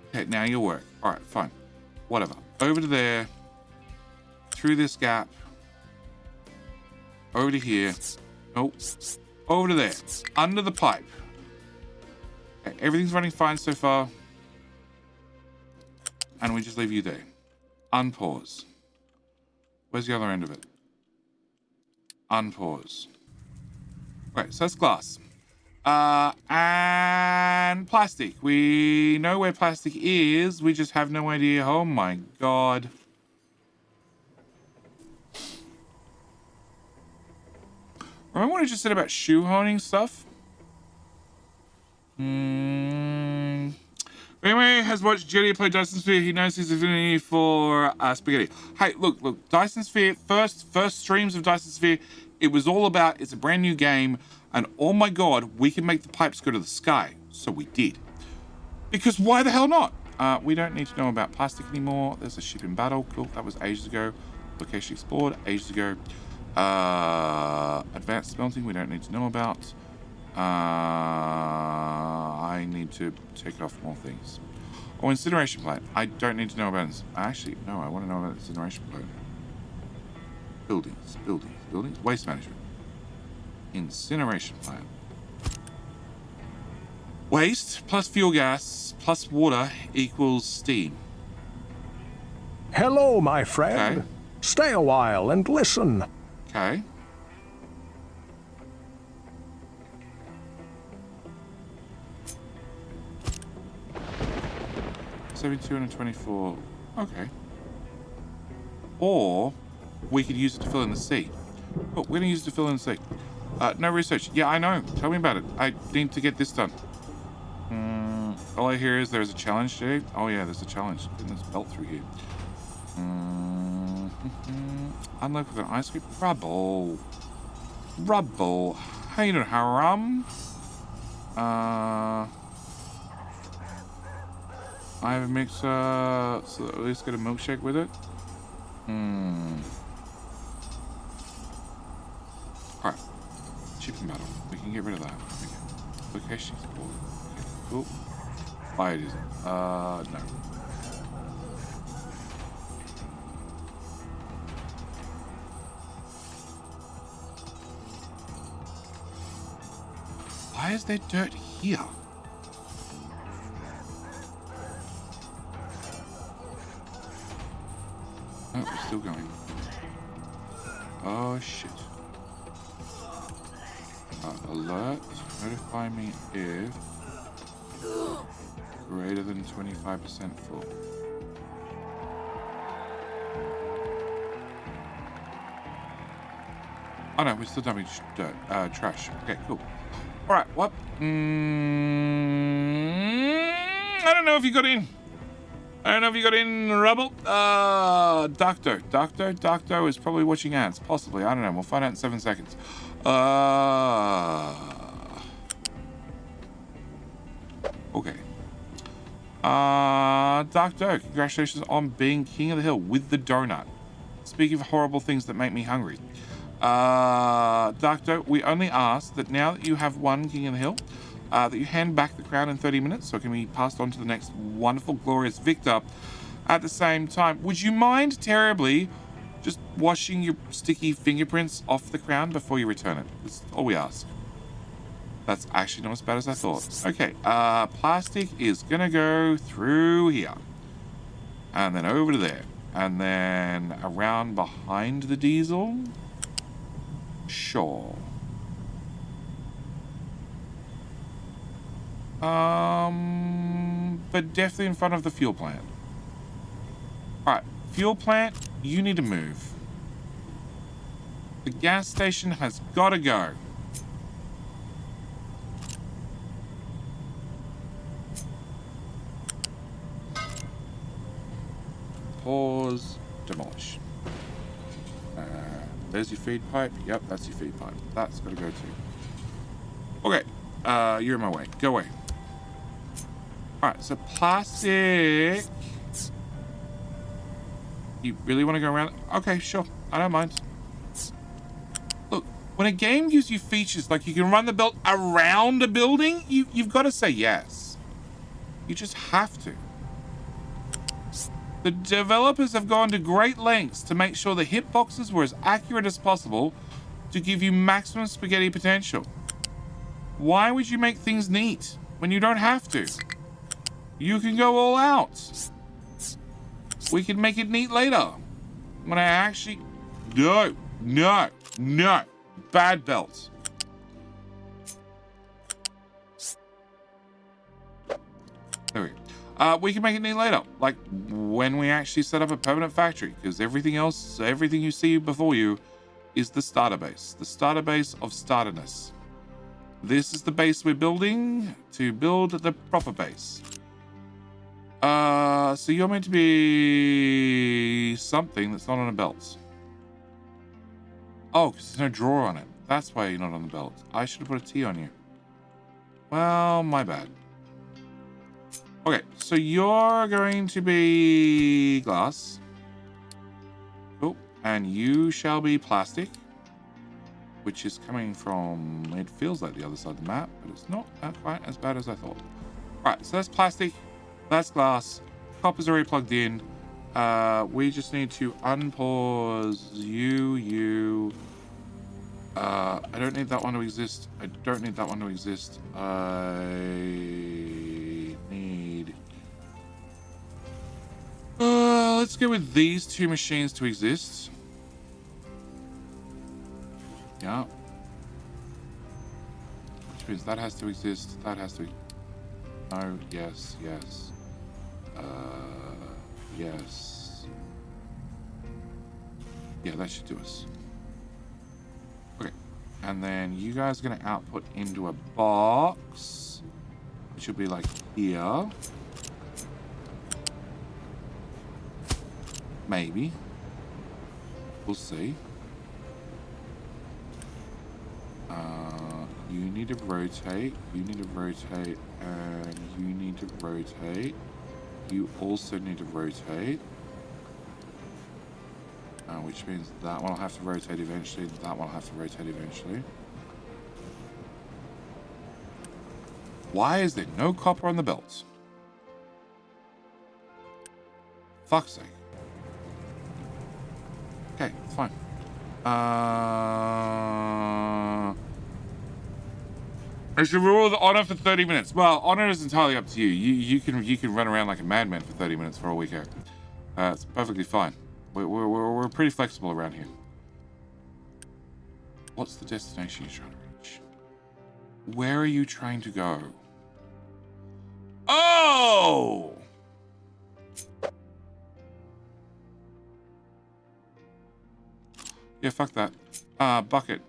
Okay, now you'll work. Alright, fine. Whatever. Over to there. Through this gap. Over to here. Nope. Over to there. Under the pipe. Okay, everything's running fine so far. And we just leave you there. Unpause. Where's the other end of it? Unpause. Okay, so that's glass. And plastic. We know where plastic is. We just have no idea. Oh my god. Remember what I just said about shoehorning stuff? If anyone has watched Jelly play Dyson Sphere, he knows his affinity for spaghetti. Hey, look, Dyson Sphere, first streams of Dyson Sphere, it was all about, it's a brand new game, and oh my god, we can make the pipes go to the sky. So we did. Because why the hell not? We don't need to know about plastic anymore. There's a ship in battle. Cool, that was ages ago. Location explored, ages ago. Advanced smelting, we don't need to know about. I need to take off more things. Oh, incineration plant. I don't need to know about this. Actually, no, I want to know about incineration plant. Buildings. Waste management. Incineration plant. Waste plus fuel gas plus water equals steam. Hello, my friend. Okay. Stay a while and listen. Okay. $7,224. Okay. Or we could use it to fill in the sea. Oh, we're gonna use it to fill in the sea. No research. Yeah, I know. Tell me about it. I need to get this done. All I hear is there's a challenge today. Oh yeah, there's a challenge. Getting this belt through here. Unlock with an ice cream. Rubble. How you doing, Haram? I have a mixer, so at least get a milkshake with it. Alright. Chicken battle. We can get rid of that. Okay. Location explored. Okay, cool. Fire diesel. No. Why is there dirt here? Oh, we're still going. Oh, shit. Alert. Notify me if greater than 25% full. Oh no, we're still dumping dirt. Trash. Okay, cool. Alright, what? I don't know if you got in. Rubble. Doctor is probably watching ads. Possibly. I don't know. We'll find out in 7 seconds. Okay. Doctor, congratulations on being king of the hill with the donut. Speaking of horrible things that make me hungry. Doctor, we only ask that now that you have won King of the Hill, that you hand back the crown in 30 minutes so it can be passed on to the next wonderful, glorious victor. At the same time, would you mind terribly just washing your sticky fingerprints off the crown before you return it? That's all we ask. That's actually not as bad as I thought. Okay, plastic is gonna go through here. And then over to there. And then around behind the diesel. Sure. But definitely in front of the fuel plant. All right, fuel plant, you need to move. The gas station has got to go. Pause, demolish. There's your feed pipe. Yep, that's your feed pipe. That's got to go too. Okay, you're in my way. Go away. All right, so plastic. You really want to go around? Okay, sure. I don't mind. Look, when a game gives you features like you can run the belt around a building, you've got to say yes. You just have to. The developers have gone to great lengths to make sure the hitboxes were as accurate as possible to give you maximum spaghetti potential. Why would you make things neat when you don't have to? You can go all out. We can make it neat later. When I actually... No. Bad belt. There we go. We can make it neat later, like when we actually set up a permanent factory, because everything you see before you is the starter base. The starter base of starterness. This is the base we're building to build the proper base. So you're meant to be something that's not on a belt. Oh, because there's no drawer on it. That's why you're not on the belt. I should have put a T on you. Well, my bad. Okay, so you're going to be glass. Cool. And you shall be plastic, which is coming from, it feels like the other side of the map, but it's not quite as bad as I thought. All right, so that's plastic, that's glass, copper's already plugged in. We just need to unpause you. I don't need that one to exist. I don't need that one to exist. I need... let's go with these two machines to exist. Yeah. Which means that has to exist. That has to... No, yes. Yes. Yeah, that should do us. Okay. And then you guys are going to output into a box. Which will be like here. Maybe. We'll see. You need to rotate. You need to rotate. And you need to rotate. You also need to rotate. Which means that one will have to rotate eventually. That one will have to rotate eventually. Why is there no copper on the belts? Fuck's sake. Okay, it's fine. I should rule the honor for 30 minutes. Well, honor is entirely up to you. You can run around like a madman for 30 minutes for a weekend. It's perfectly fine. We're pretty flexible around here. What's the destination you're trying to reach? Where are you trying to go? Oh! Yeah, fuck that. Bucket.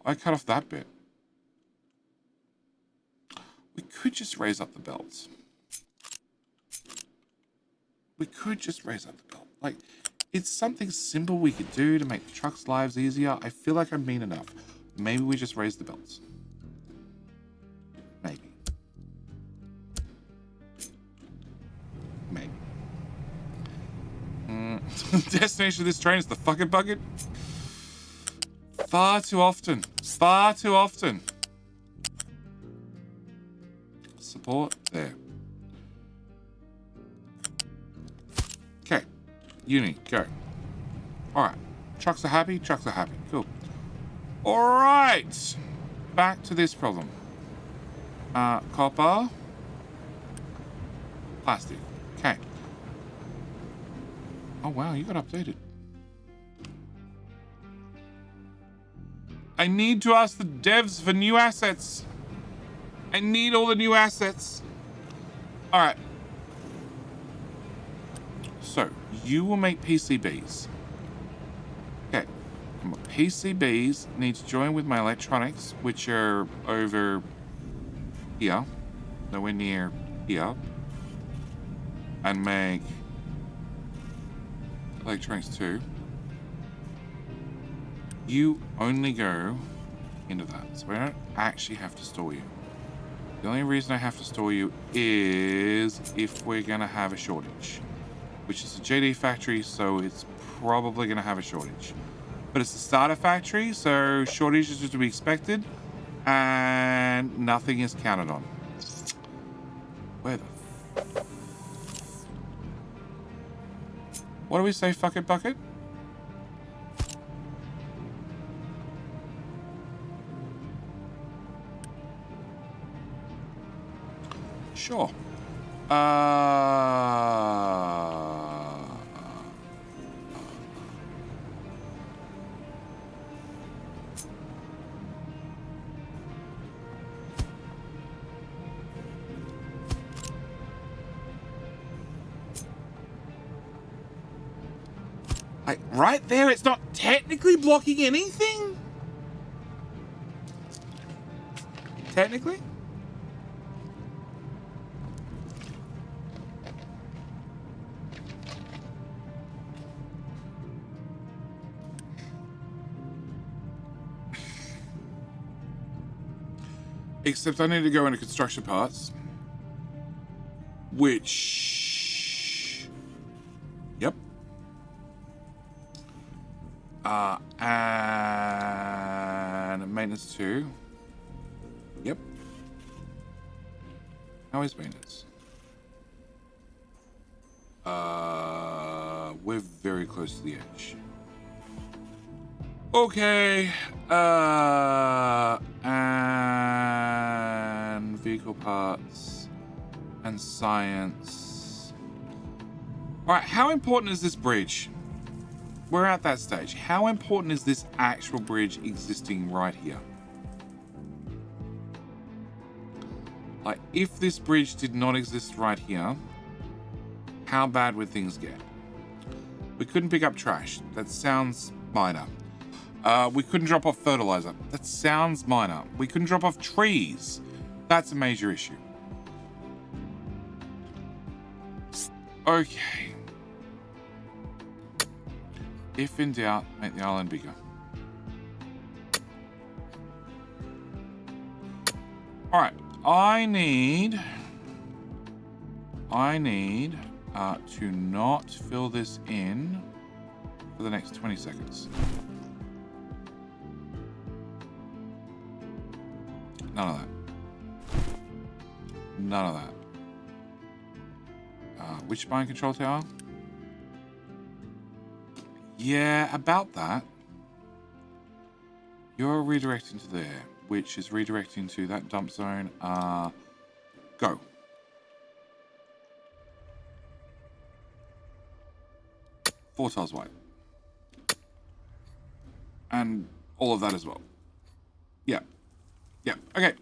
I cut off that bit. We could just raise up the belts. We could just raise up the belt. Like, it's something simple we could do to make the trucks' lives easier. I feel like I'm mean enough. Maybe we just raise the belts. Maybe. Maybe. Destination of this train is the fucking bucket. Far too often. Far too often. Support there. Okay. Uni, go. Alright. Trucks are happy. Trucks are happy. Cool. Alright. Back to this problem. Copper. Plastic. Okay. Oh wow, you got updated. I need to ask the devs for new assets. I need all the new assets. All right. So, you will make PCBs. Okay. PCBs need to join with my electronics, which are over here. Nowhere near here. And make electronics too. You only go into that. So I don't actually have to store you. The only reason I have to store you is if we're going to have a shortage. Which is a JD factory, so it's probably going to have a shortage. But it's the starter factory, so shortages are to be expected. And nothing is counted on. Where the... What do we say, fuck it, bucket? Sure. Like, right there, it's not technically blocking anything? Technically? Except I need to go into construction parts. Which... Yep. And maintenance 2. Yep. How is maintenance? We're very close to the edge. Okay. And vehicle parts and science. All right, how important is this bridge? We're at that stage. How important is this actual bridge existing right here? Like, if this bridge did not exist right here, how bad would things get? We couldn't pick up trash. That sounds minor. We couldn't drop off fertilizer. That sounds minor. We couldn't drop off trees. That's a major issue. Okay. If in doubt, make the island bigger. All right. I need to not fill this in for the next 20 seconds. None of that. None of that. Which spine control tower? Yeah, about that. You're redirecting to there, which is redirecting to that dump zone. Go. Four tiles wide. And all of that as well. Yeah. Yeah, okay.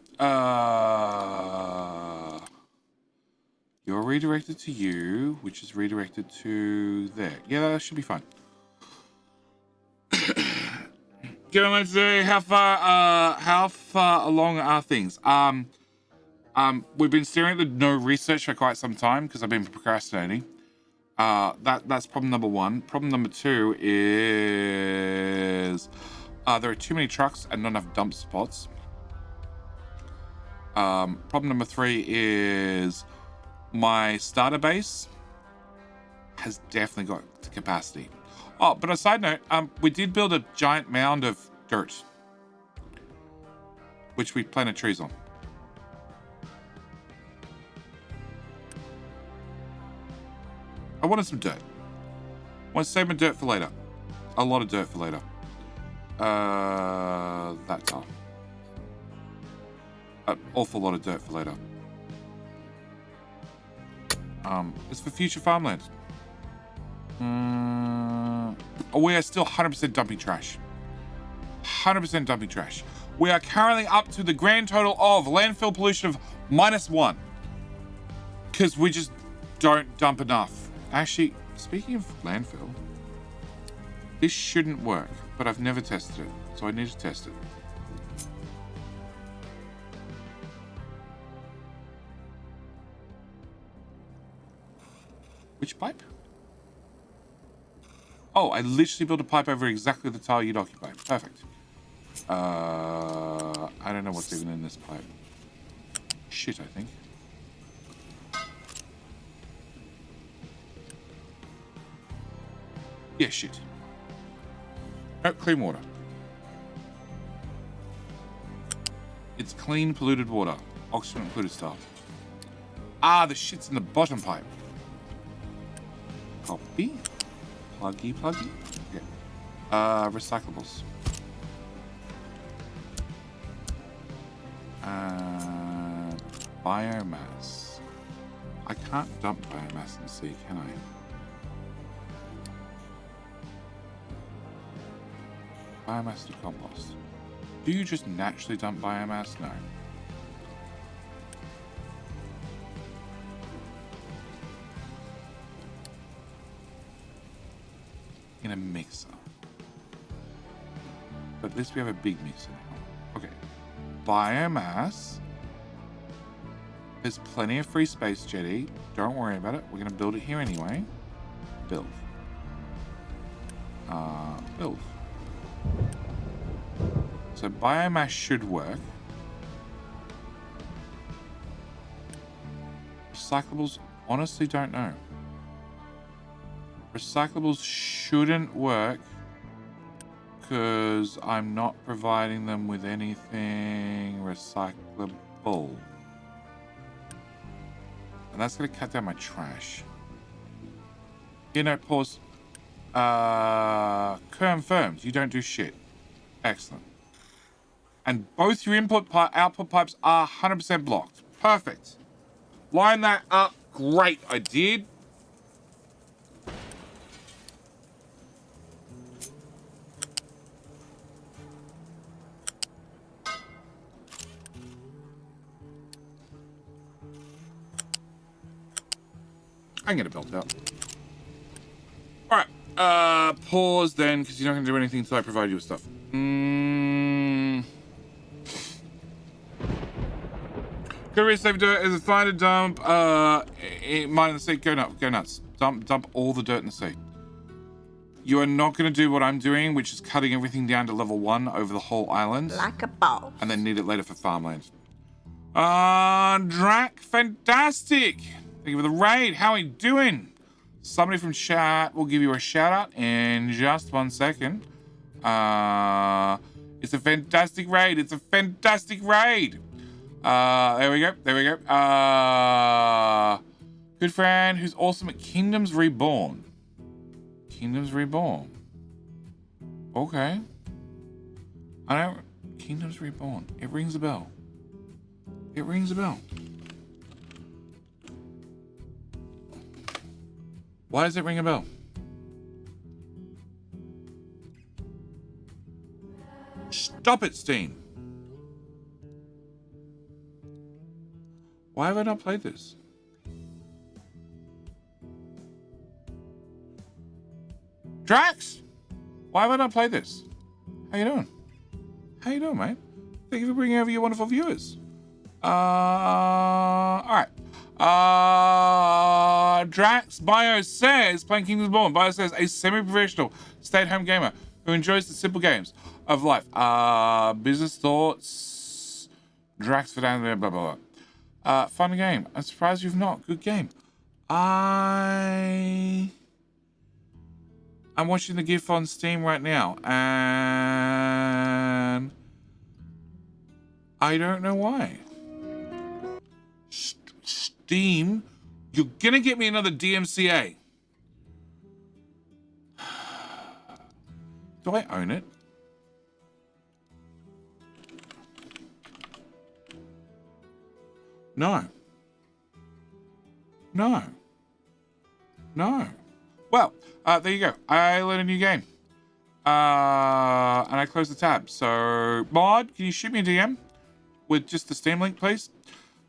You're redirected to you, which is redirected to there. Yeah, that should be fine. Going on today, how far along are things? We've been staring at the no research for quite some time because I've been procrastinating. That's problem number one. Problem number two is there are too many trucks and not enough dump spots. Problem number three is my starter base has definitely got capacity. Oh, but a side note, we did build a giant mound of dirt, which we planted trees on. I wanted some dirt. I want to save my dirt for later. A lot of dirt for later. That tile. An awful lot of dirt for later. It's for future farmland. We are still 100% dumping trash. 100% dumping trash. We are currently up to the grand total of landfill pollution of -1. Because we just don't dump enough. Actually, speaking of landfill, this shouldn't work, but I've never tested it, so I need to test it. Which pipe? Oh, I literally built a pipe over exactly the tile you'd occupy. Perfect. I don't know what's even in this pipe. Shit, I think. Yeah, shit. Oh, clean water. It's clean, polluted water. Oxygen included stuff. Ah, the shit's in the bottom pipe. Copy. Pluggy. Okay. Recyclables. Biomass. I can't dump biomass in the sea, can I? Biomass to compost. Do you just naturally dump biomass? No. In a mixer. But at least we have a big mixer now. Okay. Biomass. There's plenty of free space, Jetty. Don't worry about it. We're going to build it here anyway. Build. Build. So biomass should work. Recyclables, honestly don't know. Recyclables shouldn't work because I'm not providing them with anything recyclable. And that's going to cut down my trash. You know, pause. Confirmed. You don't do shit. Excellent. And both your output pipes are 100% blocked. Perfect. Line that up. Great. I did. I'm going to build it out. All right. Pause then, because you're not going to do anything until I provide you with stuff. Go to save dirt is a fine to dump. Mine in the sea. Go nuts. Dump all the dirt in the sea. You are not going to do what I'm doing, which is cutting everything down to level 1 over the whole island. Like a boss. And then need it later for farmland. Drac, fantastic. Thank you for the raid. How are you doing? Somebody from chat will give you a shout out in just 1 second. It's a fantastic raid. It's a fantastic raid. There we go. Good friend who's awesome at Kingdoms Reborn. Kingdoms Reborn. Okay. Kingdoms Reborn. It rings a bell. Why does it ring a bell? Stop it, Steam. Why have I not played this? Drax! Why have I not played this? How you doing? Mate? Thank you for bringing over your wonderful viewers. Alright. Drax Bio says, playing Kingdoms Born. Bio says, a semi-professional stay-at-home gamer who enjoys the simple games of life. Business thoughts. Drax for down there, blah, blah, blah. Fun game. I'm surprised you've not. Good game. I'm watching the GIF on Steam right now, and I don't know why. Steam, you're gonna get me another DMCA. Do I own it? No. Well, there you go. I learned a new game. And I close the tab. So, Mod, can you shoot me a DM with just the Steam link, please?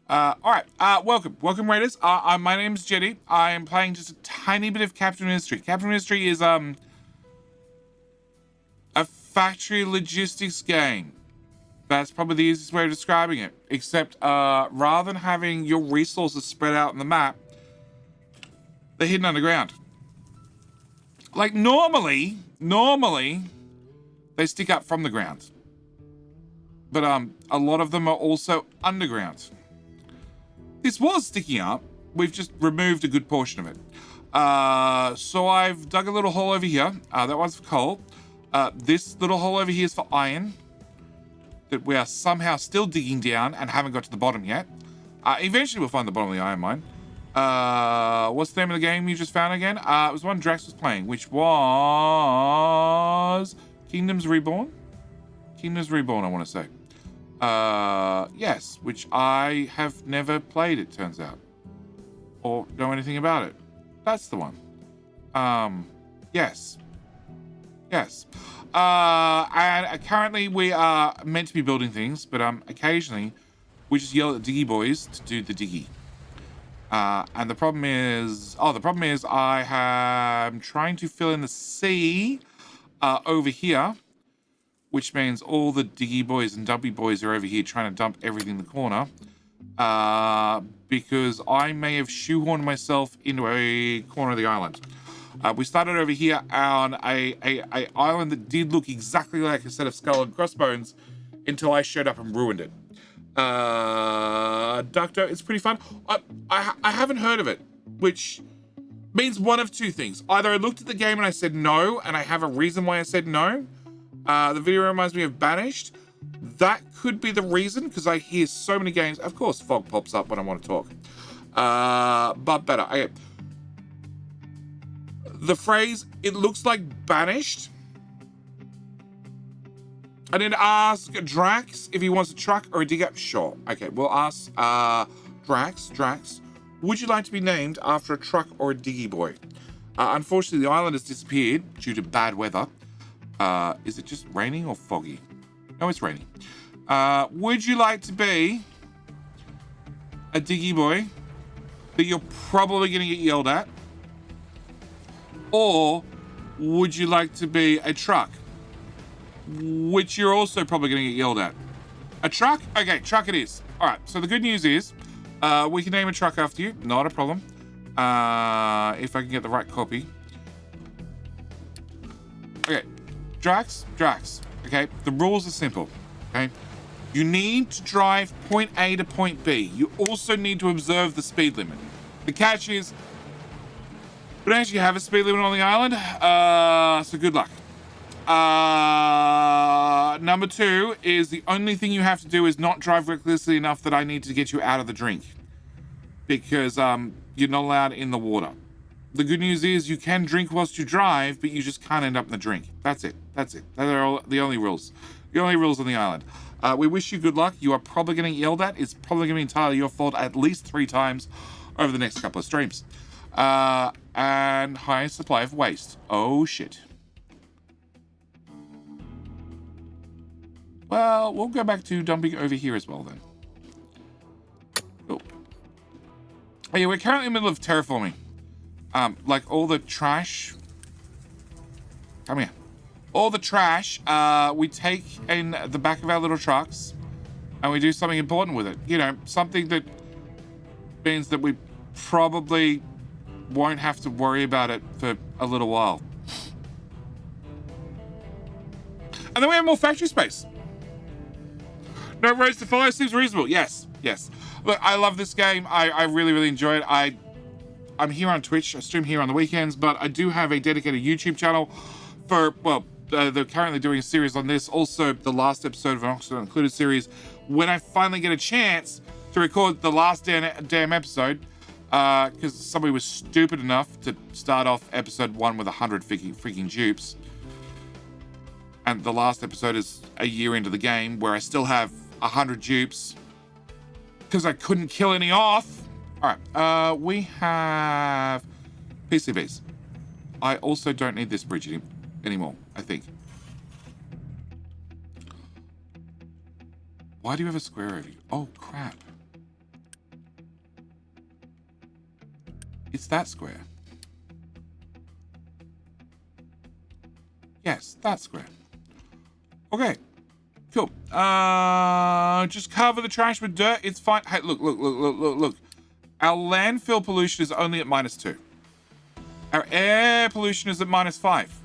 All right. Welcome, Raiders. My name's Jetty. I am playing just a tiny bit of Captain Ministry. Captain Ministry is a factory logistics game. That's probably the easiest way of describing it. Except rather than having your resources spread out on the map, they're hidden underground. Like normally they stick up from the ground. But a lot of them are also underground. This was sticking up. We've just removed a good portion of it. So I've dug a little hole over here. That one's for coal. This little hole over here is for iron. That we are somehow still digging down and haven't got to the bottom yet. Eventually we'll find the bottom of the iron mine. What's the name of the game you just found again? It was one Drax was playing, which was Kingdoms Reborn? Kingdoms Reborn, I want to say. Yes, which I have never played, it turns out. Or know anything about it. That's the one. Yes. And currently we are meant to be building things, but occasionally we just yell at the Diggy boys to do the diggy. And the problem is I am trying to fill in the sea over here, which means all the Diggy boys and Dumpy boys are over here trying to dump everything in the corner. Because I may have shoehorned myself into a corner of the island. We started over here on a island that did look exactly like a set of skull and crossbones until I showed up and ruined it. Ducto, it's pretty fun. I haven't heard of it, which means one of two things. Either I looked at the game and I said no, and I have a reason why I said no. The video reminds me of Banished. That could be the reason, because I hear so many games. Of course, fog pops up when I want to talk. But better. The phrase, it looks like Banished. I did ask Drax if he wants a truck or a digger. Sure. Okay, we'll ask Drax, would you like to be named after a truck or a diggy boy? Unfortunately, the island has disappeared due to bad weather. Is it just raining or foggy? No, it's raining. Would you like to be a diggy boy that you're probably going to get yelled at? Or would you like to be a truck, which you're also probably going to get yelled at? A truck? Okay, truck it is. All right, so the good news is we can name a truck after you. Not a problem. If I can get the right copy. Okay, Drax. Okay, the rules are simple. Okay, you need to drive point A to point B. You also need to observe the speed limit. The catch is we don't actually have a speed limit on the island, so good luck. Number two is the only thing you have to do is not drive recklessly enough that I need to get you out of the drink. Because you're not allowed in the water. The good news is you can drink whilst you drive, but you just can't end up in the drink. That's it. Those are all the only rules. The only rules on the island. We wish you good luck. You are probably getting yelled at. It's probably going to be entirely your fault at least 3 times over the next couple of streams. And high supply of waste. Oh, shit. Well, we'll go back to dumping over here as well, then. Cool. Oh, yeah, we're currently in the middle of terraforming. Like, all the trash... Come here. All the trash, we take in the back of our little trucks, and we do something important with it. You know, something that means that we probably won't have to worry about it for a little while. And then we have more factory space. No roads to follow seems reasonable. Yes. Look, I love this game. I really enjoy it. I'm here on Twitch. I stream here on the weekends, but I do have a dedicated YouTube channel for, well, they're currently doing a series on this. Also, the last episode of an Oxford Included series. When I finally get a chance to record the last damn episode, because somebody was stupid enough to start off episode 1 with 100 freaking dupes. And the last episode is a year into the game where I still have 100 dupes because I couldn't kill any off. All right, we have PCBs. I also don't need this bridge anymore, I think. Why do you have a square over you? Oh, crap. It's that square. Yes, that square. Okay. Cool. Just cover the trash with dirt. It's fine. Hey, look. Our landfill pollution is only at -2. Our air pollution is at -5.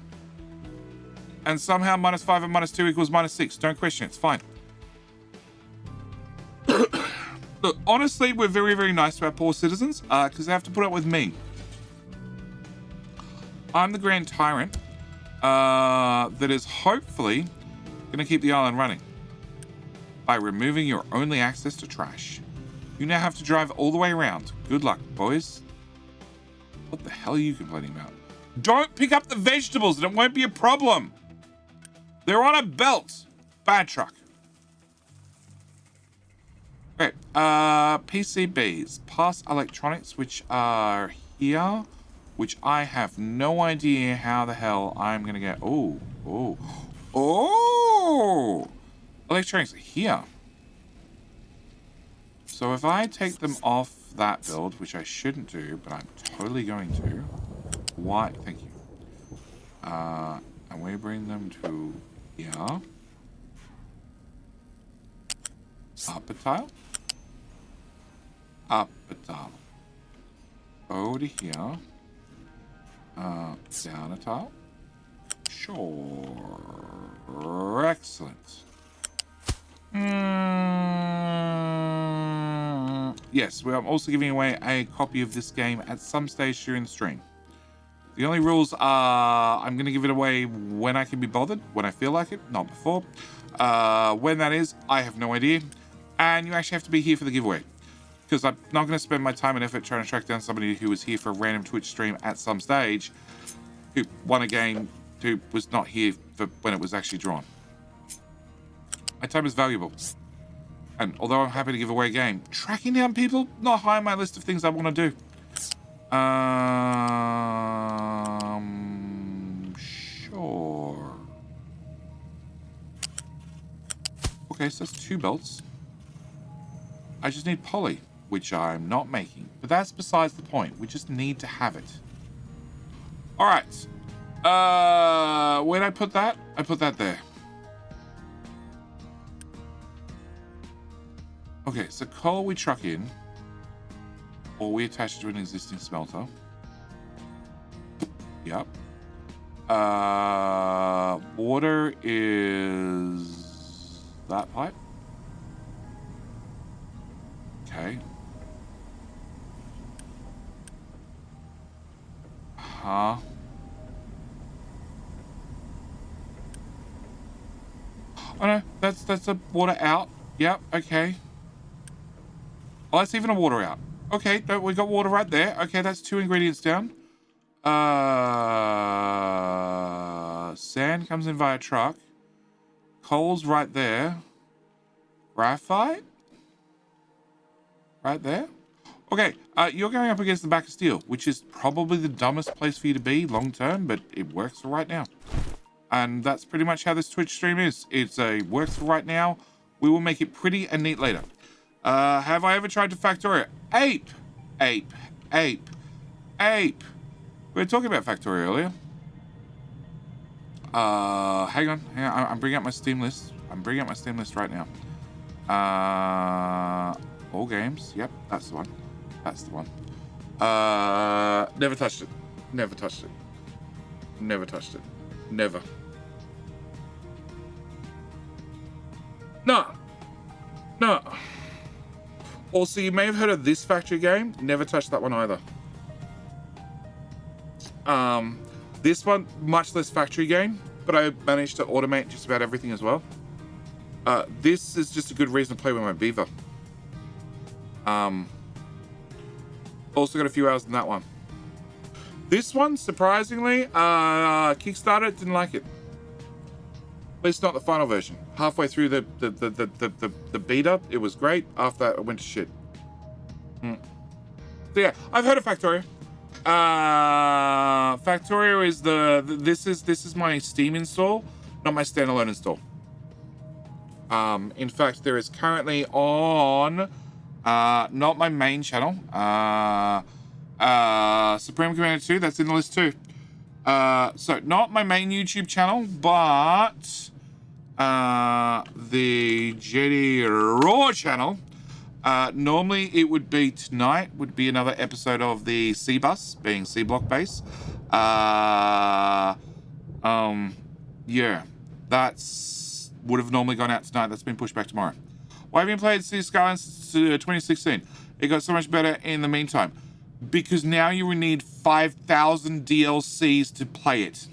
And somehow -5 and -2 equals -6. Don't question it. It's fine. Look, honestly, we're very, very nice to our poor citizens because they have to put up with me. I'm the grand tyrant that is hopefully going to keep the island running by removing your only access to trash. You now have to drive all the way around. Good luck, boys. What the hell are you complaining about? Don't pick up the vegetables and it won't be a problem. They're on a belt. Bad truck. Okay, PCBs, past electronics, which are here, which I have no idea how the hell I'm gonna get. Oh! Electronics are here. So if I take them off that build, which I shouldn't do, but I'm totally going to. Why? Thank you. And we bring them to here. Up a tile. Up a tile. Go to here. Down a tile. Sure. Excellent. Yes, I'm also giving away a copy of this game at some stage during the stream. The only rules are I'm going to give it away when I can be bothered, when I feel like it, not before. When that is, I have no idea. And you actually have to be here for the giveaway. Because I'm not going to spend my time and effort trying to track down somebody who was here for a random Twitch stream at some stage, who won a game, who was not here for when it was actually drawn. My time is valuable. And although I'm happy to give away a game, tracking down people, not high on my list of things I want to do. Sure. Okay, so that's 2 belts. I just need poly, which I'm not making. But that's besides the point. We just need to have it. Alright. Where'd I put that? I put that there. Okay, so coal we truck in. Or we attach it to an existing smelter. Yep. Water is that pipe. Okay. Huh. Oh no, that's a water out. Yep, okay. Oh, that's even a water out. Okay, no, we got water right there. Okay, that's 2 ingredients down. Sand comes in via truck. Coal's right there. Graphite? Right there. Okay, you're going up against the back of steel, which is probably the dumbest place for you to be long term, but it works for right now. And that's pretty much how this Twitch stream is. It's a works for right now. We will make it pretty and neat later. Have I ever tried to Factorio? Ape! We were talking about Factorio earlier. Hang on. I'm bringing up my Steam list. Right now. All games. Yep, that's the one. Never touched it. Never. No. Also, you may have heard of this factory game. Never touched that one either. This one, much less factory game, but I managed to automate just about everything as well. This is just a good reason to play with my beaver. Also got a few hours in that one. This one, surprisingly, Kickstarter didn't like it. At least not the final version. Halfway through the beta, it was great. After that, it went to shit. So yeah, I've heard of Factorio. Factorio is this is my Steam install, not my standalone install. In fact, there is currently on, not my main channel, Supreme Commander 2, that's in the list too. So not my main YouTube channel, but the Jedi Raw channel. Normally it would be tonight, would be another episode of the C-Bus, being C-Block base. Yeah, that's would have normally gone out tonight. That's been pushed back tomorrow. Why have you played City Skylines since 2016? It got so much better in the meantime. Because now you will need 5,000 DLCs to play it.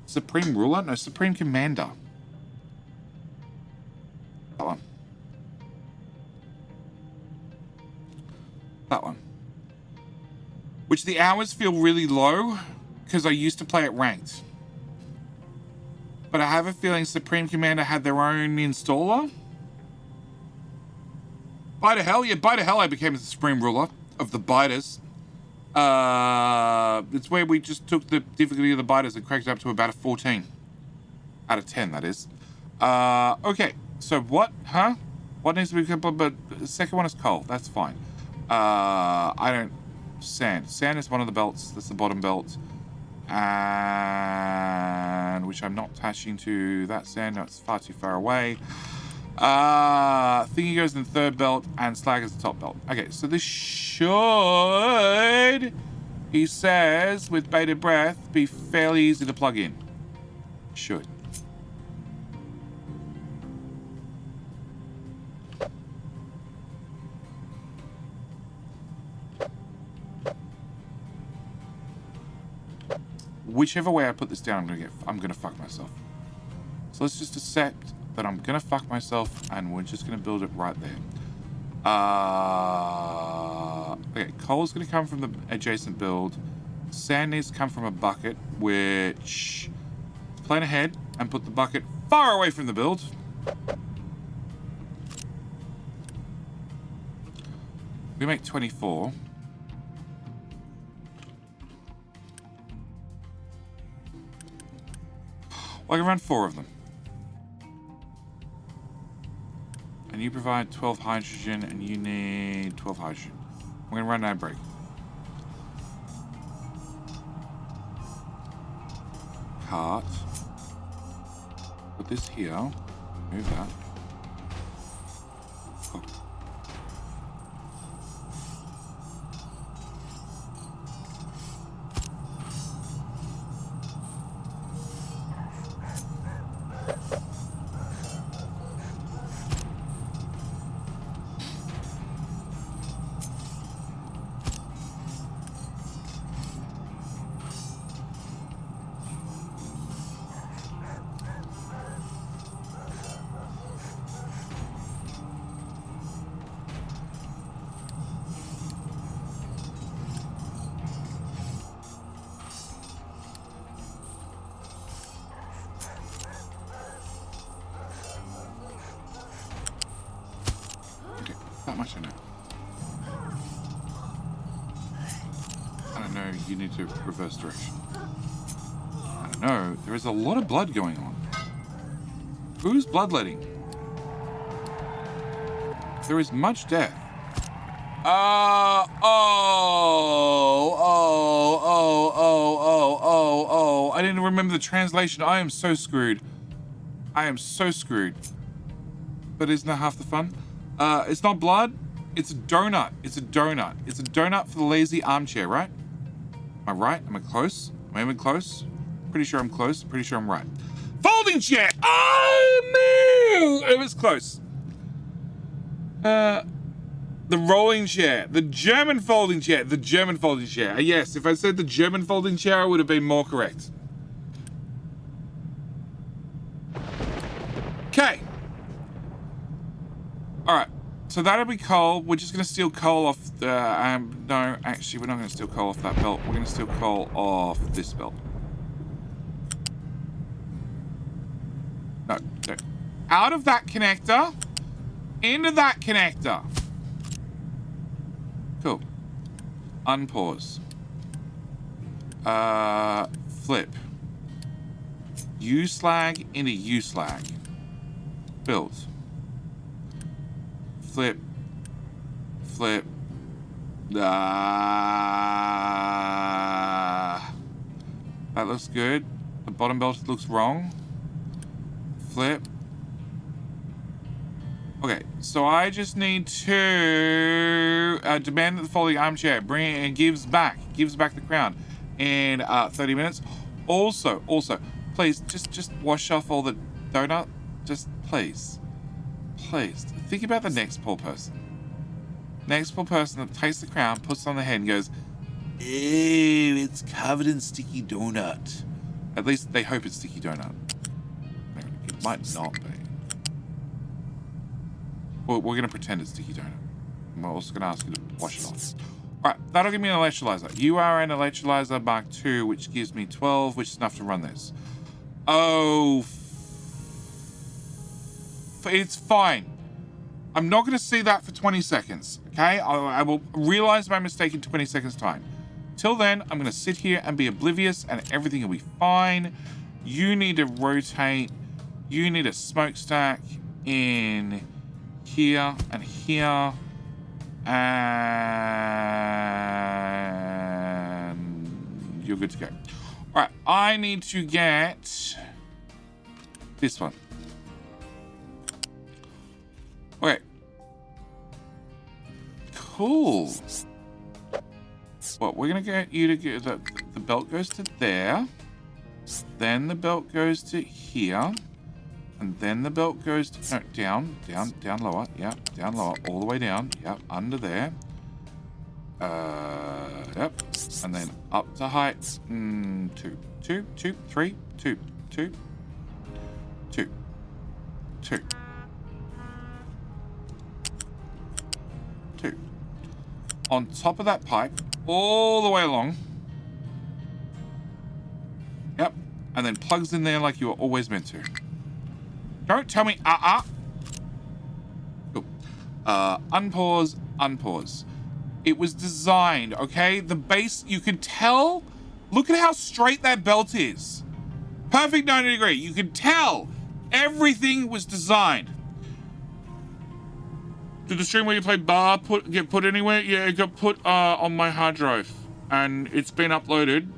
Supreme Ruler? No, Supreme Commander. That one. That one. Which the hours feel really low because I used to play it ranked. But I have a feeling Supreme Commander had their own installer. Bite of hell, yeah, bite of hell I became the Supreme Ruler of the biters. It's where we just took the difficulty of the biters and cranked it up to about a 14. Out of 10, that is. Okay, so what, huh? What needs to be, but the second one is coal, that's fine. I don't, sand. Sand is one of the belts, that's the bottom belt. And, which I'm not attaching to that sand, no, it's far too far away. Thingy goes in the third belt and slag is the top belt. Okay, so this should, he says, with bated breath, be fairly easy to plug in. Should. Whichever way I put this down, I'm gonna fuck myself. So let's just accept that I'm gonna fuck myself and we're just gonna build it right there. Okay, coal is gonna come from the adjacent build. Sand needs to come from a bucket, which plan ahead and put the bucket far away from the build. We make 24. Well, I can run 4 of them. And you provide 12 hydrogen, and you need 12 hydrogen. I'm going to run an break. Cart. Put this here. Move that. Cool. That much I know. I don't know, you need to reverse direction. I don't know, there is a lot of blood going on. Who's bloodletting? There is much death. Oh. I didn't remember the translation. I am so screwed. I am so screwed. But isn't that half the fun? It's not blood. It's a donut. It's a donut. It's a donut for the lazy armchair, right? Am I right? Am I close? Am I even close? Pretty sure I'm close. Pretty sure I'm right. Folding chair! Oh, no! It was close. The rolling chair. The German folding chair. The German folding chair. Yes, if I said the German folding chair, I would have been more correct. Okay. Alright. So that'll be coal. We're just going to steal coal off the... no, actually, we're not going to steal coal off that belt. We're going to steal coal off this belt. No. Out of that connector. Into that connector. Cool. Unpause. Flip. U-slag into U-slag. Build. Flip. Flip. That looks good. The bottom belt looks wrong. Flip. Okay, so I just need to demand that the following armchair bring it and gives back the crown in 30 minutes. Also, please just wash off all the donut. Just please think about the next poor person. Next poor person that takes the crown, puts it on the head, and goes, "Ew, it's covered in sticky donut." At least they hope it's sticky donut. It might not be. We're going to pretend it's sticky donut. I'm also going to ask you to wash it off. Alright, that'll give me an electrolyzer. You are an electrolyzer Mark II, which gives me 12, which is enough to run this. Oh, it's fine. I'm not going to see that for 20 seconds, okay? I will realize my mistake in 20 seconds' time. Till then, I'm going to sit here and be oblivious, and everything will be fine. You need to rotate. You need a smokestack in here and here. And you're good to go. All right, I need to get this one. Okay. Cool. Well, we're going to get you to get the belt goes to there. Then the belt goes to here. And then the belt goes to, no, down lower. Yeah, down lower, all the way down. Yep, under there. Yep. And then up to height. 2, 3, 2, 2, 2, 2. 2. On top of that pipe, all the way along. Yep. And then plugs in there like you were always meant to. Don't tell me, Cool. Unpause, unpause. It was designed, okay? The base, you can tell. Look at how straight that belt is. Perfect 90 degree. You can tell everything was designed. Did the stream where you play bar get put anywhere? Yeah, it got put on my hard drive. And it's been uploaded.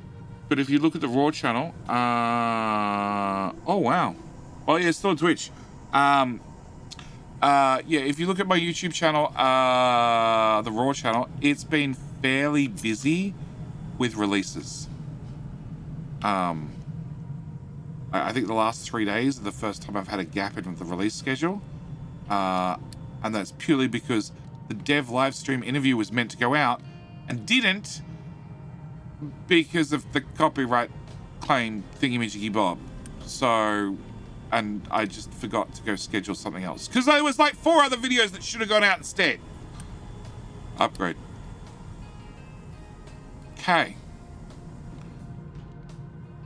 But if you look at the Raw channel, oh wow. Oh yeah, it's still on Twitch. Yeah, if you look at my YouTube channel, the Raw channel, it's been fairly busy with releases. I think the last 3 days are the first time I've had a gap in the release schedule. And that's purely because the dev live stream interview was meant to go out and didn't because of the copyright claim thingy-majiggy-bob. So, and I just forgot to go schedule something else. Because there was like 4 other videos that should have gone out instead. Upgrade. Okay.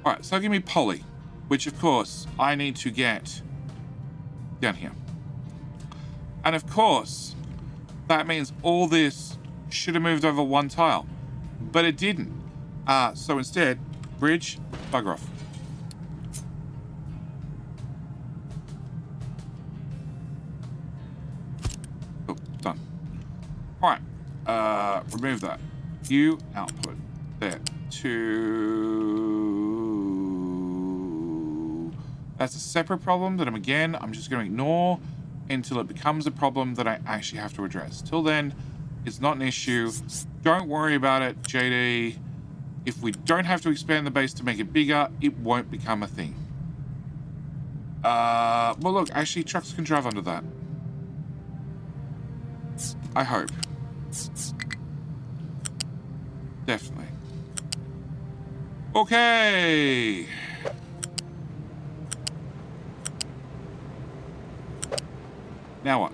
Alright, so give me poly, which of course I need to get down here. And of course, that means all this should have moved over 1 tile, but it didn't. So instead, bridge, bugger off. Oh, done. All right, remove that. You output there. 2. That's a separate problem that I'm just going to ignore until it becomes a problem that I actually have to address. Till then, it's not an issue. Don't worry about it, JD. If we don't have to expand the base to make it bigger, it won't become a thing. Well, look, actually, trucks can drive under that. I hope. Definitely. Okay. Now what?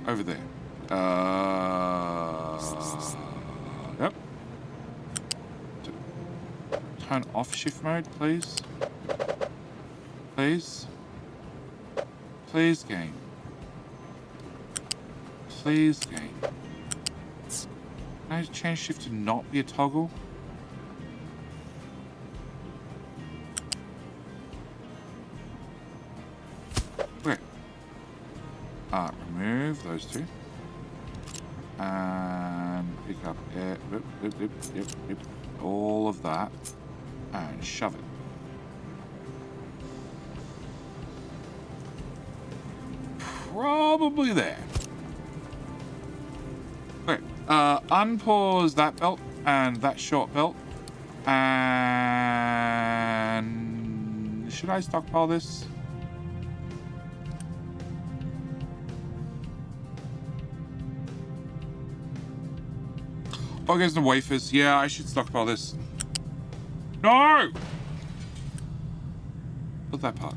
Over there. Yep. Turn off shift mode, please. Please. Please, game. Please, game. Can I change shift to not be a toggle? Remove those two. And pick up all of that and shove it. Probably there. Okay, unpause that belt and that short belt. And should I stockpile this? Oh, there's some wafers. Yeah, I should stockpile this. No! Put that part.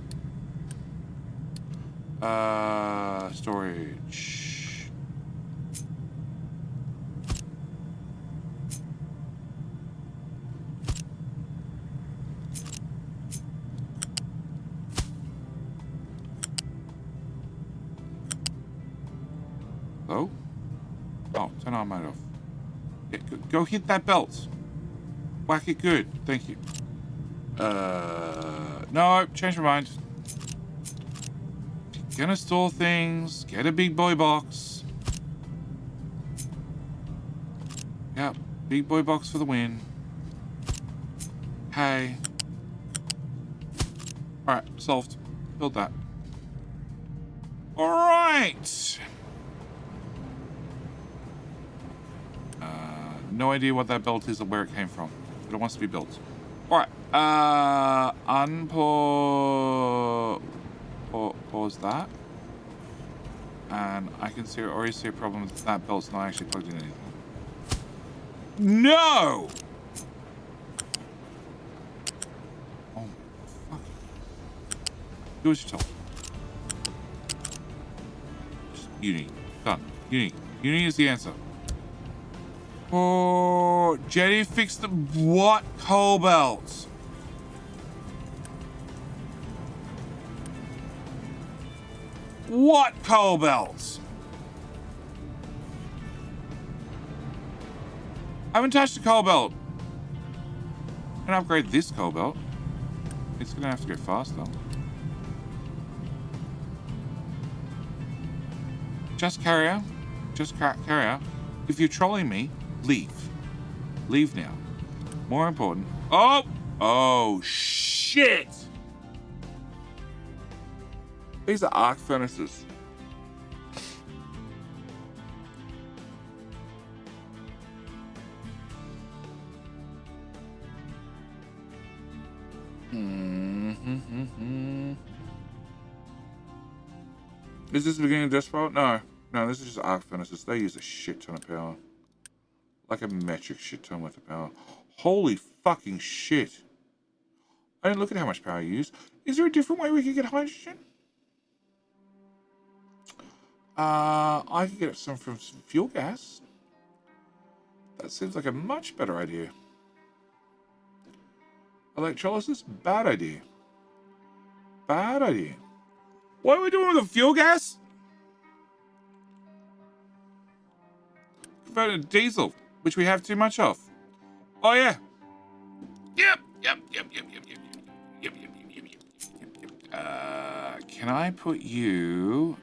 Storage. Hello? Oh, turn on mode off. Yeah, go hit that belt. Whack it good. Thank you. No, change my mind. If you're gonna store things, get a big boy box. Yep, big boy box for the win. Hey. Alright, solved. Build that. Alright. No idea what that belt is or where it came from, but it wants to be built. Alright, pause that. And I can already see a problem with that belt's not actually plugged in anything. No! Oh, fuck. Do as you're told. Just uni. Done. Uni. Uni is the answer. Oh, Jenny fixed the what coal belts? What coal belts? I haven't touched a coal belt. I'm gonna upgrade this coal belt. It's gonna have to go faster. Just carrier. Just carrier. If you're trolling me, leave. Leave now. More important. Oh! Oh, shit! These are arc furnaces. Is this the beginning of Desperate? No. No, this is just arc furnaces. They use a shit ton of power. Like a metric shit ton worth of power. Holy fucking shit. I didn't look at how much power you use. Is there a different way we could get hydrogen? I could get some from fuel gas. That seems like a much better idea. Electrolysis? Bad idea. Bad idea. What are we doing with the fuel gas? Converted to diesel, which we have too much of. Oh yeah. Yep. Can I put you?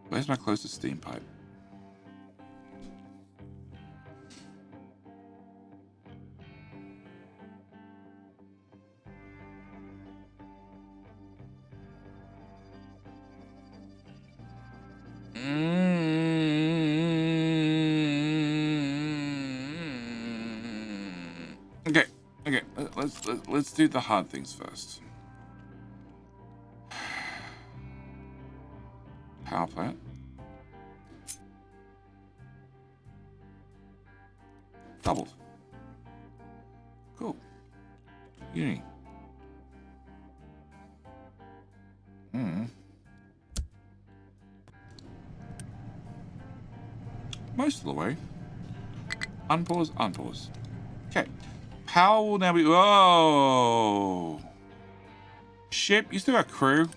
Where's my closest steam pipe? Okay. Let's do the hard things first. Power plant. Doubled. Cool. Uni. Most of the way. Unpause, unpause. Okay. Power will now be... Whoa! Ship, you still got crew?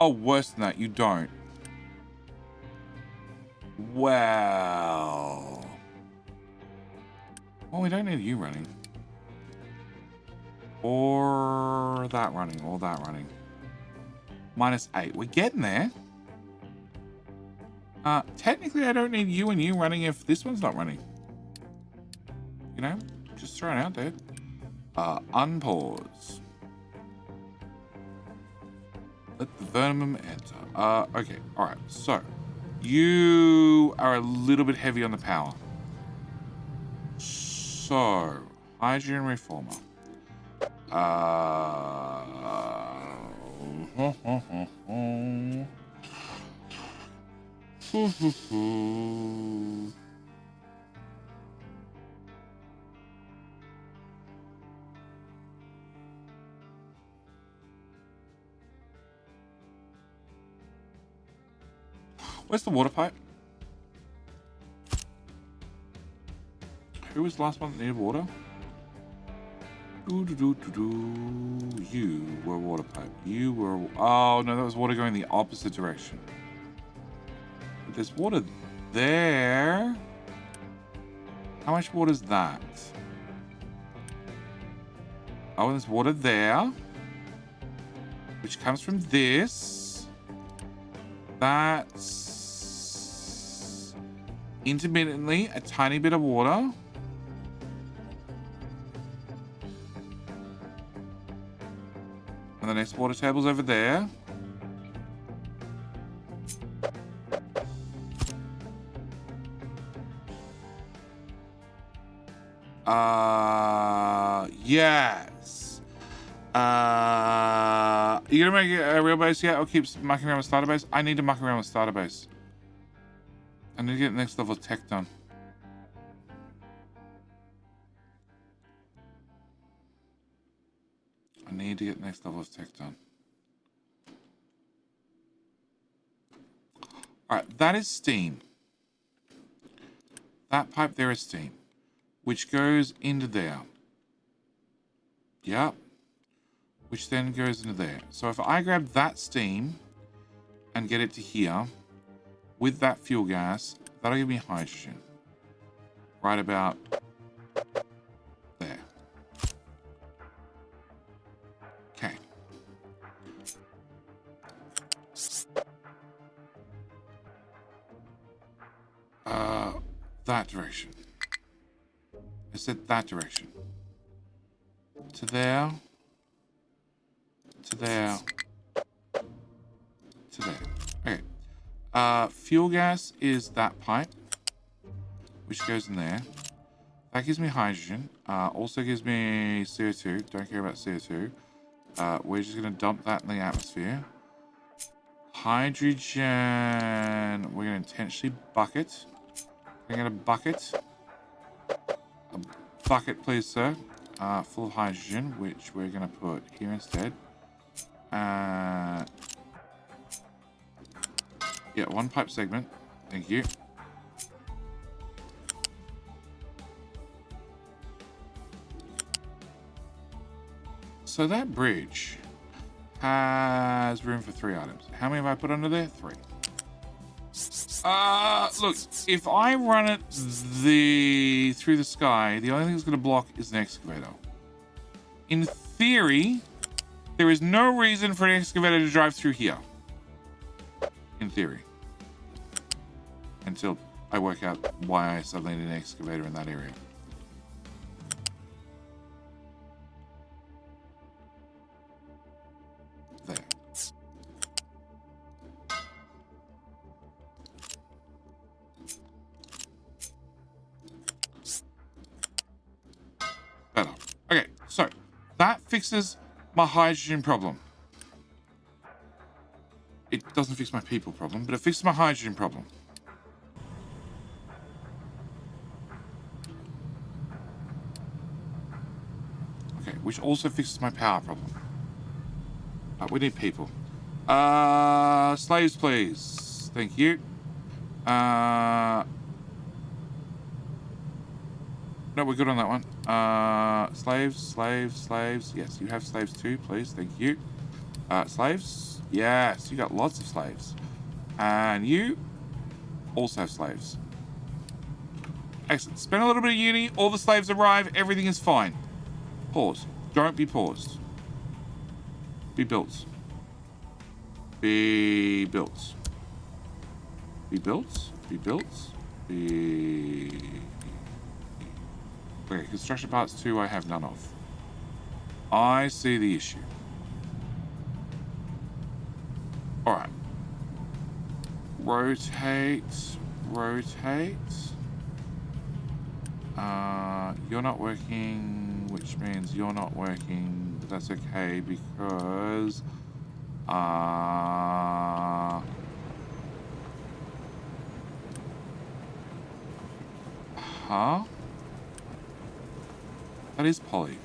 Oh, worse than that, you don't. Well, we don't need you running. Or that running, or that running. -8. We're getting there. Technically, I don't need you and you running if this one's not running. You know? Just throw it out there. Unpause. Let the venom enter. Okay. Alright. So, you are a little bit heavy on the power. So, hydrogen reformer. Where's the water pipe? Who was the last one that needed water? You were water pipe. You were... Oh, no, that was water going the opposite direction. But there's water there. How much water is that? Oh, and there's water there. Which comes from this. That's... intermittently a tiny bit of water. And the next water table's over there. Yes. You gonna make a real base yet, or keep mucking around with starter base? I need to muck around with starter base. I need to get the next level of tech done. I need to get the next level of tech done. Alright, that is steam. That pipe there is steam. Which goes into there. Yep. Which then goes into there. So if I grab that steam and get it to here with that fuel gas, that'll give me hydrogen. Right about there. Okay. That direction. I said that direction. To there. To there. To there. Okay. Fuel gas is that pipe, which goes in there. That gives me hydrogen. Also gives me CO2. Don't care about CO2. We're just going to dump that in the atmosphere. Hydrogen. We're going to intentionally bucket. We're going to bucket. A bucket, please, sir. Full of hydrogen, which we're going to put here instead. Yeah, one pipe segment. Thank you. So that bridge has room for 3 items. How many have I put under there? 3. Look, if I run it through the sky, the only thing it's going to block is an excavator. In theory, there is no reason for an excavator to drive through here. In theory. Until I work out why I suddenly need an excavator in that area. There. Better. Okay, so that fixes my hydrogen problem. It doesn't fix my people problem, but it fixes my hydrogen problem. Okay, which also fixes my power problem. We need people. Slaves, please. Thank you. No, we're good on that one. Slaves. Yes, you have slaves too, please. Thank you. Slaves. Yes, you got lots of slaves. And you. also have slaves. Excellent. Spend a little bit of uni. All the slaves arrive. Everything is fine. Pause. Don't be paused. Be built. Be built. Be built. Be built. Be... Okay, construction parts 2 I have none of. I see the issue. Alright. Rotate. Rotate. You're not working, which means you're not working. But that's okay because... Huh? That is poly.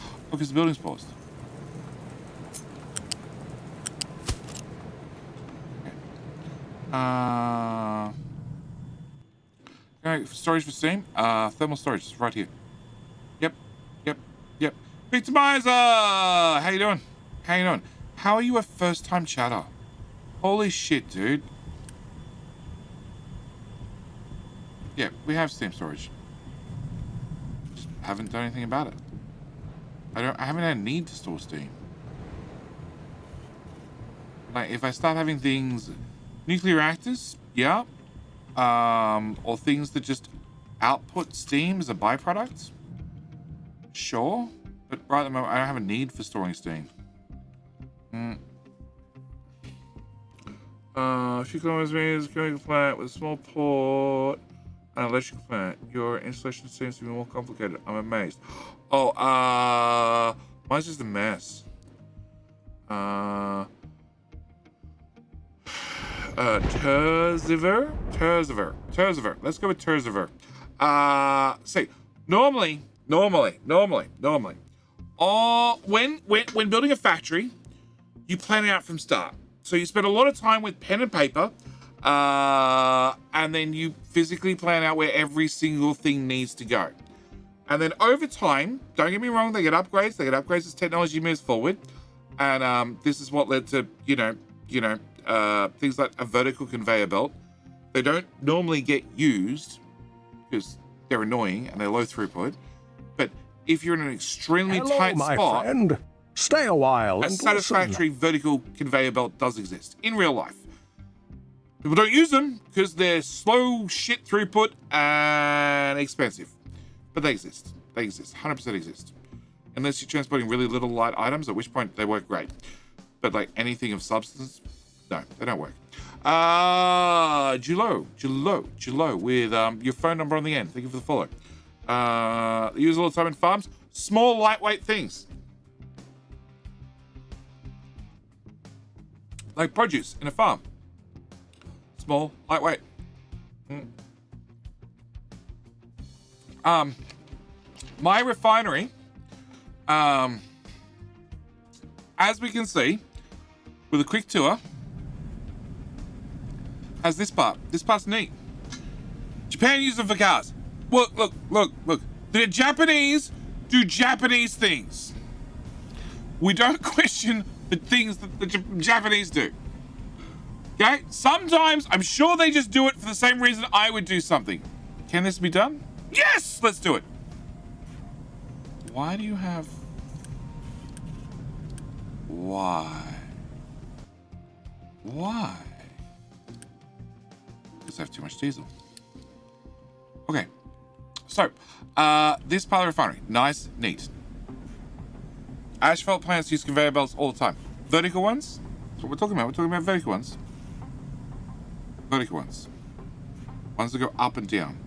Oh, because the building's paused. Okay, storage for steam. Thermal storage is right here. Yep. Victimizer! How you doing? How are you a first-time chatter? Holy shit, dude. Yeah, we have steam storage. Just haven't done anything about it. I haven't had a need to store steam. Like, if I start having things... Nuclear reactors, yeah. Or things that just output steam as a byproduct, sure. But right at the moment, I don't have a need for storing steam. She comes me is a chemical plant with a small port and an electrical plant. Your installation seems to be more complicated. I'm amazed. Oh, mine's just a mess. Terziver. Let's go with Terziver. Say, normally. When building a factory, you plan it out from start. So you spend a lot of time with pen and paper, and then you physically plan out where every single thing needs to go. And then over time, don't get me wrong, they get upgrades. As technology moves forward, and this is what led to things like a vertical conveyor belt. They don't normally get used because they're annoying and they're low throughput. But if you're in an extremely tight my spot, friend. Stay a while a and satisfactory vertical conveyor belt does exist in real life. People don't use them because they're slow, shit throughput, and expensive. But they exist. 100% exist. Unless you're transporting really little light items, at which point they work great. But like anything of substance, no, they don't work. Julo, with your phone number on the end. Thank you for the follow. Use all the time in farms. Small, lightweight things. Like produce in a farm. Small, lightweight. My refinery, as we can see, with a quick tour, has this part. This part's neat. Japan uses them for cars. Look. The Japanese do Japanese things. We don't question the things that the Japanese do. Okay? Sometimes, I'm sure they just do it for the same reason I would do something. Can this be done? Yes! Let's do it. Why do you have... Why? Because I have too much diesel. Okay. So, this part of the refinery. Nice, neat. Asphalt plants use conveyor belts all the time. Vertical ones? That's what we're talking about. We're talking about vertical ones. Ones that go up and down.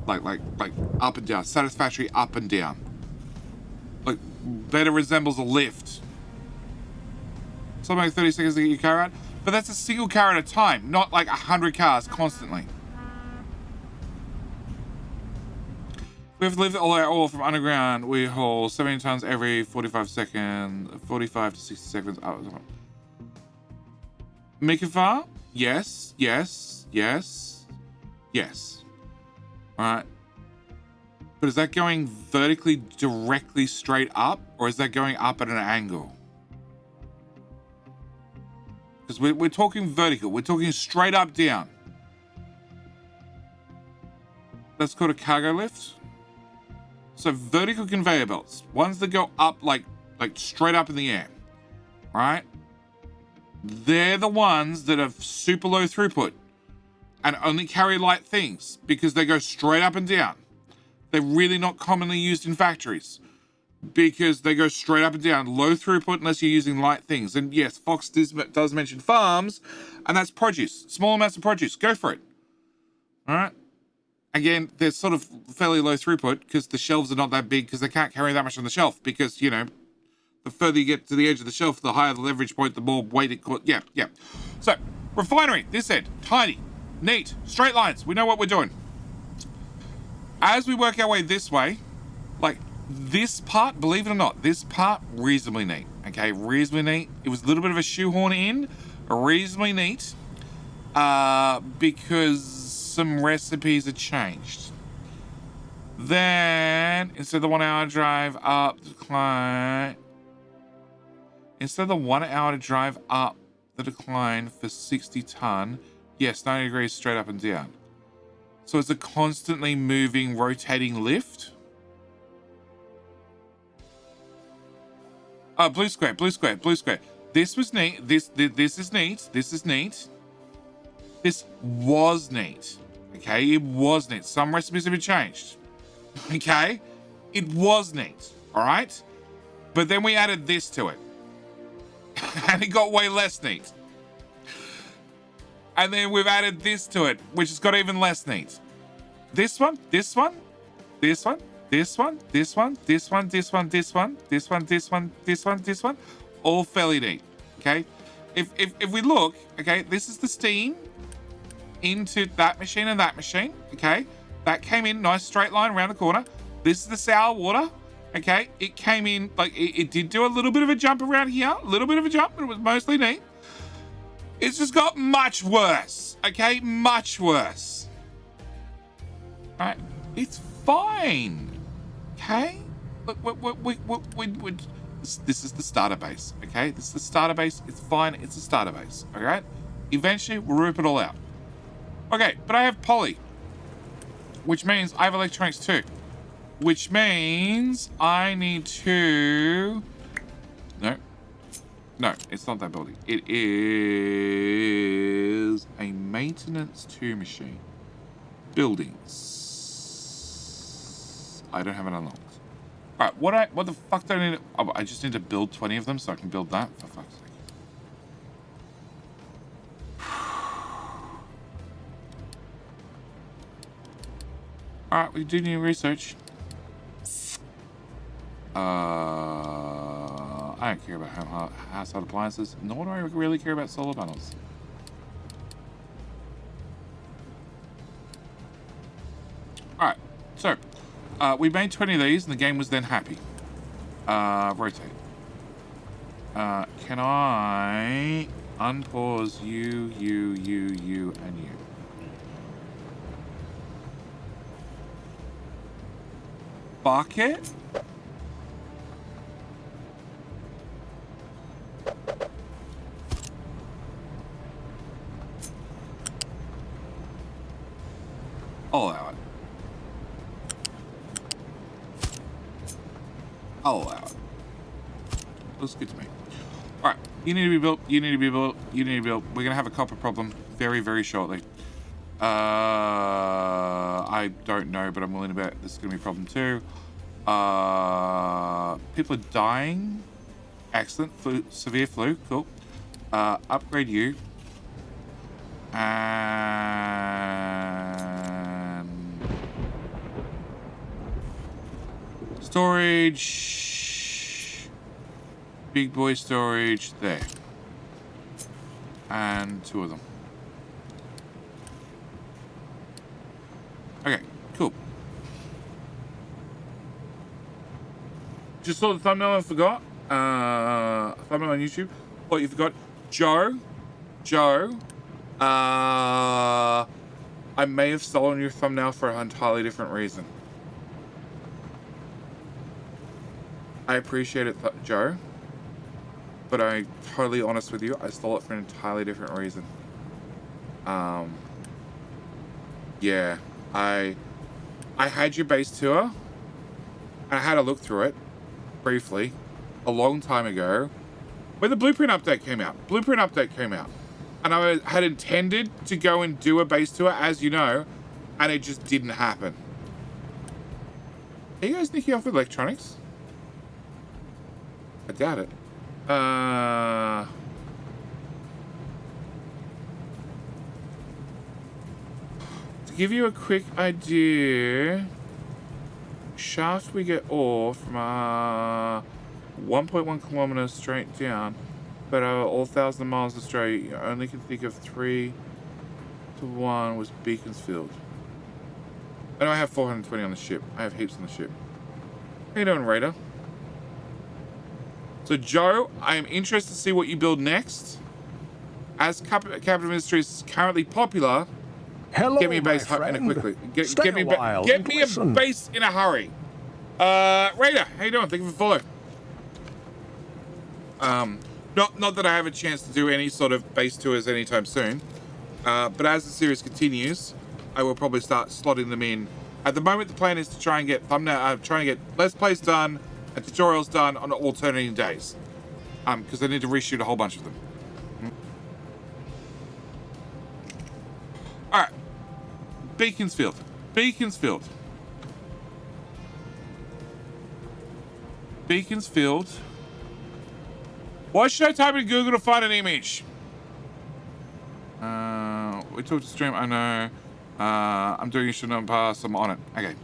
Like up and down. Satisfactory up and down. Like, better resembles a lift. Something like 30 seconds to get your car out. But that's a single car at a time, not like 100 cars constantly. We have to lift all our oil from underground. We haul 17 tons every 45 to 60 seconds. Mikifar? Yes. Alright. But is that going vertically directly straight up, or is that going up at an angle? Because we're talking vertical. We're talking straight up, down. That's called a cargo lift. So vertical conveyor belts, ones that go up like straight up in the air, right? They're the ones that are super low throughput and only carry light things because they go straight up and down. They're really not commonly used in factories because they go straight up and down, low throughput unless you're using light things. And yes, Fox does mention farms, and that's produce, small amounts of produce. Go for it. All right. Again, they're sort of fairly low throughput because the shelves are not that big because they can't carry that much on the shelf because, you know, the further you get to the edge of the shelf, the higher the leverage point, the more weight it could. Yeah. So, refinery, this end, tiny, neat, straight lines. We know what we're doing. As we work our way this way, like this part, believe it or not, this part, reasonably neat. Okay, reasonably neat. It was a little bit of a shoehorn in, reasonably neat, because some recipes are changed. Then, instead of the 1 hour drive up the decline, instead of the 1 hour to drive up the decline for 60 ton, yes, 90 degrees straight up and down. So it's a constantly moving, rotating lift. Oh, blue square. This was neat. This is neat. This is neat. This was neat. Okay, it was neat. Some recipes have been changed. Okay, it was neat. All right, but then we added this to it, and it got way less neat. And then we've added this to it, which has got even less neat. This one, this one, this one, this one, this one, this one, this one, this one, this one, this one, this one, this one, all fairly neat. Okay, if we look, okay, this is the steam into that machine and that machine. Okay, that came in nice straight line around the corner. This is the sour water. Okay, it came in like it did do a little bit of a jump around here, a little bit of a jump, but it was mostly neat. It's just got much worse. Okay, much worse. All right, it's fine. Okay, look, this is the starter base. Okay, this is the starter base. It's fine. It's a starter base. All right. Eventually, we'll rip it all out. Okay, but I have poly, which means I have electronics too, which means I need to. No, it's not that building. It is a maintenance 2 machine. Buildings. I don't have it unlocked. All right, what the fuck do I need? Oh, I just need to build 20 of them so I can build that. For fuck's sake. All right, we do need research. I don't care about household appliances, nor do I really care about solar panels. Alright, so, we made 20 of these, and the game was then happy. Rotate. Can I unpause you, and you? Bucket? I'll allow it. I'll allow it. Looks good to me. Alright, you need to be built, you need to be built, you need to be built. We're going to have a copper problem very, very shortly. I don't know, but I'm willing to bet this is going to be a problem too. People are dying. Excellent. Severe flu. Cool. Upgrade you. And storage. Big boy storage there. And 2 of them. Okay, cool. Just saw the thumbnail and forgot. Thumbnail on YouTube. Oh, you forgot. Joe. I may have stolen your thumbnail for an entirely different reason. I appreciate it, Joe. but I'm totally honest with you, I stole it for an entirely different reason. Yeah, I had your base tour, and I had a look through it briefly a long time ago when the blueprint update came out. And I had intended to go and do a base tour, as you know, and it just didn't happen. Are you guys sneaking off with electronics? I doubt it. To give you a quick idea, shaft we get off from 1.1 kilometers straight down, but all 1,000 miles astray, you only can think of 3 to 1 was Beaconsfield. I know I have 420 on the ship. I have heaps on the ship. How you doing, Raider? So, Joe, I am interested to see what you build next. As Capital Ministry is currently popular, Hello, get me a base my friend. quickly. Stay Get me a while get and me listen. a base in a hurry. Raider, how you doing? Thank you for following. Not that I have a chance to do any sort of base tours anytime soon, but as the series continues, I will probably start slotting them in. At the moment, the plan is to try and get Let's Plays done and tutorials done on alternating days, because I need to reshoot a whole bunch of them. All right, Beaconsfield. Why should I type in Google to find an image? We talked to stream. I know. I'm doing a should not pass. I'm on it. Okay.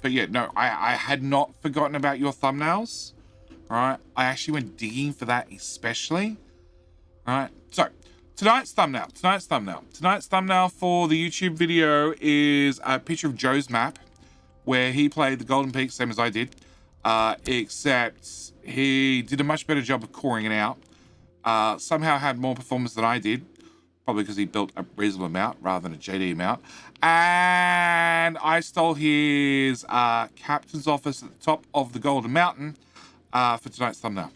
But yeah, no, I had not forgotten about your thumbnails. All right. I actually went digging for that especially. All right. So tonight's thumbnail for the YouTube video is a picture of Joe's map where he played the Golden Peak, same as I did. Except he did a much better job of coring it out. Somehow had more performance than I did, probably because he built a reasonable amount rather than a JD amount. And I stole his captain's office at the top of the Golden Mountain for tonight's thumbnail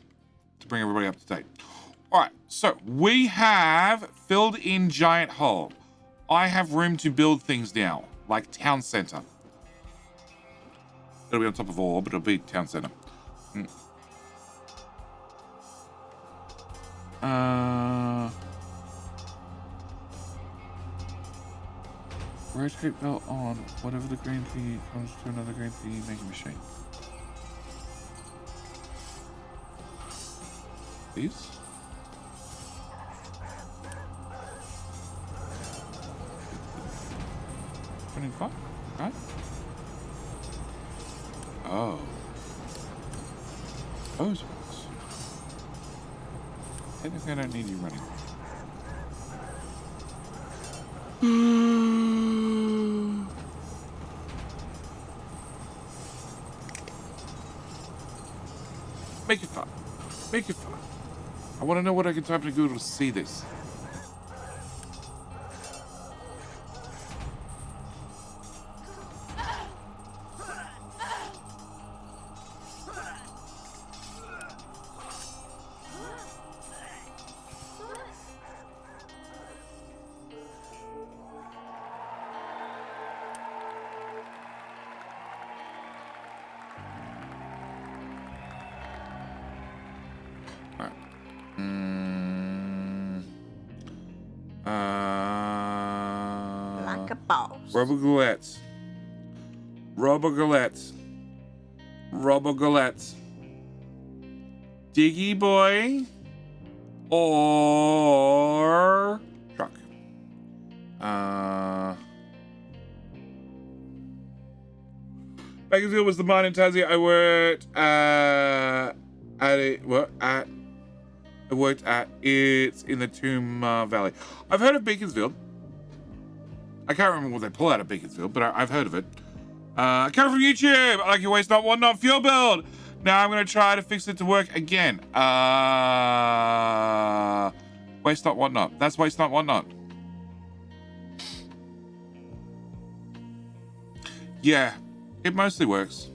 to bring everybody up to date. All right, so we have filled in Giant Hole. I have room to build things now, like Town Center. It'll be on top of all, but it'll be Town Center. Rotate belt on. Whatever the green thingy comes to another green thingy, make a machine. These? Running fine, right? Oh. Those ones. Technically, I don't need you running. Make it fun. Make it fun. I want to know what I can type into Google to see this. Like a boss. Robo-Galettes. Diggy boy or truck. Bakersfield was the mine in Tassie I worked at. It's in the Tomb Valley. I've heard of Beaconsfield. I can't remember what they pull out of Beaconsfield, but I've heard of it. Coming from YouTube. I like your waste not one not fuel build. Now I'm going to try to fix it to work again. Waste not whatnot. That's waste not whatnot. Yeah, it mostly works.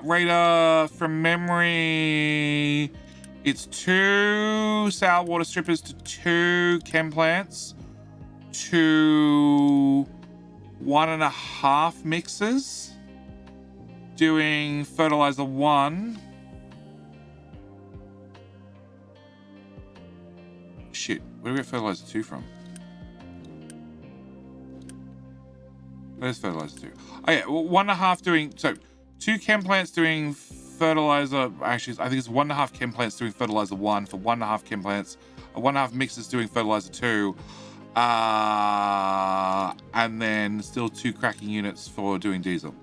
Radar, from memory, it's 2 sour water strippers to 2 chem plants to 1.5 mixers doing fertilizer 1. Shit, where do we get fertilizer 2 from? Where's fertilizer 2? Oh yeah, well, 1.5 doing, so 2 chem plants doing fertilizer, actually I think it's 1.5 chem plants doing fertilizer 1 for 1.5 chem plants, 1.5 mixers doing fertilizer 2, and then still 2 cracking units for doing diesel.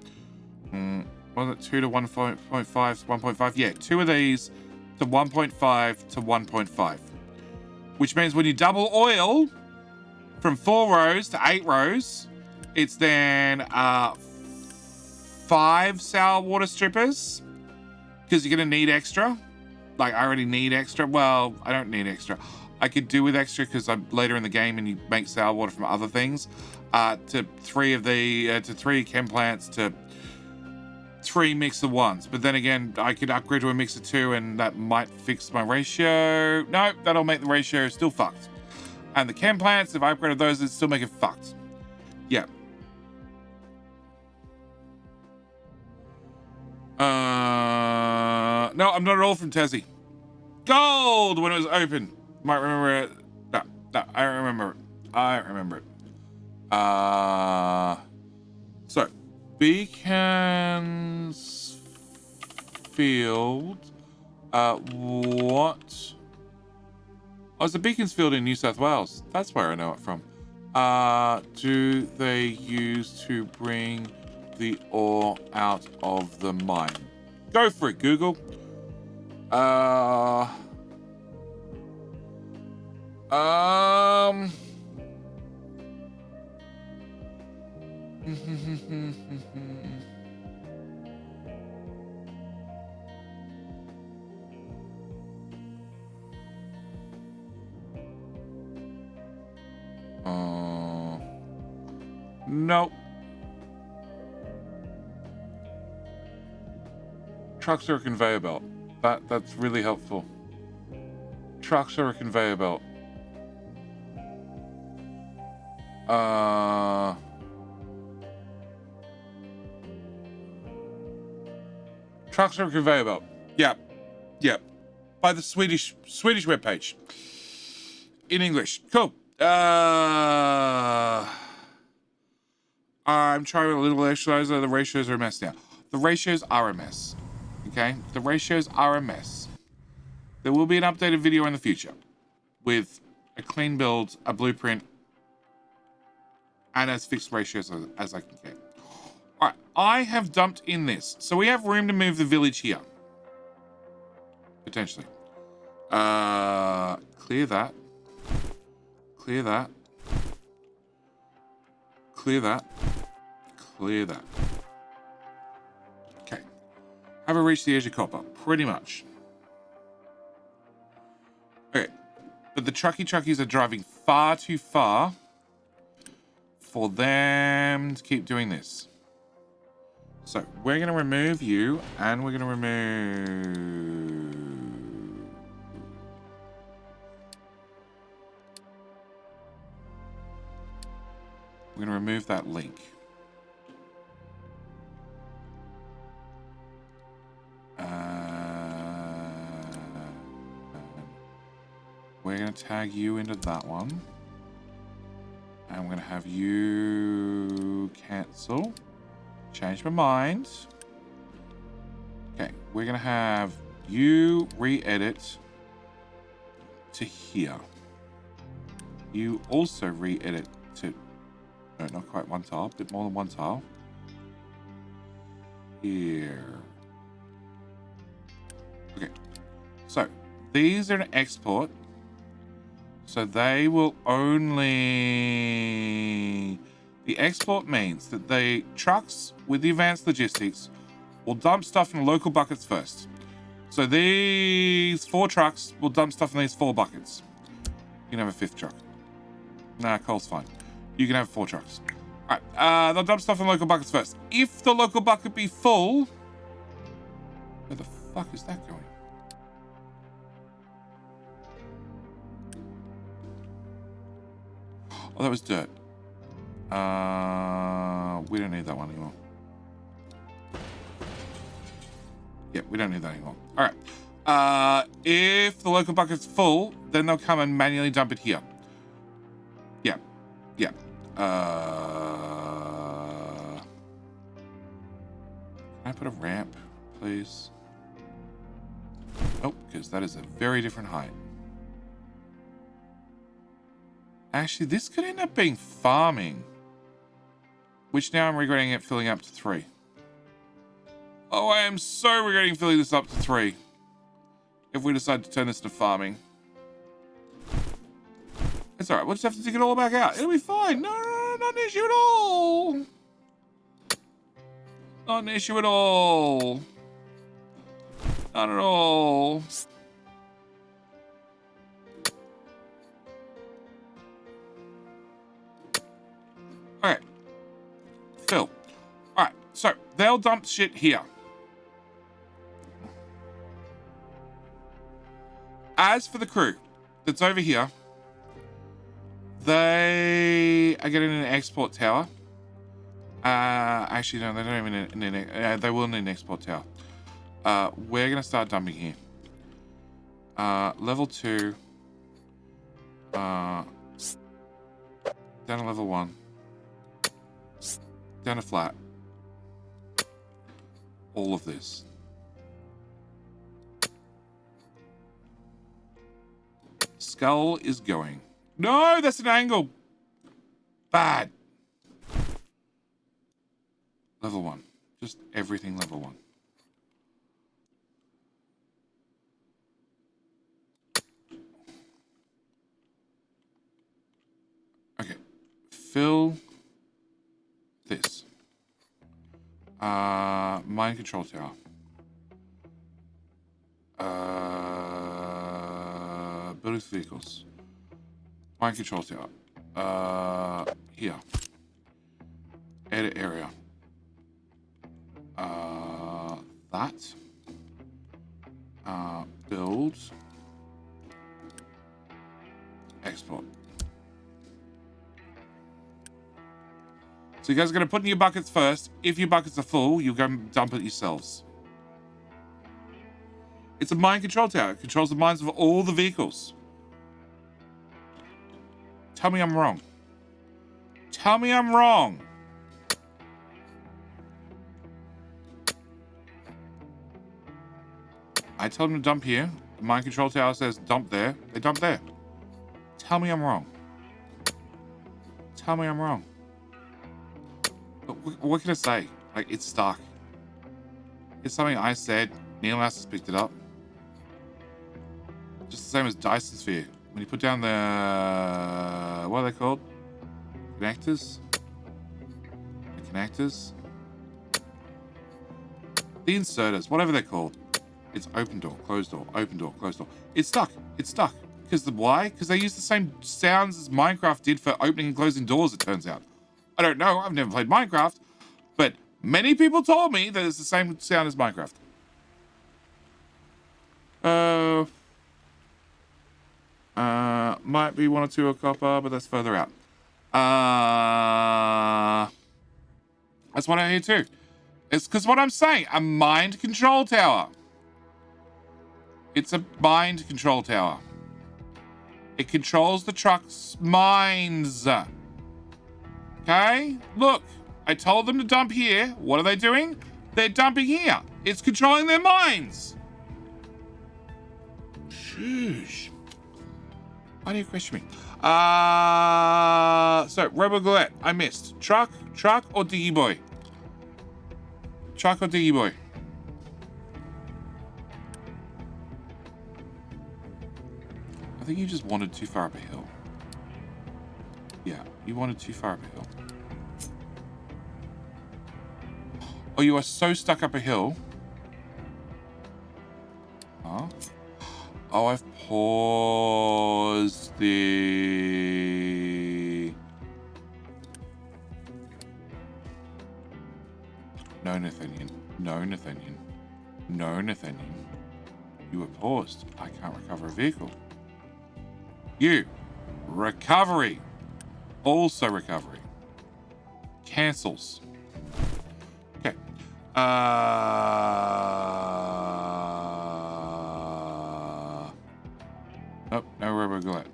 Was it 2 to 1.5 to 1.5? Yeah, 2 of these to 1.5 to 1.5. Which means when you double oil from 4 rows to 8 rows, it's then 5 sour water strippers, because you're going to need extra. Like, I already need extra. Well, I don't need extra. I could do with extra because I'm later in the game and you make sour water from other things. To 3 of the, to 3 chem plants to 3 mixer 1s. But then again, I could upgrade to a mixer 2 and that might fix my ratio. No, that'll make the ratio still fucked. And the chem plants, if I upgraded those, it'd still make it fucked. Yeah. No, I'm not at all from Tassie. Gold when it was open. Might remember it. No, I don't remember it. I don't remember it. So, Beaconsfield. What? Oh, it's a Beaconsfield in New South Wales. That's where I know it from. Do they use to bring the ore out of the mine? Go for it, Google. Nope. Trucks are a conveyor belt. That's really helpful. Trucks are a conveyor belt. Trucks are a conveyor belt. Yeah. Yeah. By the Swedish webpage. In English. Cool. I'm trying a little exercise. The ratios are a mess now. The ratios are a mess. Okay? The ratios are a mess. There will be an updated video in the future with a clean build, a blueprint, and as fixed ratios as I can get. Alright, I have dumped in this. So we have room to move the village here. Potentially. Clear that. Clear that. Clear that. Clear that. Okay. Have I reached the edge of copper? Pretty much. Okay. But the truckies are driving far too far for them to keep doing this. So we're going to remove you, and we're going to remove... We're going to remove that link. We're going to tag you into that one. And we're going to have you cancel. Change my mind. Okay, we're going to have you re-edit to here. You also re-edit to... No, not quite one tile. A bit more than one tile. Here. Okay. So, these are an export. So they will only... The export means that the trucks with the advanced logistics will dump stuff in local buckets first. So these 4 trucks will dump stuff in these 4 buckets. You can have a 5th truck. Nah, coal's fine. You can have 4 trucks. Alright, they'll dump stuff in local buckets first. If the local bucket be full, Where the fuck is that going? Oh, that was dirt. We don't need that one anymore. Yeah, we don't need that anymore. All right. If the local bucket's full, then they'll come and manually dump it here. Yeah. Yeah. Can I put a ramp, please? Oh, because that is a very different height. Actually, this could end up being farming. Which now I'm regretting it filling up to 3. Oh, I am so regretting filling this up to 3. If we decide to turn this into farming. It's alright, we'll just have to dig it all back out. It'll be fine. No, not an issue at all. Not an issue at all. Not at all. Alright. Phil. Alright, so they'll dump shit here. As for the crew that's over here, they are getting an export tower. Actually, no, they don't even need they will need an export tower. We're going to start dumping here. Level 2. Down to level 1. Down to flat. All of this. Skull is going. No, that's an angle. Bad. Level 1. Just everything level 1. Okay. Fill this. Mind control tower. Buildings vehicles. Mind control tower. Here. Edit area. That. Build. Export. So you guys are going to put in your buckets first. If your buckets are full, you go dump it yourselves. It's a mind control tower. It controls the minds of all the vehicles. Tell me I'm wrong. Tell me I'm wrong. I tell them to dump here. The mind control tower says dump there. They dump there. Tell me I'm wrong. Tell me I'm wrong. But what can I say? Like, it's stuck. It's something I said. Neil has picked it up. Just the same as Dyson Sphere. When you put down the... what are they called? Connectors? The connectors? The inserters. Whatever they're called. It's open door, closed door, open door, closed door. It's stuck. It's stuck. Because why? Because they use the same sounds as Minecraft did for opening and closing doors, it turns out. I don't know. I've never played Minecraft. But many people told me that it's the same sound as Minecraft. Might be 1 or 2 of copper, but that's further out. That's what I hear too. It's because what I'm saying, a mind control tower. It's a mind control tower. It controls the truck's minds. Okay? Look, I told them to dump here. What are they doing? They're dumping here. It's controlling their minds. Shush. Why do you question me? So, Robo-Goulet, I missed. Truck or Diggy Boy? Truck or Diggy Boy? I think you just wandered too far up a hill. Yeah, you wandered too far up a hill. Oh, you are so stuck up a hill. Huh? Oh, I've paused the... No, Nathaniel. No, Nathaniel. No, Nathaniel. You were paused. I can't recover a vehicle. You. Recovery. Also recovery. Cancels. Okay. Nope, no rubber gullet.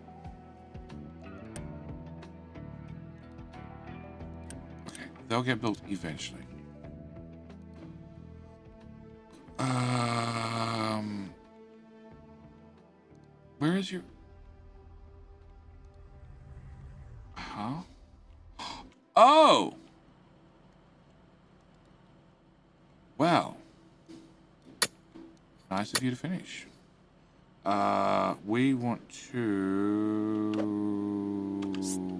Okay, they'll get built eventually. Where is your... Huh? Oh! Well. Nice of you to finish. We want to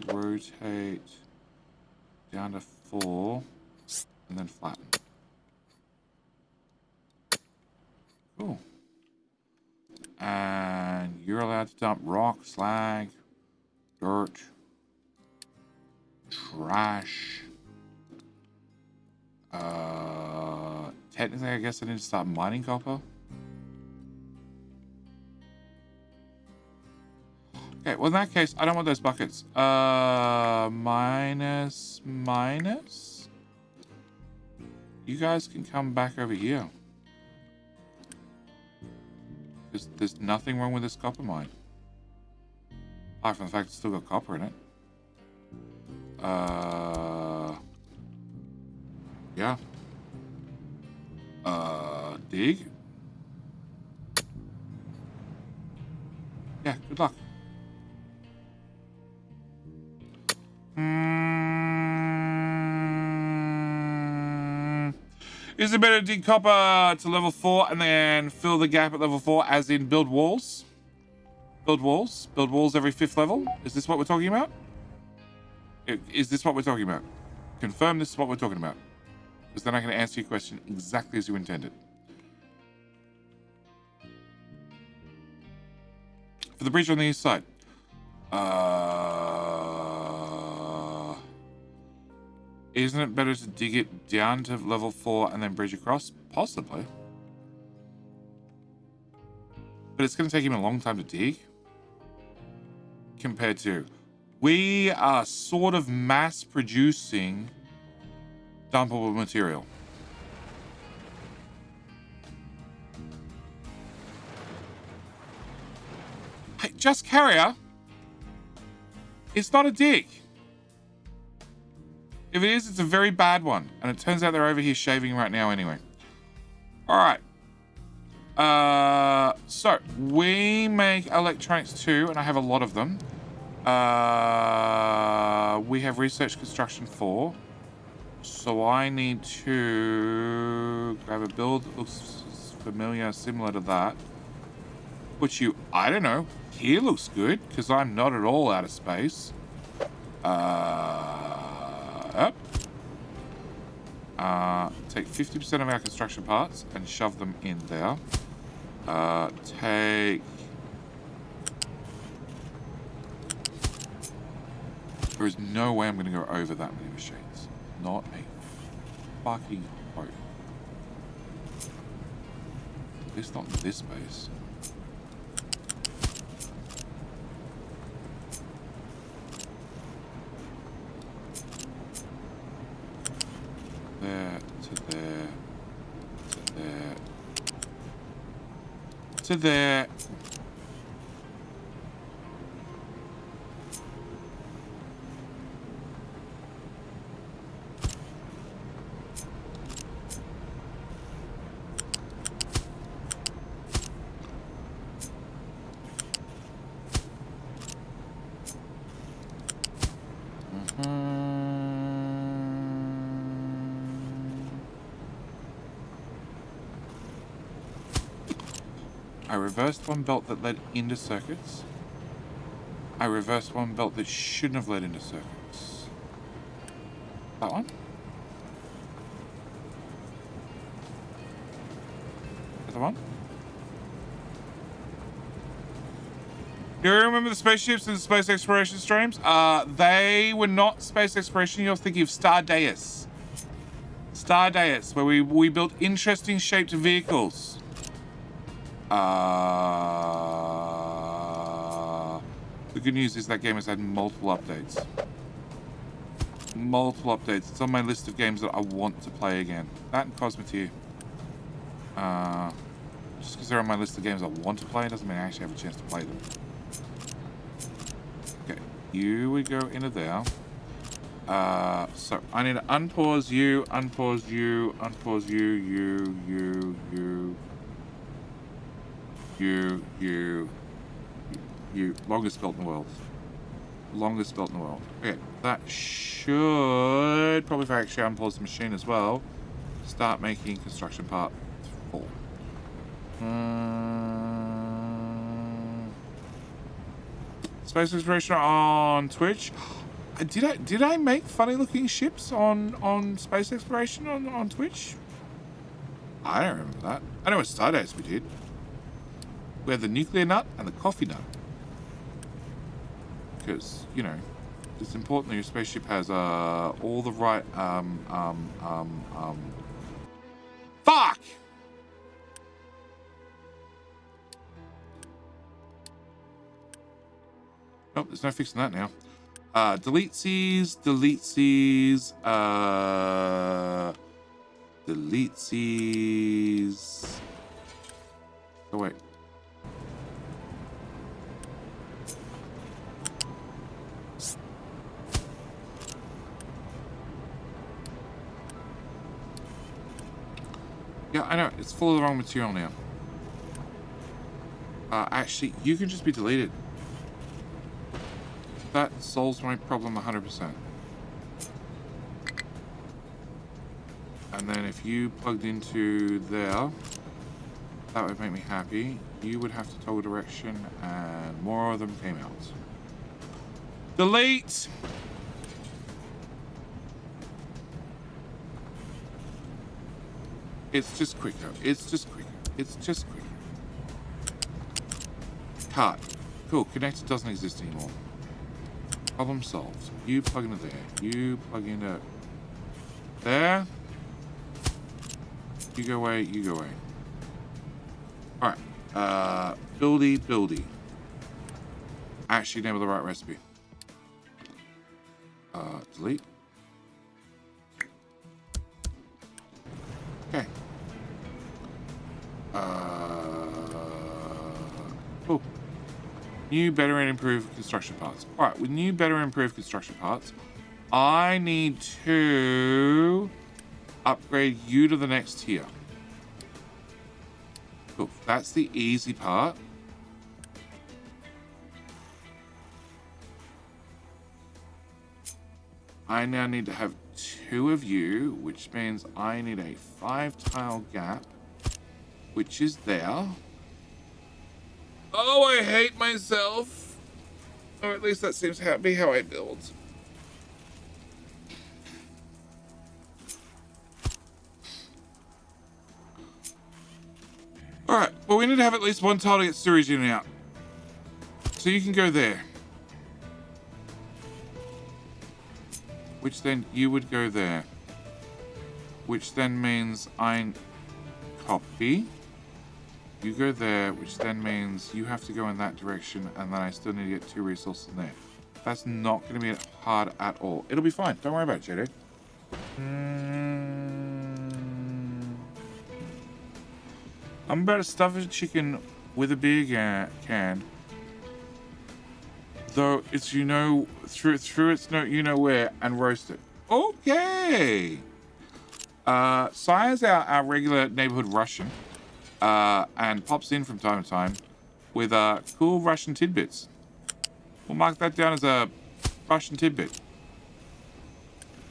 rotate down to 4 and then flatten. Cool. And you're allowed to dump rock, slag, dirt, trash. Technically, I guess I need to start mining copper. Okay, well in that case, I don't want those buckets. Minus. You guys can come back over here. There's nothing wrong with this copper mine. Apart from the fact it's still got copper in it. Yeah. Dig? Yeah, good luck. Is it better to dig copper to level 4 and then fill the gap at level 4, as in build walls? Build walls? Build walls every 5th level? Is this what we're talking about? Is this what we're talking about? Confirm this is what we're talking about. Because then I can answer your question exactly as you intended. For the bridge on the east side. Isn't it better to dig it down to level 4 and then bridge across? Possibly. But it's going to take him a long time to dig. Compared to... We are sort of mass producing dumpable material. Hey, just carrier. It's not a dig. If it is, it's a very bad one. And it turns out they're over here shaving right now anyway. Alright. So, we make electronics too, and I have a lot of them. We have research construction 4. So I need to grab a build that looks familiar, similar to that. Which you, I don't know, here looks good, because I'm not at all out of space. Up. Take 50% of our construction parts and shove them in there. Take... There is no way I'm going to go over that many machines. Not a fucking hope. At least not in this space. There, to there, to there, to there. I reversed one belt that led into circuits. I reversed one belt that shouldn't have led into circuits. That one? Is that the one? Do you remember the spaceships in the space exploration streams? They were not space exploration. You're thinking of Stardeus. Stardust, where we built interesting shaped vehicles. The good news is that game has had multiple updates. Multiple updates. It's on my list of games that I want to play again. That and Cosmeteer. Just because they're on my list of games I want to play doesn't mean I actually have a chance to play them. Okay, you would go into there. So I need to unpause you, unpause you, unpause you, you. Longest belt in the world. Longest belt in the world. Okay, that should probably, if I actually unpause the machine as well, start making construction part 4. Space exploration on Twitch. Did I make funny looking ships on space exploration on Twitch? I don't remember that. I know at Stardust we did. We had the nuclear nut and the coffee nut. Because, you know, it's important that your spaceship has all the right fuck! Nope, there's no fixing that now. Delete C's, delete C's, delete C's. Oh, wait. Yeah, I know. It's full of the wrong material now. Actually, you can just be deleted. That solves my problem 100%. And then if you plugged into there, that would make me happy. You would have to toggle direction and more of them came out. Delete! It's just quicker. It's just quicker. It's just quicker. Cart. Cool. Connector doesn't exist anymore. Problem solved. You plug into there. You plug into there. You go away. You go away. All right. Buildy. Actually, never the right recipe. Delete. Okay. Cool. New, better, and improved construction parts. Alright, with new, better, and improved construction parts, I need to upgrade you to the next tier. Cool. That's the easy part. I now need to have 2 of you, which means I need a 5-tile gap, which is there. Oh, I hate myself. Or at least that seems to be how I build. Alright, well, we need to have at least 1 tile to get storage in and out. So you can go there. Which then you would go there. Which then means I copy. You go there, which then means you have to go in that direction, and then I still need to get 2 resources in there. That's not going to be hard at all. It'll be fine. Don't worry about it, JD. I'm about to stuff a chicken with a beer can. Though it's through its where and roast it. Okay. Sire's our regular neighborhood Russian. And pops in from time to time with cool Russian tidbits. We'll mark that down as a Russian tidbit.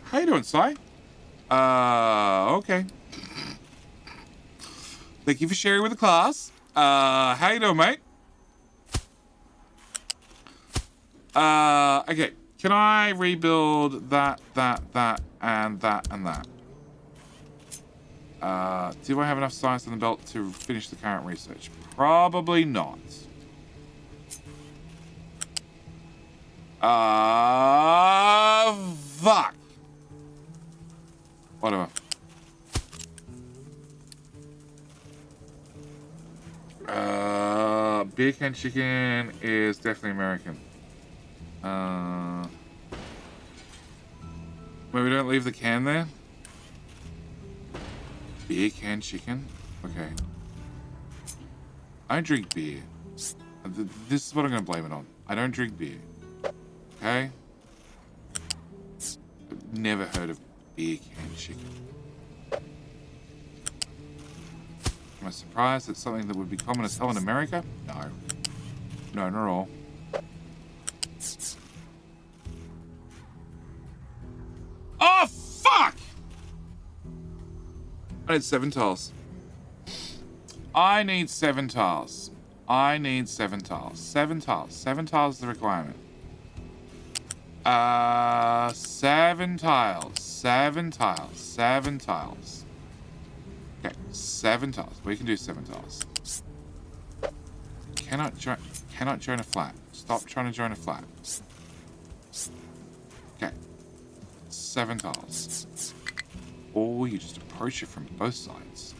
How you doing, Si? Okay. Thank you for sharing with the class. How you doing, mate? Okay. Can I rebuild that, and that, and that? Do I have enough science on the belt to finish the current research? Probably not. Fuck. Whatever. Beer can chicken is definitely American. Wait, we don't leave the can there? Beer can chicken? Okay. I don't drink beer. This is what I'm going to blame it on. I don't drink beer. Okay? I've never heard of beer can chicken. Am I surprised it's something that would be common as hell in America? No. No, not at all. Oh, fuck! I need 7 tiles. I need 7 tiles. I need 7 tiles. 7 tiles. 7 tiles is the requirement. 7 tiles. 7 tiles. 7 tiles. Okay, 7 tiles. We can do 7 tiles. Cannot join a flat. Stop trying to join a flat. Okay. 7 tiles. Or you just approach it from both sides.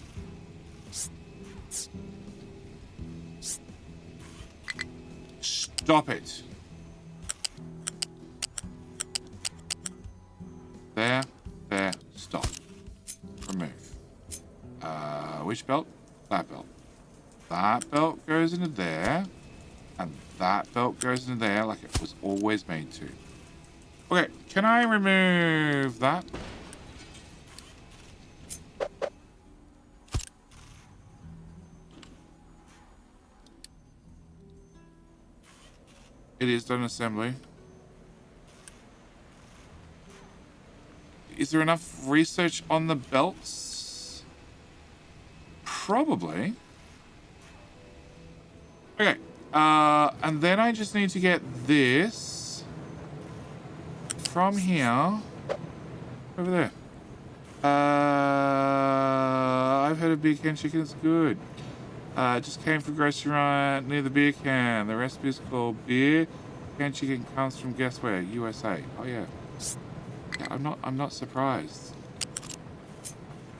Stop it. There, stop. Remove. Which belt? That belt. That belt goes into there. And that belt goes into there like it was always made to. Okay, can I remove that? It is done assembly. Is there enough research on the belts? Probably. Okay. And then I just need to get this from here over there. I've heard of beer can chicken. It's good. It just came from a grocery run near the beer can. The recipe is called beer can chicken. Comes from guess where? USA. Oh yeah. Yeah, I'm not surprised.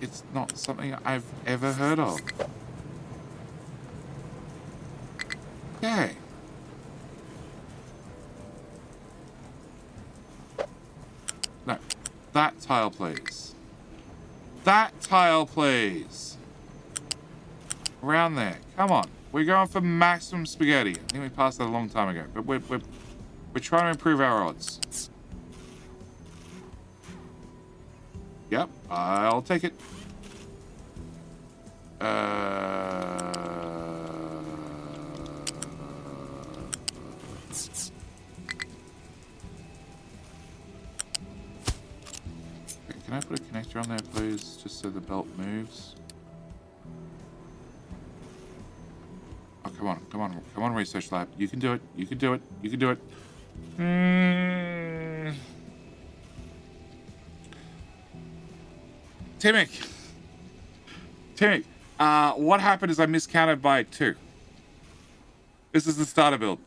It's not something I've ever heard of. Okay. No. That tile, please. That tile, please. Around there. Come on. We're going for maximum spaghetti. I think we passed that a long time ago. But we're trying to improve our odds. Yep. I'll take it. Can I put a connector on there, please? Just so the belt moves. Oh, come on, research lab. You can do it. You can do it. You can do it. Timmy, what happened is I miscounted by 2. This is the starter build.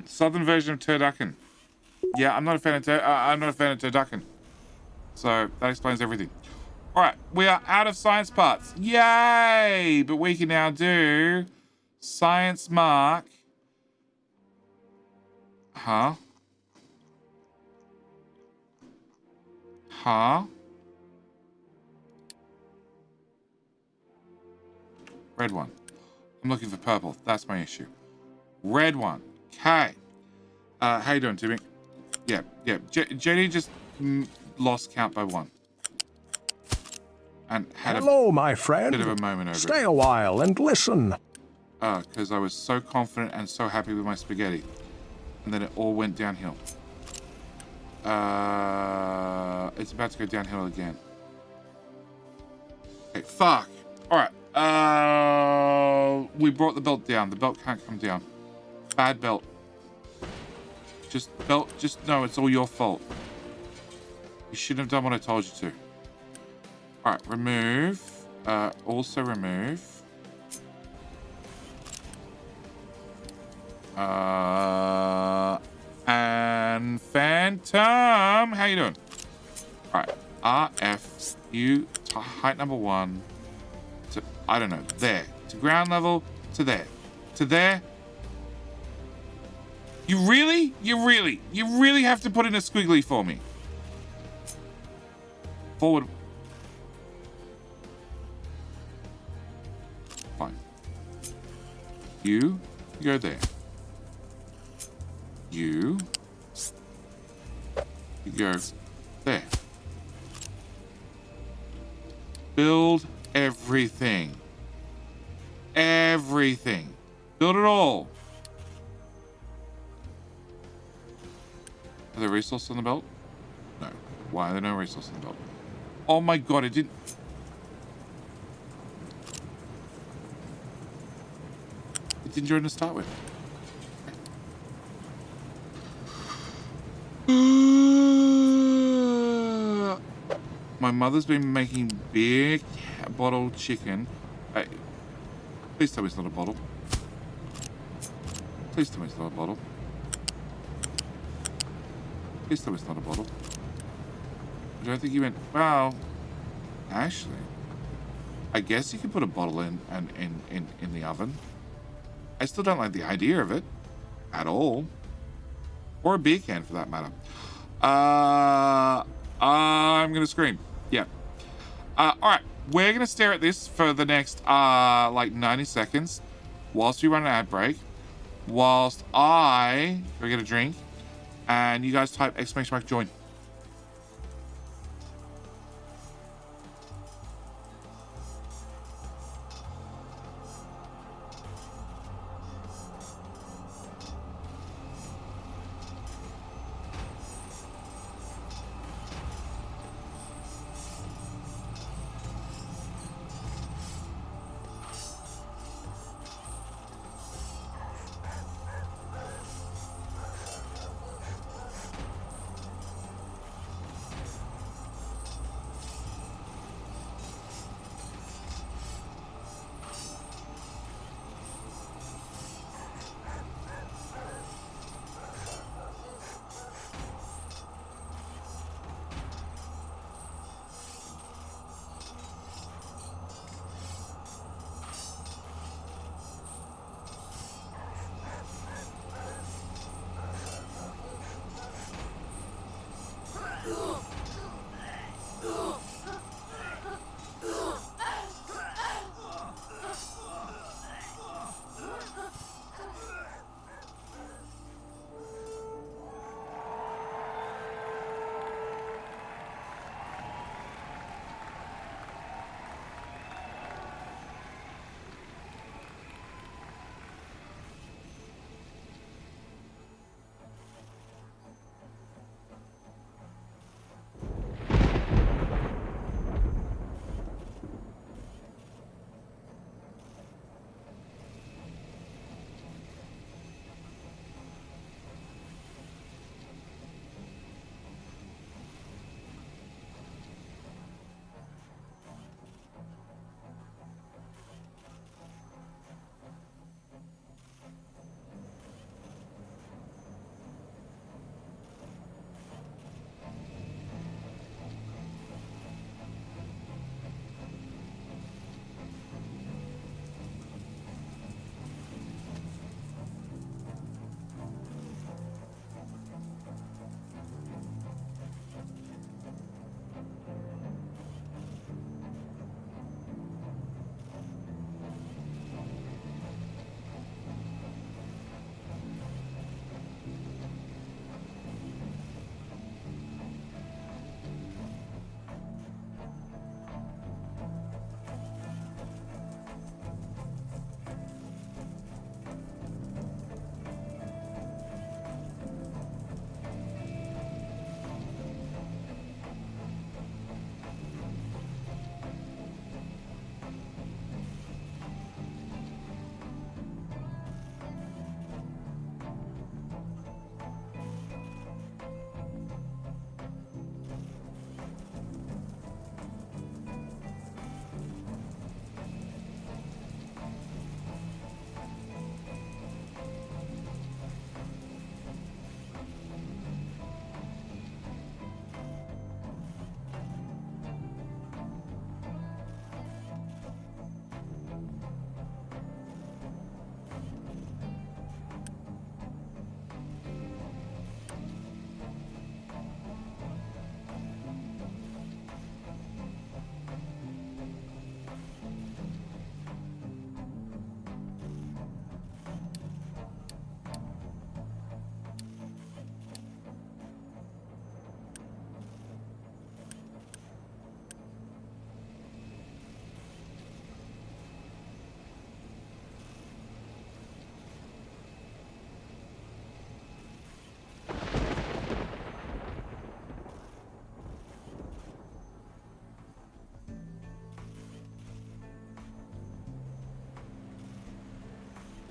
Southern version of turducken. Yeah, I'm not a fan of turducken. So that explains everything. All right, we are out of science parts. Yay! But we can now do science mark. Huh? Red one. I'm looking for purple. That's my issue. Red one. Okay. How you doing, Timmy? Yeah. Jenny just lost count by 1. And had Hello, my friend. bit of a moment over Stay a while and listen. because I was so confident and so happy with my spaghetti. And then it all went downhill. It's about to go downhill again. Okay, fuck. Alright. We brought the belt down. The belt can't come down. Bad belt. No, it's all your fault. You shouldn't have done what I told you to. Alright, remove. Also remove. And Phantom, how you doing? Alright, RF, you height number 1 to I don't know, there. To ground level, to there. To there. You really have to put in a squiggly for me. Forward. Fine. You go there. You go there. Build everything. Everything. Build it all. Are there resources on the belt? No. Why are there no resources on the belt? Oh my god, it didn't... It didn't join to start with. My mother's been making big bottled chicken. Please tell me it's not a bottle. Please tell me it's not a bottle. Please tell me it's not a bottle. I don't think you meant... Well, actually, I guess you could put a bottle in the oven. I still don't like the idea of it at all. Or a beer can, for that matter. I'm gonna scream. Yeah. All right. We're gonna stare at this for the next like 90 seconds, whilst we run an ad break, whilst I go get a drink, and you guys type !join.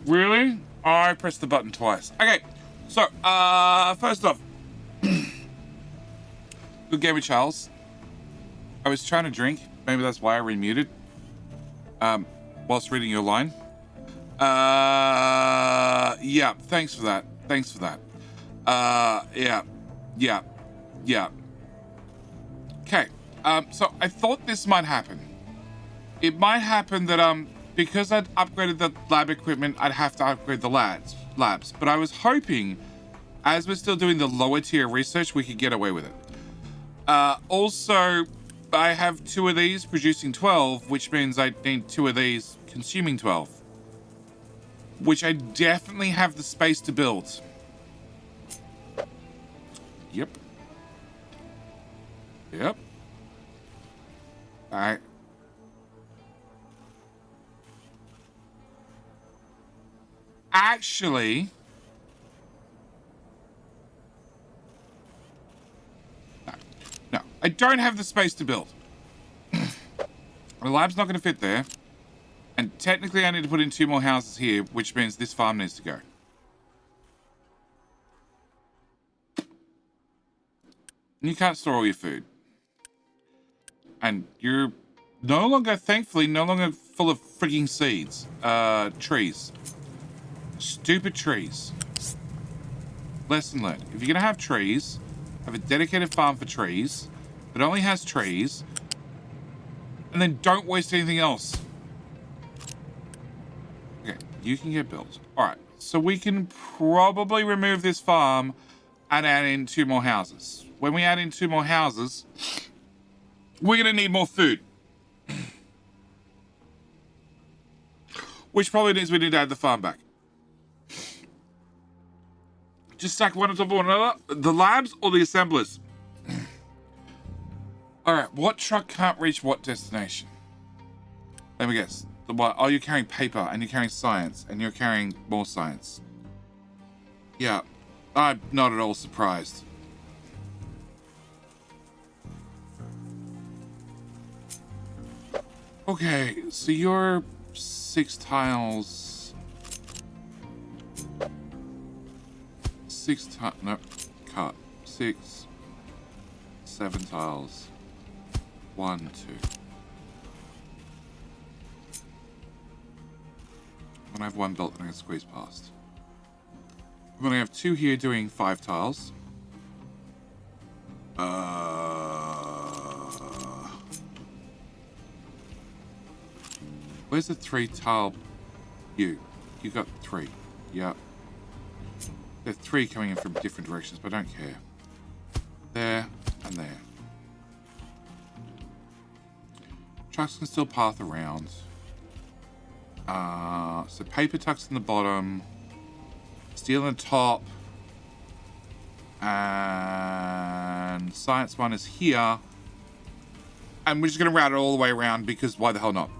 Really? I pressed the button twice. Okay, so, first off, good game with Charles. I was trying to drink. Maybe that's why I remuted. Whilst reading your line. Yeah, thanks for that. Thanks for that. Yeah. Okay, so I thought this might happen. It might happen that, because I'd upgraded the lab equipment, I'd have to upgrade the labs. But I was hoping, as we're still doing the lower tier research, we could get away with it. Also, I have 2 of these producing 12, which means I need 2 of these consuming 12. Which I definitely have the space to build. Yep. Alright. Actually, no, I don't have the space to build. The lab's not going to fit there. And technically I need to put in 2 more houses here, which means this farm needs to go. And you can't store all your food. And you're no longer, thankfully, no longer full of freaking seeds. Trees. Stupid trees. Lesson learned. If you're going to have trees, have a dedicated farm for trees that only has trees, and then don't waste anything else. Okay, you can get built. Alright, so we can probably remove this farm and add in 2 more houses. When we add in 2 more houses, we're going to need more food. Which probably means we need to add the farm back. Just stack one on top of one another. The labs or the assemblers? Alright, what truck can't reach what destination? Let me guess. The what? Oh, you're carrying paper, and you're carrying science, and you're carrying more science. Yeah, I'm not at all surprised. Okay, so you're 6 tiles. 6 tiles. No, cut. 6, 7 tiles. 1, 2. I'm gonna have 1 built and I'm gonna squeeze past. I'm gonna have 2 here doing 5 tiles. Where's the 3 tile? You got 3. Yep. There are 3 coming in from different directions, but I don't care. There and there. Trucks can still path around. So paper tucks in the bottom, steel in the top, and science 1 is here. And we're just gonna route it all the way around because why the hell not?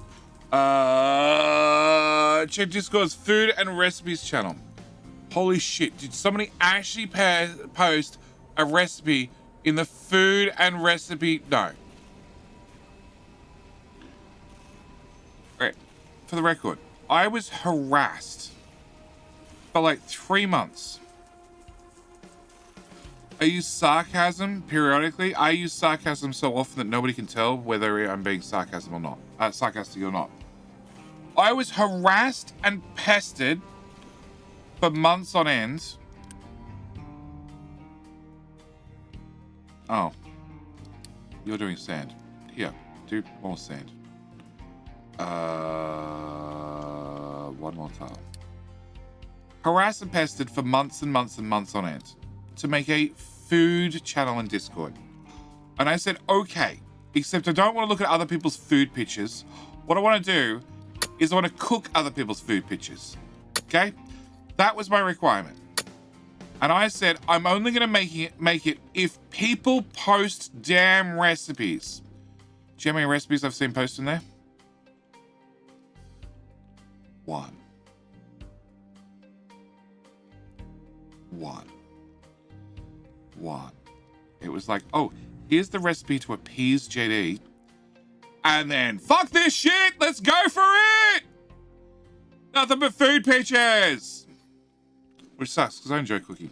Check Discord's food and recipes channel. Holy shit, did somebody actually post a recipe in the food and recipe? No. Right, for the record, I was harassed for like 3 months. I use sarcasm periodically. I use sarcasm so often that nobody can tell whether I'm being sarcastic or not. I was harassed and pestered for months on end. Oh. You're doing sand. Here, do more sand. 1 more tile. Harassed and pestered for months and months and months on end to make a food channel in Discord. And I said, okay, except I don't want to look at other people's food pictures. What I want to do is I want to cook other people's food pictures. Okay? That was my requirement. And I said, I'm only going to make it if people post damn recipes. Do you know how many recipes I've seen posted in there? 1. It was like, oh, here's the recipe to appease JD. And then, fuck this shit, let's go for it! Nothing but food pictures! Which sucks, because I enjoy cooking.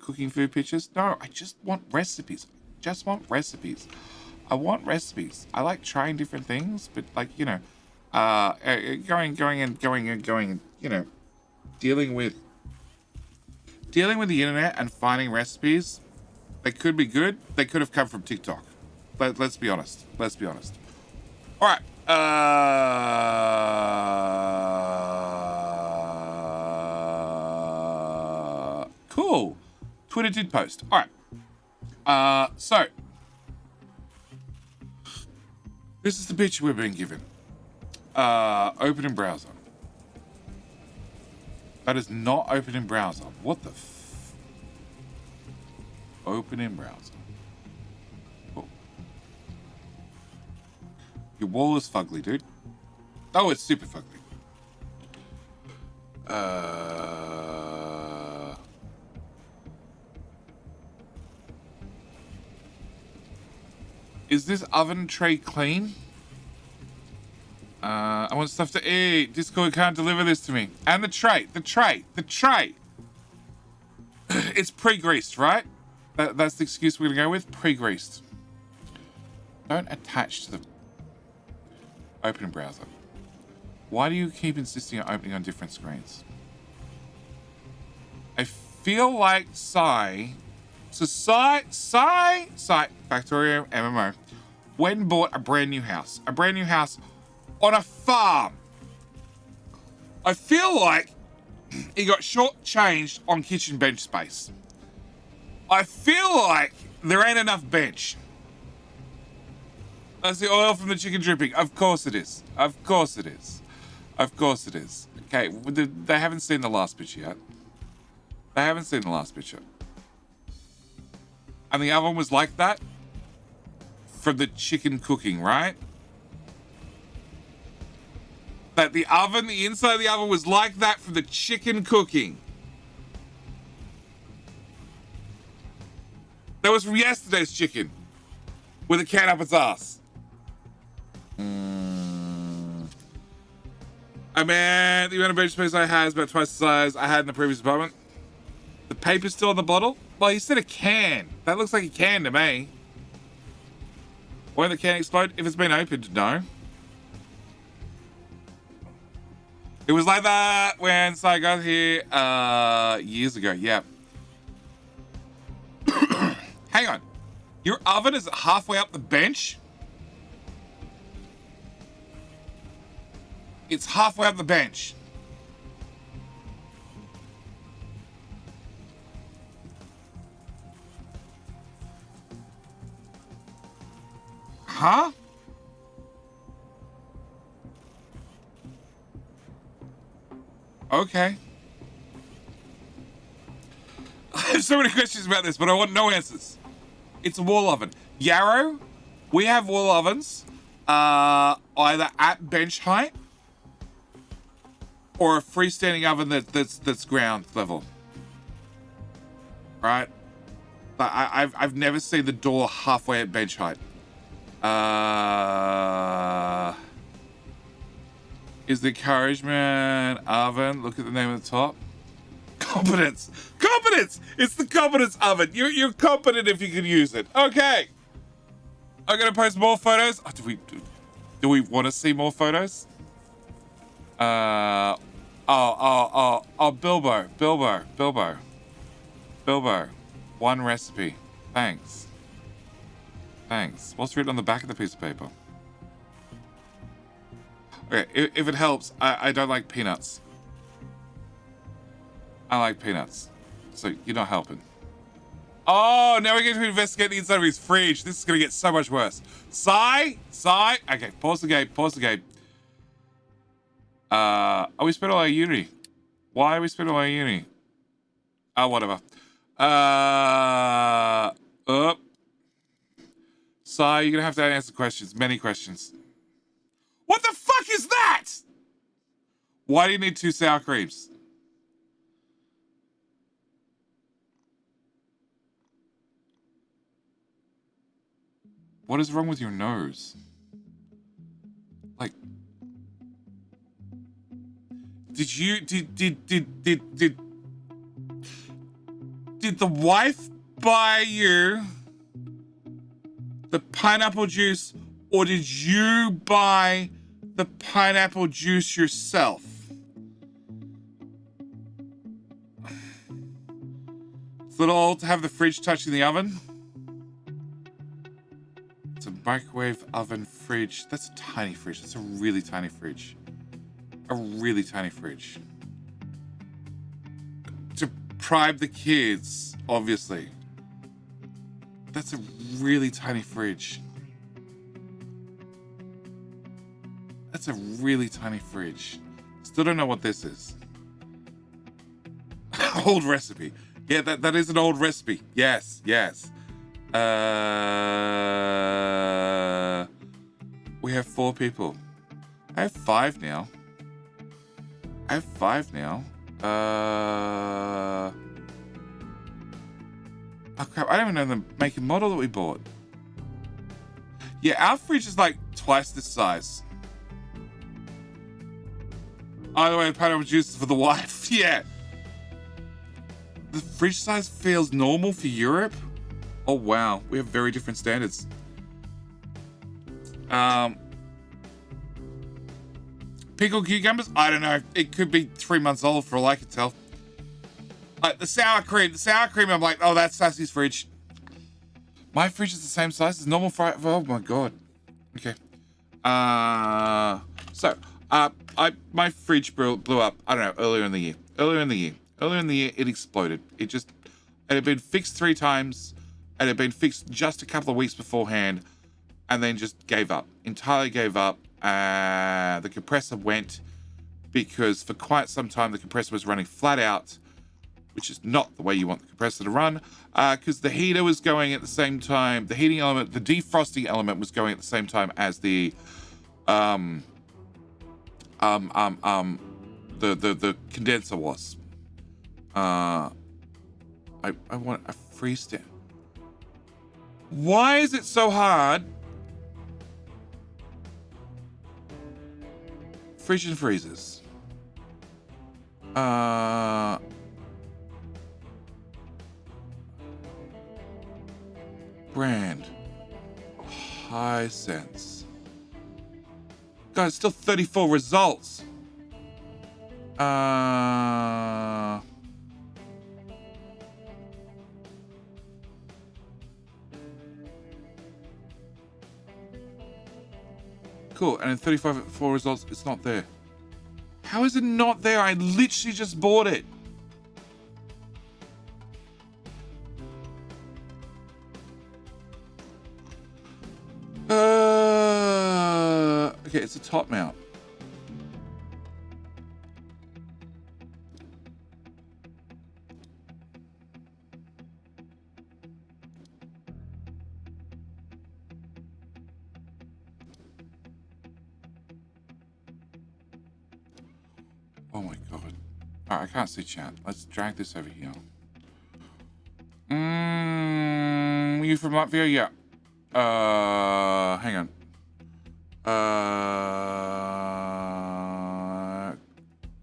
Cooking food pictures? No, I just want recipes. Just want recipes. I want recipes. I like trying different things, but like, you know, going, you know, dealing with the internet and finding recipes. They could be good. They could have come from TikTok. Let's be honest. Let's be honest. All right. Cool. Twitter did post. All right. So this is the picture we're being given. Open in browser. That is not open in browser. What the open in browser. Oh. Your wall is fugly, dude. Oh, it's super fugly. Is this oven tray clean? I want stuff to eat. Discord can't deliver this to me. And the tray. It's pre-greased, right? That's the excuse we're gonna go with. Pre-greased. Don't attach to the open browser. Why do you keep insisting on opening on different screens? I feel like Factorio MMO, when bought a brand new house on a farm. I feel like he got shortchanged on kitchen bench space. I feel like there ain't enough bench. That's the oil from the chicken dripping. Of course it is. Of course it is. Of course it is. Okay, they haven't seen the last picture yet. They haven't seen the last picture. And the oven was like that from the chicken cooking, right? That the inside of the oven was like that from the chicken cooking. That was from yesterday's chicken with a can up its ass. I mean, the amount of bench space I had is about twice the size I had in the previous apartment. The paper's still on the bottle? Well, he said a can. That looks like a can to me. Won't the can explode if it's been opened? No. It was like that when I got here years ago. Yeah. Hang on. Your oven is halfway up the bench? It's halfway up the bench. Huh? Okay. I have so many questions about this, but I want no answers. It's a wall oven. Yarrow, we have wall ovens, either at bench height or a freestanding oven that's ground level. Right? But I've never seen the door halfway at bench height. Is the encouragement oven? Look at the name at the top. Competence. It's the competence oven. You're competent if you can use it. Okay. I'm gonna post more photos. Oh, do we want to see more photos? Bilbo. One recipe. Thanks. What's written on the back of the piece of paper? Okay, if it helps, I don't like peanuts. I like peanuts. So you're not helping. Oh, now we're going to investigate the inside of his fridge. This is going to get so much worse. Sigh. Okay, pause the game. We spent all our uni. Why are we spending all our uni? Oh, whatever. Sigh, you're going to have to answer questions. Many questions. What the fuck is that? Why do you need 2 sour creams? What is wrong with your nose? Like, did the wife buy you the pineapple juice, or did you buy the pineapple juice yourself? It's a little old to have the fridge touching the oven. It's a microwave oven fridge. That's a tiny fridge. That's a really tiny fridge. A really tiny fridge. To bribe the kids, obviously. That's a really tiny fridge. That's a really tiny fridge. Still don't know what this is. Old recipe. Yeah, that is an old recipe. Yes, yes. We have 4 people. I have 5 now. Oh crap, I don't even know the make and model that we bought. Yeah, our fridge is like twice this size. Either way, pineapple juice is for the wife. Yeah. The fridge size feels normal for Europe. Oh wow, we have very different standards. Pickled cucumbers? I don't know. It could be 3 months old for all I could tell. Like the sour cream, I'm like, oh, that's Sassy's fridge. My fridge is the same size as normal fry. Oh my god. Okay. My fridge blew up. I don't know. Earlier in the year, it exploded. It had been fixed 3 times, and it had been fixed just a couple of weeks beforehand, and then just gave up. Entirely gave up. The compressor went because for quite some time the compressor was running flat out, which is not the way you want the compressor to run, because the heater was going at the same time. The heating element, the defrosting element, was going at the same time as the condenser was. I want a freeze-stand. Why is it so hard? Fridge and freezers. Brand. Hisense. Guys, still 34 results. Cool, and in 34 results, it's not there. How is it not there? I literally just bought it. Okay, it's a top mount. Oh my god. Alright, I can't see chat. Let's drag this over here. You from Latvia? Yeah. Hang on.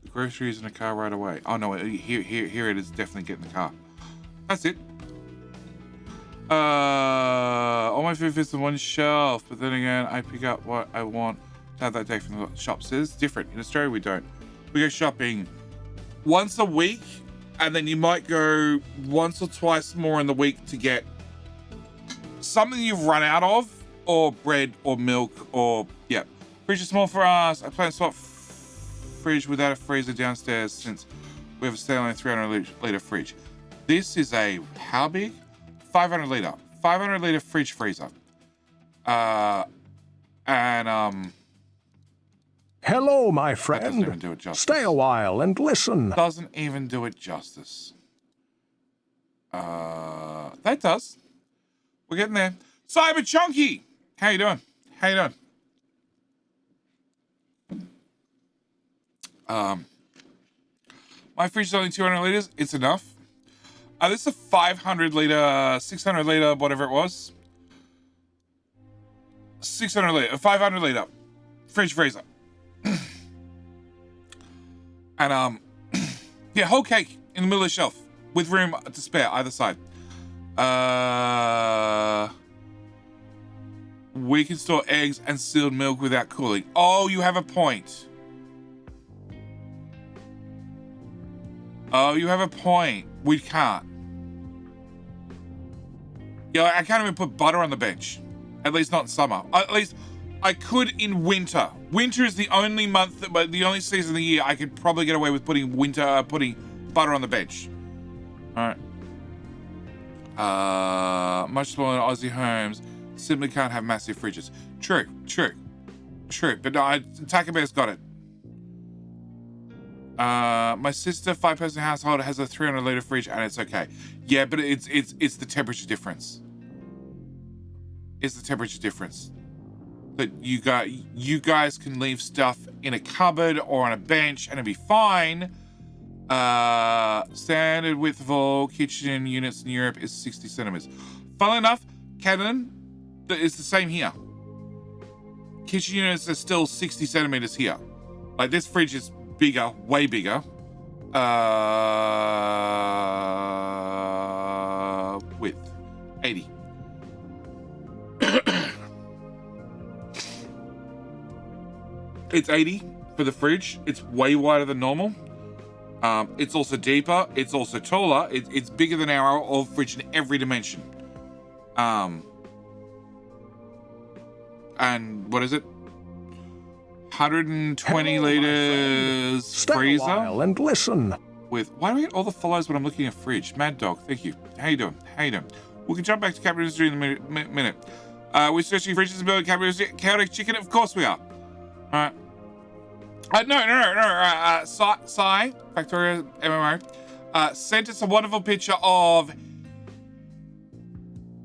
The groceries in the car right away. Oh no, here it is. Definitely get in the car. That's it. All my food fits on one shelf, but then again, I pick up what I want to have that day from the shops. It's different. In Australia, we don't. We go shopping once a week, and then you might go once or twice more in the week to get something you've run out of, or bread, or milk, or, yeah. Fridge is small for us. I plan to swap fridge without a freezer downstairs since we have a standalone 300 litre fridge. This is a, how big? 500 litre. 500 litre fridge freezer. Hello, my That doesn't even friend. do it justice. Stay a while and listen. Doesn't even do it justice. That does. We're getting there. Cyber Chunky! How you doing? How you doing? My fridge is only 200 litres. It's enough. This is a 500 litre, 600 litre, whatever it was. 600 litre, 500 litre fridge freezer. And yeah, whole cake in the middle of the shelf with room to spare either side. We can store eggs and sealed milk without cooling. Oh, you have a point. Oh, you have a point. We can't. Yeah, I can't even put butter on the bench. At least not in summer. At least I could in winter. Winter is the only month, but the only season of the year I could probably get away with putting butter on the bench. All right. Much smaller Aussie homes simply can't have massive fridges. True. But no, Taco Bell's got it. My sister, 5-person household, has a 300-liter fridge and it's okay. Yeah, but it's the temperature difference. It's the temperature difference. That you guys can leave stuff in a cupboard or on a bench and it'll be fine. Standard width of all kitchen units in Europe is 60 centimeters. Funnily enough, Canada is the same here. Kitchen units are still 60 centimeters here. Like this fridge is bigger, way bigger. Width 80. It's 80 for the fridge. It's way wider than normal. It's also deeper. It's also taller. It's bigger than our old fridge in every dimension. And what is it? 120 liters Stay freezer. a while and listen. With why do I get all the follows when I'm looking at fridge? Mad Dog, thank you. How you doing? We can jump back to capital industry in a minute. We're searching fridges and building capital industry. Chaotic chicken, of course we are. All right. No. Sai, Factoria MMO, sent us a wonderful picture of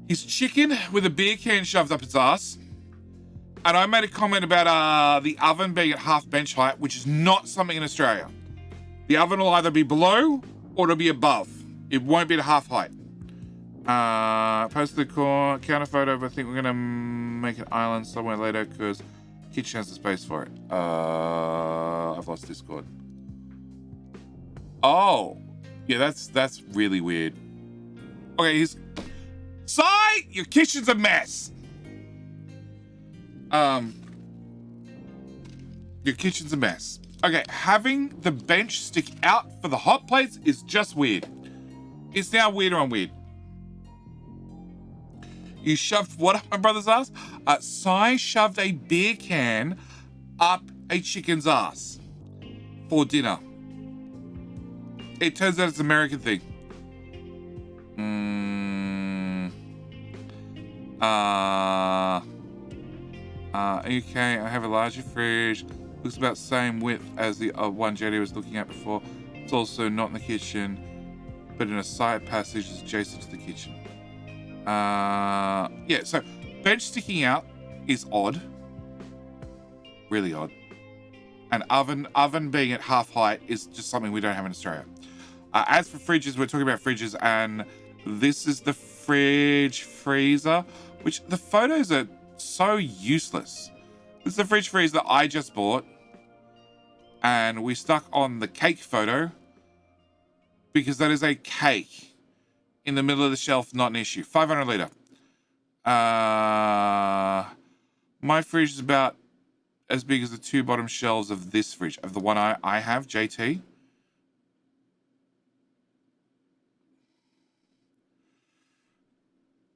his chicken with a beer can shoved up its ass. And I made a comment about the oven being at half bench height, which is not something in Australia. The oven will either be below or it'll be above. It won't be at half height. Post the counter photo, but I think we're going to make an island somewhere later because kitchen has the space for it. I've lost Discord. Oh, yeah, that's really weird. Okay, Sai, your kitchen's a mess. Your kitchen's a mess. Okay, having the bench stick out for the hot plates is just weird. It's now weirder and weird. You shoved what up my brother's ass? Sai shoved a beer can up a chicken's ass for dinner. It turns out it's an American thing. Okay, I have a larger fridge. Looks about the same width as the one JD was looking at before. It's also not in the kitchen, but in a side passage adjacent to the kitchen. Yeah, so bench sticking out is odd. Really odd. And oven being at half height is just something we don't have in Australia. As for fridges, we're talking about fridges, and this is the fridge freezer, which the photos are so useless. This is the fridge freezer that I just bought, and we stuck on the cake photo because that is a cake in the middle of the shelf, not an issue. 500 liter. My fridge is about as big as the two bottom shelves of this fridge, of the one I have, JT.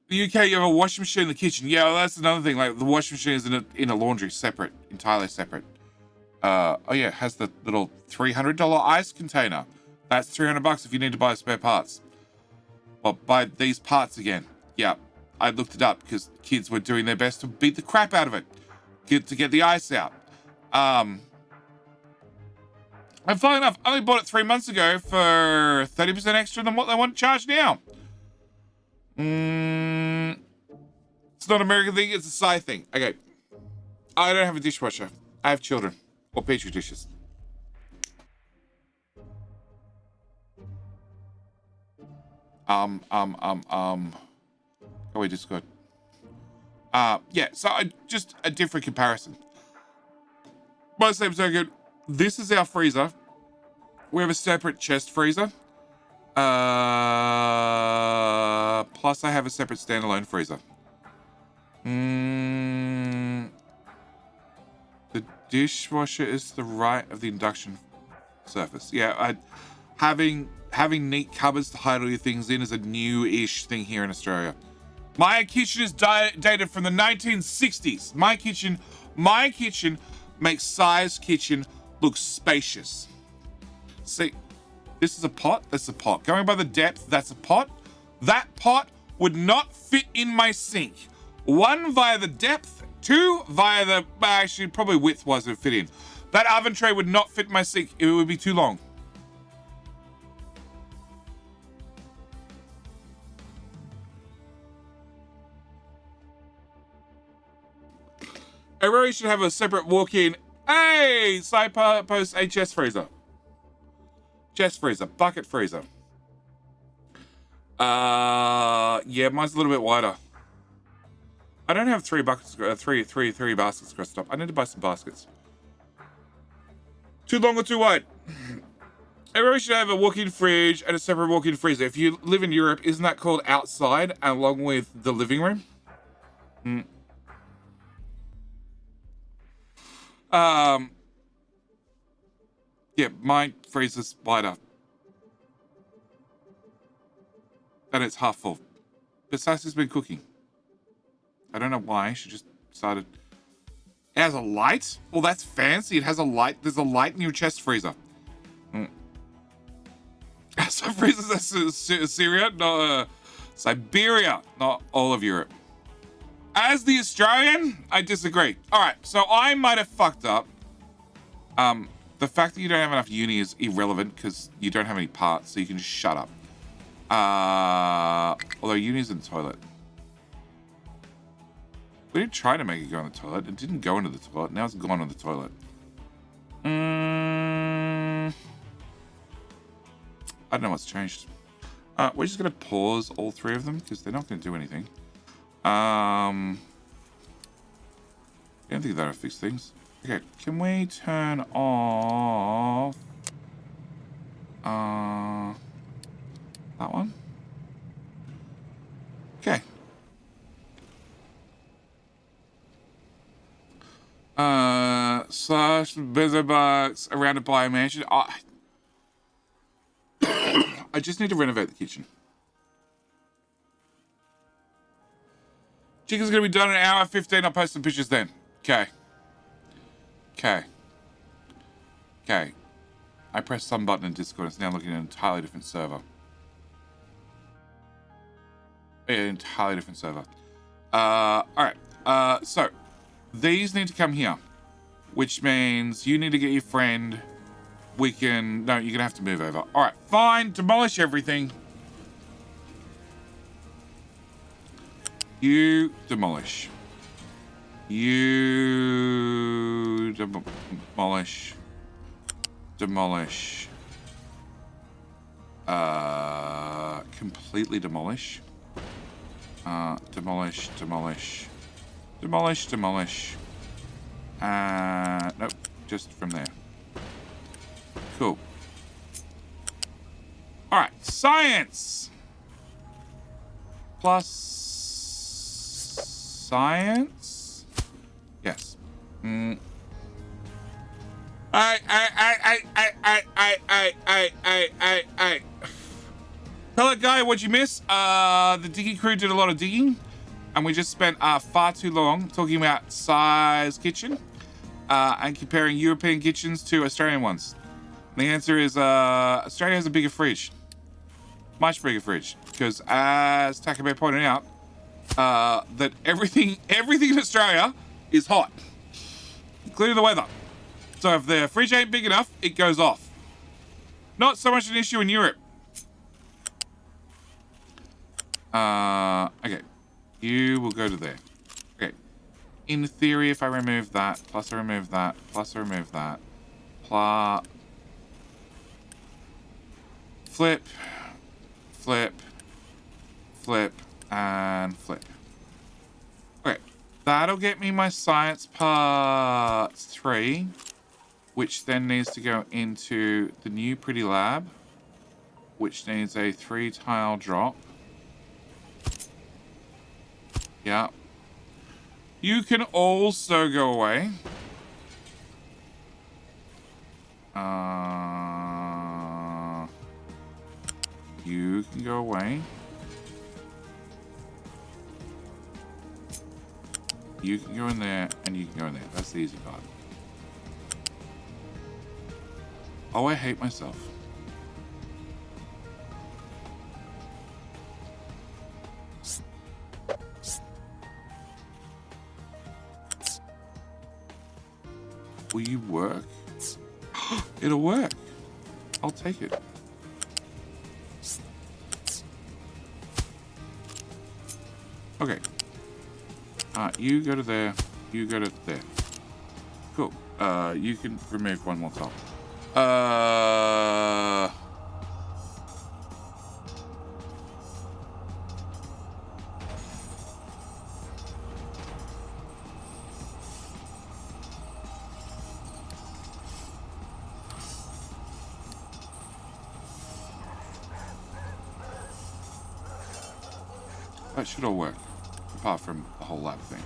The UK, you have a washing machine in the kitchen. Yeah, well, that's another thing. Like the washing machine is in a laundry, separate, entirely separate. Oh yeah, it has the little $300 ice container. That's $300 if you need to buy spare parts. Well, buy these parts again. Yeah, I looked it up because kids were doing their best to beat the crap out of it, to get the ice out. And funnily enough, I only bought it 3 months ago for 30% extra than what they want to charge now. It's not an American thing, it's a Psy thing. Okay. I don't have a dishwasher. I have children. Or petri dishes. Go away, Discord. Yeah, so just a different comparison. By the same token, this is our freezer. We have a separate chest freezer. Plus I have a separate standalone freezer. The dishwasher is to the right of the induction surface. Yeah, having neat cupboards to hide all your things in is a new-ish thing here in Australia. My kitchen is dated from the 1960s. My kitchen makes Si's kitchen look spacious. See, this is a pot, that's a pot. Going by the depth, that's a pot. That pot would not fit in my sink. 1, via the depth, 2, via the, actually probably width-wise it would fit in. That oven tray would not fit my sink, it would be too long. Everybody should have a separate walk-in. Hey, side post a chest freezer. Chest freezer, bucket freezer. Yeah, mine's a little bit wider. I don't have 3 baskets across the top. I need to buy some baskets. Too long or too wide? Everybody should have a walk-in fridge and a separate walk-in freezer. If you live in Europe, isn't that called outside along with the living room? Yeah, my freezer's wider. And it's half full. But Sassy's been cooking. I don't know why, she just started. It has a light? Well, that's fancy. It has a light. There's a light in your chest freezer. So freezers, that's Syria, not Siberia, not all of Europe. As the Australian, I disagree. All right, so I might have fucked up. The fact that you don't have enough uni is irrelevant because you don't have any parts, so you can just shut up. Although uni's in the toilet. We did try to make it go in the toilet. It didn't go into the toilet. Now it's gone in the toilet. I don't know what's changed. We're just going to pause all 3 of them because they're not going to do anything. I don't think that'll fix things. Okay, can we turn off that one? Okay. Slash Bizarbucks around a bio mansion. I just need to renovate the kitchen. Chicken's gonna be done in an hour 15. I'll post some pictures then. Okay. I pressed some button in Discord. It's now looking at an entirely different server. Yeah, an entirely different server. Alright. So, these need to come here. Which means you need to get your friend. No, you're gonna have to move over. Alright, fine. Demolish everything. You demolish. You demolish. Demolish. Completely demolish. Demolish, demolish. Demolish, demolish. Nope, just from there. Cool. Alright, science! Plus science? Yes. Pellet guy, what'd you miss? The digging crew did a lot of digging, and we just spent far too long talking about Si's kitchen and comparing European kitchens to Australian ones. And the answer is Australia has a bigger fridge. Much bigger fridge. Because as Takabe pointed out, that everything in Australia is hot, including the weather. So if the fridge ain't big enough, it goes off. Not so much an issue in Europe. Okay. You will go to there. Okay. In theory, if I remove that, plus I remove that, plus I remove that, plus... Flip, flip, flip, and flip. Okay. That'll get me my science parts 3. which then needs to go into the new pretty lab, which needs a 3-tile drop. Yeah. You can also go away. You can go away. You can go in there, and you can go in there. That's the easy part. Oh, I hate myself. Will you work? It'll work. I'll take it. Okay. You go to there. You go to there. Cool. You can remove one more tile. That should all work, apart from the whole lab thing.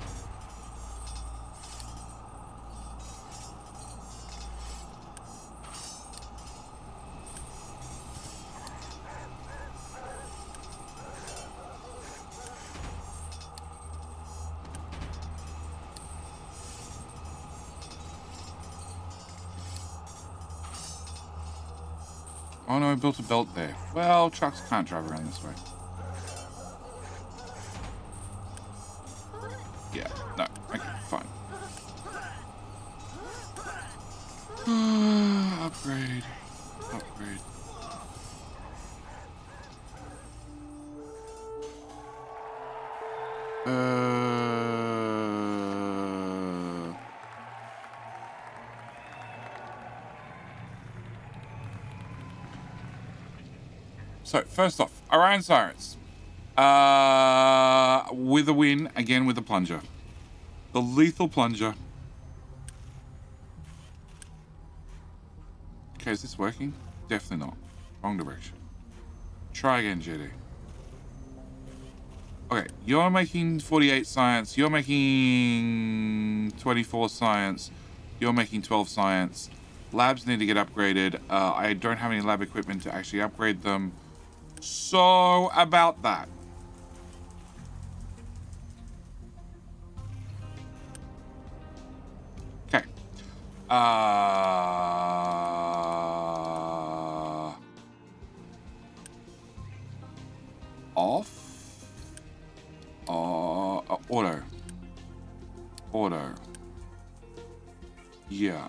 Oh no, I built a belt there. Well, trucks can't drive around this way. Yeah, no, okay, fine. Upgrade. Upgrade. So, first off, Orion Sirens. With a win, again with the plunger. The lethal plunger. Okay, is this working? Definitely not. Wrong direction. Try again, JD. Okay, you're making 48 science. You're making 24 science. You're making 12 science. Labs need to get upgraded. I don't have any lab equipment to actually upgrade them. So, about that. Okay. Off. Auto. Auto. Yeah.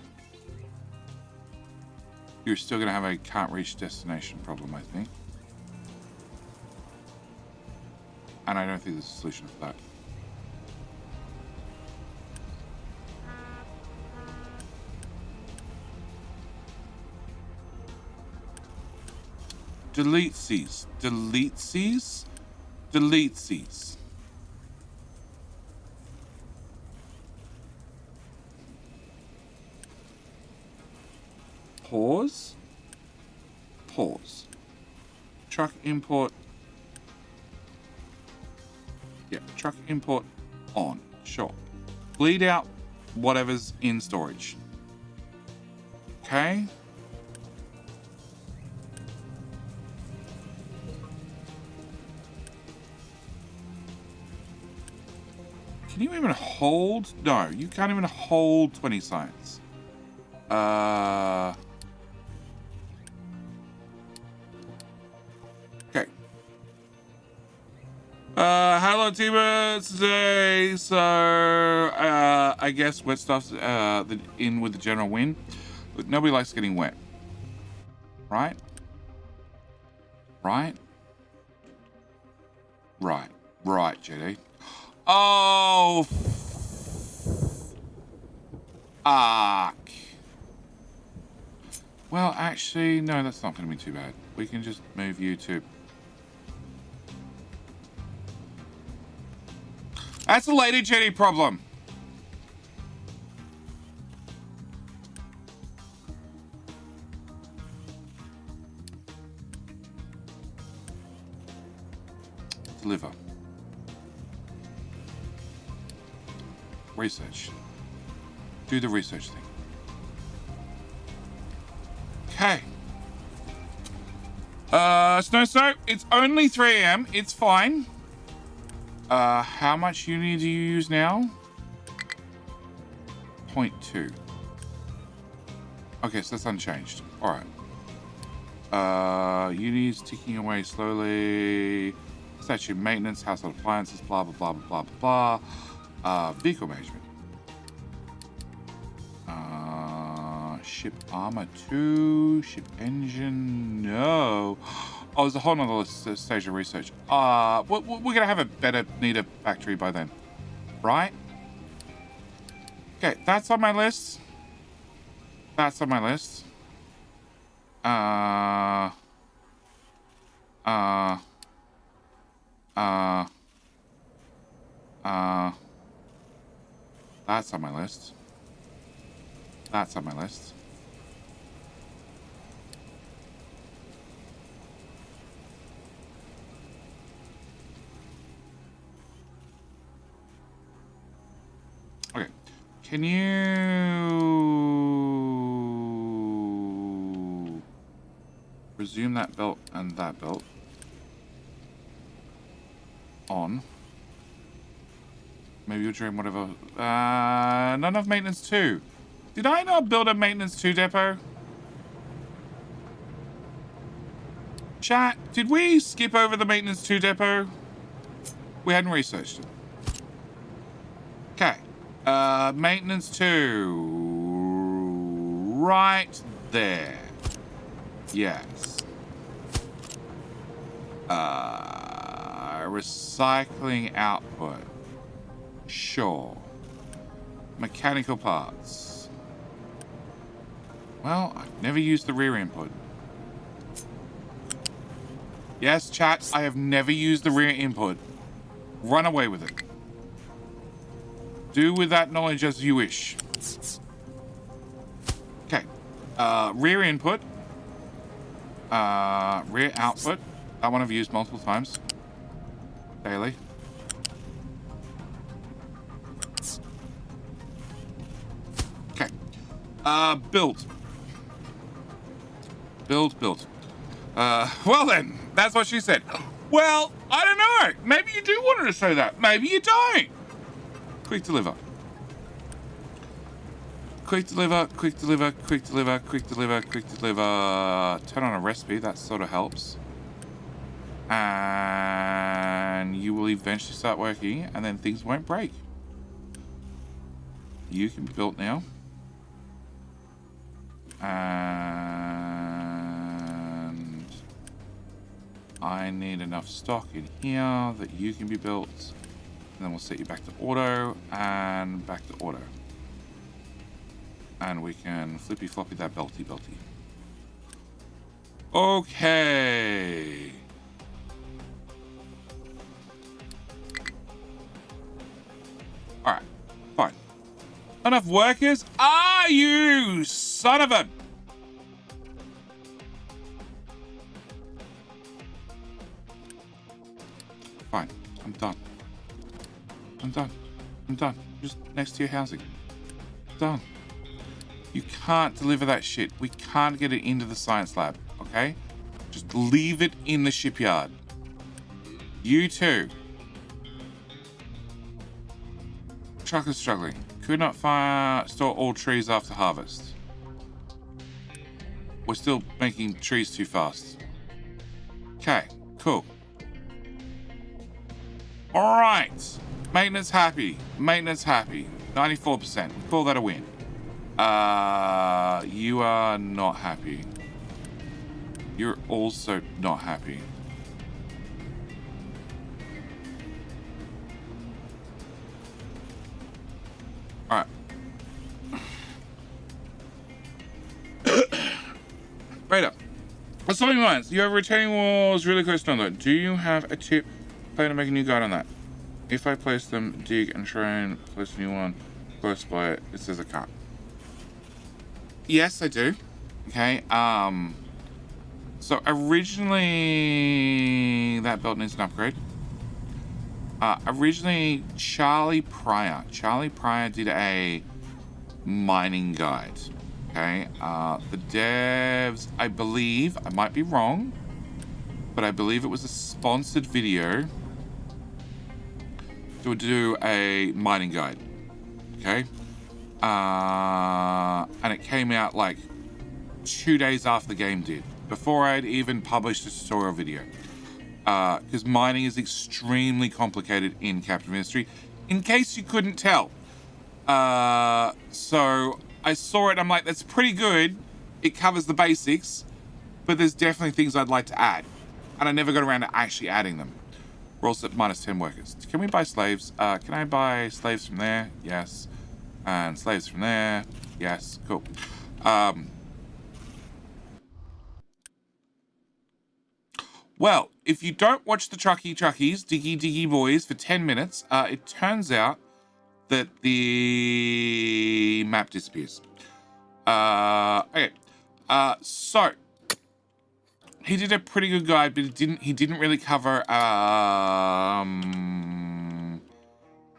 You're still gonna have a can't reach destination problem, I think. And I don't think there's a solution for that. Delete Cs. Delete Cs. Delete Cs. Pause. Pause. Truck import. Yeah, truck import on. Sure. Bleed out whatever's in storage. Okay. Can you even hold? No, you can't even hold 20 science. Okay. Hello, teamers today. So, I guess wet stuff's in with the general win. But nobody likes getting wet. Right? Right? Right. Right, JD. Oh, fuck. Well, actually, no, that's not going to be too bad. We can just move you to... That's a Lady Jenny problem. Deliver. Research. Do the research thing. Okay. Snow, it's only 3 a.m. It's fine. How much uni do you use now? 0.2. Okay, so that's unchanged. All right. Uni's ticking away slowly. Statue maintenance, household appliances, blah, blah, blah, blah, blah, blah. Vehicle management. Ship armor 2. Ship engine, no. Oh, there's a whole nother stage of research. We're going to have a better, neater factory by then. Right? Okay, that's on my list. That's on my list. That's on my list. That's on my list. Okay. Can you resume that belt and that belt on? Maybe you'll dream whatever. None of maintenance 2. Did I not build a maintenance 2 depot? Chat, did we skip over the maintenance 2 depot? We hadn't researched it. Okay. Maintenance 2. Right there. Yes. Recycling output. Sure. Mechanical parts. Well, I've never used the rear input. Yes, chat, I have never used the rear input. Run away with it. Do with that knowledge as you wish. Okay. Rear input. Rear output. That one I've used multiple times. Daily. Okay. Build. Build. Well then, that's what she said. Well, I don't know. Maybe you do want her to say that. Maybe you don't. Quick deliver. Quick deliver. Turn on a recipe, that sort of helps. And you will eventually start working, and then things won't break. You can be built now. And I need enough stock in here that you can be built. And then we'll set you back to auto and back to auto. And we can flippy floppy that belty. Okay. All right, fine. Enough workers? Are you son of a... Fine, I'm done. Just next to your housing. Done. You can't deliver that shit. We can't get it into the science lab, okay? Just leave it in the shipyard. You too. Truck is struggling. Could not store all trees after harvest. We're still making trees too fast. Okay, cool. All right. Maintenance happy. 94%. Call that a win. You are not happy. You're also not happy. Alright. Right up. Assaulting lines. You have retaining walls really close to another. Do you have a tip? Plan to make a new guide on that. If I place them, dig and try and place a new one close by it, it says I can't. Yes, I do. Okay. So originally that belt needs an upgrade. Originally, Charlie Pryor did a mining guide. Okay, the devs, I believe, I might be wrong, but I believe it was a sponsored video to do a mining guide. Okay, and it came out like 2 days after the game did, before I'd even published a tutorial video. Because mining is extremely complicated in Captive Ministry, in case you couldn't tell. So I saw it, I'm like, that's pretty good. It covers the basics, but there's definitely things I'd like to add. And I never got around to actually adding them. We're also at minus 10 workers. Can we buy slaves? Can I buy slaves from there? Yes. And slaves from there? Yes. Cool. Well, if you don't watch the Truckies, Diggy Boys for 10 minutes, it turns out that the map disappears. Okay. So he did a pretty good guide, but he didn't really cover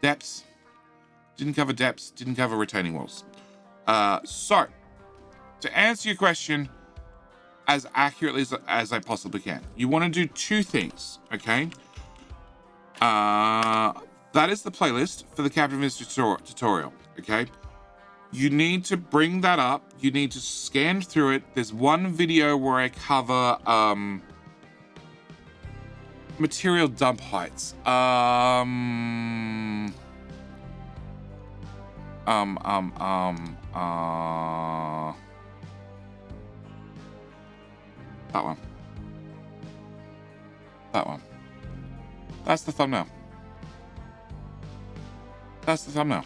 depths. Didn't cover depths, didn't cover retaining walls. So to answer your question as accurately as I possibly can, you want to do two things, okay? That is the playlist for the Captive Ministry tutorial, okay? You need to bring that up. You need to scan through it. There's one video where I cover material dump heights. That one. That one. That's the thumbnail. That's the thumbnail.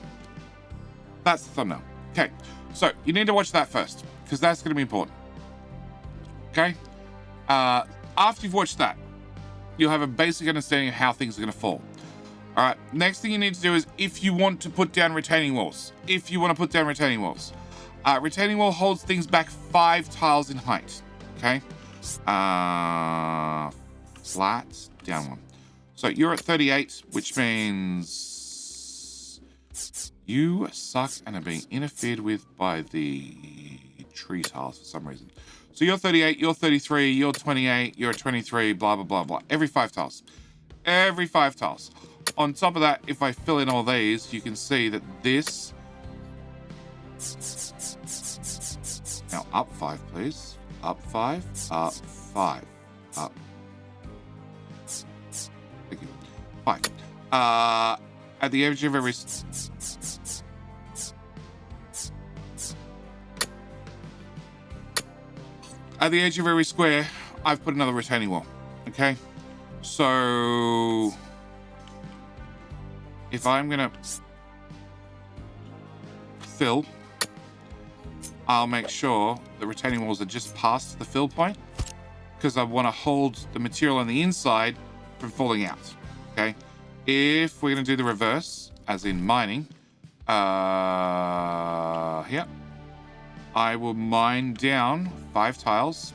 That's the thumbnail. Okay, so you need to watch that first, because that's going to be important. Okay? After you've watched that, you'll have a basic understanding of how things are going to fall. All right, next thing you need to do is if you want to put down retaining walls. Retaining wall holds things back 5 tiles in height. Okay? Flat, down 1. So you're at 38, which means you suck and are being interfered with by the tree tiles for some reason. So you're 38, you're 33, you're 28, you're 23, blah, blah, blah, blah. Every 5 tiles. Every 5 tiles. On top of that, if I fill in all these, you can see that this... Now, up 5, please. Up 5, up 5, up. Thank you. 5. At the edge of every... At the edge of every square, I've put another retaining wall. Okay? So... if I'm gonna fill, I'll make sure the retaining walls are just past the fill point, because I want to hold the material on the inside from falling out. Okay, if we're gonna do the reverse, as in mining, here, I will mine down 5 tiles.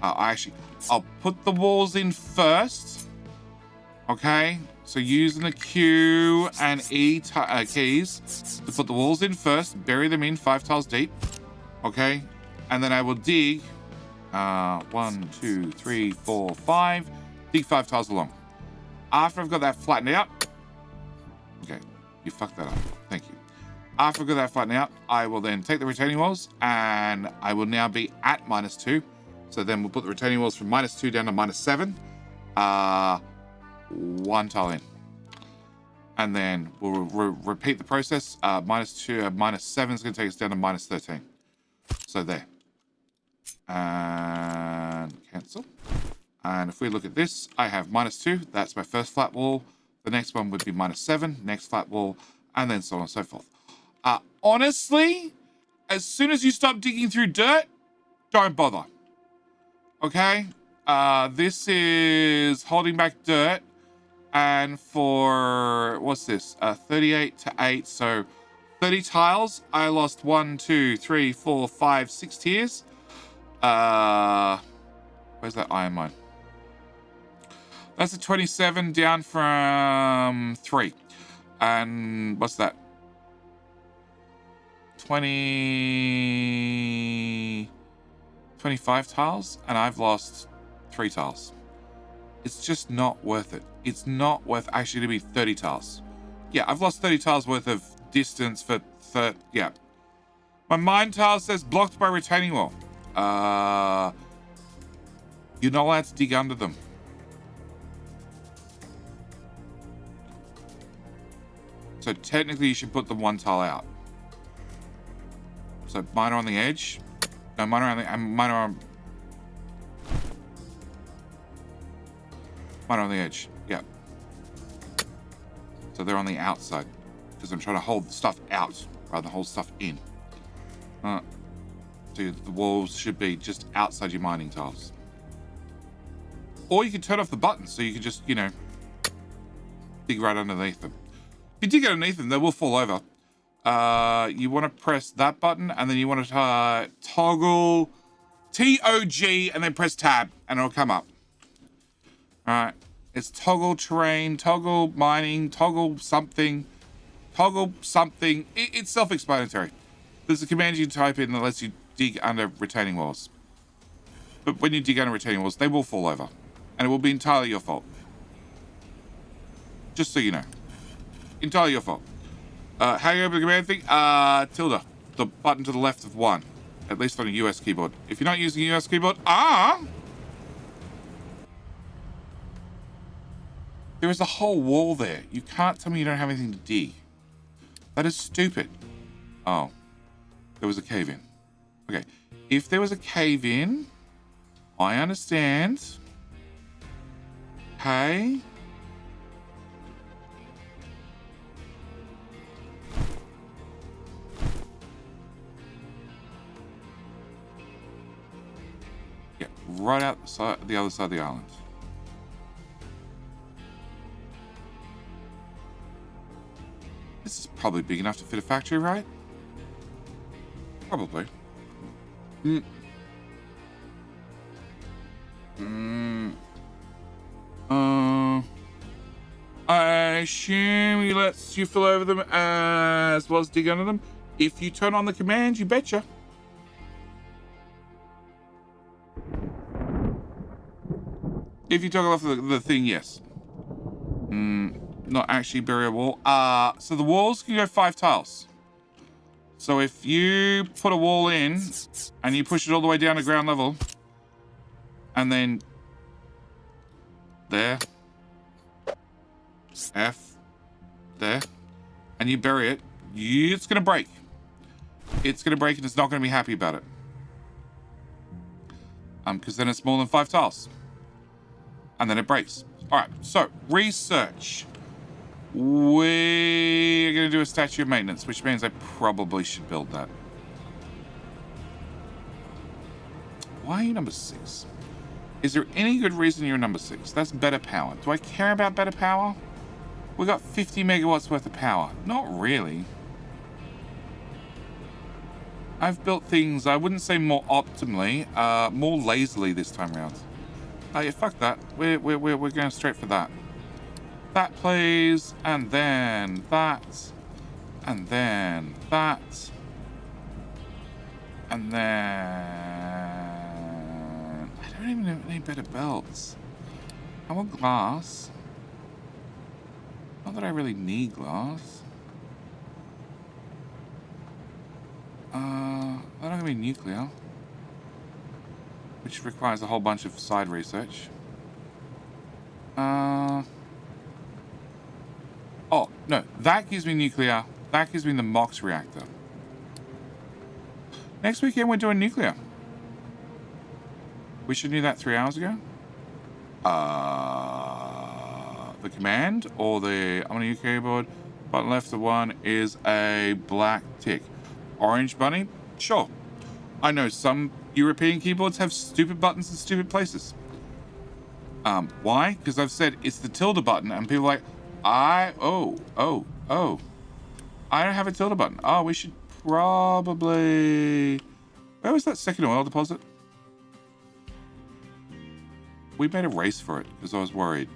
I'll put the walls in first. Okay, so using the Q and E keys to put the walls in first, bury them in 5 tiles deep. Okay, and then I will dig 1, 2, 3, 4, 5. Dig 5 tiles along. After I've got that flattened out, okay, you fucked that up. Thank you. After I've got that flattened out, I will then take the retaining walls, and I will now be at -2. So then we'll put the retaining walls from -2 down to -7. 1 tile in, and then we'll repeat the process. -2, -7 is going to take us down to -13. So there, and cancel. And if we look at this, I have -2. That's my first flat wall. The next one would be -7. Next flat wall, and then so on and so forth. Honestly, as soon as you stop digging through dirt, don't bother. Okay, this is holding back dirt. And for, what's this? 38 to 8. So 30 tiles. I lost 1, 2, 3, 4, 5, 6 tiers. Where's that iron mine? That's a 27 down from 3. And what's that? 25 tiles, and I've lost 3 tiles. It's just not worth it. It's not worth actually to be 30 tiles. Yeah, I've lost 30 tiles worth of distance for yeah. My mine tile says blocked by retaining wall. You're not allowed to dig under them. So technically you should put the 1 tile out. So mine are on the edge. No, mine are on the edge. Yeah. So they're on the outside. Because I'm trying to hold the stuff out rather than hold stuff in. So the walls should be just outside your mining tiles. Or you can turn off the buttons so you can just, you know, dig right underneath them. If you dig underneath them, they will fall over. You want to press that button, and then you want to toggle TOG, and then press tab, and it'll come up. All right. It's toggle terrain, toggle mining, toggle something. It's self-explanatory. There's a command you can type in that lets you dig under retaining walls. But when you dig under retaining walls, they will fall over. And it will be entirely your fault. Just so you know. Entirely your fault. How you open the command thing? Tilde. The button to the left of 1. At least on a US keyboard. If you're not using a US keyboard, there is a whole wall there. You can't tell me you don't have anything to dig. That is stupid. Oh. There was a cave-in. Okay. If there was a cave-in, I understand. Okay. Yeah, right outside the other side of the island. This is probably big enough to fit a factory, right? Probably. I assume he lets you fill over them as well as dig under them. If you turn on the command, you betcha. If you toggle off the thing, yes. Not actually bury a wall. So the walls can go 5 tiles. So if you put a wall in and you push it all the way down to ground level, and then there, F, there, and you bury it, it's going to break. It's going to break and it's not going to be happy about it. Because then it's more than 5 tiles. And then it breaks. All right, so research. We're going to do a statue of maintenance, which means I probably should build that. Why are you number 6? Is there any good reason you're number 6? That's better power. Do I care about better power? We got 50 megawatts worth of power. Not really. I've built things, I wouldn't say more optimally, more lazily this time around. Yeah, fuck that. We're going straight for that. That plays, and then that, and then that, and then I don't even have any better belts. I want glass. Not that I really need glass. I don't have any nuclear, which requires a whole bunch of side research. Oh, no, that gives me nuclear. That gives me the MOX reactor. Next weekend, we're doing nuclear. We should do that 3 hours ago. The command or the, I'm on a keyboard, button left of 1 is a black tick. Orange bunny? Sure. I know some European keyboards have stupid buttons in stupid places. Why? Because I've said it's the tilde button, and people are like, I don't have a tilde button. Oh, we should probably... Where was that second oil deposit? We made a race for it, because I was worried.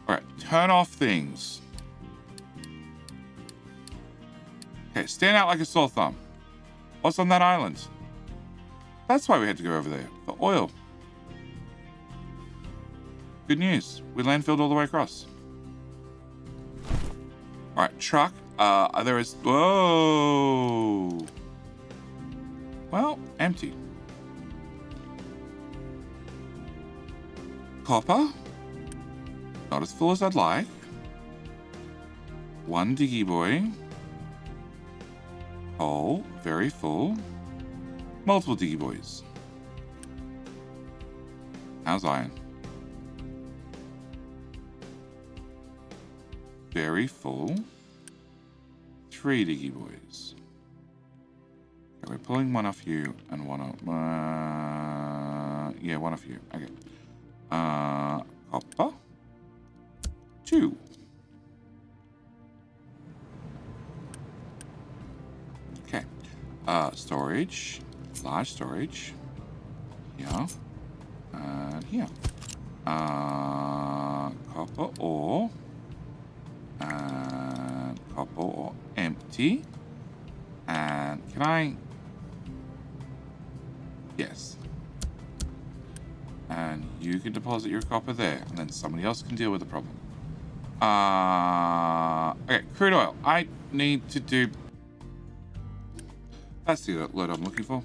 All right, turn off things. Okay, stand out like a sore thumb. What's on that island? That's why we had to go over there. For oil. Good news. We landfilled all the way across. All right, truck. There is... Whoa. Well, empty. Copper. Not as full as I'd like. One diggy boy. Coal. Very full. Multiple diggy boys. How's iron? Very full. 3 diggy boys. Okay, we're pulling one off you and one off... yeah, one off you. Okay. Copper. 2. Okay. Storage. Large storage. Here. And here. Copper ore. And copper ore empty. And can I... Yes. And you can deposit your copper there, and then somebody else can deal with the problem. Okay, crude oil. I need to do... That's the load I'm looking for.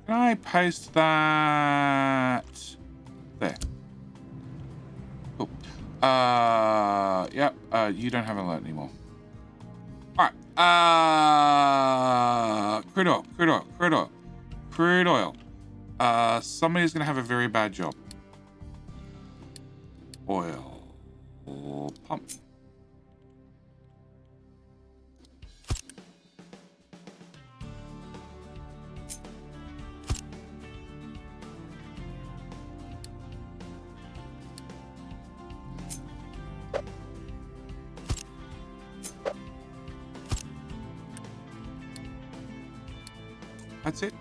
Can I paste that there? Cool. Yep. You don't have an alert anymore. All right. Crude oil. Crude oil. Crude oil. Crude oil. Somebody's gonna have a very bad job. Oil pump. That's it.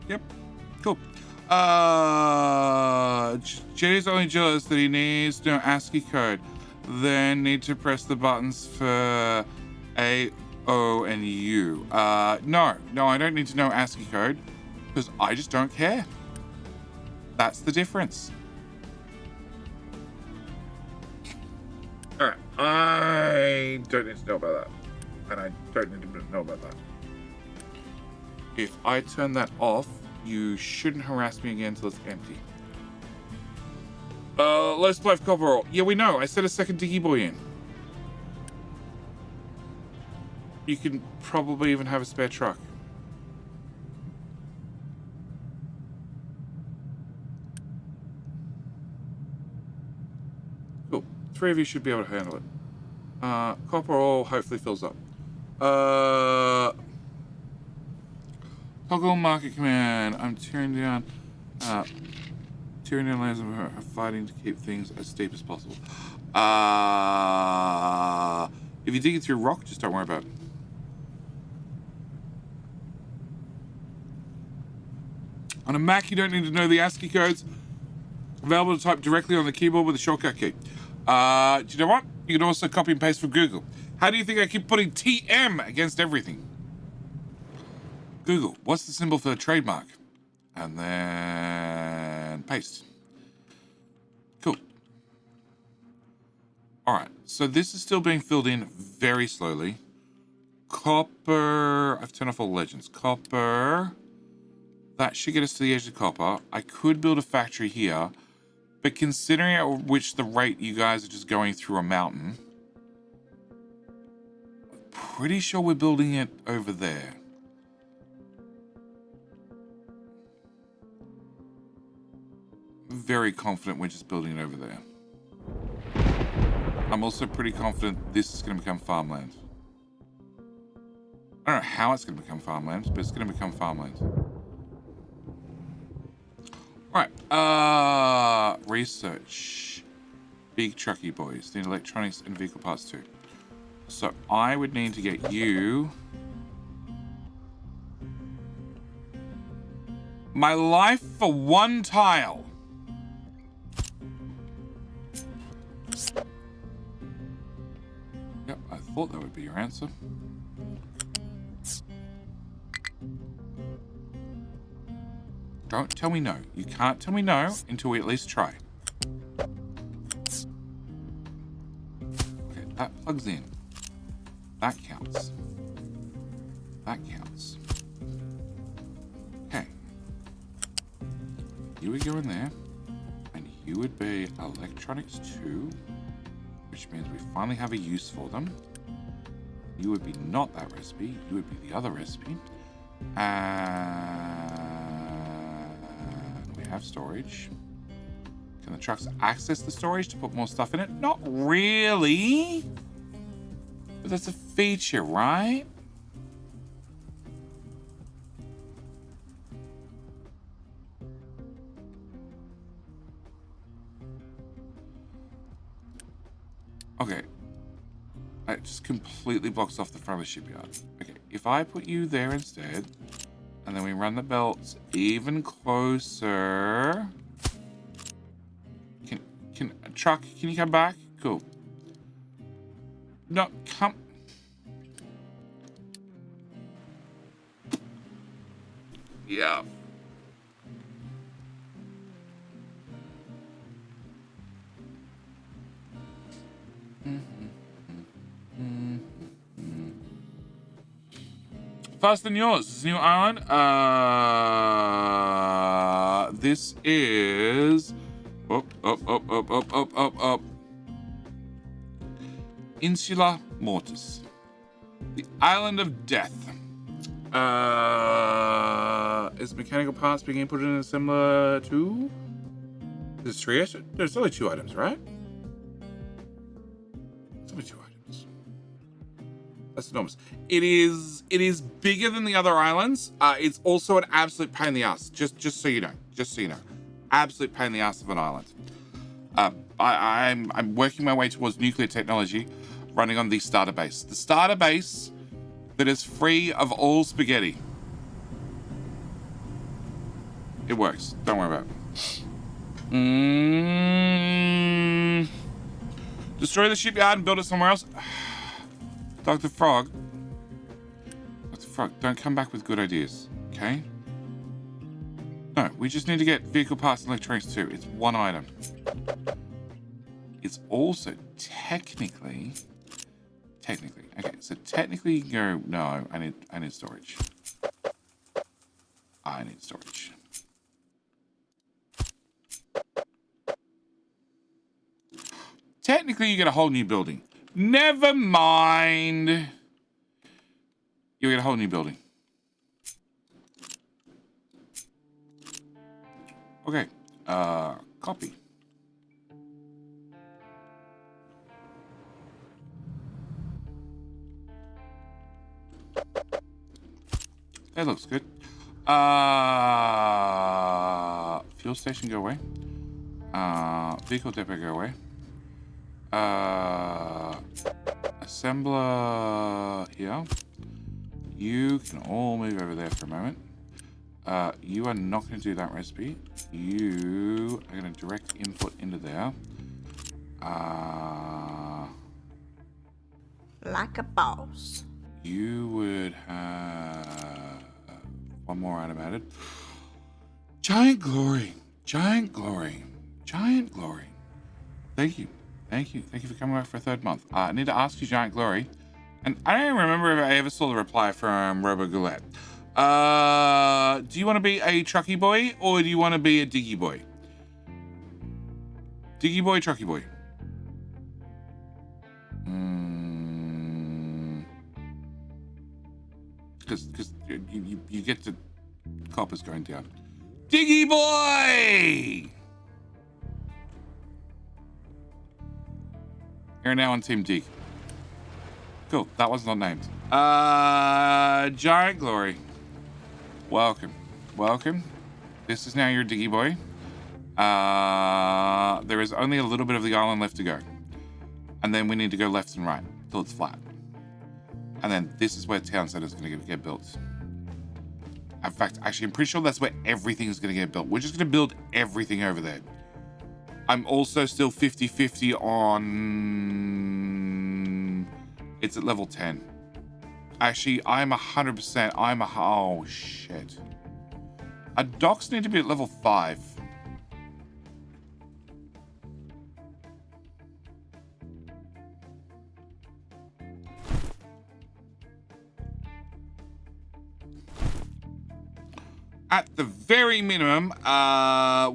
Yep. Cool. Jay's only jealous that he needs to know ASCII code. Then need to press the buttons for A, O, and U. No, I don't need to know ASCII code because I just don't care. That's the difference. All right. I don't need to know about that. And I don't need to know about that. If I turn that off, you shouldn't harass me again until it's empty. Low supply of copper ore. Yeah, we know. I set a second diggy boy in. You can probably even have a spare truck. Cool. 3 of you should be able to handle it. Copper ore hopefully fills up. Toggle market command. I'm tearing down lands and are fighting to keep things as steep as possible. If you dig it through rock, just don't worry about it. On a Mac, you don't need to know the ASCII codes. Available to type directly on the keyboard with a shortcut key. Do you know what? You can also copy and paste from Google. How do you think I keep putting TM against everything? Google, what's the symbol for a trademark? And then paste. Cool. All right, so this is still being filled in very slowly. Copper, I've turned off all legends. Copper, that should get us to the edge of copper. I could build a factory here, but considering at which the rate you guys are just going through a mountain, I'm pretty sure we're building it over there. Very confident we're just building it over there. I'm also pretty confident this is going to become farmland. I don't know how it's going to become farmland, but it's going to become farmland. Right. Research. Big trucky boys. Need electronics and vehicle parts too. So I would need to get you... My life for 1 tile. thought that would be your answer. Don't tell me no. You can't tell me no until we at least try. Okay, that plugs in. That counts. That counts. Okay. You would go in there, and you would be electronics 2, which means we finally have a use for them. You would be not that recipe. You would be the other recipe. And we have storage. Can the trucks access the storage to put more stuff in it? Not really. But that's a feature, right? Okay. It just completely blocks off the front of the shipyard. Okay, if I put you there instead, and then we run the belts even closer. Truck, can you come back? Cool. No, come. Yeah. Faster than yours. This is New Island. This is up. InsulaMortis, the island of death. Is mechanical parts being inputted in a similar to? There's 3. There's only 2 items, right? There's only 2 items. That's enormous. It is bigger than the other islands. It's also an absolute pain in the ass. Just so you know. Just so you know. Absolute pain in the ass of an island. I'm working my way towards nuclear technology, running on the starter base. The starter base that is free of all spaghetti. It works. Don't worry about it. Destroy the shipyard and build it somewhere else. Dr. Frog. Dr. Frog, don't come back with good ideas, okay? No, we just need to get vehicle parts and electronics too. It's 1 item. It's also technically. Okay, so technically you can go, no, I need storage. I need storage. Technically you get a whole new building. Never mind. You get a whole new building. Okay. Copy. That looks good. Fuel station, go away. Vehicle depot, go away. Assembler here. You can all move over there for a moment. You are not going to do that recipe. You are going to direct input into there. Like a boss. You would have 1 more item added. Giant glory. Giant glory. Giant glory. Thank you. Thank you. Thank you for coming back for a 3rd month. I need to ask you, Giant Glory. And I don't remember if I ever saw the reply from Robo Goulet. Do you want to be a trucky boy or do you want to be a diggy boy? Diggy boy, trucky boy. Because you get the coppers going down. Diggy boy! You're now on Team Dig. Cool, that was not named. Giant Glory. Welcome. Welcome. This is now your diggy boy. There is only a little bit of the island left to go. And then we need to go left and right till it's flat. And then this is where town center is going to get built. In fact, actually, I'm pretty sure that's where everything is going to get built. We're just going to build everything over there. I'm also still 50-50 on It's at level 10. Actually, I'm 100%. Oh, shit. Our docks need to be at level 5. At the very minimum,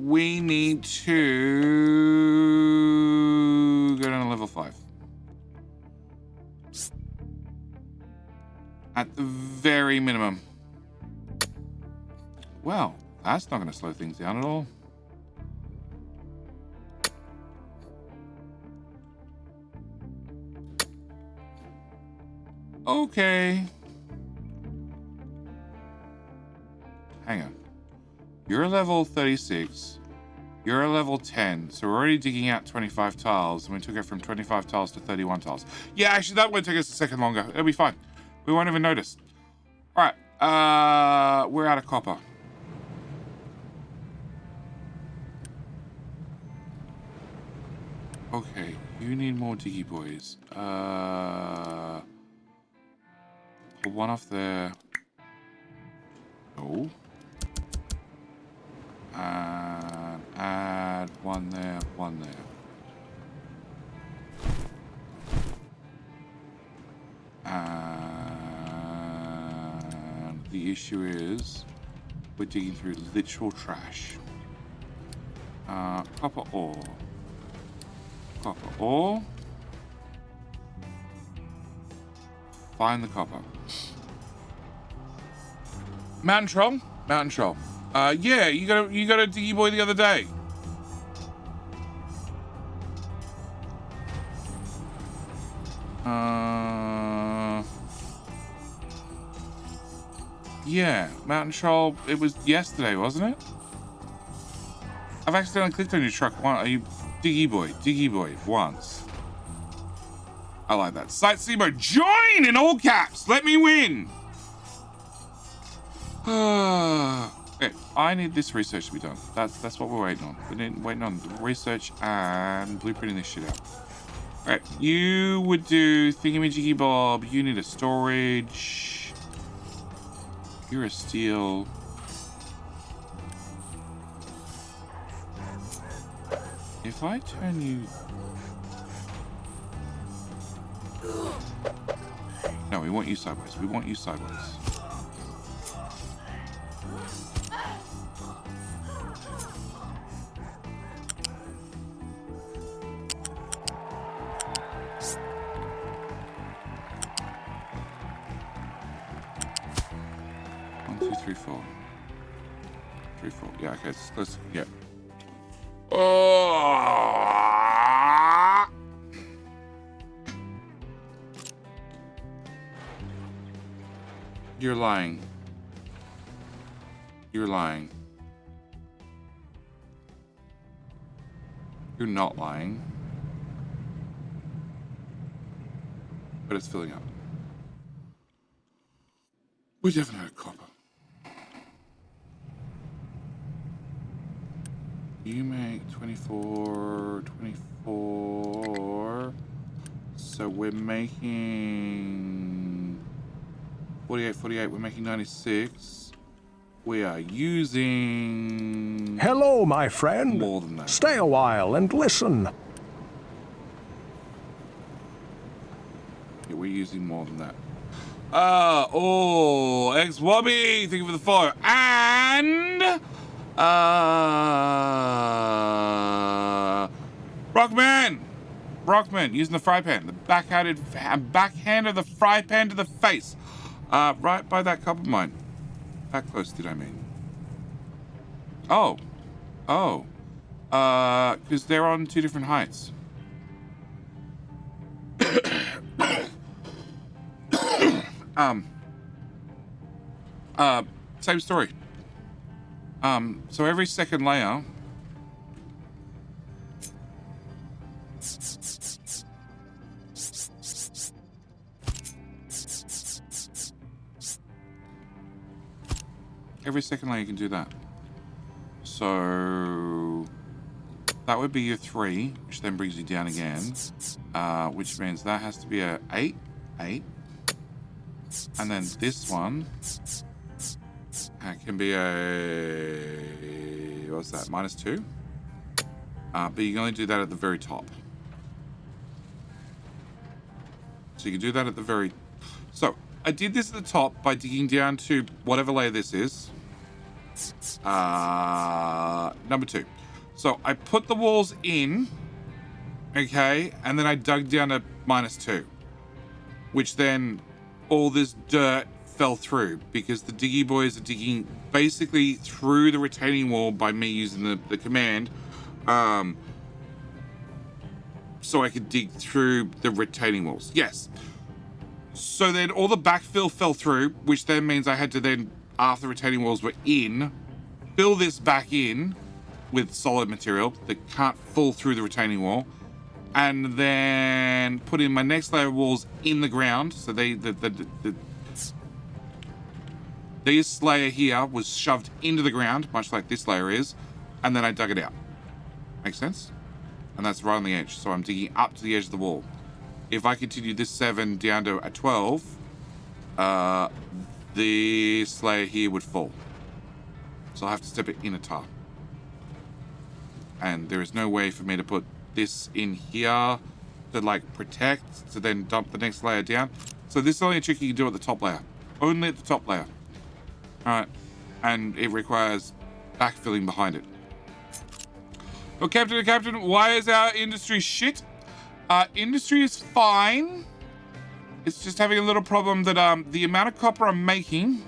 we need to go down to level 5. At the very minimum. Well, that's not going to slow things down at all. Okay. Hang on. You're level 36. You're level 10. So we're already digging out 25 tiles. And we took it from 25 tiles to 31 tiles. Yeah, actually, that won't take us a second longer. It'll be fine. We won't even notice. All right. We're out of copper. Okay. You need more diggy boys. Put one off there. No. And add one there, one there. And the issue is we're digging through literal trash. Copper ore. Copper ore. Find the copper. Mountain troll? Mountain troll. Yeah, you got a diggy boy the other day. Yeah, mountain troll. It was yesterday, wasn't it? I've accidentally clicked on your truck. Are you diggy boy once? I like that. Sight Sebo, join in all caps. Let me win. Okay, I need this research to be done. That's what we're waiting on. We're waiting on research and blueprinting this shit out. Alright, you would do thingamajiggy bob. You need a storage. You're a steel. If I turn you... No, we want you sideways. We want you sideways. Three, four. Yeah, okay, let's yeah. Oh! You're lying. You're lying. You're not lying. But it's filling up. We definitely had copper. You make 24. So we're making 48. We're making 96. We are using... Hello, my friend. More than that. Stay a while and listen. Yeah, we're using more than that. Ex-Wobby, thank you for the follow. And... Brockman, using the fry pan. The backhand of the fry pan to the face. Right by that copper mine. That close, did I mean? Because they're on two different heights. Same story. So every second layer, you can do that. So that would be your 3, which then brings you down again, which means that has to be a 8, 8. And then this one can be a, what's that, -2? But you can only do that at the very top. So you can do that at the very... So, I did this at the top by digging down to whatever layer this is. Number 2. So, I put the walls in, okay, and then I dug down to -2. Which then, all this dirt fell through, because the diggy boys are digging basically through the retaining wall by me using the command. So I could dig through the retaining walls. Yes. So then all the backfill fell through, which then means I had to then, after the retaining walls were in, fill this back in with solid material that can't fall through the retaining wall, and then put in my next layer of walls in the ground. So this layer here was shoved into the ground, much like this layer is, and then I dug it out. Make sense? And that's right on the edge. So I'm digging up to the edge of the wall. If I continue this 7 down to a 12, this layer here would fall. So I'll have to step it in a tile. And there is no way for me to put this in here to like protect, to then dump the next layer down. So this is only a trick you can do at the top layer. Only at the top layer. Alright. And it requires backfilling behind it. Oh, Captain, why is our industry shit? Industry is fine. It's just having a little problem that the amount of copper I'm making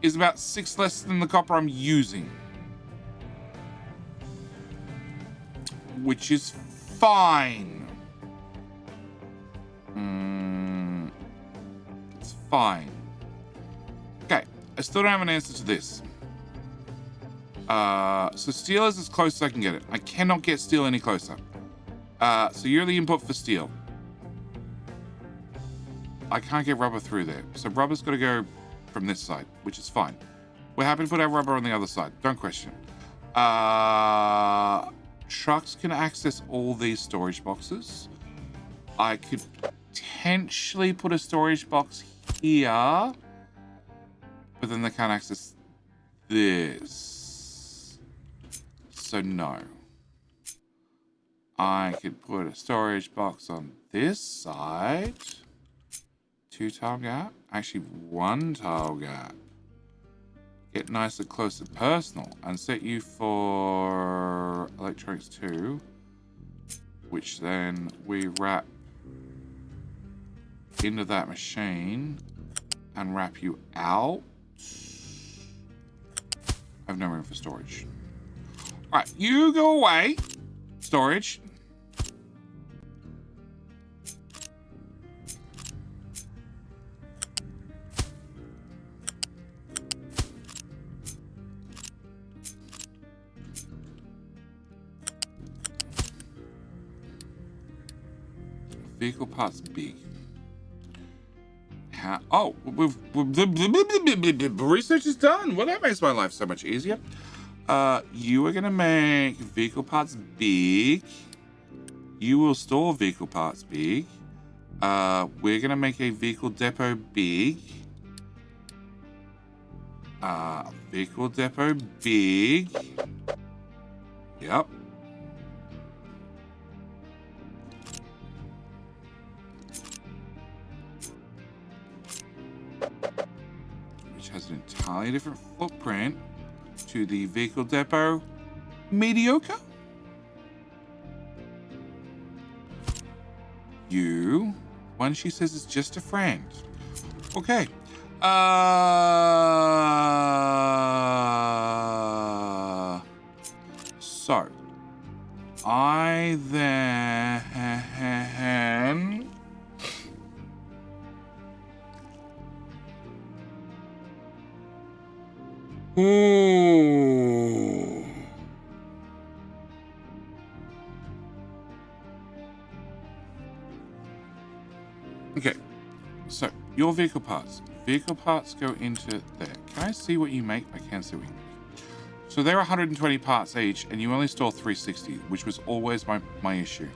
is about 6 less than the copper I'm using. Which is fine. It's fine. Okay, I still don't have an answer to this. So steel is as close as I can get it. I cannot get steel any closer. So you're the input for steel. I can't get rubber through there. So rubber's got to go from this side, which is fine. We're happy to put our rubber on the other side. Don't question. Trucks can access all these storage boxes. I could potentially put a storage box here, but then they can't access this. So no. I could put a storage box on this side. 2 tile gap. Actually, 1 tile gap. Get nice and close and personal. And set you for electronics 2. Which then we wrap into that machine. And wrap you out. I have no room for storage. Alright, you go away. Storage. Vehicle parts B. Oh, research is done. Well, that makes my life so much easier. You are gonna make vehicle parts big. You will store vehicle parts big. We're gonna make a vehicle depot big. Vehicle depot big. Yep. Which has an entirely different footprint to the vehicle depot mediocre. You, one she says is just a friend. Okay. So I then ooh. Okay, so your vehicle parts. Vehicle parts go into there. Can I see what you make? I can see what you make. So they're 120 parts each, and you only store 360, which was always my issue.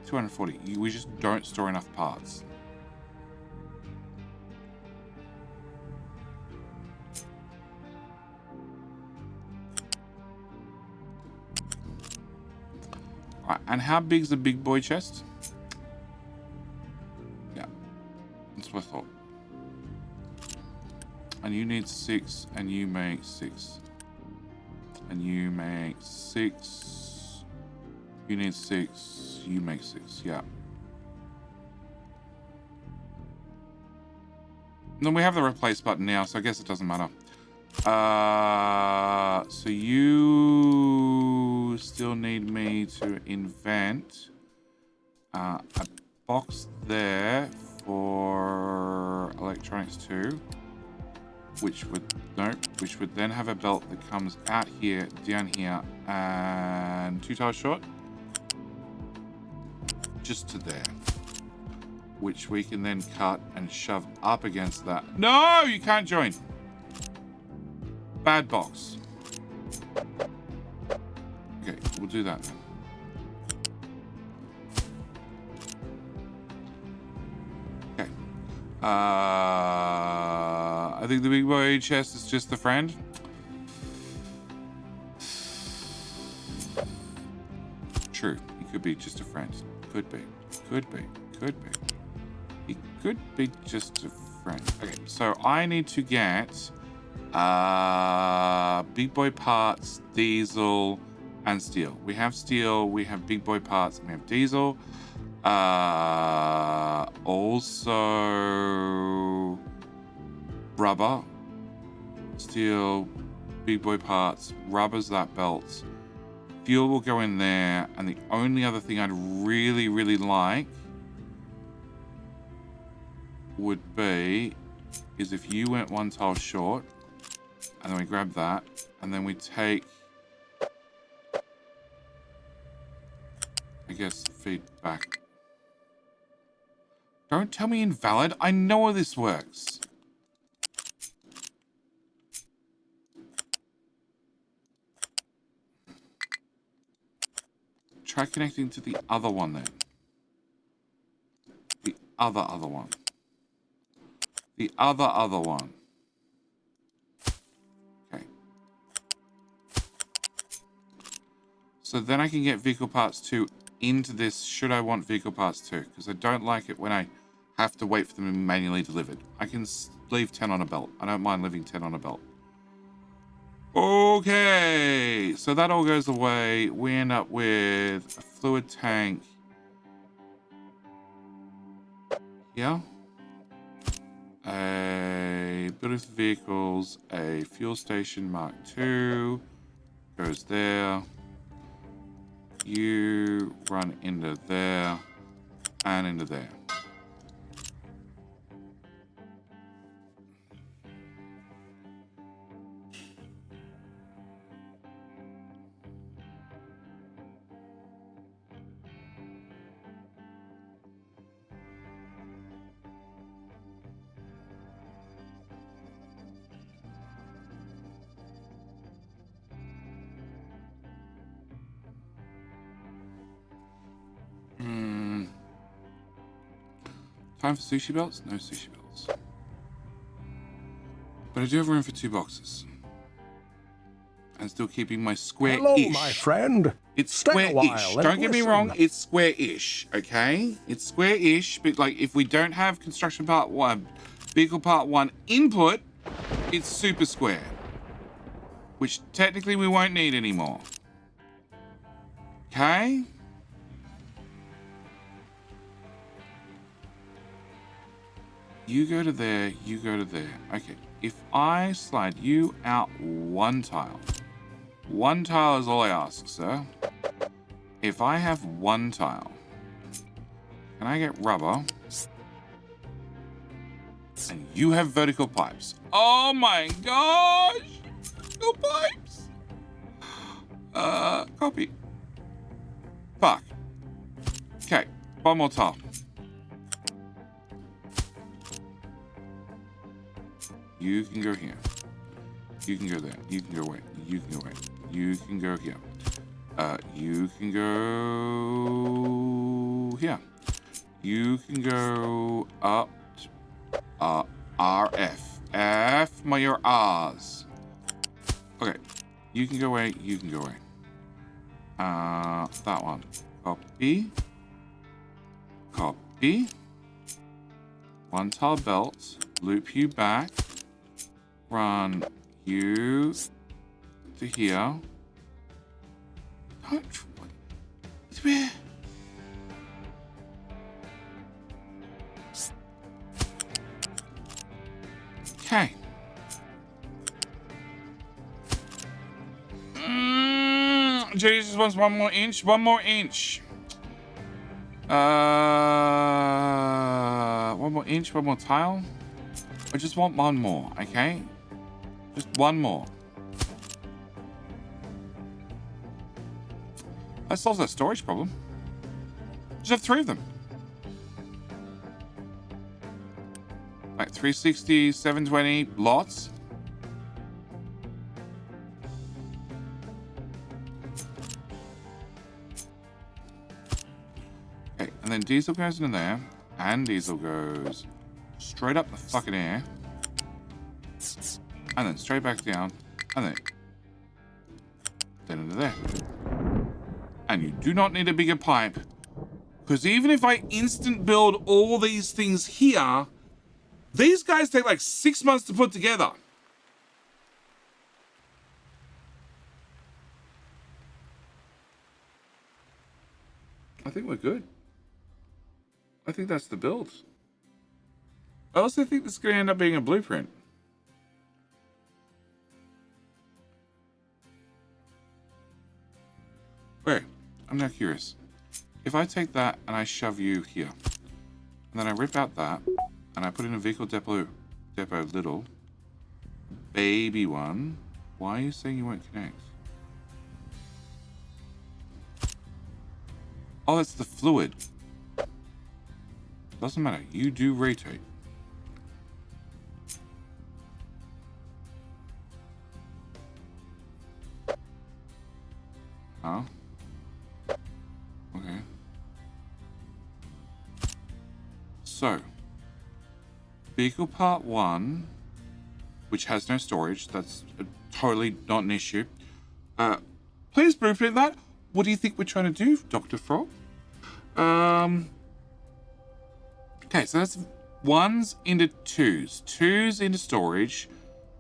240. We just don't store enough parts. Right, and how big's the big boy chest? Yeah, that's what I thought. And you need 6, and you make 6. And you make 6. You need 6, you make 6, yeah. And then we have the replace button now, so I guess it doesn't matter. So you still need me to invent a box there for electronics 2, which would then have a belt that comes out here, down here, and 2 tiles short, just to there, which we can then cut and shove up against that. No, you can't join. Bad box. Okay, we'll do that then. Okay. I think the big boy chest is just the friend. True. He could be just a friend. Could be. Could be. Could be. He could be just a friend. Okay, so I need to get big boy parts, diesel, and steel. We have steel, we have big boy parts, and we have diesel. Also rubber, steel, big boy parts, rubber's that belt. Fuel will go in there, and the only other thing I'd really, really like would be is if you went 1 tile short, and then we grab that, and then we take, I guess, feedback. Don't tell me invalid. I know how this works. Try connecting to the other one then. The other one. The other one. Okay. So then I can get vehicle parts 2 into this, should I want vehicle parts 2. Because I don't like it when I have to wait for them to be manually delivered. I can leave 10 on a belt. I don't mind leaving 10 on a belt. Okay. So that all goes away. We end up with a fluid tank. Yeah. A building for vehicles, a fuel station Mark II goes there. You run into there and into there. Time for sushi belts? No sushi belts. But I do have room for 2 boxes. And still keeping my square-ish. Hello, my friend. It's Stay a square-ish. while Don't and get me listen. wrong, it's square-ish, okay? It's square-ish, but like if we don't have construction part 1, vehicle part 1 input, it's super square. Which technically we won't need anymore. Okay? You go to there, you go to there. Okay, if I slide you out 1 tile. 1 tile is all I ask, sir. If I have 1 tile, can I get rubber? And you have vertical pipes. Oh my gosh! Vertical pipes! Copy. Fuck. Okay, 1 more tile. You can go here. You can go there. You can go away. You can go away. You can go here. You can go here. You can go up. RF. F my your R's. Okay. You can go away. You can go away. That one. Copy. Copy. One tile belt. Loop you back. Run you to here. Don't. Where? Okay. Jesus wants 1 more inch. 1 more inch. 1 more inch. 1 more tile. I just want 1 more. Okay. Just 1 more. That solves that storage problem. Just have 3 of them. Like 360, 720, lots. Okay, and then diesel goes in there, and diesel goes straight up the fucking air, and then straight back down, and then into there. And you do not need a bigger pipe, because even if I instant build all these things here, these guys take like 6 months to put together. I think we're good. I think that's the build. I also think this is going to end up being a blueprint. Wait, I'm now curious. If I take that and I shove you here, and then I rip out that, and I put in a vehicle depot little baby one, why are you saying you won't connect? Oh, that's the fluid. Doesn't matter. You do rotate. Huh? Okay. So, vehicle part 1, which has no storage, that's totally not an issue. Please blueprint that. What do you think we're trying to do, Dr. Frog? Okay, so that's 1s into 2s. 2s into storage.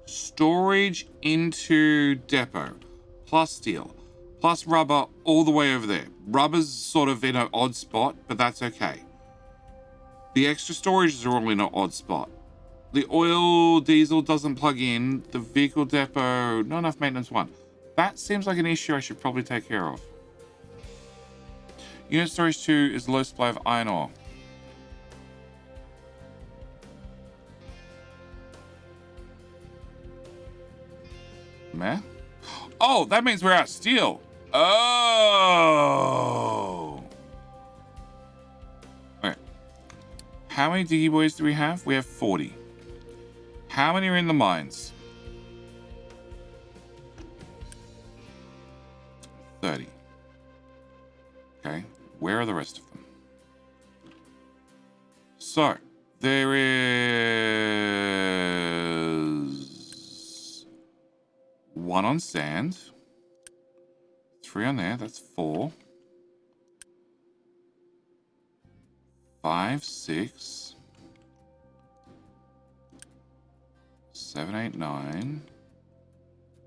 Storage into depot. Plus steel. Plus rubber all the way over there. Rubber's sort of in an odd spot, but that's okay. The extra storages are all in an odd spot. The oil diesel doesn't plug in. The vehicle depot, not enough maintenance 1. That seems like an issue I should probably take care of. Unit storage 2 is low supply of iron ore. Meh? Oh, that means we're out of steel. Oh. Okay. How many diggy boys do we have? We have 40. How many are in the mines? 30. Okay. Where are the rest of them? So, there is 1 on sand. 3 on there. That's 4. 5, 6. 7, 8, 9.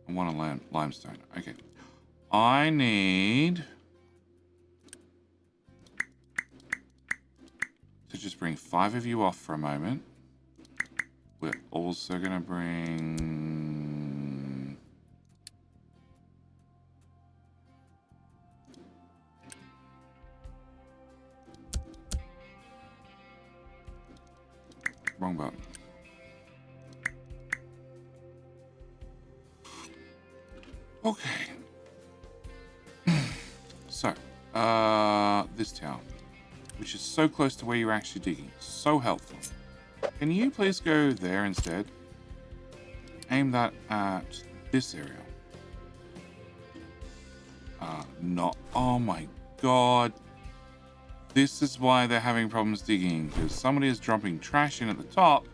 And 1 on limestone. Okay. I need to just bring 5 of you off for a moment. We're also going to bring... Wrong button. Okay. So, this town, which is so close to where you're actually digging. So helpful. Can you please go there instead? Aim that at this area. Not. Oh my god. This is why they're having problems digging, because somebody is dropping trash in at the top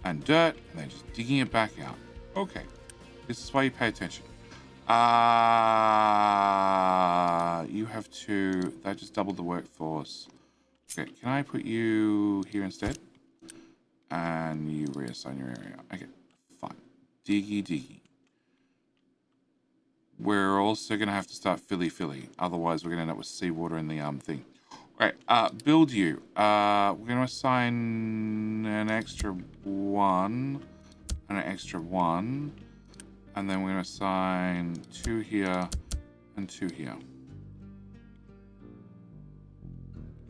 and dirt, and they're just digging it back out. Okay. This is why you pay attention. You have to... That just doubled the workforce. Okay, can I put you here instead? And you reassign your area. Okay, fine. Diggy. We're also going to have to start filly. Otherwise, we're going to end up with seawater in the thing. All right, build you. We're going to assign an extra 1 and an extra 1. And then we're going to assign 2 here and 2 here.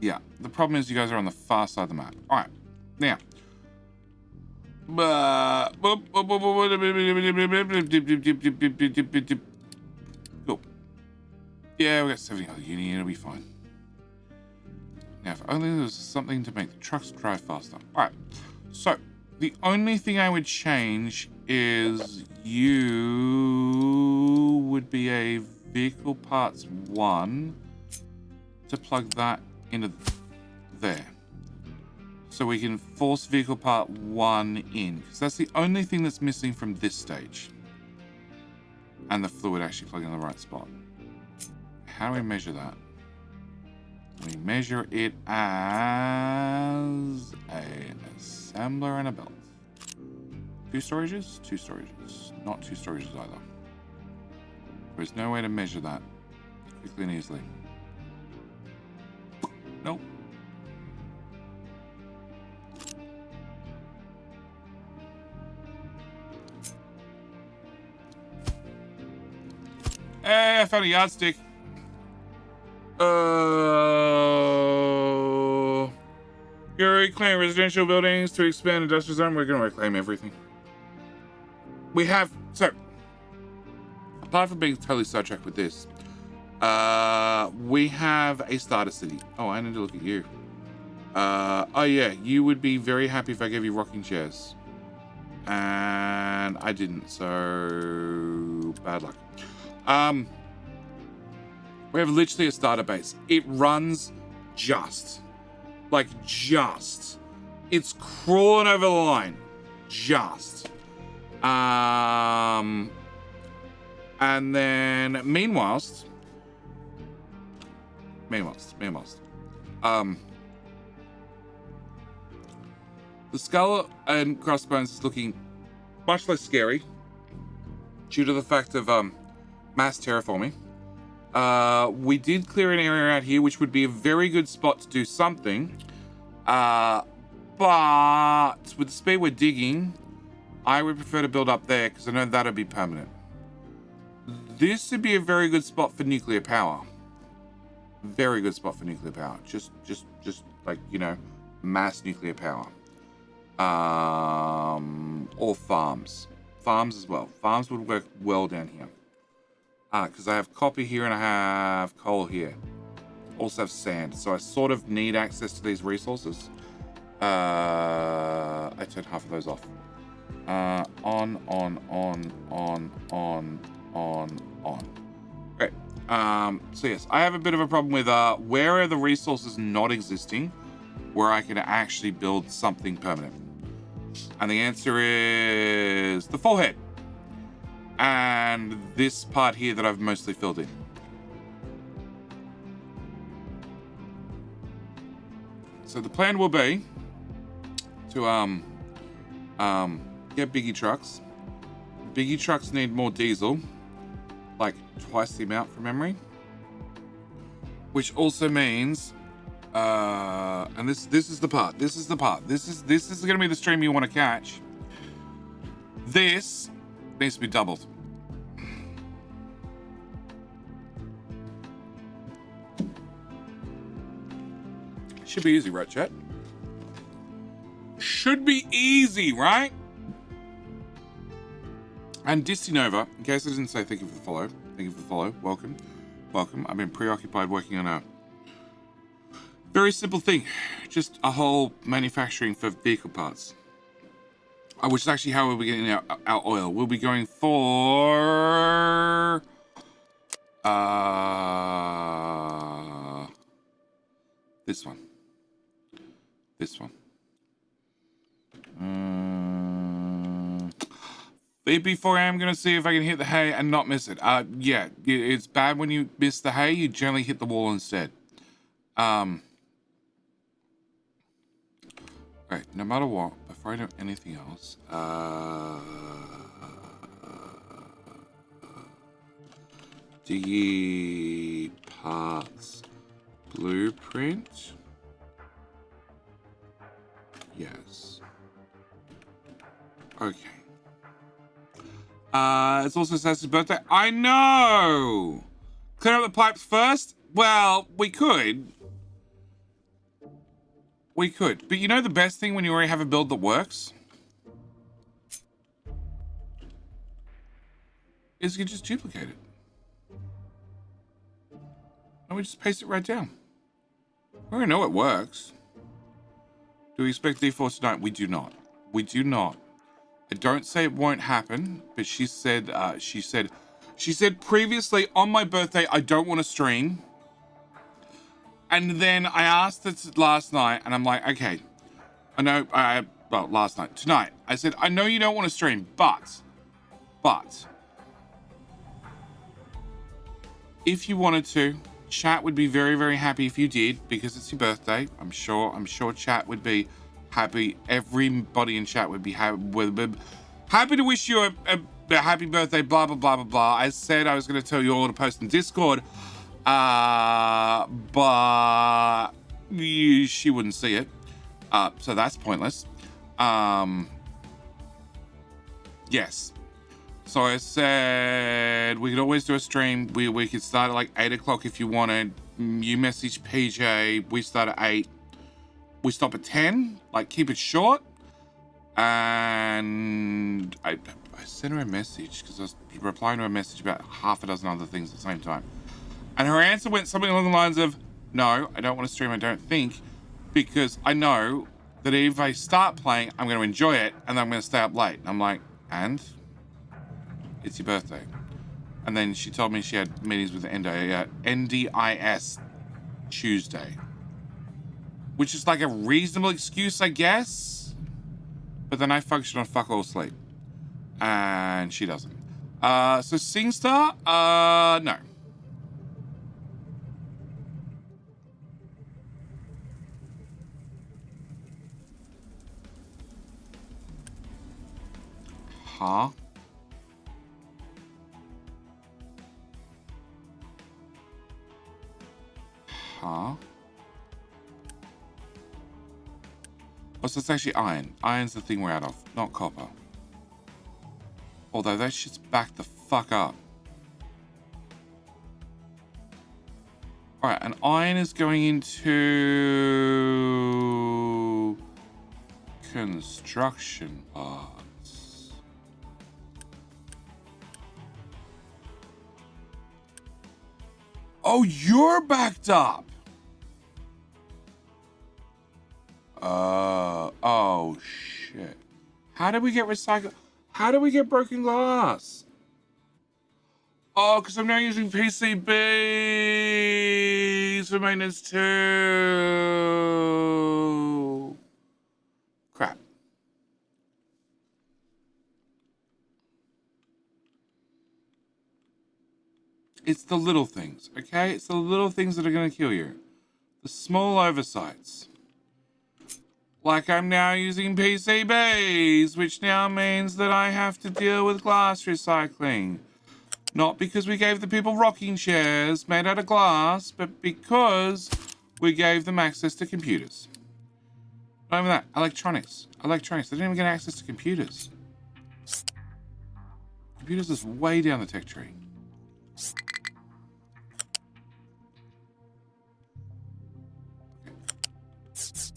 Yeah, the problem is you guys are on the far side of the map. All right, now. Cool. Yeah, we got 70 other uni, it'll be fine. Now, if only there was something to make the trucks drive faster. All right, so the only thing I would change is you would be a vehicle parts 1 to plug that into there. So we can force vehicle part 1 in, because that's the only thing that's missing from this stage. And the fluid actually plugging in the right spot. How do we measure that? We measure it as an assembler and a belt. 2 storages? 2 storages. Not 2 storages either. There's no way to measure that quickly and easily. Nope. Hey, I found a yardstick. You're reclaiming residential buildings to expand industrial zone. We're going to reclaim everything. We have, so, apart from being totally sidetracked with this, we have a starter city. Oh, I need to look at you. Oh yeah, you would be very happy if I gave you rocking chairs. And I didn't, so bad luck. We have literally a starter base. It runs just. Like, just. It's crawling over the line. Just. And then, meanwhile, the skull and crossbones is looking much less scary due to the fact of mass terraforming. We did clear an area out here, which would be a very good spot to do something. But with the speed we're digging, I would prefer to build up there because I know that'll be permanent. This would be a very good spot for nuclear power. Very good spot for nuclear power. Just like, you know, mass nuclear power. Or farms. Farms as well. Farms would work well down here. Because I have copper here and I have coal here. Also have sand. So I sort of need access to these resources. I turned half of those off. On. Okay. So yes, I have a bit of a problem with where are the resources not existing where I can actually build something permanent. And the answer is the forehead. And this part here that I've mostly filled in. So the plan will be to get biggie trucks. Biggie trucks need more diesel, like twice the amount from memory. Which also means, and this is the part. This is going to be the stream you want to catch. This needs to be doubled. Should be easy, right, chat? Should be easy, right? And Distinova, in case I didn't say thank you for the follow. Thank you for the follow. Welcome. I've been preoccupied working on a very simple thing. Just a whole manufacturing for vehicle parts. Which is actually how we'll be getting our oil. We'll be going for this one. BP4, I'm going to see if I can hit the hay and not miss it. Yeah, it's bad when you miss the hay. You generally hit the wall instead. Right, no matter what, before I do anything else, Diggy parts blueprint. Yes. Okay. It's also Sassy's birthday. I know! Clear up the pipes first? Well, we could. We could. But you know the best thing when you already have a build that works? Is you just duplicate it. And we just paste it right down. We already know it works. Do we expect D4 tonight? We do not. We do not. I don't say it won't happen, but she said previously on my birthday, I don't want to stream. And then I asked it last night and I'm like, okay, I know, well, last night, tonight, I said, I know you don't want to stream, but if you wanted to, chat would be very, very happy if you did because it's your birthday. I'm sure chat would be happy. Everybody in chat would be happy to wish you a happy birthday, blah, blah, blah, blah, blah. I said I was going to tell you all to post in Discord, but she wouldn't see it. So that's pointless. Yes. So I said we could always do a stream. We could start at like 8 o'clock if you wanted. You message PJ. We start at 8. We stop at 10. Like, keep it short. And I sent her a message because I was replying to a message about half a dozen other things at the same time. And her answer went something along the lines of, no, I don't want to stream, I don't think, because I know that if I start playing, I'm going to enjoy it and I'm going to stay up late. And I'm like, and? It's your birthday. And then she told me she had meetings with the NDIS Tuesday. Which is like a reasonable excuse, I guess. But then I function on fuck all sleep. And she doesn't. So SingStar? No. Huh? Huh? Oh, so it's actually iron. Iron's the thing we're out of, not copper. Although that shit's backed the fuck up. Alright, and iron is going into construction parts. Oh, you're backed up. Oh shit. How did we get recycled? How do we get broken glass? Oh, because I'm now using PCBs for maintenance too. Crap. It's the little things, okay? It's the little things that are going to kill you. The small oversights. Like I'm now using PCBs, which now means that I have to deal with glass recycling. Not because we gave the people rocking chairs made out of glass, but because we gave them access to computers. Not even that, electronics. Electronics, they didn't even get access to computers. Computers is way down the tech tree.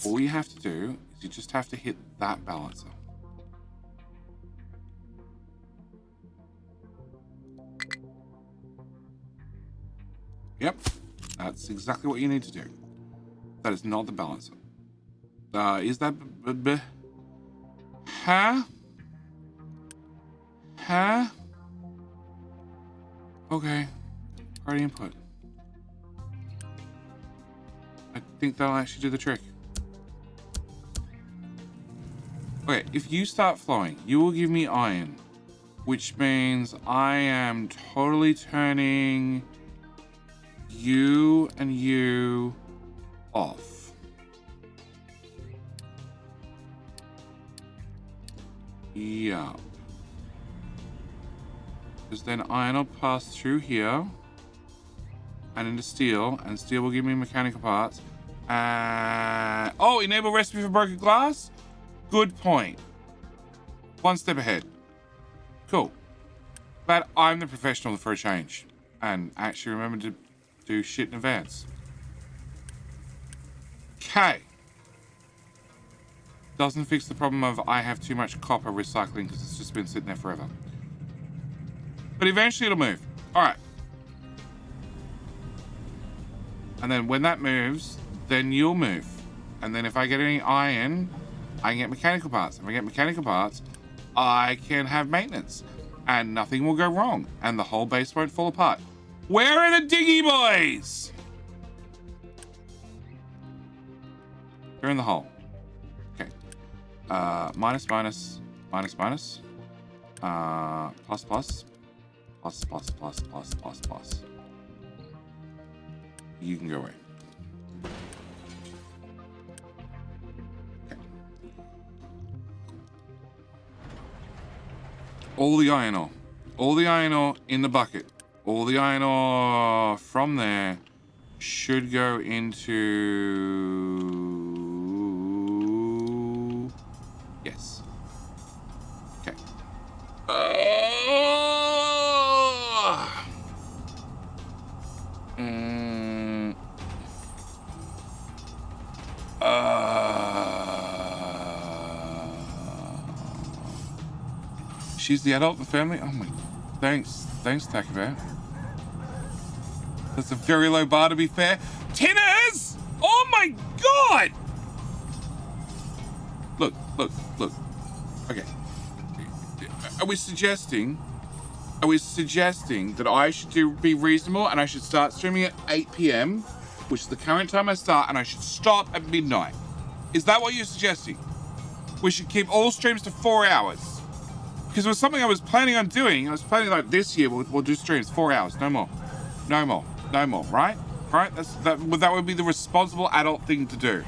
All you have to do is you just have to hit that balancer. Yep, that's exactly what you need to do. That is not the balancer. Is that huh? Huh? Okay. Already input. I think that'll actually do the trick. Okay, if you start flowing, you will give me iron, which means I am totally turning you and you off. Yeah. Because then iron will pass through here and into steel, and steel will give me mechanical parts. Oh, enable recipe for broken glass? Good point. One step ahead. Cool. But I'm the professional for a change. And actually remember to do shit in advance. Okay. Doesn't fix the problem of I have too much copper recycling because it's just been sitting there forever. But eventually it'll move. Alright. And then when that moves, then you'll move. And then if I get any iron, I can get mechanical parts. If I get mechanical parts, I can have maintenance. And nothing will go wrong. And the whole base won't fall apart. Where are the diggy boys? They're in the hole. Okay. Minus, minus, minus, minus. Plus, plus. Plus, plus, plus, plus, plus, plus. You can go away. Okay. All the iron ore. All the iron ore in the bucket. All the iron ore from there should go into... Yes. Okay. She's the adult in the family? Oh my... Thanks, Taco Bear. That's a very low bar to be fair. Tinners! Oh my god! Look. Okay. Are we suggesting that I should be reasonable and I should start streaming at 8 p.m., which is the current time I start, and I should stop at midnight? Is that what you're suggesting? We should keep all streams to 4 hours. Because it was something I was planning on doing. I was planning like this year we'll do streams 4 hours, no more, right? Right? That would be the responsible adult thing to do.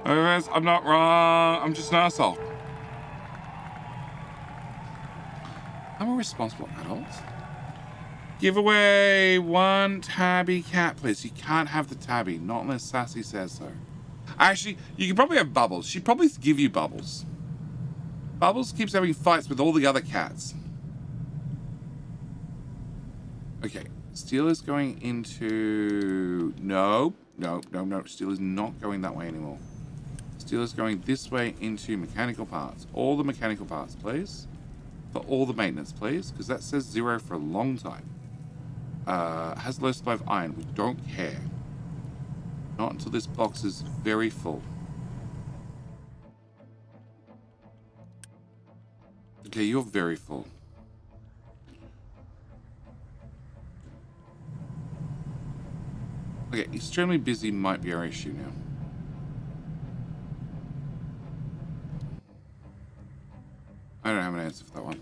Anyways, I'm not wrong. I'm just an asshole. I'm a responsible adult. Give away one tabby cat, please. You can't have the tabby, not unless Sassy says so. Actually, you can probably have Bubbles. She'd probably give you Bubbles. Bubbles keeps having fights with all the other cats. Okay, Steel is going into... No. Steel is not going that way anymore. Steel is going this way into mechanical parts. All the mechanical parts, please. For all the maintenance, please, because that says 0 for a long time. Has low supply of iron. We don't care. Not until this box is very full. Okay, you're very full. Okay, extremely busy might be our issue now. I don't have an answer for that one.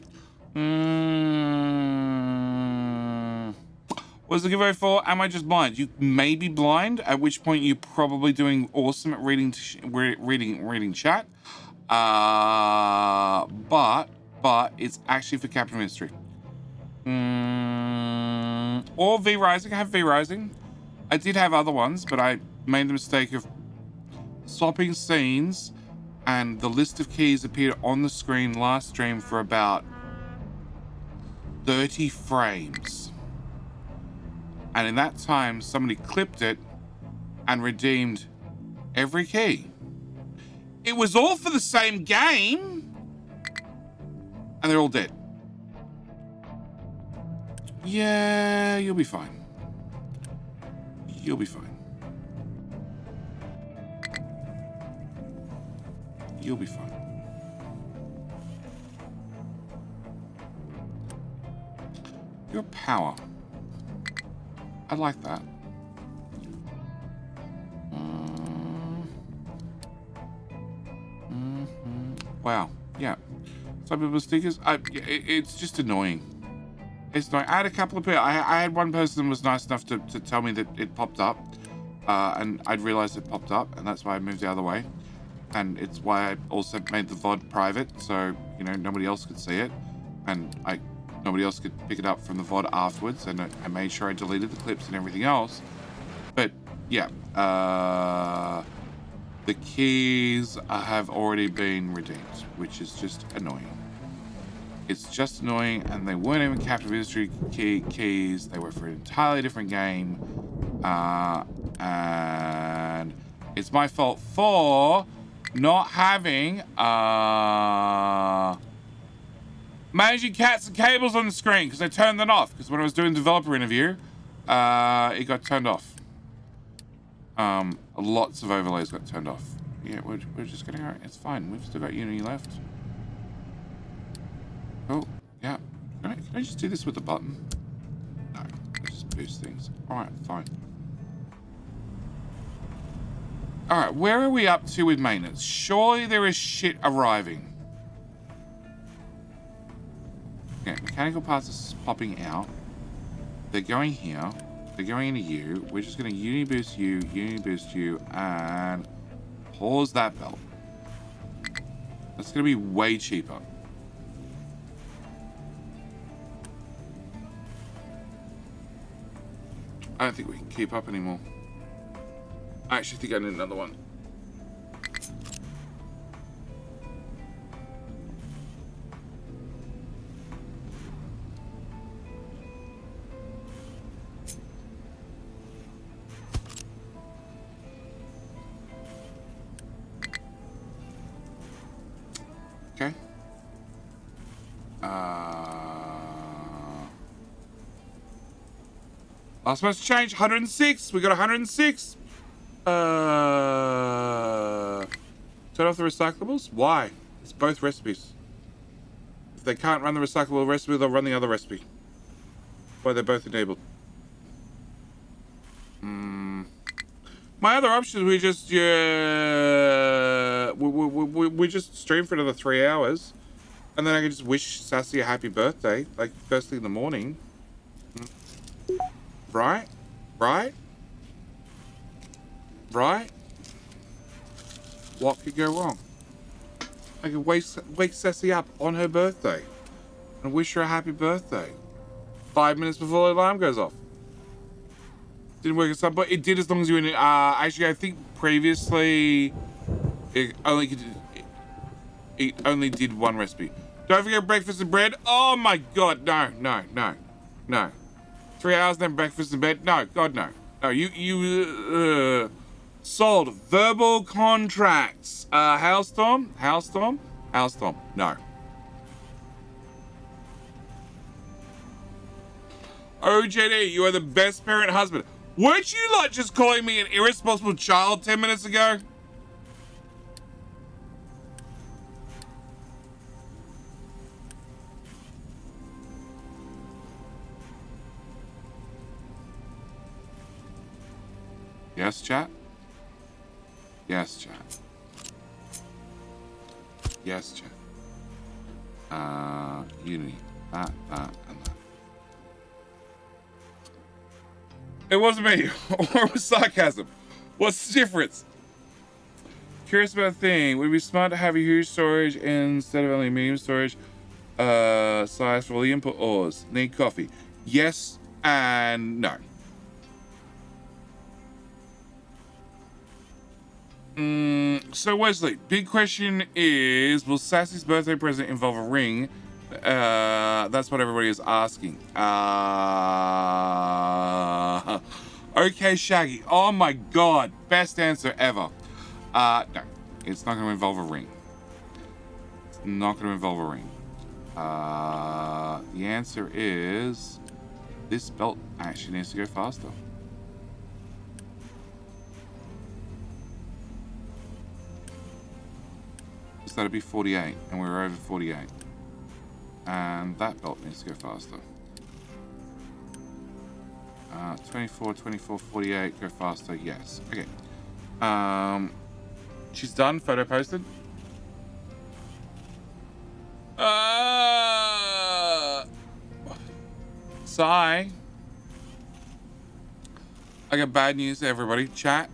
What is the giveaway for? Am I just blind? You may be blind, at which point you're probably doing awesome at reading chat. But it's actually for Captain Mystery. Or V-Rising. I have V-Rising. I did have other ones, but I made the mistake of swapping scenes, and the list of keys appeared on the screen last stream for about 30 frames. And in that time, somebody clipped it and redeemed every key. It was all for the same game. And they're all dead. Yeah, you'll be fine. You'll be fine. You'll be fine. Your power. I like that. Wow. Yeah. Some people's stickers. It's just annoying. It's annoying. I had a couple of people. I had one person was nice enough to tell me that it popped up, and I'd realized it popped up, and that's why I moved the other way. And it's why I also made the VOD private, so you know nobody else could see it, and nobody else could pick it up from the VOD afterwards. And I made sure I deleted the clips and everything else. But yeah, the keys have already been redeemed, which is just annoying. It's just annoying, and they weren't even captive industry keys. They were for an entirely different game, and it's my fault for not having managing cats and cables on the screen because I turned that off. Because when I was doing the developer interview, it got turned off. Lots of overlays got turned off. Yeah, we're just gonna go. It's fine. We've still got Unity left. Oh, yeah. Can I just do this with the button? No, I just boost things. Alright, fine. Alright, where are we up to with maintenance? Surely there is shit arriving. Okay, mechanical parts are popping out. They're going here. They're going into you. We're just going to Unity boost you, and pause that belt. That's going to be way cheaper. I don't think we can keep up anymore. I actually think I need another one. Okay. Last supposed to change. 106. We got 106. Turn off the recyclables? Why? It's both recipes. If they can't run the recyclable recipe, they'll run the other recipe. Why they're both enabled. My other option is we just we just stream for another 3 hours, and then I can just wish Sassy a happy birthday, like first thing in the morning. Right? Right? Right? What could go wrong? I could wake Sassy up on her birthday and wish her a happy birthday 5 minutes before the alarm goes off. Didn't work as but it did as long as you were in. Actually, I think previously it only did one recipe. Don't forget breakfast and bread. Oh my god, no. 3 hours then breakfast and bed. No, God no. No, you sold verbal contracts. Hailstorm. No. OJD, you are the best parent husband. Weren't you like just calling me an irresponsible child 10 minutes ago? Yes, chat? Yes, chat. Yes, chat. Unity. That, and that. It wasn't me, or it was sarcasm. What's the difference? Curious about a thing. Would it be smart to have a huge storage instead of only medium storage size for all the input ores? Need coffee? Yes and no. So Wesley, big question is, will Sassy's birthday present involve a ring? That's what everybody is asking. Okay, Shaggy. Oh my god, best answer ever. No, it's not going to involve a ring. It's not going to involve a ring. The answer is this belt actually needs to go faster. So that'd be 48, and we're over 48. And that belt needs to go faster. 24, 24, 48. Go faster. Yes. Okay. She's done. Photo posted. Sigh. I got bad news, everybody. Chat.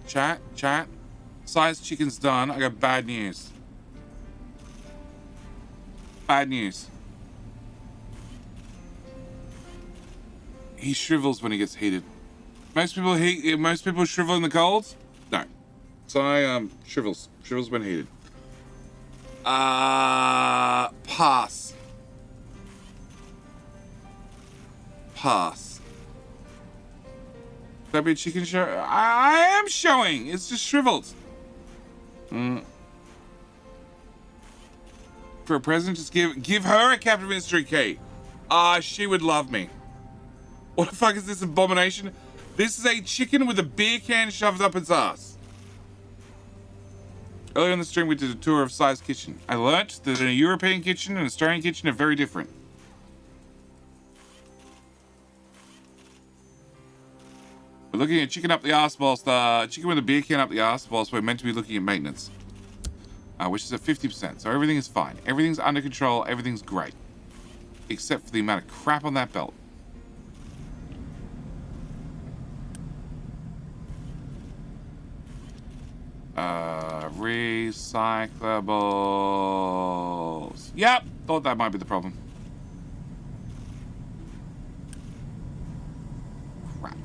Size chicken's done. I got bad news. Bad news. He shrivels when he gets heated. Most people shrivel in the cold. No. So shrivels when heated. Pass. That'd be a chicken show. I am showing. It's just shriveled. For a present, just give her a Captain Mystery key. She would love me. What the fuck is this abomination? This is a chicken with a beer can shoved up its ass. Earlier in the stream, we did a tour of Si's kitchen. I learnt that a European kitchen and an Australian kitchen are very different. We're looking at chicken up the arse whilst chicken with a beer can up the arse whilst we're meant to be looking at maintenance, which is at 50%. So everything is fine. Everything's under control. Everything's great, except for the amount of crap on that belt. Recyclables. Yep, thought that might be the problem. Crap.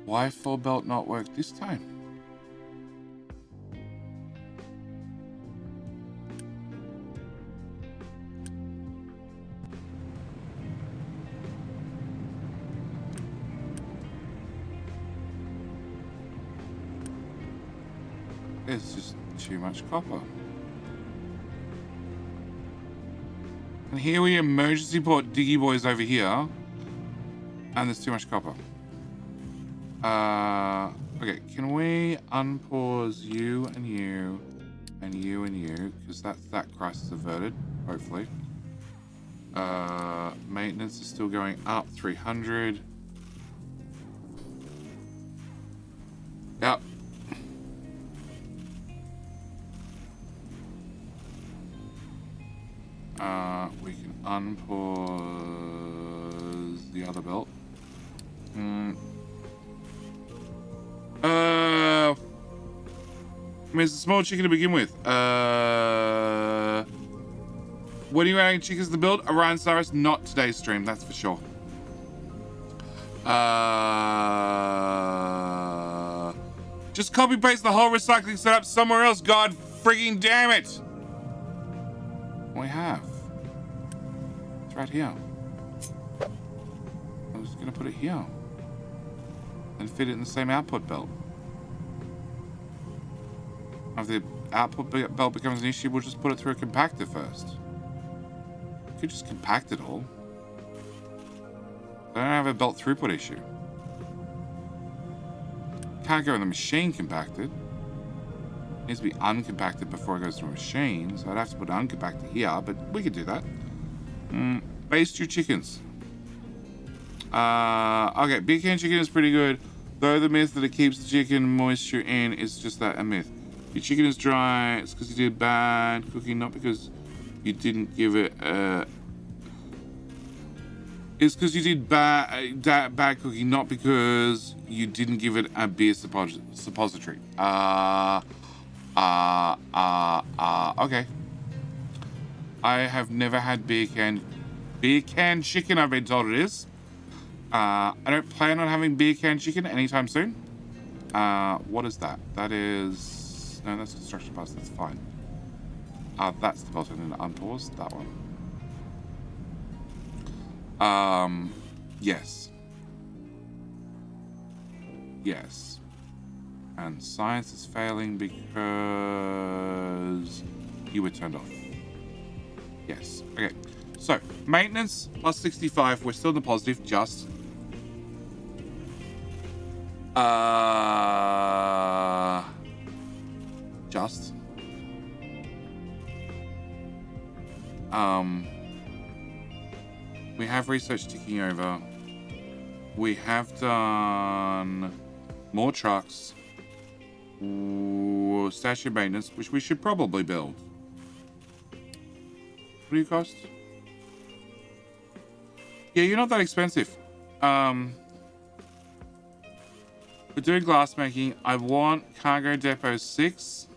Why full belt not work this time? It's just too much copper. And here we emergency port Diggy Boys over here. And there's too much copper. Okay, can we unpause you and you and you and you? Because that crisis averted, hopefully. Maintenance is still going up, 300. Yep. We can unpause the other belt. I mean, it's a small chicken to begin with. When are you adding chickens to the build? Orion Cyrus, not today's stream, that's for sure. Just copy paste the whole recycling setup somewhere else, god frigging damn it! We have. It's right here. I'm just gonna put it here. And fit it in the same output belt. If the output belt becomes an issue, we'll just put it through a compactor first. We could just compact it all. I don't have a belt throughput issue. Can't go in the machine compacted. It needs to be uncompacted before it goes to a machine, so I'd have to put an uncompactor here, but we could do that. Baste your chickens. Okay, big can chicken is pretty good, though the myth that it keeps the chicken moisture in is just that, a myth. Your chicken is dry, it's because you did bad cooking, not because you didn't give it it's because you did bad cooking, not because you didn't give it a beer suppository. Okay. I have never had beer can chicken, I've been told it is. I don't plan on having beer can chicken anytime soon. What is that? That is... No, that's construction parts, that's fine. That's the belt I need to unpause. That one. Yes. Yes. And science is failing because you were turned off. Yes. Okay. So, maintenance plus 65. We're still in the positive, just. Just. We have research ticking over. We have done more trucks. Ooh, statue maintenance, which we should probably build. What do you cost? Yeah, you're not that expensive. We're doing glass making. I want cargo depot 6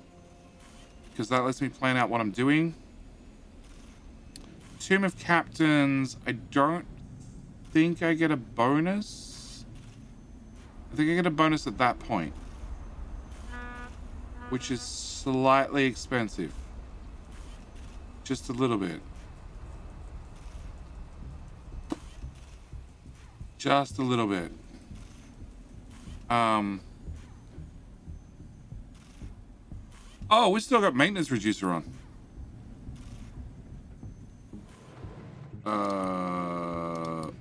because that lets me plan out what I'm doing. Tomb of Captains, I don't think I get a bonus. I think I get a bonus at that point, which is slightly expensive. Just a little bit. Just a little bit. Oh, we still got maintenance reducer on.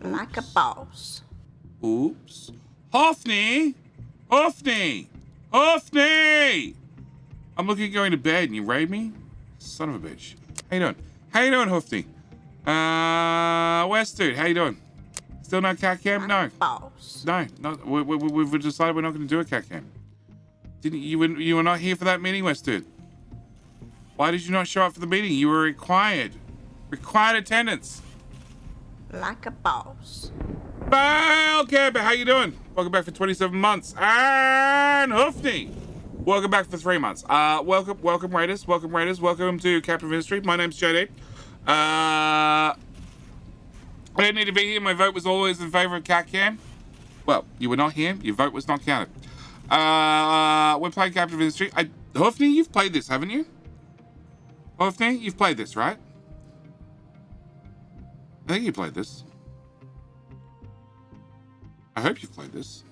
Like a boss. Oops. Hoffney! Hoffney! Hoffney! I'm looking at going to bed and you raid me? Son of a bitch. How you doing? How you doing, Hoofty? West dude, how you doing? Still no cat cam? No. Boss. No, we've decided we're not going to do a cat cam. Didn't you were not here for that meeting, West dude? Why did you not show up for the meeting? You were required attendance. Like a boss. Okay, but how you doing? Welcome back for 27 months. And Hoofty. Welcome back for 3 months. Welcome Raiders. Welcome to Captain of History. My name's JD. I didn't need to be here. My vote was always in favor of cat cam. Well, you were not here. Your vote was not counted. We're playing Captain of History. Hoofty, you've played this, haven't you? Hoofty, you've played this, right? I think you played this. I hope you've played this.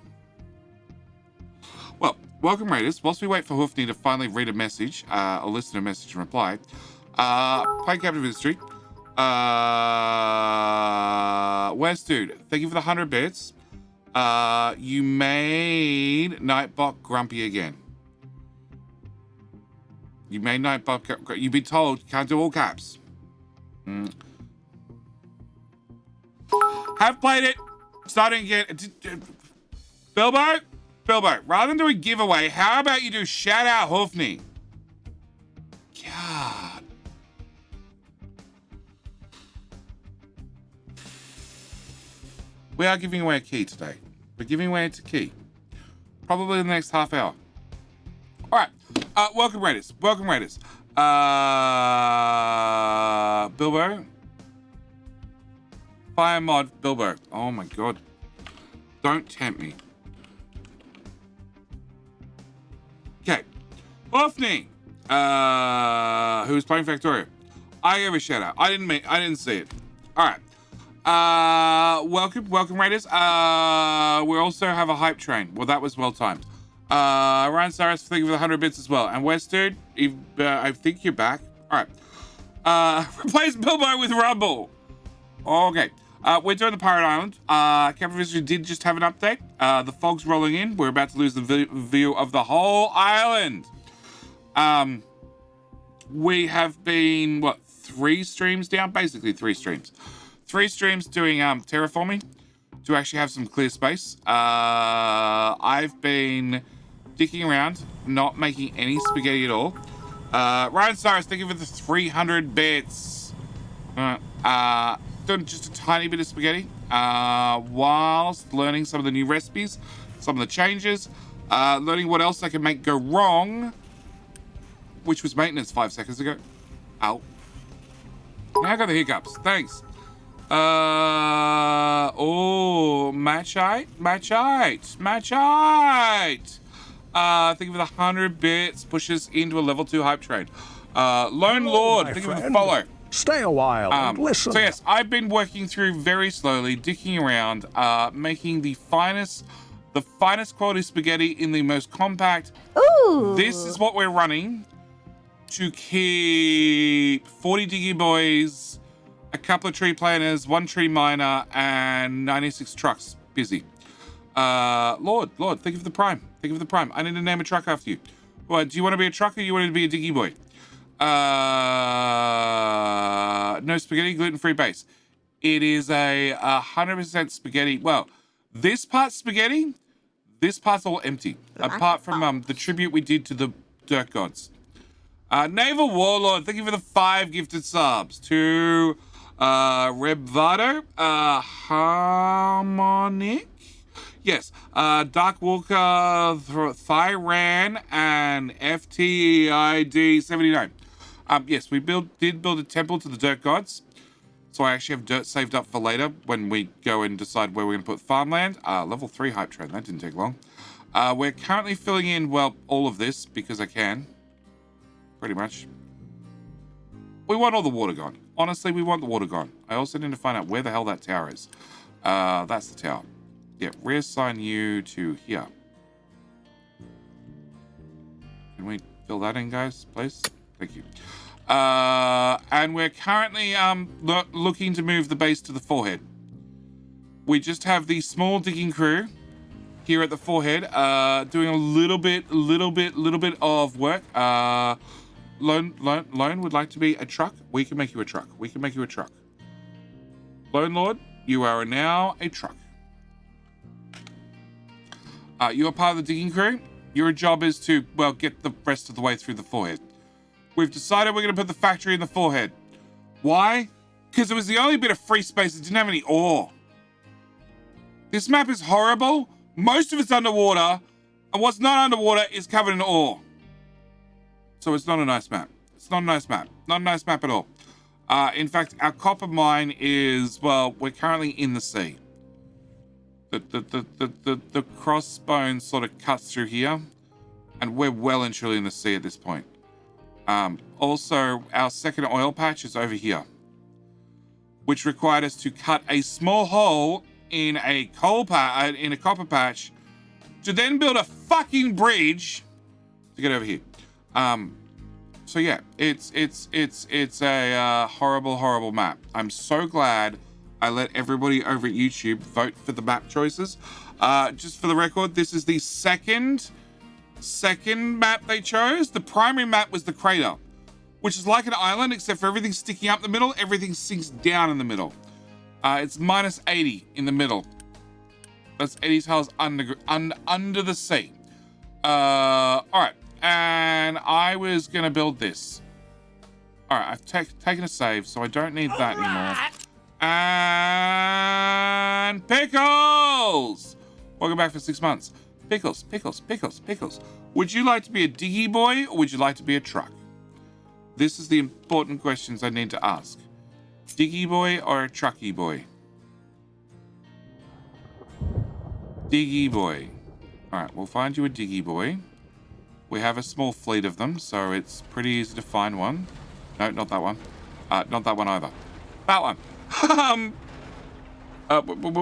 Well, welcome Raiders. Whilst we wait for Hoofty to finally read a message, or listen to a message and reply, play Captain of History. West dude, thank you for the 100 bits. You made Nightbot grumpy again. You made Nightbot. You've been told can't do all caps. Have played it. Starting again. Bilbo, rather than do a giveaway, how about you do shout out Hoofney? God. We are giving away a key today. We're giving away a key. Probably in the next half hour. All right. Welcome, Raiders. Bilbo. Fire mod Bilbo. Oh my god. Don't tempt me. Okay. Hoofney. Who was playing Factorio. I gave a shout out. I didn't see it. Alright. Welcome Raiders. We also have a hype train. Well, that was well timed. Ryan Cyrus, thank you for the 100 bits as well. And West dude, I think you're back. Alright. Replace Bilbo with Rumble. Okay. We're doing the Pirate Island. Captain of History did just have an update. The fog's rolling in. We're about to lose the view of the whole island. We have been, 3 streams down? Basically 3 streams. 3 streams doing terraforming to actually have some clear space. I've been dicking around, not making any spaghetti at all. Ryan Cyrus, thank you for the 300 bits. Doing just a tiny bit of spaghetti whilst learning some of the new recipes, some of the changes, learning what else I can make go wrong, which was maintenance 5 seconds ago. Ow. Now I got the hiccups. Thanks. Matchite. Thank you for the 100 bits. Pushes into a level 2 hype train. Lone Lord, thank you for the follow. Stay a while and listen. So yes, I've been working through very slowly, dicking around, making the finest quality spaghetti in the most compact. Ooh. This is what we're running to keep 40 Diggy Boys a couple of tree planters, 1 tree miner, and 96 trucks. Busy. Lord, thank you for the prime. Thank you for the prime. I need to name a truck after you. What, do you want to be a trucker or you want to be a diggy boy? No spaghetti, gluten-free base. It is a 100% spaghetti. Well, this part's spaghetti, this part's all empty. Apart from the tribute we did to the dirt gods. Naval Warlord, thank you for the 5 gifted subs. To Rebvado, Harmonic. Yes, Dark Walker, Thyran, and FTID 79. Yes, we did build a temple to the dirt gods. So I actually have dirt saved up for later when we go and decide where we're going to put farmland. Level 3 hype train, that didn't take long. We're currently filling in, well, all of this because I can. Pretty much. We want all the water gone. Honestly, we want the water gone. I also need to find out where the hell that tower is. That's the tower. Yeah, reassign you to here. Can we fill that in, guys, please? Thank you. And we're currently looking to move the base to the forehead. We just have the small digging crew here at the forehead, doing a little bit of work. Lone would like to be a truck. We can make you a truck. We can make you a truck. Lone Lord, you are now a truck. You are part of the digging crew. Your job is to, well, get the rest of the way through the forehead. We've decided we're going to put the factory in the forehead. Why? Because it was the only bit of free space that didn't have any ore. This map is horrible. Most of it's underwater, and what's not underwater is covered in ore. So it's not a nice map. It's not a nice map. Not a nice map at all. In fact, our copper mine is, well, we're currently in the sea. The crossbone sort of cuts through here, and we're well and truly in the sea at this point. Also, our second oil patch is over here, which required us to cut a small hole in a copper patch to then build a fucking bridge to get over here. So yeah, it's a horrible map. I'm so glad I let everybody over at YouTube vote for the map choices. Just for the record, this is the second map they chose. The primary map was the crater, which is like an island, except for everything sticking up the middle, everything sinks down in the middle. It's minus 80 in the middle. That's 80 tiles under the sea. All right, and I was gonna build this. All right, I've taken a save, so I don't need that anymore. And Pickles! Welcome back for 6 months. Pickles. Would you like to be a diggy boy or would you like to be a truck? This is the important questions I need to ask. Diggy boy or a trucky boy? Diggy boy. All right, we'll find you a diggy boy. We have a small fleet of them, so it's pretty easy to find one. No, not that one. Not that one either. That one.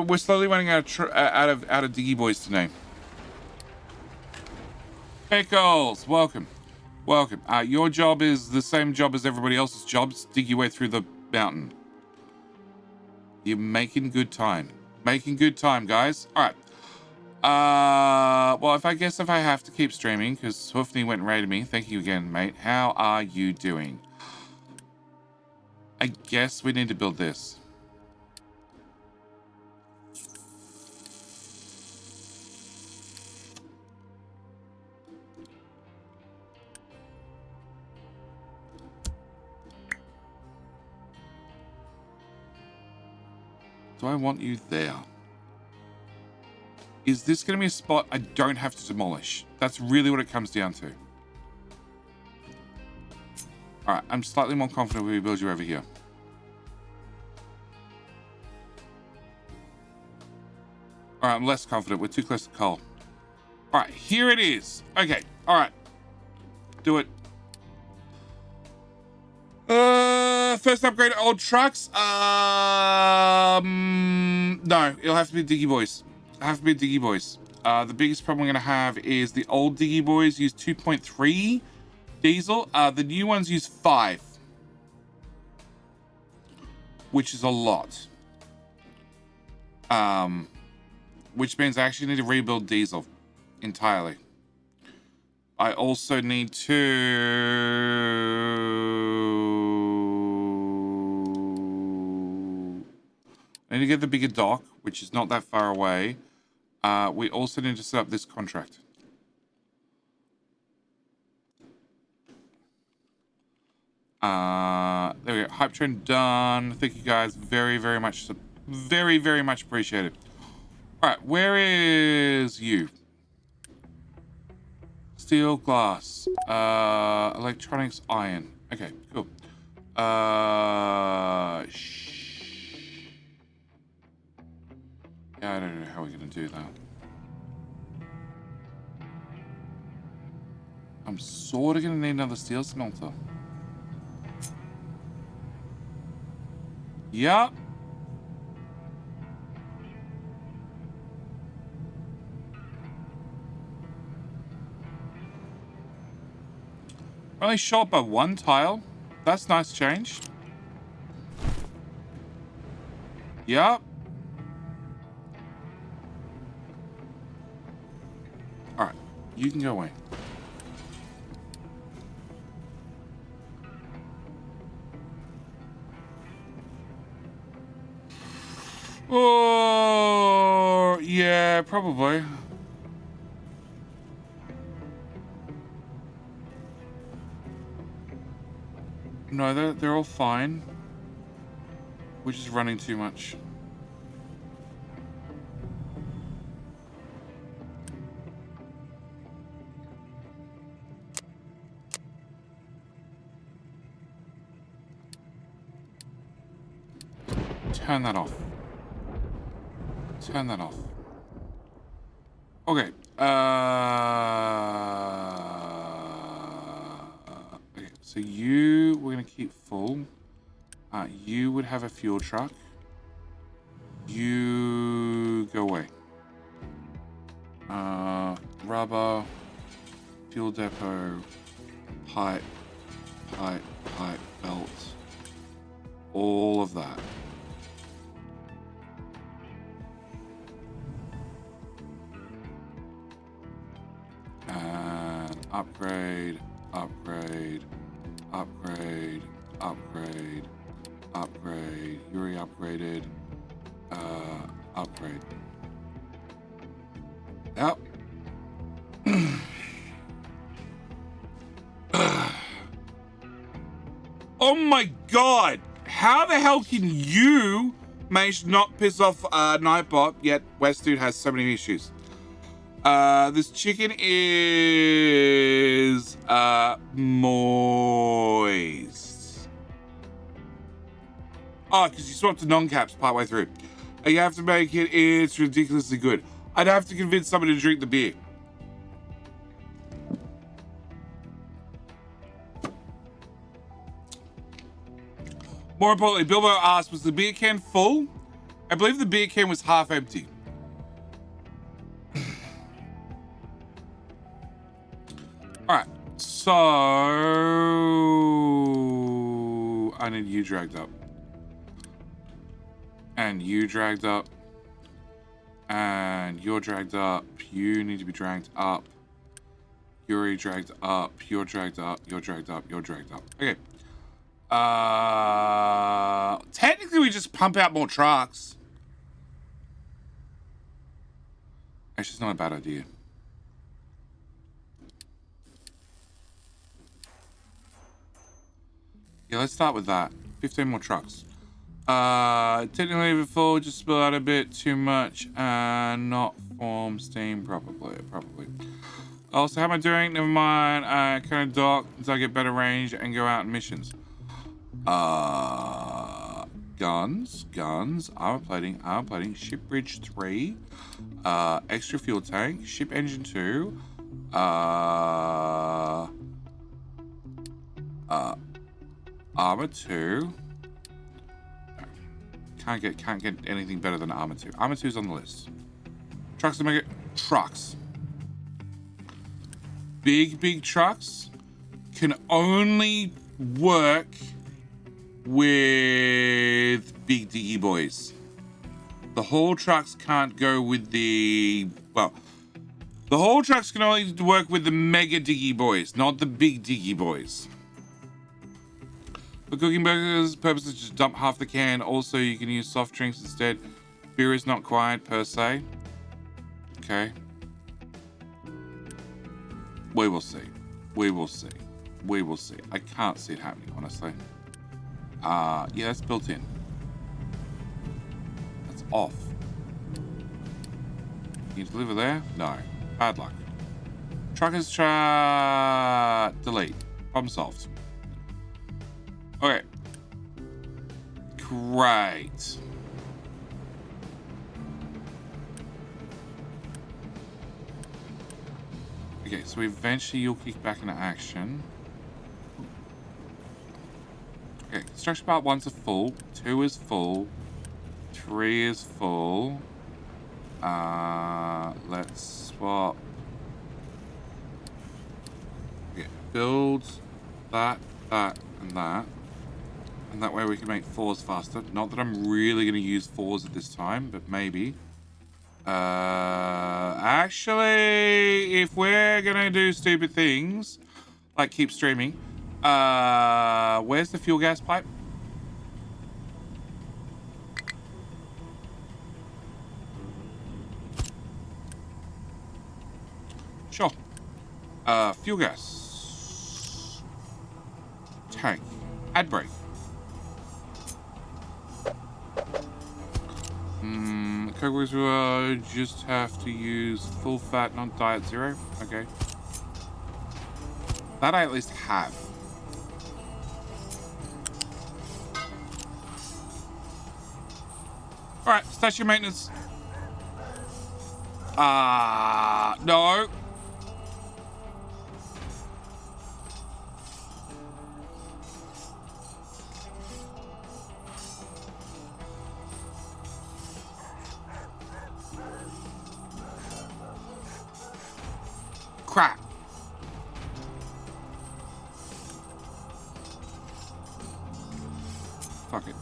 We're slowly running out of diggy boys to name. Pickles, welcome. Your job is the same job as everybody else's jobs. Dig your way through the mountain. You're making good time. Guys. All right. Well, if I have to keep streaming because Swiftney went and raided me. Thank you again, mate. How are you doing? I guess we need to build this. Do I want you there? Is this going to be a spot I don't have to demolish? That's really what it comes down to. All right, I'm slightly more confident we build you over here. All right, I'm less confident. We're too close to coal. All right, here it is. Okay, all right. Do it. First upgrade old trucks. No, it'll have to be Diggy Boys. The biggest problem we're gonna have is the old Diggy Boys use 2.3 diesel. The new ones use 5. which is a lot. Which means I actually need to rebuild diesel entirely. I also need to... I need to get the bigger dock, which is not that far away. We also need to set up this contract. There we go. Hype train done. Thank you guys very, very much. Very, very much appreciated. All right, where is you? Steel, glass, electronics, iron. Okay, cool. Yeah, I don't know how we're gonna do that. I'm sort of gonna need another steel smelter. Yep. Only short by one tile. That's nice change. Yep. Alright. You can go away. Oh, yeah, probably. No, they're all fine. We're just running too much. Turn that off. Turn that off. Okay. Okay. So you, we're gonna keep full. You would have a fuel truck. You go away. Rubber, fuel depot, pipe, belt, all of that. And upgrade, Yuri upgraded, upgrade. Yep. Oh my god! How the hell can you manage to not piss off Nightbot, yet Westdude has so many issues? This chicken is moist. Oh, because you swapped to non-caps partway through. You have to make it, it's ridiculously good. I'd have to convince somebody to drink the beer. More importantly, Bilbo asked, was the beer can full? I believe the beer can was half empty. Alright, so I need you dragged up. And you dragged up. And you're dragged up. You need to be dragged up. Yuri dragged up. You're dragged up. You're dragged up. You're dragged up. Okay. Technically we just pump out more trucks. Actually, it's not a bad idea. Yeah, let's start with that. 15 more trucks. Technically before just spill out a bit too much and not form steam properly. Also, how am I doing? Never mind. I kind of dock until I get better range and go out on missions. Guns, armor plating, ship bridge 3, extra fuel tank, ship engine 2, armor 2. Can't get anything better than armor 2. Armor 2's on the list. Trucks to make it trucks. Big trucks can only work with big diggy boys. The haul trucks can't go with the, well, the haul trucks can only work with the mega diggy boys, not the big diggy boys. For cooking burgers purposes, just dump half the can. Also, you can use soft drinks instead. Beer is not required per se. Okay. We will see. We will see. We will see. I can't see it happening, honestly. Yeah, that's built in. That's off. Can you deliver there? No. Bad luck. Truckers delete. Problem solved. Okay. Great. Okay, so eventually you'll kick back into action. Okay, construction part 1's full, 2 is full, 3 is full. Let's swap. Okay, build that, and that. And that way we can make 4s faster. Not that I'm really going to use 4s at this time, but maybe. Actually, if we're gonna do stupid things, like keep streaming, where's the fuel gas pipe? Sure. Fuel gas. Tank. Add brake. Cookers will just have to use full fat, not diet zero. Okay. That I at least have. Alright, station maintenance. No. Crap. Fuck it.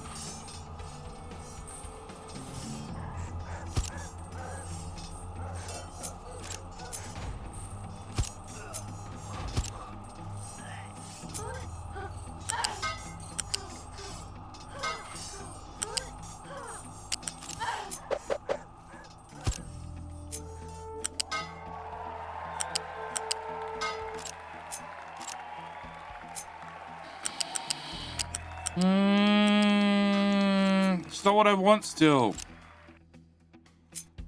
It's not what I want still.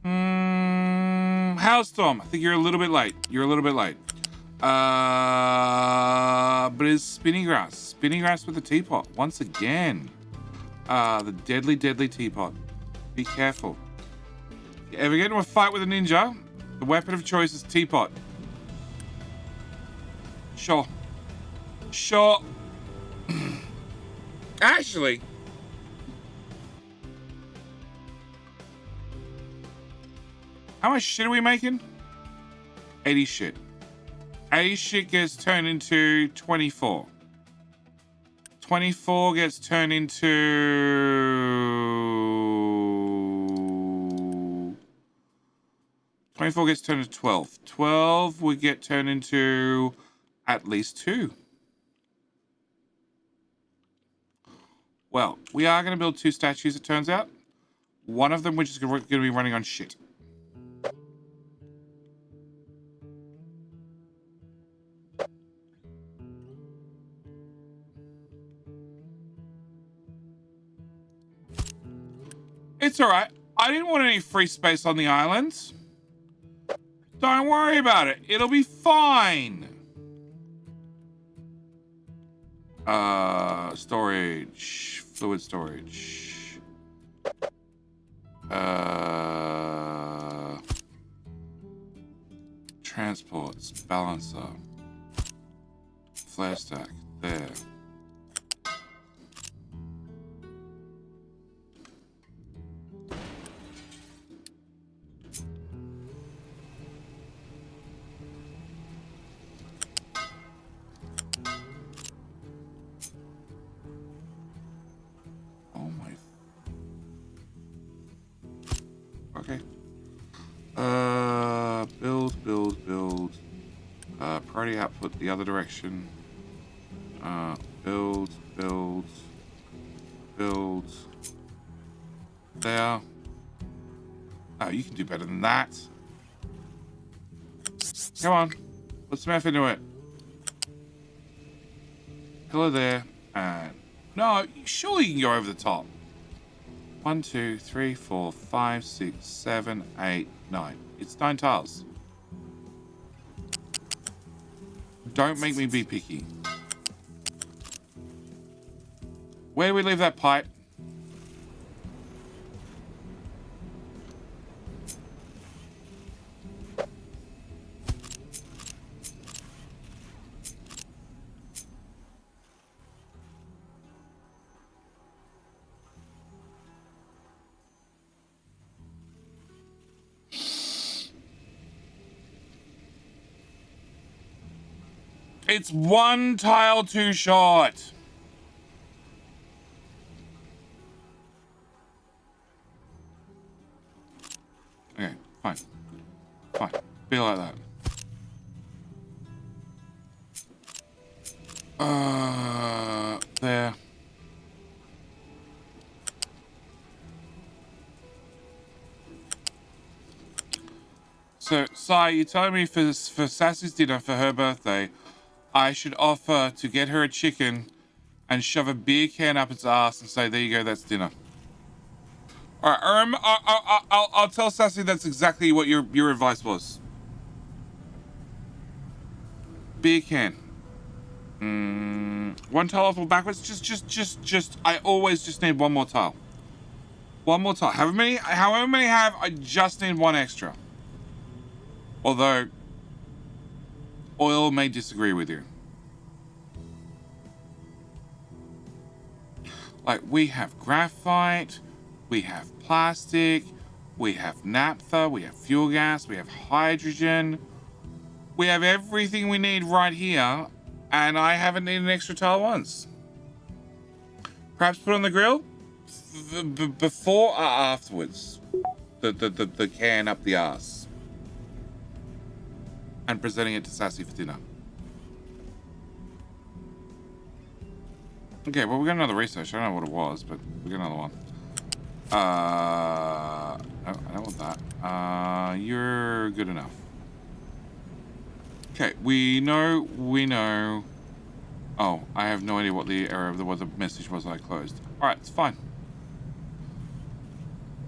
Hailstorm. I think you're a little bit late. You're a little bit late. But it's spinning grass. Spinning grass with a teapot. Once again. The deadly, deadly teapot. Be careful. If you ever get into a fight with a ninja, the weapon of choice is teapot. Sure. Sure. Actually, how much shit are we making? 80 shit. 80 shit gets turned into 24. 24 gets turned into... 24 gets turned into 12. 12 would get turned into at least 2. Well, we are going to build 2 statues, it turns out. One of them which is going to be running on shit. It's alright. I didn't want any free space on the islands. Don't worry about it. It'll be fine. Storage. Fluid storage. Transports. Balancer. Flare stack. There. Okay. Build. Priority output the other direction. Build. There. Oh, you can do better than that. Come on. Put some effort into it. Pillar there. And no, surely you can go over the top. 1, 2, 3, 4, 5, 6, 7, 8, 9. It's 9 tiles. Don't make me be picky. Where do we leave that pipe? It's 1 tile too short. Okay, fine. Be like that. There. So, Sai, you're telling me for Sassy's dinner for her birthday, I should offer to get her a chicken and shove a beer can up its ass and say, there you go, that's dinner. All right, I'll tell Sassy that's exactly what your advice was. Beer can. 1 tile off or backwards. Just. I always just need 1 more tile. 1 more tile. However many I have, I just need 1 extra. Although, oil may disagree with you. Like, we have graphite, we have plastic, we have naphtha, we have fuel gas, we have hydrogen. We have everything we need right here, and I haven't needed an extra tile once. Perhaps put on the grill? Before or afterwards? The can up the arse. And presenting it to Sassy for dinner. Okay, well, we got another research. I don't know what it was, but we got another one. No, I don't want that. You're good enough. Okay, we know. Oh, I have no idea what the error of what the message was I closed. Alright, it's fine.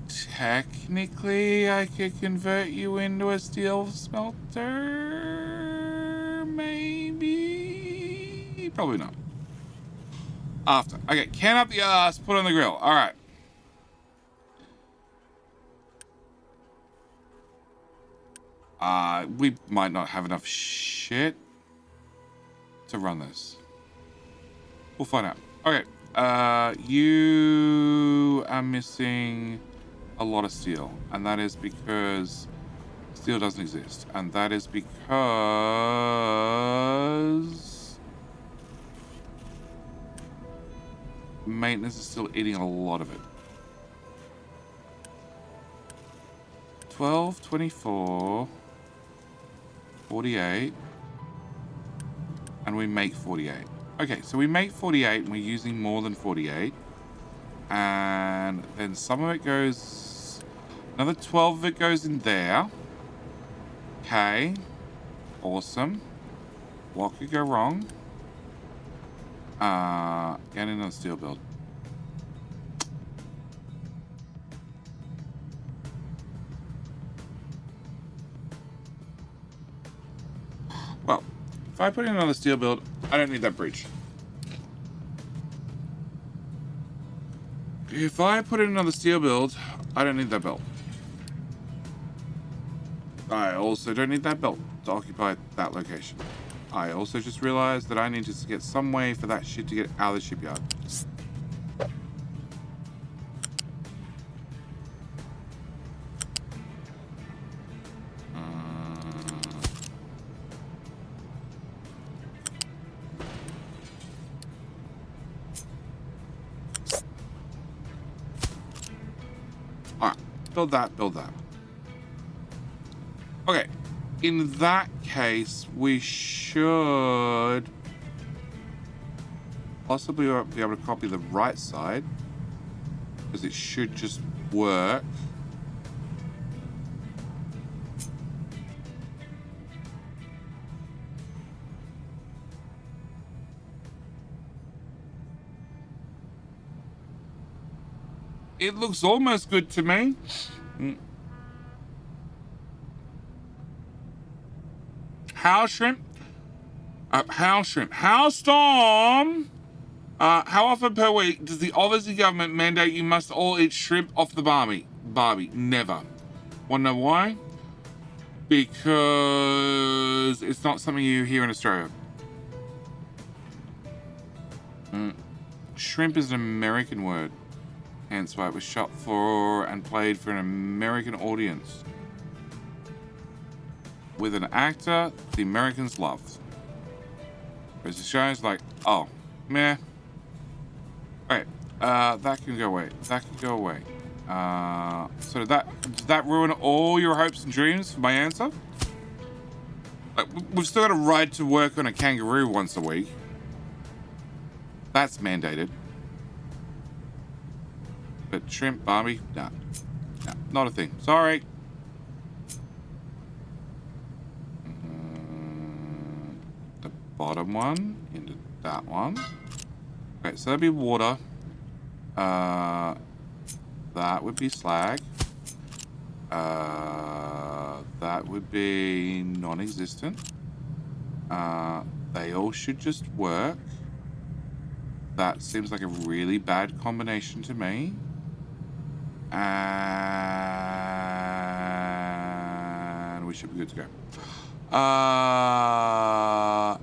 Technically, I could convert you into a steel smelter. Maybe. Probably not. After. Okay, can up the ass, put on the grill. Alright. We might not have enough shit to run this. We'll find out. Okay. You are missing a lot of steel, and that is because steel doesn't exist, and that is because maintenance is still eating a lot of it. 12, 24, 48, and we make 48. Okay, so we make 48 and we're using more than 48. And then some of it goes, another 12 of it goes in there. Okay, awesome. What could go wrong? Getting on steel build. Well, if I put in another steel build, I don't need that bridge. If I put in another steel build, I don't need that belt. I also don't need that belt to occupy that location. I also just realized that I need to get some way for that shit to get out of the shipyard. Alright, build that. Okay. In that case, we should possibly be able to copy the right side, because it should just work. It looks almost good to me. House shrimp. House shrimp. House storm. How often per week does the Aussie government mandate you must all eat shrimp off the barbie? Never. Wanna know why? Because it's not something you hear in Australia. Shrimp is an American word. Hence why it was shot for and played for an American audience. With an actor the Americans loved. Whereas the show's like, oh, meh. Alright, that can go away. That can go away. So did that ruin all your hopes and dreams for my answer? Like, we've still got to ride to work on a kangaroo once a week. That's mandated. But shrimp, Barbie, nah, not a thing. Sorry. The bottom one into that one. Okay, so that'd be water. That would be slag. That would be non-existent. They all should just work. That seems like a really bad combination to me. And we should be good to go. How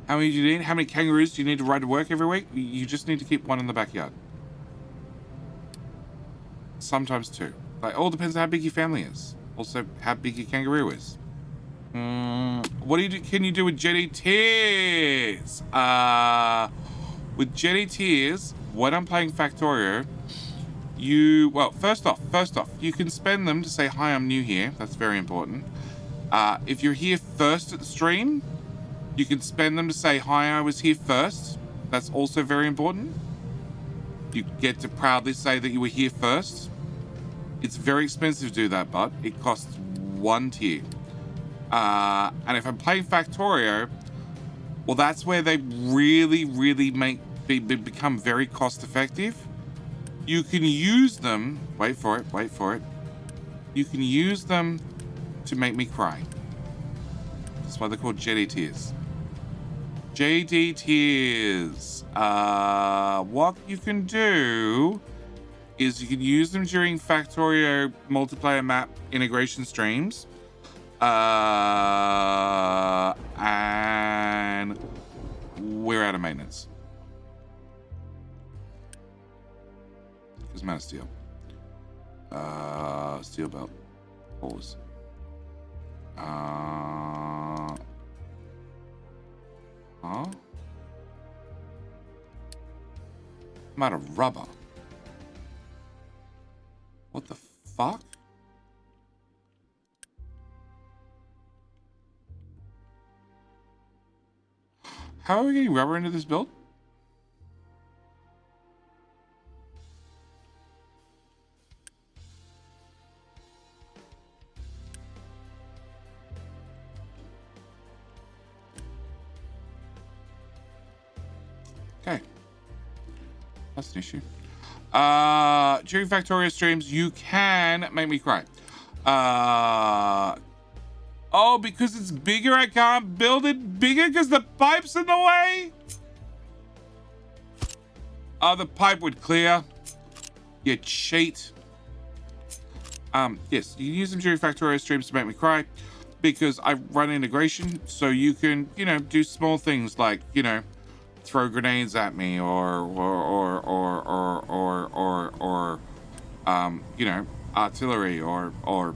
many do you need? How many kangaroos do you need to ride to work every week? You just need to keep one in the backyard. Sometimes two. Like, all depends on how big your family is. Also, how big your kangaroo is. What do you do? Can you do with Jetty Tears? With Jetty Tears, when I'm playing Factorio, first off, you can spend them to say, hi, I'm new here. That's very important. If you're here first at the stream, you can spend them to say, hi, I was here first. That's also very important. You get to proudly say that you were here first. It's very expensive to do that, but it costs 1 tier. And if I'm playing Factorio, well, that's where they really become very cost effective. You can use them, wait for it. You can use them to make me cry. That's why they're called JD Tears. JD Tears. What you can do is you can use them during Factorio multiplayer map integration streams. And we're out of maintenance. Because Man of Steel. Steel belt. Pause. Huh? I'm out of rubber. What the fuck? How are we getting rubber into this build? Okay. That's an issue. During Factorio streams, you can make me cry. Oh, because it's bigger, I can't build it bigger because the pipe's in the way? Oh, the pipe would clear. You cheat. Yes, you can use them during Factorio streams to make me cry because I run integration, so you can, do small things like, throw grenades at me or artillery or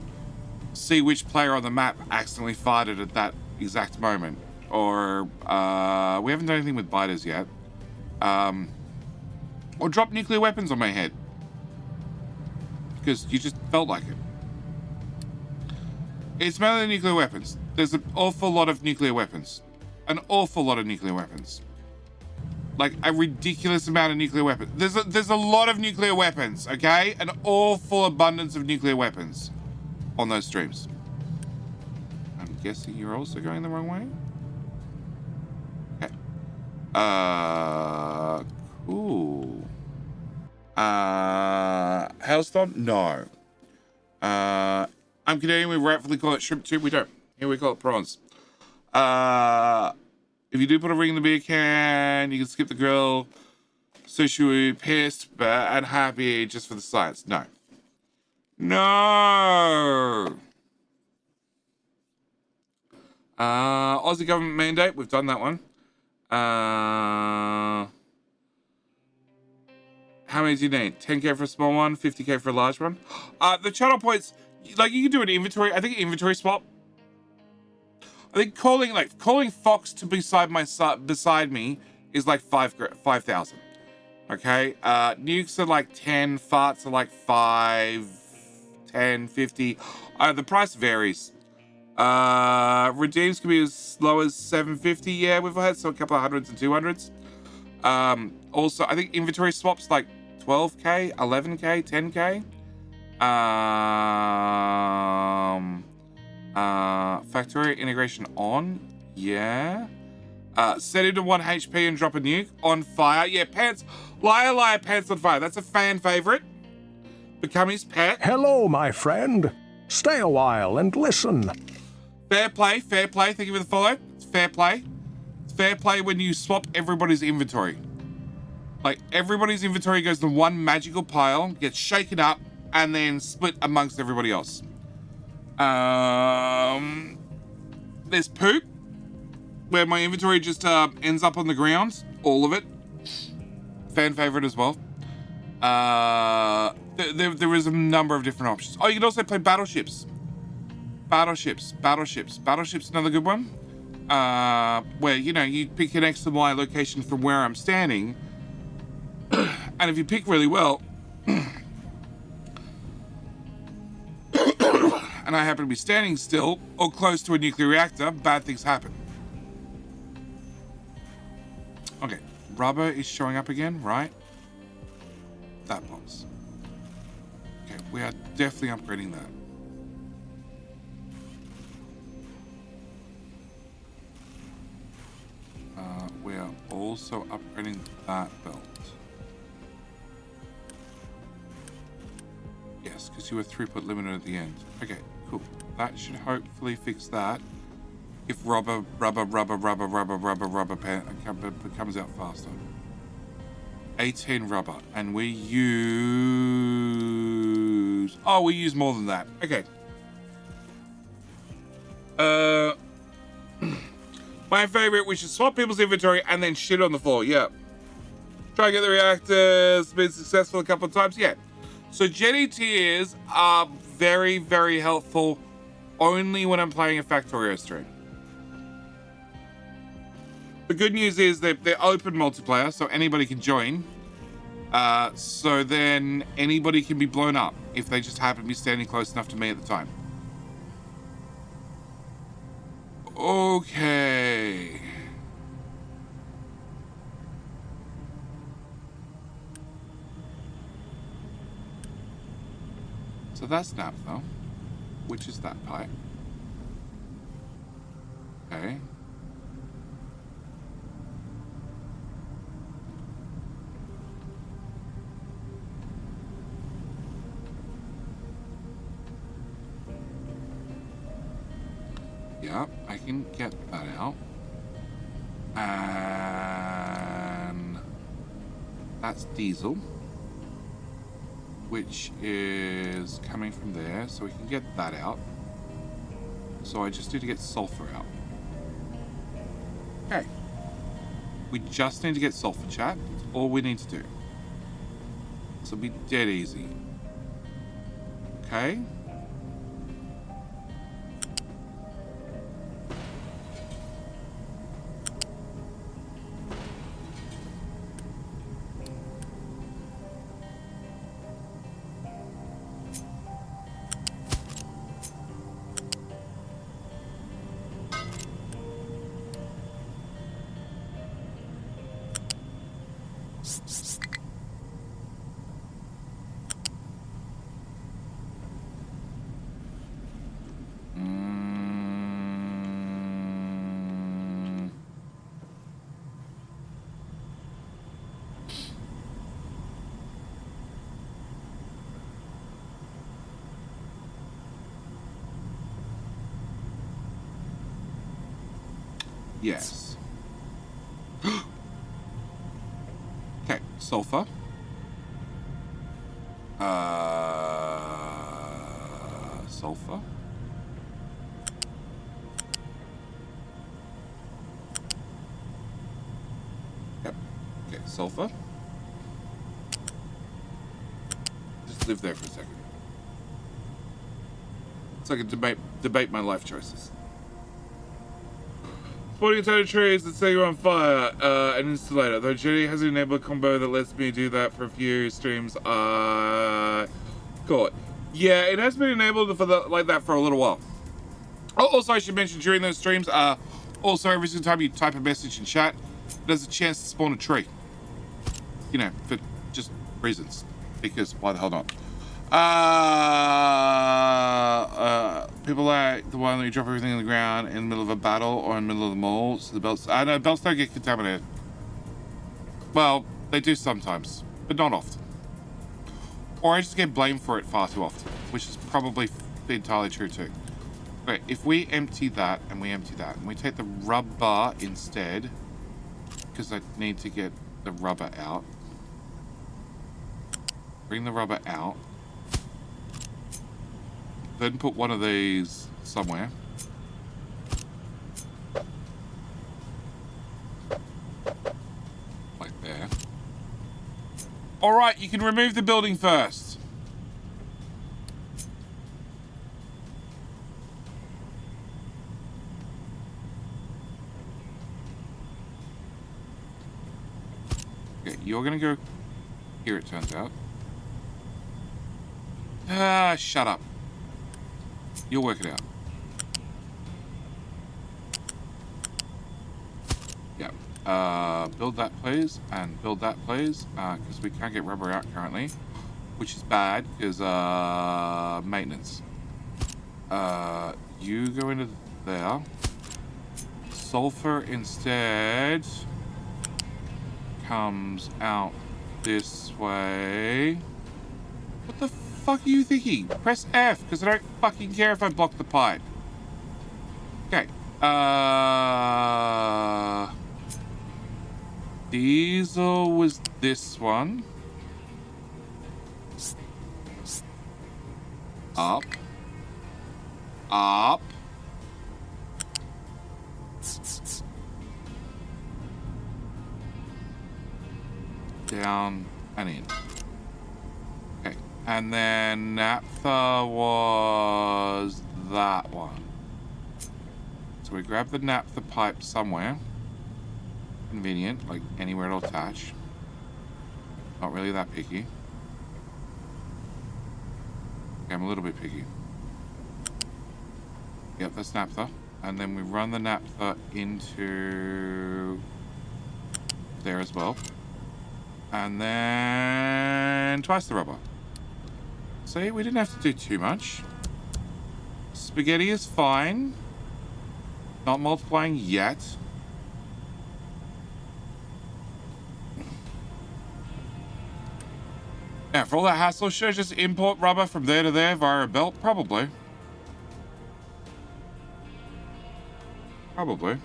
see which player on the map accidentally fired it at that exact moment. Or we haven't done anything with biters yet. Or drop nuclear weapons on my head because you just felt like it. It's mainly nuclear weapons. There's an awful lot of nuclear weapons. An awful lot of nuclear weapons. Like a ridiculous amount of nuclear weapons. There's a lot of nuclear weapons, okay? An awful abundance of nuclear weapons on those streams. I'm guessing you're also going the wrong way? Okay. Cool. Hailstorm? No. I'm Canadian, we rightfully call it shrimp tube. We don't. Here we call it prawns. If you do put a ring in the beer can, you can skip the grill. So she would be pissed and happy just for the science. No. No. Aussie government mandate. We've done that one. How many do you need? 10k for a small one, 50k for a large one. The channel points, like you can do an inventory. I think an inventory swap. I think calling Fox to beside me is like 5,000. Okay. Nukes are like 10. Farts are like 5, 10, 50. The price varies. Redeems can be as low as 750. Yeah, we've had so a couple of hundreds and 200s. Also, I think inventory swaps like 12k, 11k, 10k. Factory integration on, yeah. Set it to 1 HP and drop a nuke on fire. Yeah, pants, liar, pants on fire. That's a fan favorite. Become his pet. Hello, my friend. Stay a while and listen. Fair play, fair play. Thank you for the follow. It's fair play. It's fair play when you swap everybody's inventory. Like everybody's inventory goes to one magical pile, gets shaken up, and then split amongst everybody else. There's poop, where my inventory just ends up on the ground, all of it. Fan favorite as well. There is a number of different options. Oh, you can also play battleships. Battleships, another good one. Where, you know, you pick an X and Y location from where I'm standing, and if you pick really well, and I happen to be standing still or close to a nuclear reactor, bad things happen. Okay, rubber is showing up again, right? That box. Okay, we are definitely upgrading that. We are also upgrading that belt. Yes, because you were throughput limited at the end. Okay, cool. That should hopefully fix that. If rubber comes out faster. 18 rubber, and we use... Oh, we use more than that. Okay. My favorite, we should swap people's inventory and then shit on the floor. Yeah. Try and get the reactors. Been successful a couple of times. Yeah. So Jetty tiers are very, very helpful only when I'm playing a Factorio stream. The good news is they're open multiplayer, so anybody can join. So then anybody can be blown up if they just happen to be standing close enough to me at the time. Okay. So that's naphtha, which is that pipe. Okay. Yeah, I can get that out. And that's diesel, which is coming from there, so we can get that out. So I just need to get sulfur out. Okay. We just need to get sulfur, chat. That's all we need to do. This will be dead easy. Okay. Yes. Okay, sulfur. Sulfur. Yep. Okay, sulfur. Just live there for a second. So I can debate my life choices. Spawning a ton of trees that say you're on fire, an insulator. Though Jenny has enabled a combo that lets me do that for a few streams, cool. Yeah, it has been enabled for like that for a little while. Oh, also I should mention during those streams, also every single time you type a message in chat, there's a chance to spawn a tree. You know, for just reasons. Because why the hell not? People like the one that you drop everything on the ground in the middle of a battle or in the middle of the mall, so the belts. I know belts don't get contaminated. Well, they do sometimes, but not often. Or I just get blamed for it far too often, which is probably entirely true too. Okay, if we empty that and we empty that and we take the rubber instead, because I need to get the rubber out. Bring the rubber out. Then put one of these somewhere. Like there. Alright, you can remove the building first. Okay, you're gonna go here, it turns out. Ah, shut up. You'll work it out. Yeah. Build that, please, and build that, please, because we can't get rubber out currently, which is bad, because, maintenance. You go into there. Sulfur instead comes out this way. What the fuck are you thinking? Press F, because I don't fucking care if I block the pipe. Okay. Diesel was this one. Up. Up. Down and in. Okay. And then naphtha was that one. So we grab the naphtha pipe somewhere. Convenient, like anywhere it'll attach. Not really that picky. Okay, I'm a little bit picky. Yep, that's naphtha. And then we run the naphtha into there as well. And then twice the rubber. See, we didn't have to do too much. Spaghetti is fine. Not multiplying yet. Yeah, for all that hassle, should I just import rubber from there to there via a belt? Probably. Probably.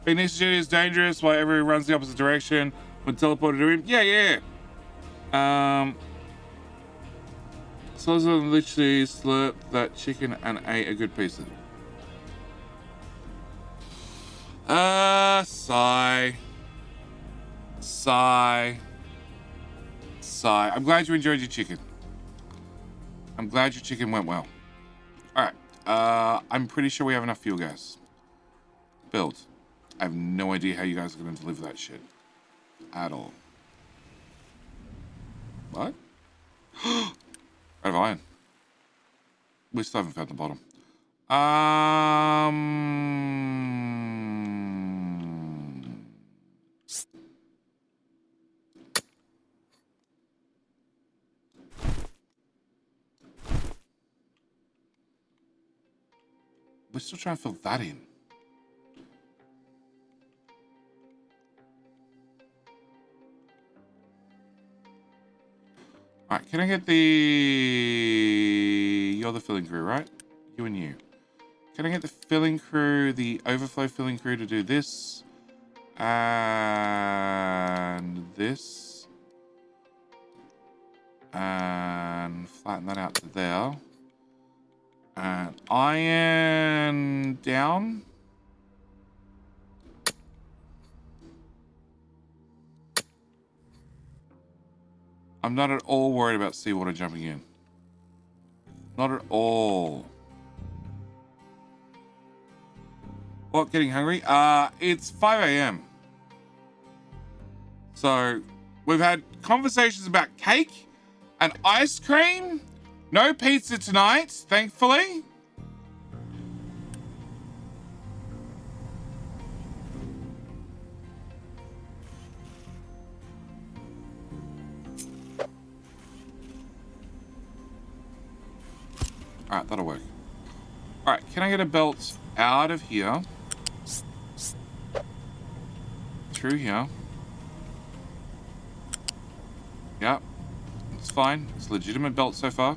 Being next to Jenny is dangerous while everyone runs the opposite direction when teleported to him. Yeah. So I literally slurped that chicken and ate a good piece of it. Sigh. I'm glad you enjoyed your chicken. I'm glad your chicken went well. Alright. I'm pretty sure we have enough fuel gas. Build. I have no idea how you guys are going to deliver that shit. At all. What? Out of iron. We still haven't found the bottom. We're still trying to fill that in. Alright, can I get the... You're the filling crew, right? You and you. Can I get the filling crew, the overflow filling crew to do this? And this. And flatten that out to there. And iron down. I'm not at all worried about seawater jumping in. Not at all. What, getting hungry? It's 5 a.m. So, we've had conversations about cake and ice cream. No pizza tonight, thankfully. Alright, that'll work. Alright, can I get a belt out of here? Through here. Yep. It's fine. It's a legitimate belt so far.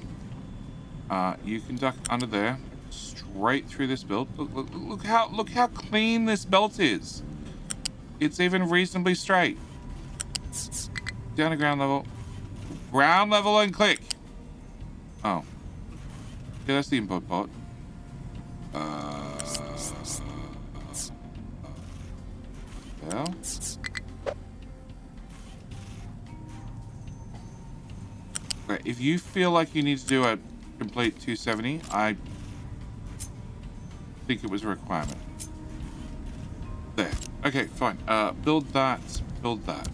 You can duck under there. Straight through this belt. Look how clean this belt is. It's even reasonably straight. Down to ground level. Ground level and click. Oh. Yeah, that's the input pot. Well. Okay, if you feel like you need to do a complete 270, I think it was a requirement. There. Okay, fine. Build that. Build that.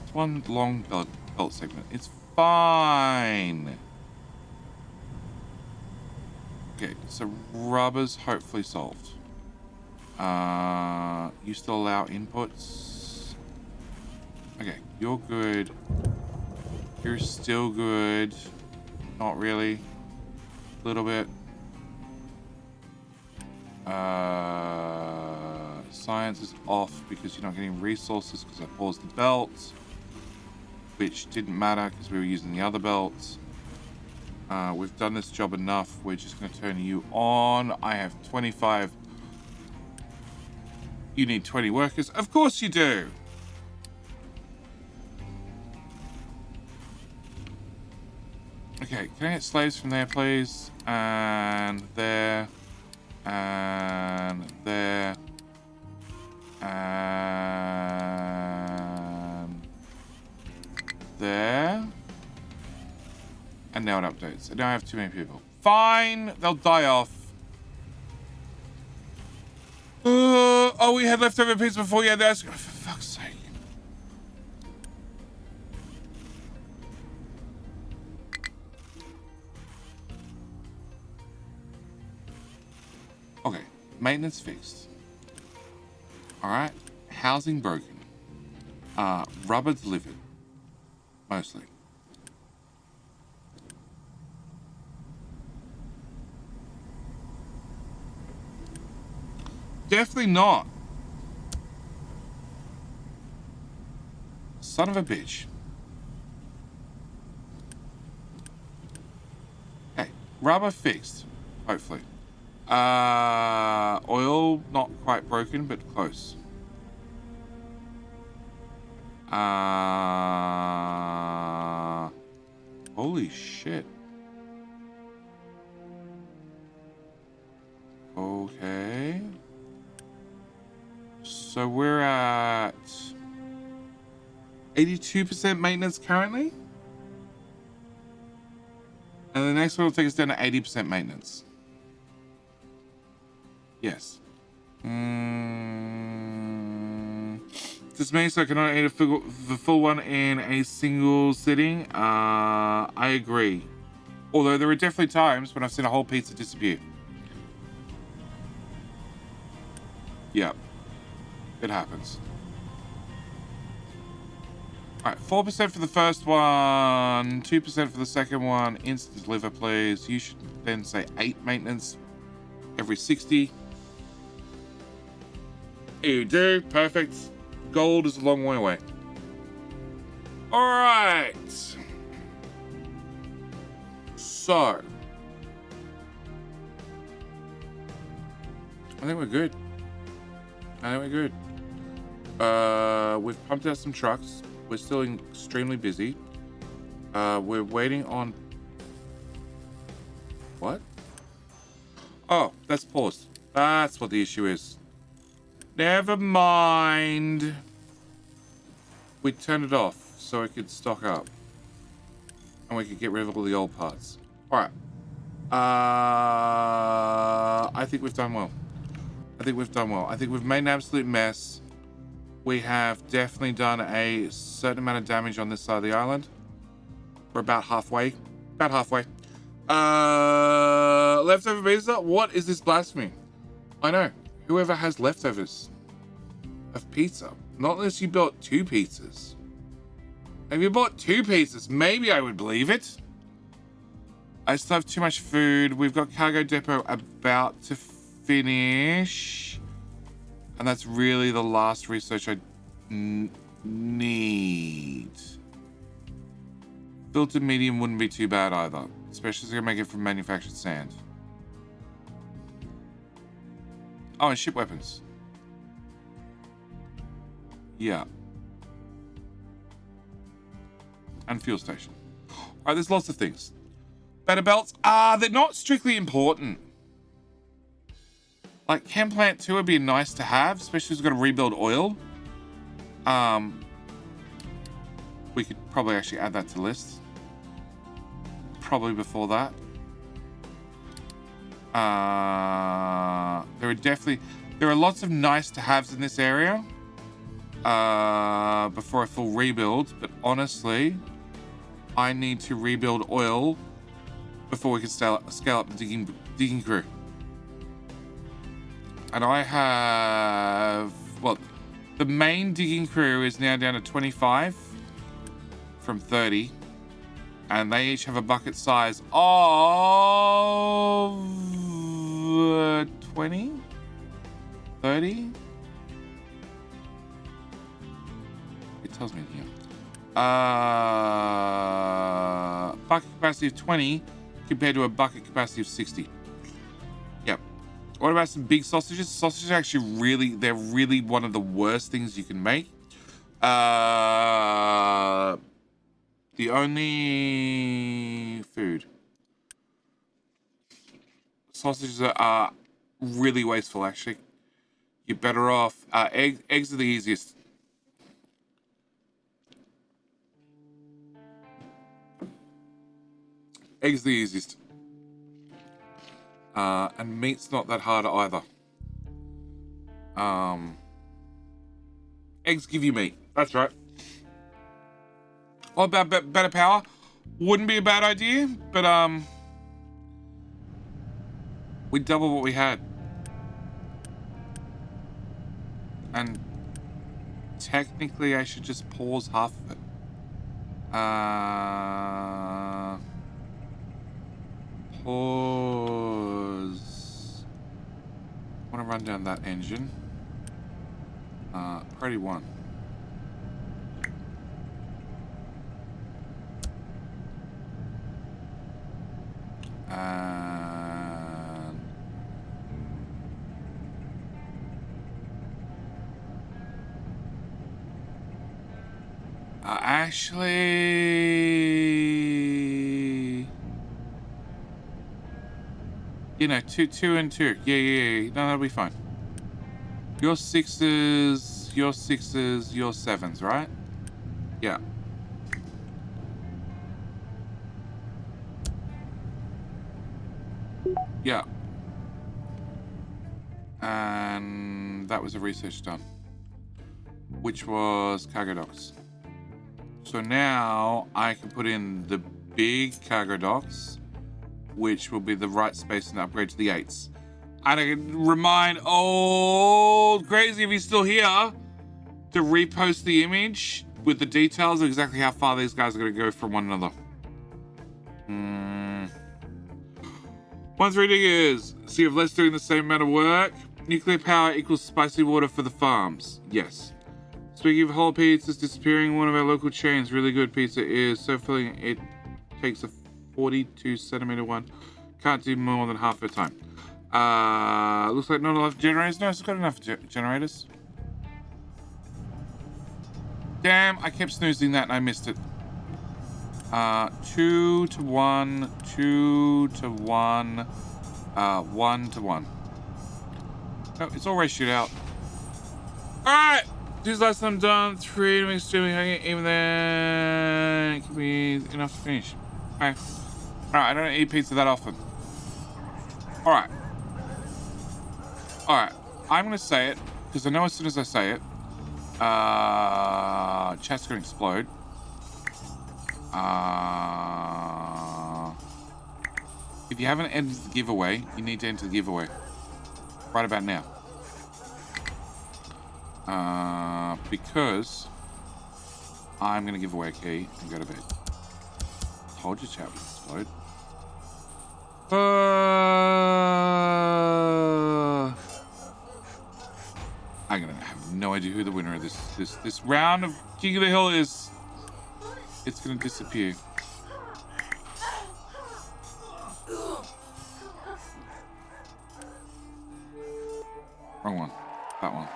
It's one long belt segment. It's fine. Okay, so rubber's hopefully solved. You still allow inputs? Okay, you're good. You're still good. Not really. A little bit. Science is off because you're not getting resources because I paused the belt. Which didn't matter because we were using the other belts. We've done this job enough. We're just going to turn you on. I have 25. You need 20 workers. Of course you do. Okay, can I get slaves from there, please? And there. And there. And there. And now it updates. And now I have too many people. Fine, they'll die off. Oh, we had leftover pizza before. Yeah, that's... Oh, for fuck's sake. Okay, maintenance fixed. Alright, housing broken. Rubber delivered. Mostly. Definitely not. Son of a bitch. Hey, rubber fixed. Hopefully. Oil not quite broken, but close. Holy shit. Okay. So we're at 82% maintenance currently. And the next one will take us down to 80% maintenance. Yes. This means I cannot eat the full one in a single sitting. I agree. Although there are definitely times when I've seen a whole pizza disappear. Yep. It happens. Alright, 4% for the first one, 2% for the second one. Instant deliver, please. You should then say 8 maintenance every 60. You do. Perfect. Gold is a long way away. Alright. So. I think we're good. We've pumped out some trucks. We're still extremely busy. We're waiting on... What? Oh, that's paused. That's what the issue is. Never mind. We turned it off so it could stock up. And we could get rid of all the old parts. Alright. I think we've done well. I think we've made an absolute mess. We have definitely done a certain amount of damage on this side of the island. We're about halfway. Leftover pizza? What is this blasphemy? I know. Whoever has leftovers of pizza. Not unless you bought 2 pizzas. If you bought 2 pizzas, maybe I would believe it. I still have too much food. We've got cargo depot about to finish. And that's really the last research I need. Filtered medium wouldn't be too bad either. Especially if you're going to make it from manufactured sand. Oh, and ship weapons. Yeah. And fuel station. Alright, there's lots of things. Better belts? They're not strictly important. Like, chem plant 2 would be nice to have, especially if we've got to rebuild oil. We could probably actually add that to the list. Probably before that. There are lots of nice to haves in this area. Before a full rebuild, but honestly, I need to rebuild oil before we can scale up the digging crew. And I have, well, the main digging crew is now down to 25 from 30, and they each have a bucket size of 20, 30. It tells me here. Bucket capacity of 20 compared to a bucket capacity of 60. Yep. What about some big sausages? Sausages are actually they're really one of the worst things you can make. The only food. Sausages are really wasteful, actually. You're better off. Eggs are the easiest. Eggs are the easiest. And meat's not that hard either. Eggs give you meat. That's right. What about better power? Wouldn't be a bad idea, but we double what we had. And technically I should just pause half of it. Pause. I want to run down that engine. Priority 1. And actually, you know, two and two. Yeah. No, that'll be fine. Your 6s, your 6s, your 7s, right? Yeah. Yeah. And that was a research done, which was cargo docks. So now I can put in the big cargo docks, which will be the right space and upgrade to the 8s. And I can remind old Crazy, if he's still here, to repost the image with the details of exactly how far these guys are going to go from one another. 1-3 diggers. See if less doing the same amount of work. Nuclear power equals spicy water for the farms. Yes. Speaking of whole pizzas disappearing, one of our local chains, really good pizza, is so filling it takes a 42 centimeter one. Can't do more than half the time. Looks like not enough generators. No, it's got enough generators. Damn, I kept snoozing that and I missed it. 2 to 1, 2 to 1, 1 to 1. Oh, it's all ratioed out. Alright! This last time done, 3 to make streaming hanging, even then it can be enough to finish. Okay. Alright, I don't eat pizza that often. Alright. Alright. I'm gonna say it, because I know as soon as I say it, chat's gonna explode. If you haven't entered the giveaway, you need to enter the giveaway right about now. Because I'm gonna give away a key and go to bed. Told you chat would explode. I'm gonna have no idea who the winner of this round of King of the Hill is. It's gonna disappear. Wrong one. That one.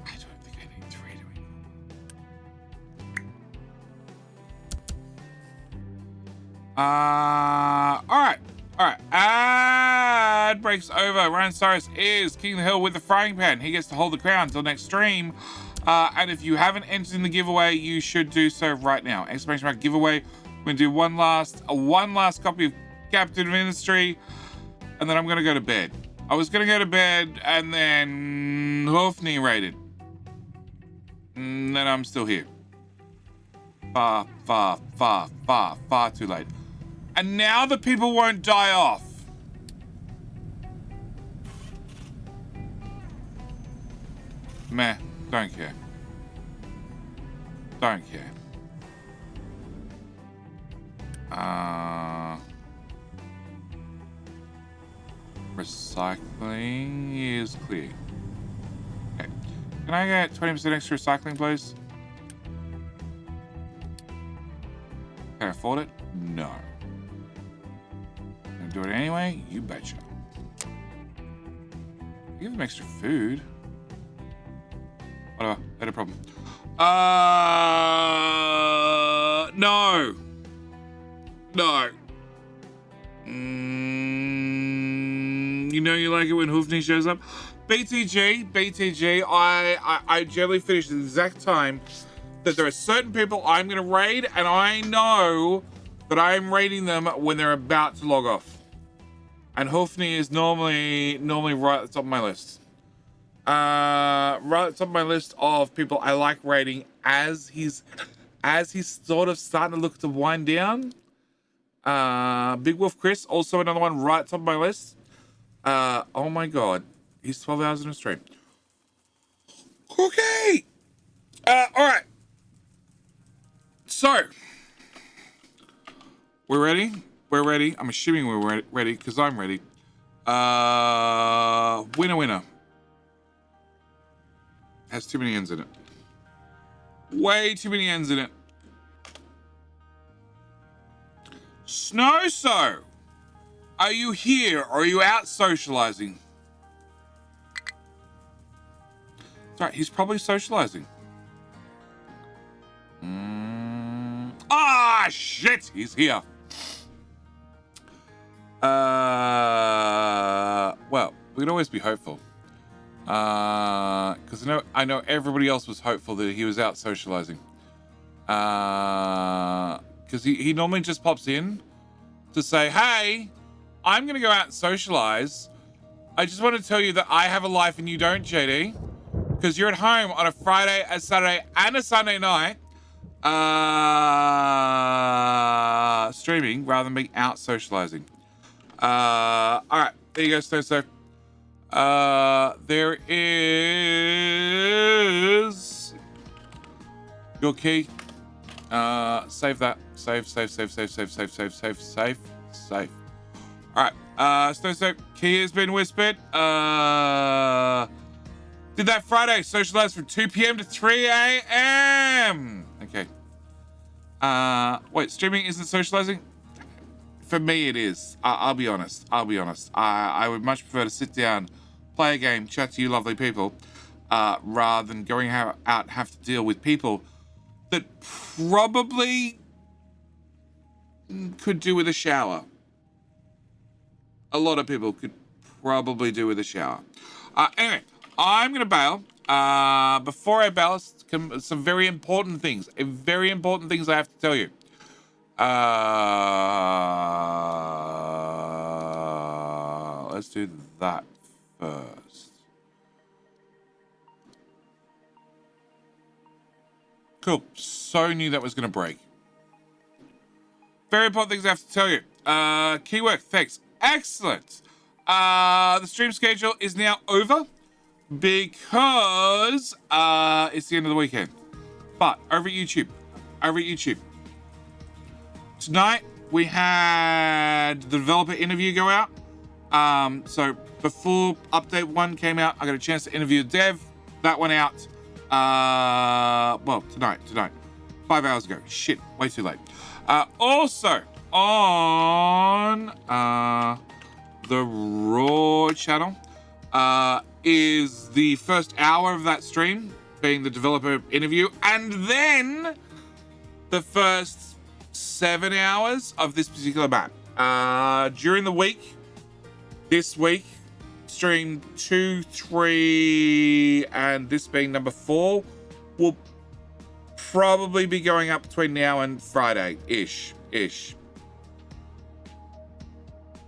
I don't think I need 3 to win. Alright. Alright. Ad breaks over. Ryan Cyrus is King of the Hill with the frying pan. He gets to hold the crown until next stream. And if you haven't entered in the giveaway, you should do so right now. Exclamation mark giveaway. We're gonna do one last copy of Captain Ministry, and then I'm gonna go to bed. I was gonna go to bed and then Hofni raided. And then I'm still here. Far too late. And now the people won't die off. Meh. Don't care. Don't care. Recycling is clear. Okay. Can I get 20% extra recycling, please? Can I afford it? No. Gonna do it anyway? You betcha. Give them extra food. Whatever, not a problem. No. No. You know you like it when Hoofney shows up. BTG, I generally finish at the exact time that there are certain people I'm going to raid, and I know that I'm raiding them when they're about to log off. And Hoofney is normally right at the top of my list. Right at the top of my list of people I like raiding as he's sort of starting to look to wind down. Big Wolf Chris, also another one right at the top of my list. Oh my god, he's 12 hours in a stream. Okay. All right. So we're ready. We're ready. I'm assuming we're ready because I'm ready. Winner. Has too many ends in it. Way too many ends in it. Snowso, are you here or are you out socializing? That's right, he's probably socializing. Ah, shit, he's here. Well, we can always be hopeful. Because I know everybody else was hopeful that he was out socializing. Because he normally just pops in to say, hey, I'm going to go out and socialize. I just want to tell you that I have a life and you don't, JD. Because you're at home on a Friday, a Saturday, and a Sunday night streaming rather than being out socializing. All right, there you go, so. There is your key. Save that. Save. All right. So key has been whispered. Did that Friday. Socialize from 2 p.m. to 3 a.m. Okay. Wait, streaming isn't socializing? For me, it is. I'll be honest. I would much prefer to sit down, play a game, chat to you lovely people, rather than going out and have to deal with people that probably could do with a shower. A lot of people could probably do with a shower. Anyway, I'm going to bail. Before I bail, some very important things. Very important things I have to tell you. Let's do that first. Cool. So knew that was going to break. Very important things I have to tell you. Keywork, thanks. Excellent. The stream schedule is now over because it's the end of the weekend. But over at YouTube, tonight we had the developer interview go out. So before update 1 came out, I got a chance to interview the dev. That went out, well, tonight, 5 hours ago. Shit, way too late. Also on the Raw channel is the first hour of that stream being the developer interview, and then the first 7 hours of this particular map. During the week, this week, stream 2, 3, and this being number 4 will probably be going up between now and Friday-ish.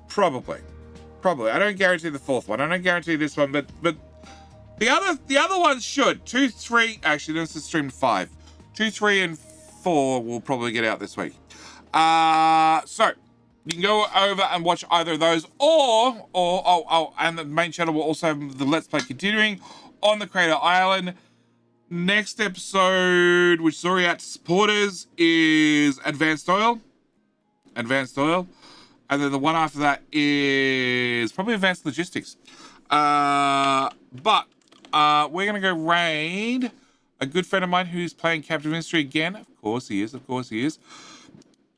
Probably. I don't guarantee the 4th one. I don't guarantee this one, but the other ones should. 2, 3, actually, this is stream 5. 2, 3, and 4 will probably get out this week. So you can go over and watch either of those, or and the main channel will also have the Let's Play continuing on the Creator Island. Next episode, which is already out to supporters, is Advanced Oil. And then the one after that is probably Advanced Logistics. But we're going to go raid a good friend of mine who's playing Captive Industry again. Of course he is.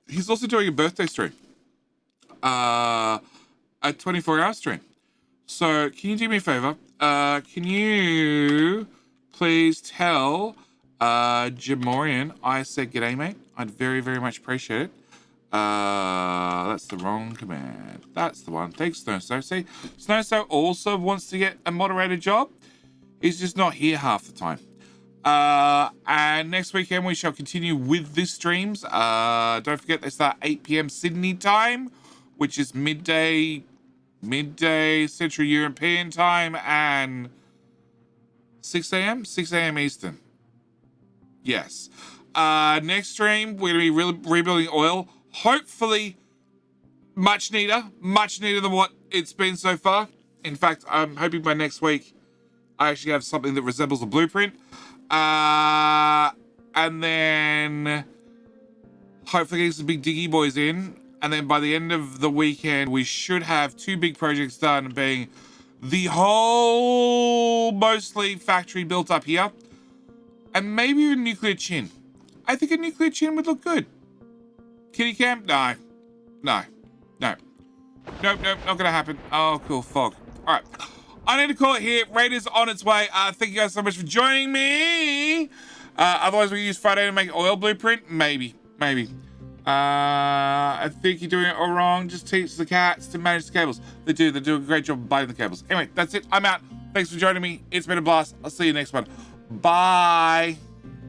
He's also doing a birthday stream. A 24-hour stream. So can you do me a favor? Can you please tell Jamorian I said g'day, mate? I'd very, very much appreciate it. That's the wrong command. That's the one. Thanks, Snowso. See, Snowso also wants to get a moderator job. He's just not here half the time. And next weekend we shall continue with the streams. Don't forget they start 8 p.m. Sydney time, which is midday Central European time, and 6 a.m. Eastern. Yes. Next stream we're gonna be rebuilding oil. Hopefully much neater than what it's been so far. In fact, I'm hoping by next week I actually have something that resembles a blueprint. And then hopefully get some big diggy boys in. And then by the end of the weekend, we should have 2 big projects done, being the whole mostly factory built up here, and maybe a nuclear chin. I think a nuclear chin would look good. Kitty camp? No. Nope, not gonna happen. Oh, cool, fog. All right. I need to call it here. Raiders on its way. Thank you guys so much for joining me. Otherwise, we can use Friday to make an oil blueprint. Maybe. I think you're doing it all wrong. Just teach the cats to manage the cables. They do a great job of biting the cables. Anyway, that's it. I'm out. Thanks for joining me. It's been a blast. I'll see you next one. Bye.